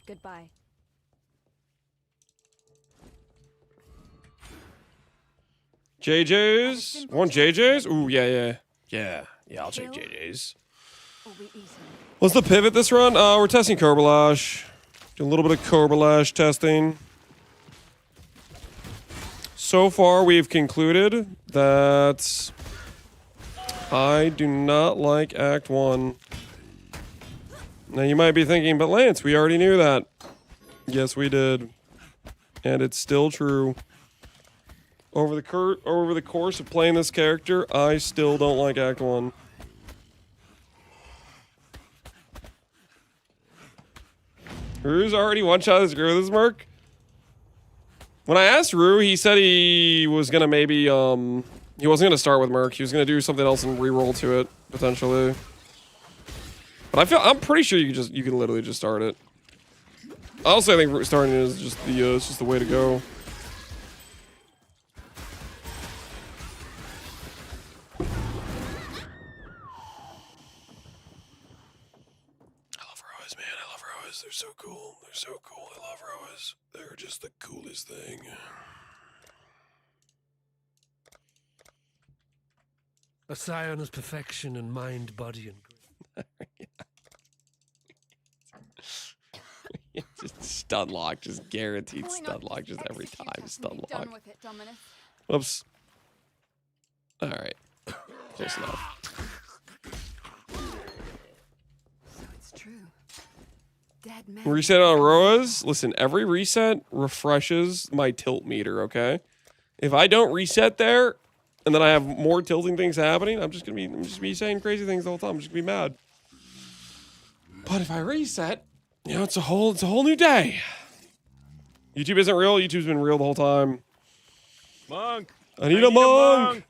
Goodbye. JJ's? Want JJ's? Ooh, yeah, I'll take JJ's. What's the pivot this run? We're testing Korbalash. Doing a little bit of Korbalash testing. So far, we've concluded that I do not like Act 1. Now, you might be thinking, but Lance, we already knew that. Yes, we did. And it's still true. Over the course of playing this character, I still don't like Act 1. Rue's already one-shot this girl with his Merc? When I asked Rue, he said he was gonna maybe, he wasn't gonna start with Merc. He was gonna do something else and re-roll to it, potentially. But I'm pretty sure you can literally just start it. Also, I think starting it is just it's just the way to go. I love Roas, man. I love Roas. They're so cool. They're so cool. I love Roas. They're just the coolest thing. A Scion is perfection in mind, body, and Just stun lock, just guaranteed stun lock, just every time stun lock. Done with it, Dominus. Whoops. All right, close enough. So it's true. Dead man. Reset on Roas. Listen, every reset refreshes my tilt meter. Okay, if I don't reset there, and then I have more tilting things happening, I'm just gonna be saying crazy things the whole time. I'm just gonna be mad. But if I reset, you know, it's a whole new day. YouTube isn't real. YouTube's been real the whole time. Monk! I need a monk!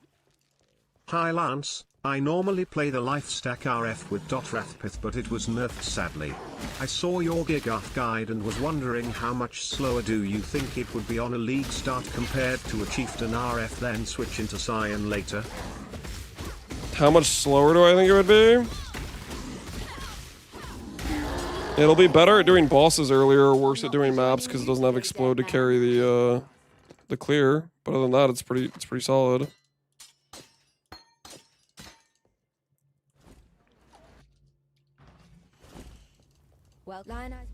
Hi Lance, I normally play the life stack RF with Rathpith, but it was nerfed sadly. I saw your Gigath guide and was wondering how much slower do you think it would be on a league start compared to a Chieftain RF then switch into Scion later? How much slower do I think it would be? It'll be better at doing bosses earlier or worse at doing maps because it doesn't have explode to carry the clear. But other than that, it's pretty solid. Well, Lionel's...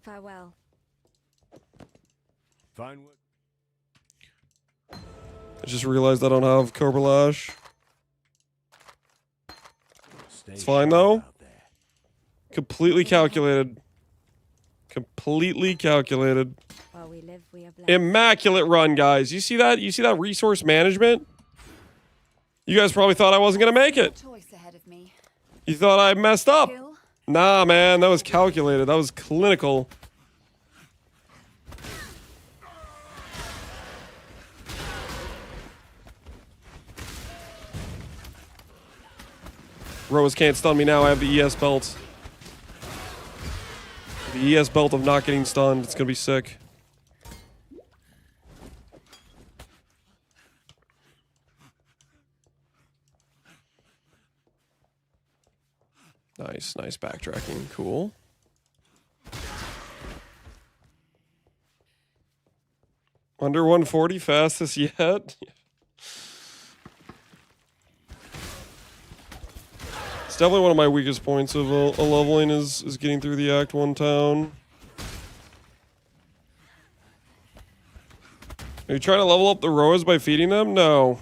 Farewell. Fine work. I just realized I don't have Cobra Lash. It's fine though. Completely calculated. Completely calculated. While we live, we are blessed. Immaculate run, guys. You see that? You see that resource management? You guys probably thought I wasn't gonna make it. Choice ahead of me. You thought I messed up. Kill. Nah, man, that was calculated. That was clinical. Rose can't stun me now. I have the ES belt. The ES belt of not getting stunned. It's gonna be sick. Nice, nice backtracking. Cool. Under 140 fastest yet. It's definitely one of my weakest points of a leveling is getting through the Act 1 town. Are you trying to level up the Roas by feeding them? No.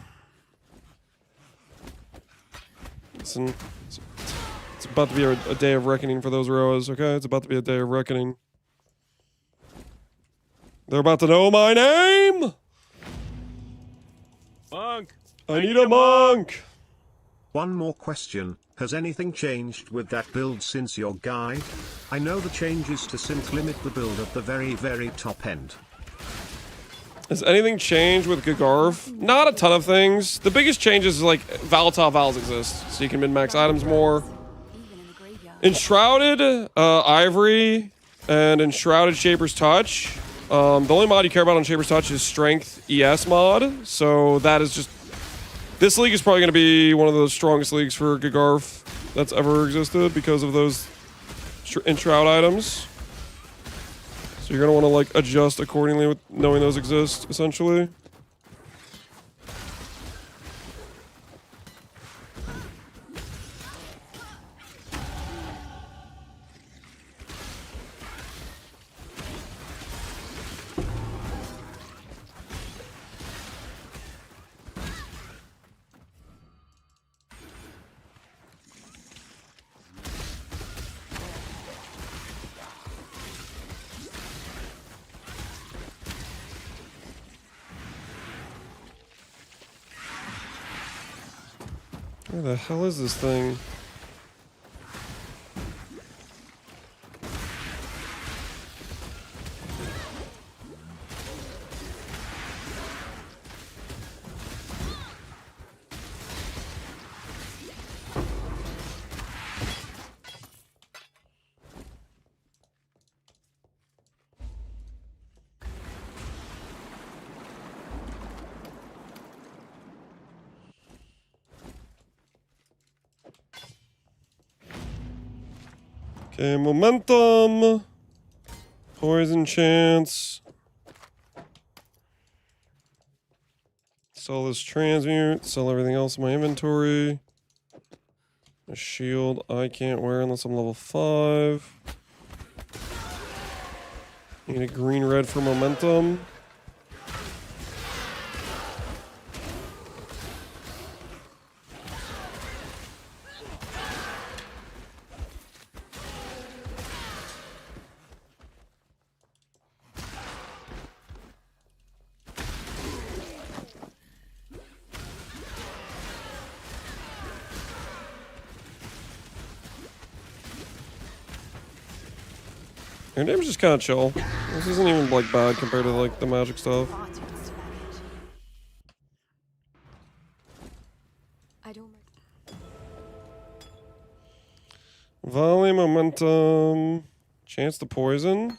Listen, it's about to be a day of reckoning for those Roas, okay? It's about to be a day of reckoning. They're about to know my name! Monk! I need a monk! One more question. Has anything changed with that build since your guide? I know the changes to synth limit the build at the very, very top end. Has anything changed with Gagarv? Not a ton of things. The biggest changes is like volatile vowels exist, so you can min-max items more. Enshrouded, Ivory, and Enshrouded Shaper's Touch. The only mod you care about on Shaper's Touch is Strength ES mod, so that is just... This league is probably going to be one of the strongest leagues for Gagarv that's ever existed because of those Enshroud items. So you're going to want to like adjust accordingly with knowing those exist, essentially. Where the hell is this thing? Okay, momentum. Poison chance. Sell this transmute. Sell everything else in my inventory. A shield I can't wear unless I'm level 5. Need a green-red for momentum. Your name's just kind of chill. This isn't even like bad compared to like the magic stuff. I don't. Volley, momentum, chance to poison.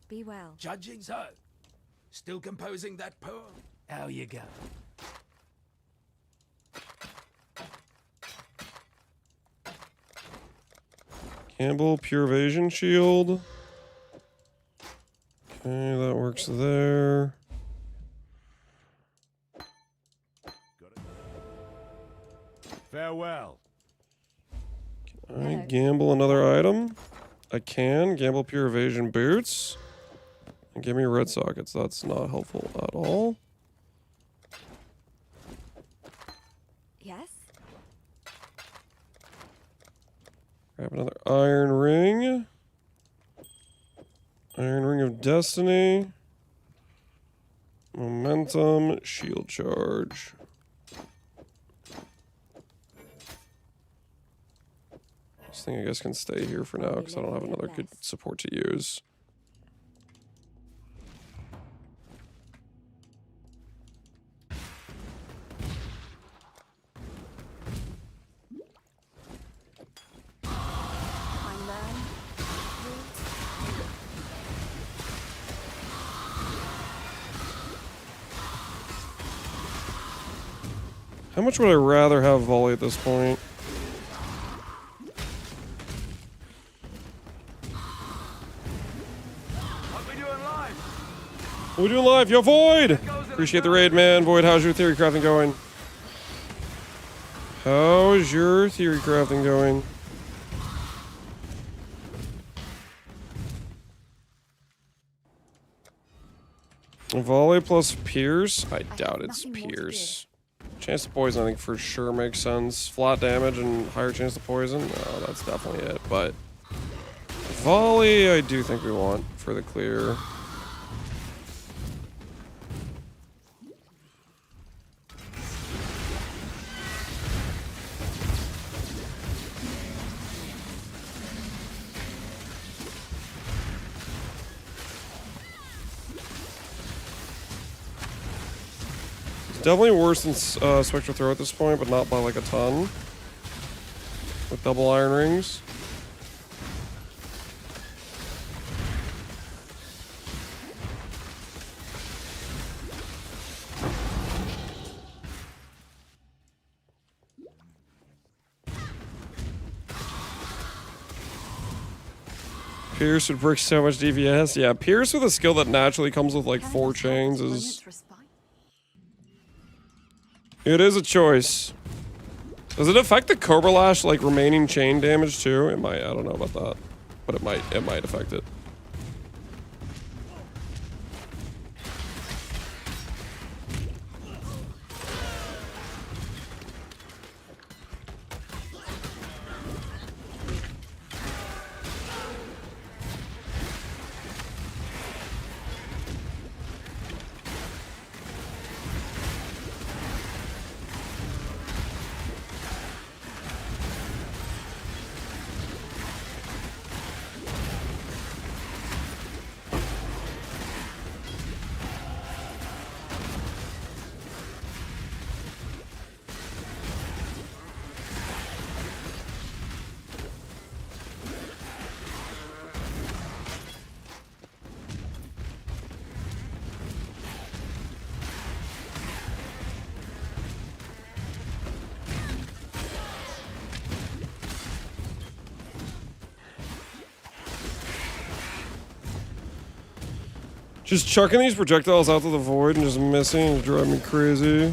Be well. Judging so. Still composing that poem? How you go? Campbell, pure evasion shield. Okay, that works there. Farewell. I gamble another item. I can gamble pure evasion boots. And give me red sockets. That's not helpful at all. Yes? Grab another iron ring. Iron ring of destiny. Momentum. Shield charge. This thing I guess can stay here for now because I don't have another good support to use. How much would I rather have volley at this point? What are we doing live? Yo, Void! Appreciate the raid, man. Void, how's your theory crafting going? How's your theory crafting going? Volley plus Pierce? I doubt it's Pierce. Chance to poison, I think for sure makes sense. Flat damage and higher chance to poison? No, that's definitely it. But volley, I do think we want for the clear. Definitely worse than Spectral Throw at this point, but not by like a ton. With double iron rings. Pierce would break so much DPS. Yeah, Pierce with a skill that naturally comes with like 4 chains is... It is a choice. Does it affect the Cobra Lash, like, remaining chain damage, too? It might. I don't know about that. But it might affect it. Just chucking these projectiles out to the void and just missing is driving me crazy.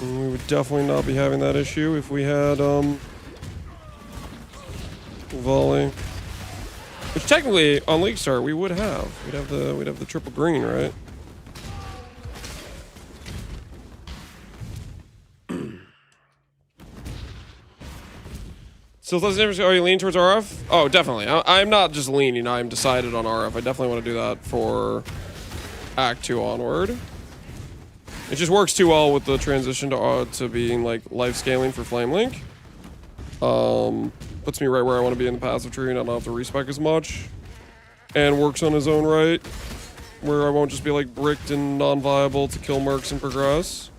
And we would definitely not be having that issue if we had volley. Which technically on League Start we would have. We'd have the triple green, right? Still doesn't. Are you leaning towards RF? Oh, definitely. I'm not just leaning. I'm decided on RF. I definitely want to do that for Act 2 onward. It just works too well with the transition to being like life scaling for Flame Link. Puts me right where I want to be in the passive tree, and I don't have to respec as much. And works on his own right, where I won't just be like bricked and non-viable to kill mercs and progress.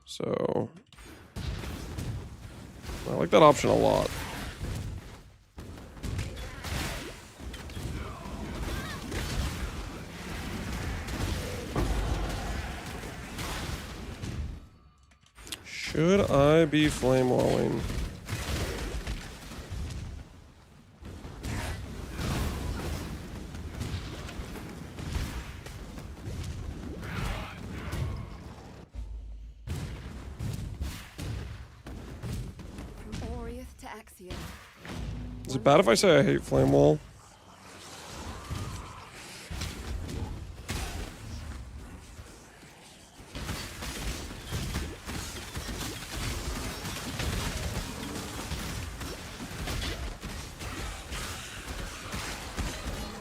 So I like that option a lot. Should I be flame walling? Accio. Is it bad if I say I hate Flame Wall?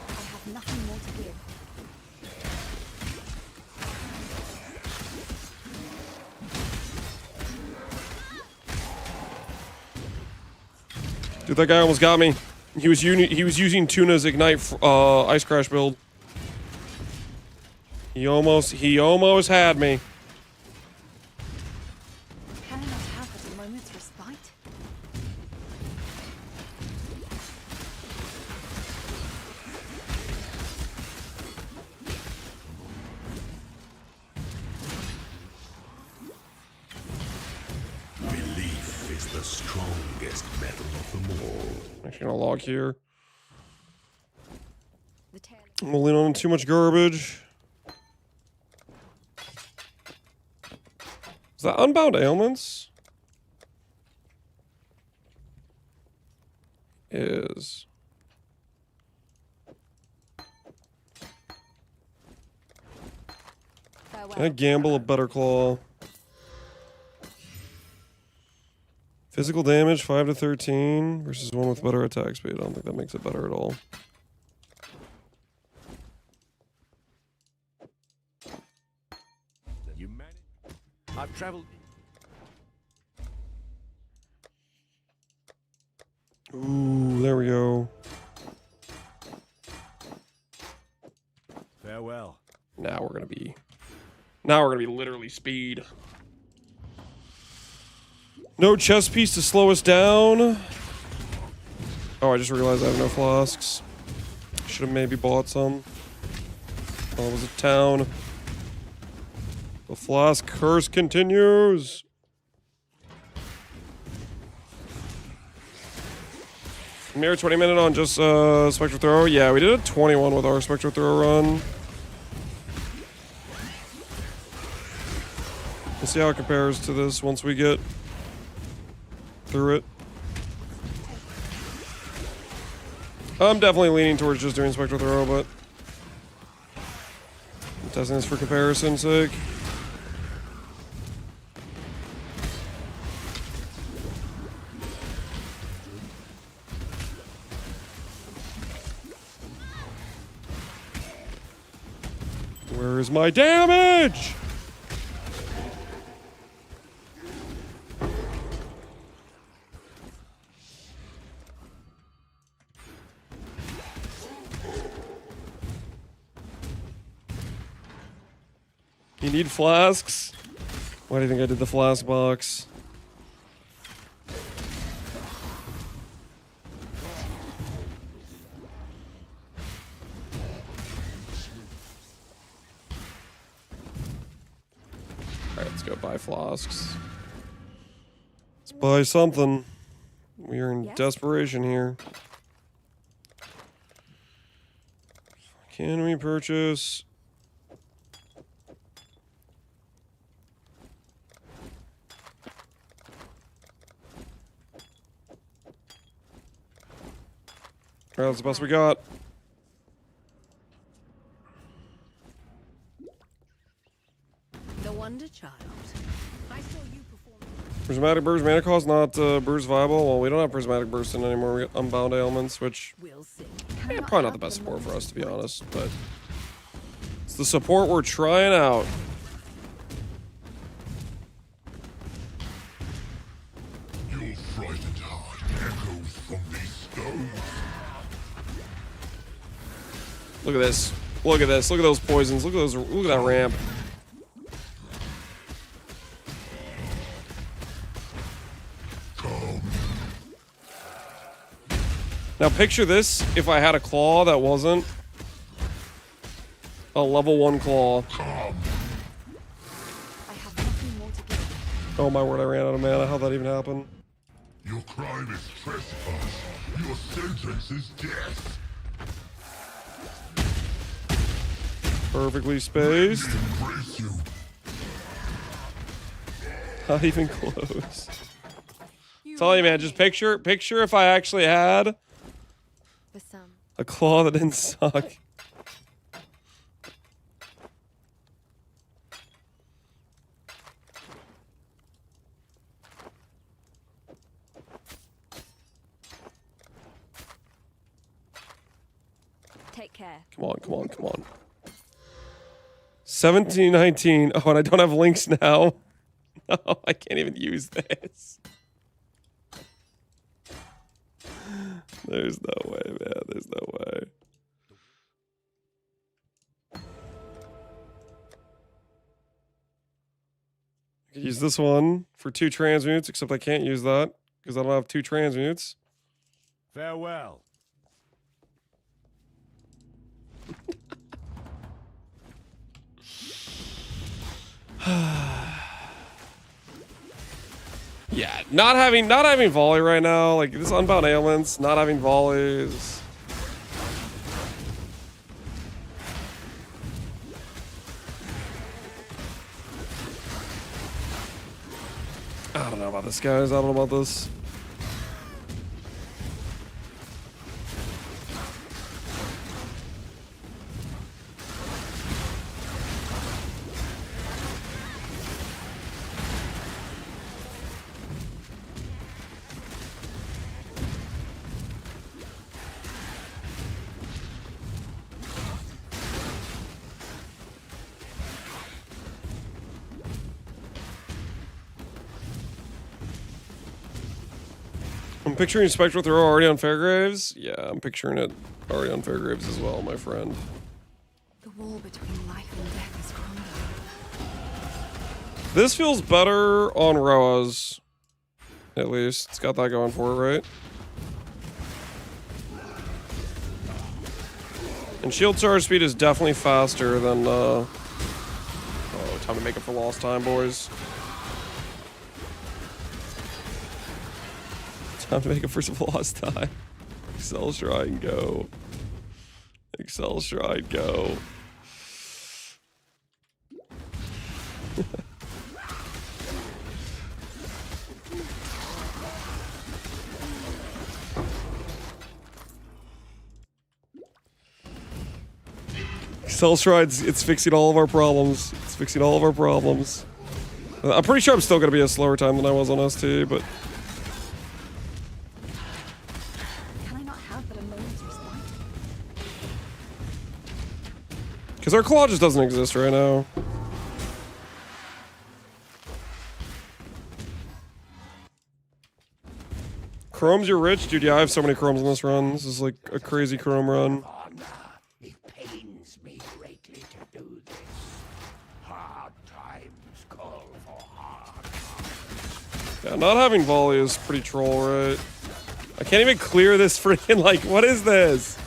I have nothing more to give. Dude, that guy almost got me. He was using Tuna's Ignite Ice Crash build. He almost had me. Can I not have but a moment's respite? Belief is the strongest metal of them all. Actually, gonna log here. The tail. I'm gonna lean on too much garbage. Is that Unbound Ailments? Is. Farewell. Can I gamble a Better Claw? Physical damage 5 to 13 versus one with better attack speed. I don't think that makes it better at all. You managed. I've traveled. Ooh, there we go. Farewell. Now we're gonna be literally speed. No chest piece to slow us down. Oh, I just realized I have no flasks. Should have maybe bought some. Oh, it was a town. The flask curse continues. Mere 20 minute on just Spectral Throw. Yeah, we did a 21 with our Spectral Throw run. We'll see how it compares to this once we get through it. I'm definitely leaning towards just doing Spectral Throw, but I'm testing this for comparison's sake. Where is my damage? You need flasks? Why do you think I did the flask box? Alright, let's go buy flasks. Let's buy something. We are in desperation here. Can we purchase? Alright, that's the best we got. The Wonder Child. I saw you perform. Prismatic Burst mana cost not burst viable. Well, we don't have Prismatic Burst in anymore. We got Unbound Ailments, which We'll see. probably not the best support for us, to be honest. But it's the support we're trying out. Your frightened heart echoes from these stones. Look at this. Look at this. Look at those poisons. Look at those. Look at that ramp. Now picture this if I had a claw that wasn't a level 1 claw. I have nothing more to give. Oh my word, I ran out of mana. How'd that even happen? Your crime is trespass. Your sentence is death. Perfectly spaced. Embrace you. Not even close. Tell you, man, just picture if I actually had For some. a claw that didn't suck. Take care. Come on, come on, come on. 1719. Oh, and I don't have links now. No, I can't even use this. There's no way, man. There's no way. I could use this one for 2 transmutes, except I can't use that because I don't have 2 transmutes. Farewell. Yeah, not having volley right now, like this unbound ailments, not having volleys. I don't know about this, guys. I don't know about this. I'm picturing Spectral Throw already on Fairgraves. Yeah, I'm picturing it already on Fairgraves as well, my friend. The wall between life and death is crumbling. This feels better on Roas. At least. It's got that going for it, right? And shield charge speed is definitely faster than, oh, time to make up for lost time, boys. Time to make up for some lost time. Excel Shrine, go. Excel Shrine, go. Excel Shrine's, it's fixing all of our problems. It's fixing all of our problems. I'm pretty sure I'm still going to be a slower time than I was on ST, but... Because our claw just doesn't exist right now. Chromes, you're rich? Dude, yeah, I have so many chromes in this run. This is like a crazy chrome run. It pains me greatly to do this. Hard times call for hard times. Yeah, not having volley is pretty troll, right? I can't even clear this freaking, like, what is this?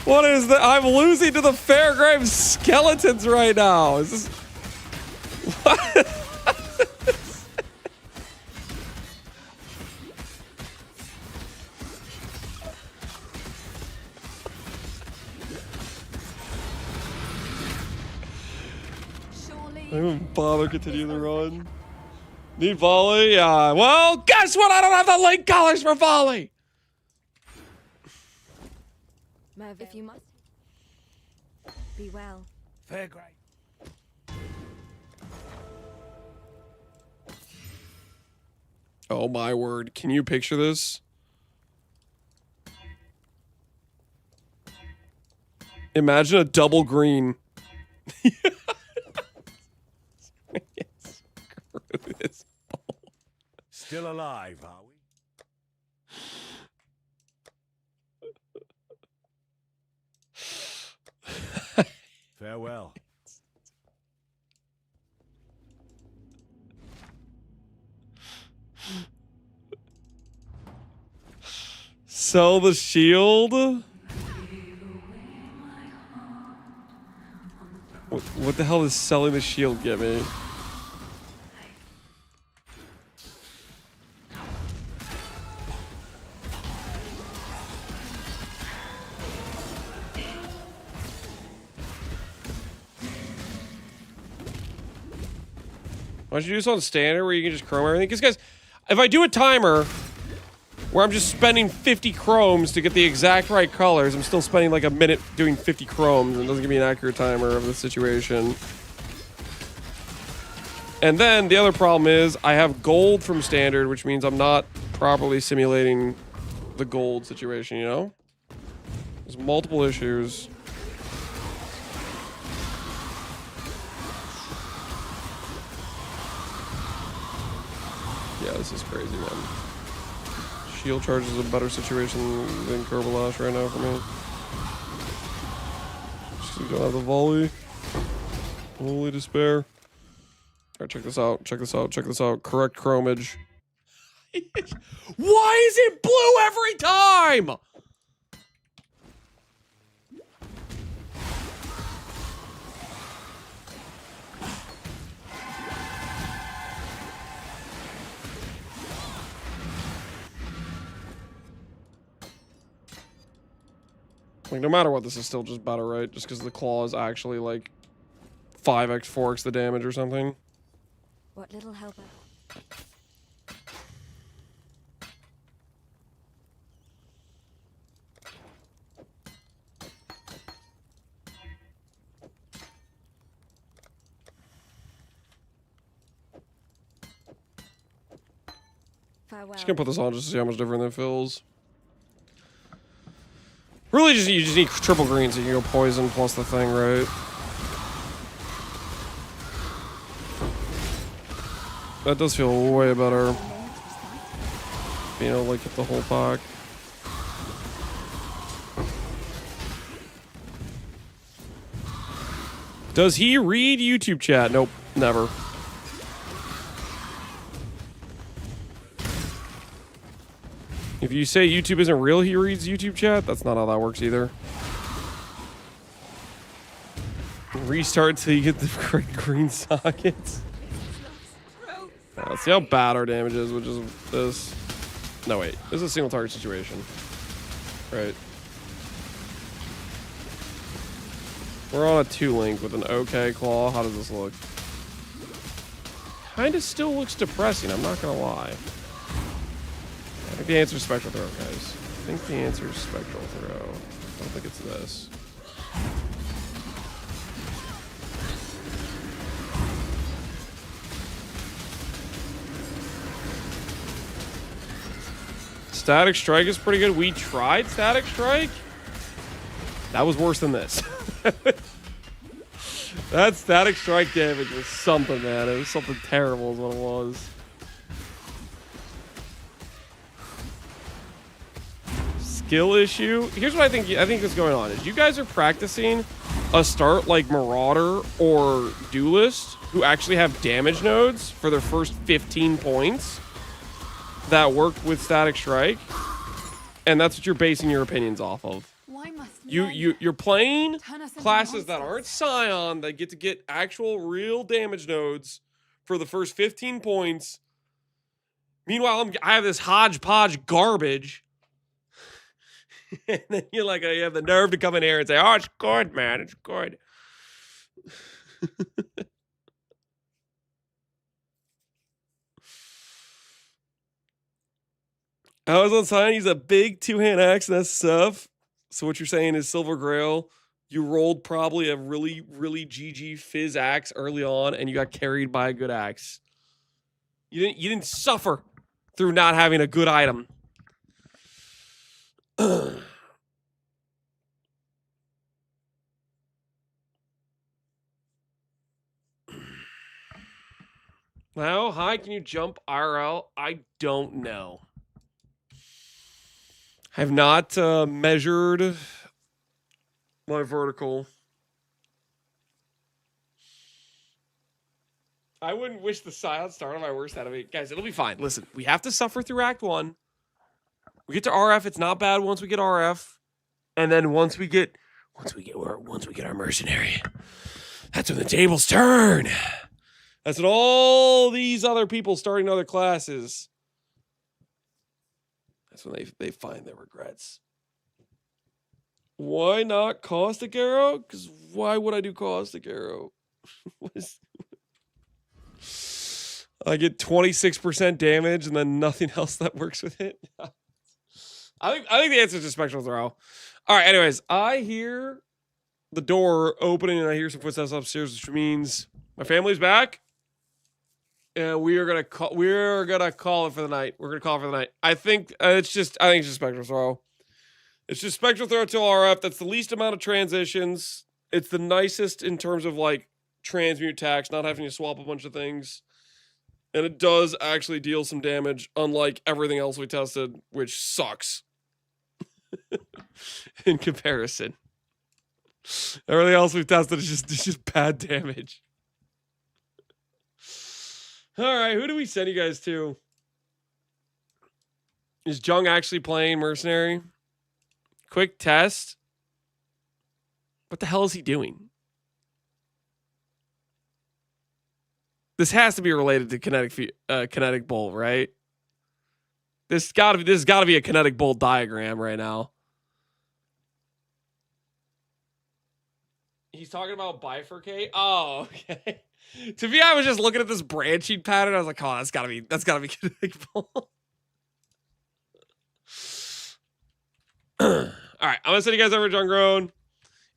What is that? I'm losing to the Fairgraves skeletons right now. Is this... What? I don't even bother continue the run. Need volley? Yeah. Well, guess what? I don't have the link colors for volley. If you must. Be well. Fair great. Oh my word. Can you picture this? Imagine a double green. Still alive, are we? Farewell. Sell the shield? What the hell does selling the shield get me? Why don't you do this on standard where you can just chrome everything? Because guys, if I do a timer where I'm just spending 50 chromes to get the exact right colors, I'm still spending like a minute doing 50 chromes, and it doesn't give me an accurate timer of the situation. And then the other problem is I have gold from standard, which means I'm not properly simulating the gold situation, you know? There's multiple issues. Yeah, this is crazy, man. Shield charge is a better situation than Kerbalash right now for me. Just don't have the volley. Holy despair. Alright, check this out. Check this out. Check this out. Correct chromage. Why is it blue every time? Like, no matter what, this is still just better, right? Just because the claw is actually, like, 5x, 4x the damage or something. What little help? Farewell. Just gonna put this on just to see how much different it feels. Really, you just need triple green so you can go poison plus the thing, right? That does feel way better. Being able to like hit the whole pack. Does he read YouTube chat? Nope, never. If you say YouTube isn't real, he reads YouTube chat. That's not how that works either. Restart till you get the correct green sockets. Let's see how bad our damage is, which is this. No, wait. This is a single target situation. Right. We're on a 2-link with an okay claw. How does this look? Kinda still looks depressing, I'm not gonna lie. I think the answer is Spectral Throw, guys. I think the answer is Spectral Throw. I don't think it's this. Static Strike is pretty good. We tried Static Strike. That was worse than this. That Static Strike damage was something, man. It was something terrible is what it was. Skill issue. Here's what I think is going on is you guys are practicing a start like Marauder or Duelist who actually have damage nodes for their first 15 points that work with Static Strike, and that's what you're basing your opinions off of. Why must You're playing turn us into classes that monsters? aren't Scion that get actual real damage nodes for the first 15 points. Meanwhile, I have this hodgepodge garbage. And then you're like, oh, you have the nerve to come in here and say, oh, it's good, man. It's good. I was on Scion. He's a big two-hand axe and that stuff. So what you're saying is Silver Grail, you rolled probably a really, really GG fizz axe early on, and you got carried by a good axe. You didn't suffer through not having a good item. How high can you jump IRL? I don't know. I have not measured my vertical. I wouldn't wish the Scion start on my worst enemy. Guys, it'll be fine. Listen, we have to suffer through Act 1. We get to RF, it's not bad once we get RF. And then once we get our mercenary, that's when the tables turn. That's when all these other people starting other classes. That's when they find their regrets. Why not Caustic Arrow? Because why would I do Caustic Arrow? I get 26% damage and then nothing else that works with it. I think the answer is just Spectral Throw. All right, anyways, I hear the door opening and I hear some footsteps upstairs, which means my family's back. And we're gonna call it for the night. We're gonna call it for the night. I think it's just Spectral Throw. It's just Spectral Throw to RF. That's the least amount of transitions. It's the nicest in terms of like transmute tax, not having to swap a bunch of things. And it does actually deal some damage, unlike everything else we tested, which sucks in comparison. Everything else we've tested is just bad damage. All right, who do we send you guys to? Is Jung actually playing Mercenary? Quick test. What the hell is he doing? This has to be related to kinetic bolt, right? This has got to be a kinetic bolt diagram right now. He's talking about bifurcate. Oh, okay. To me, I was just looking at this branching pattern. I was like, oh, that's gotta be kinetic bolt. All right, I'm gonna send you guys over to Jungroan.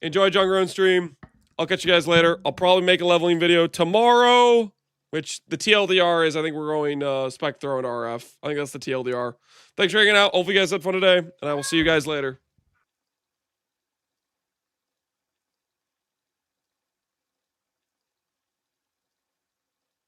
Enjoy Jungroan stream. I'll catch you guys later. I'll probably make a leveling video tomorrow, which the TLDR is, I think we're going Spec Throw and RF. I think that's the TLDR. Thanks for hanging out. Hopefully you guys had fun today, and I will see you guys later.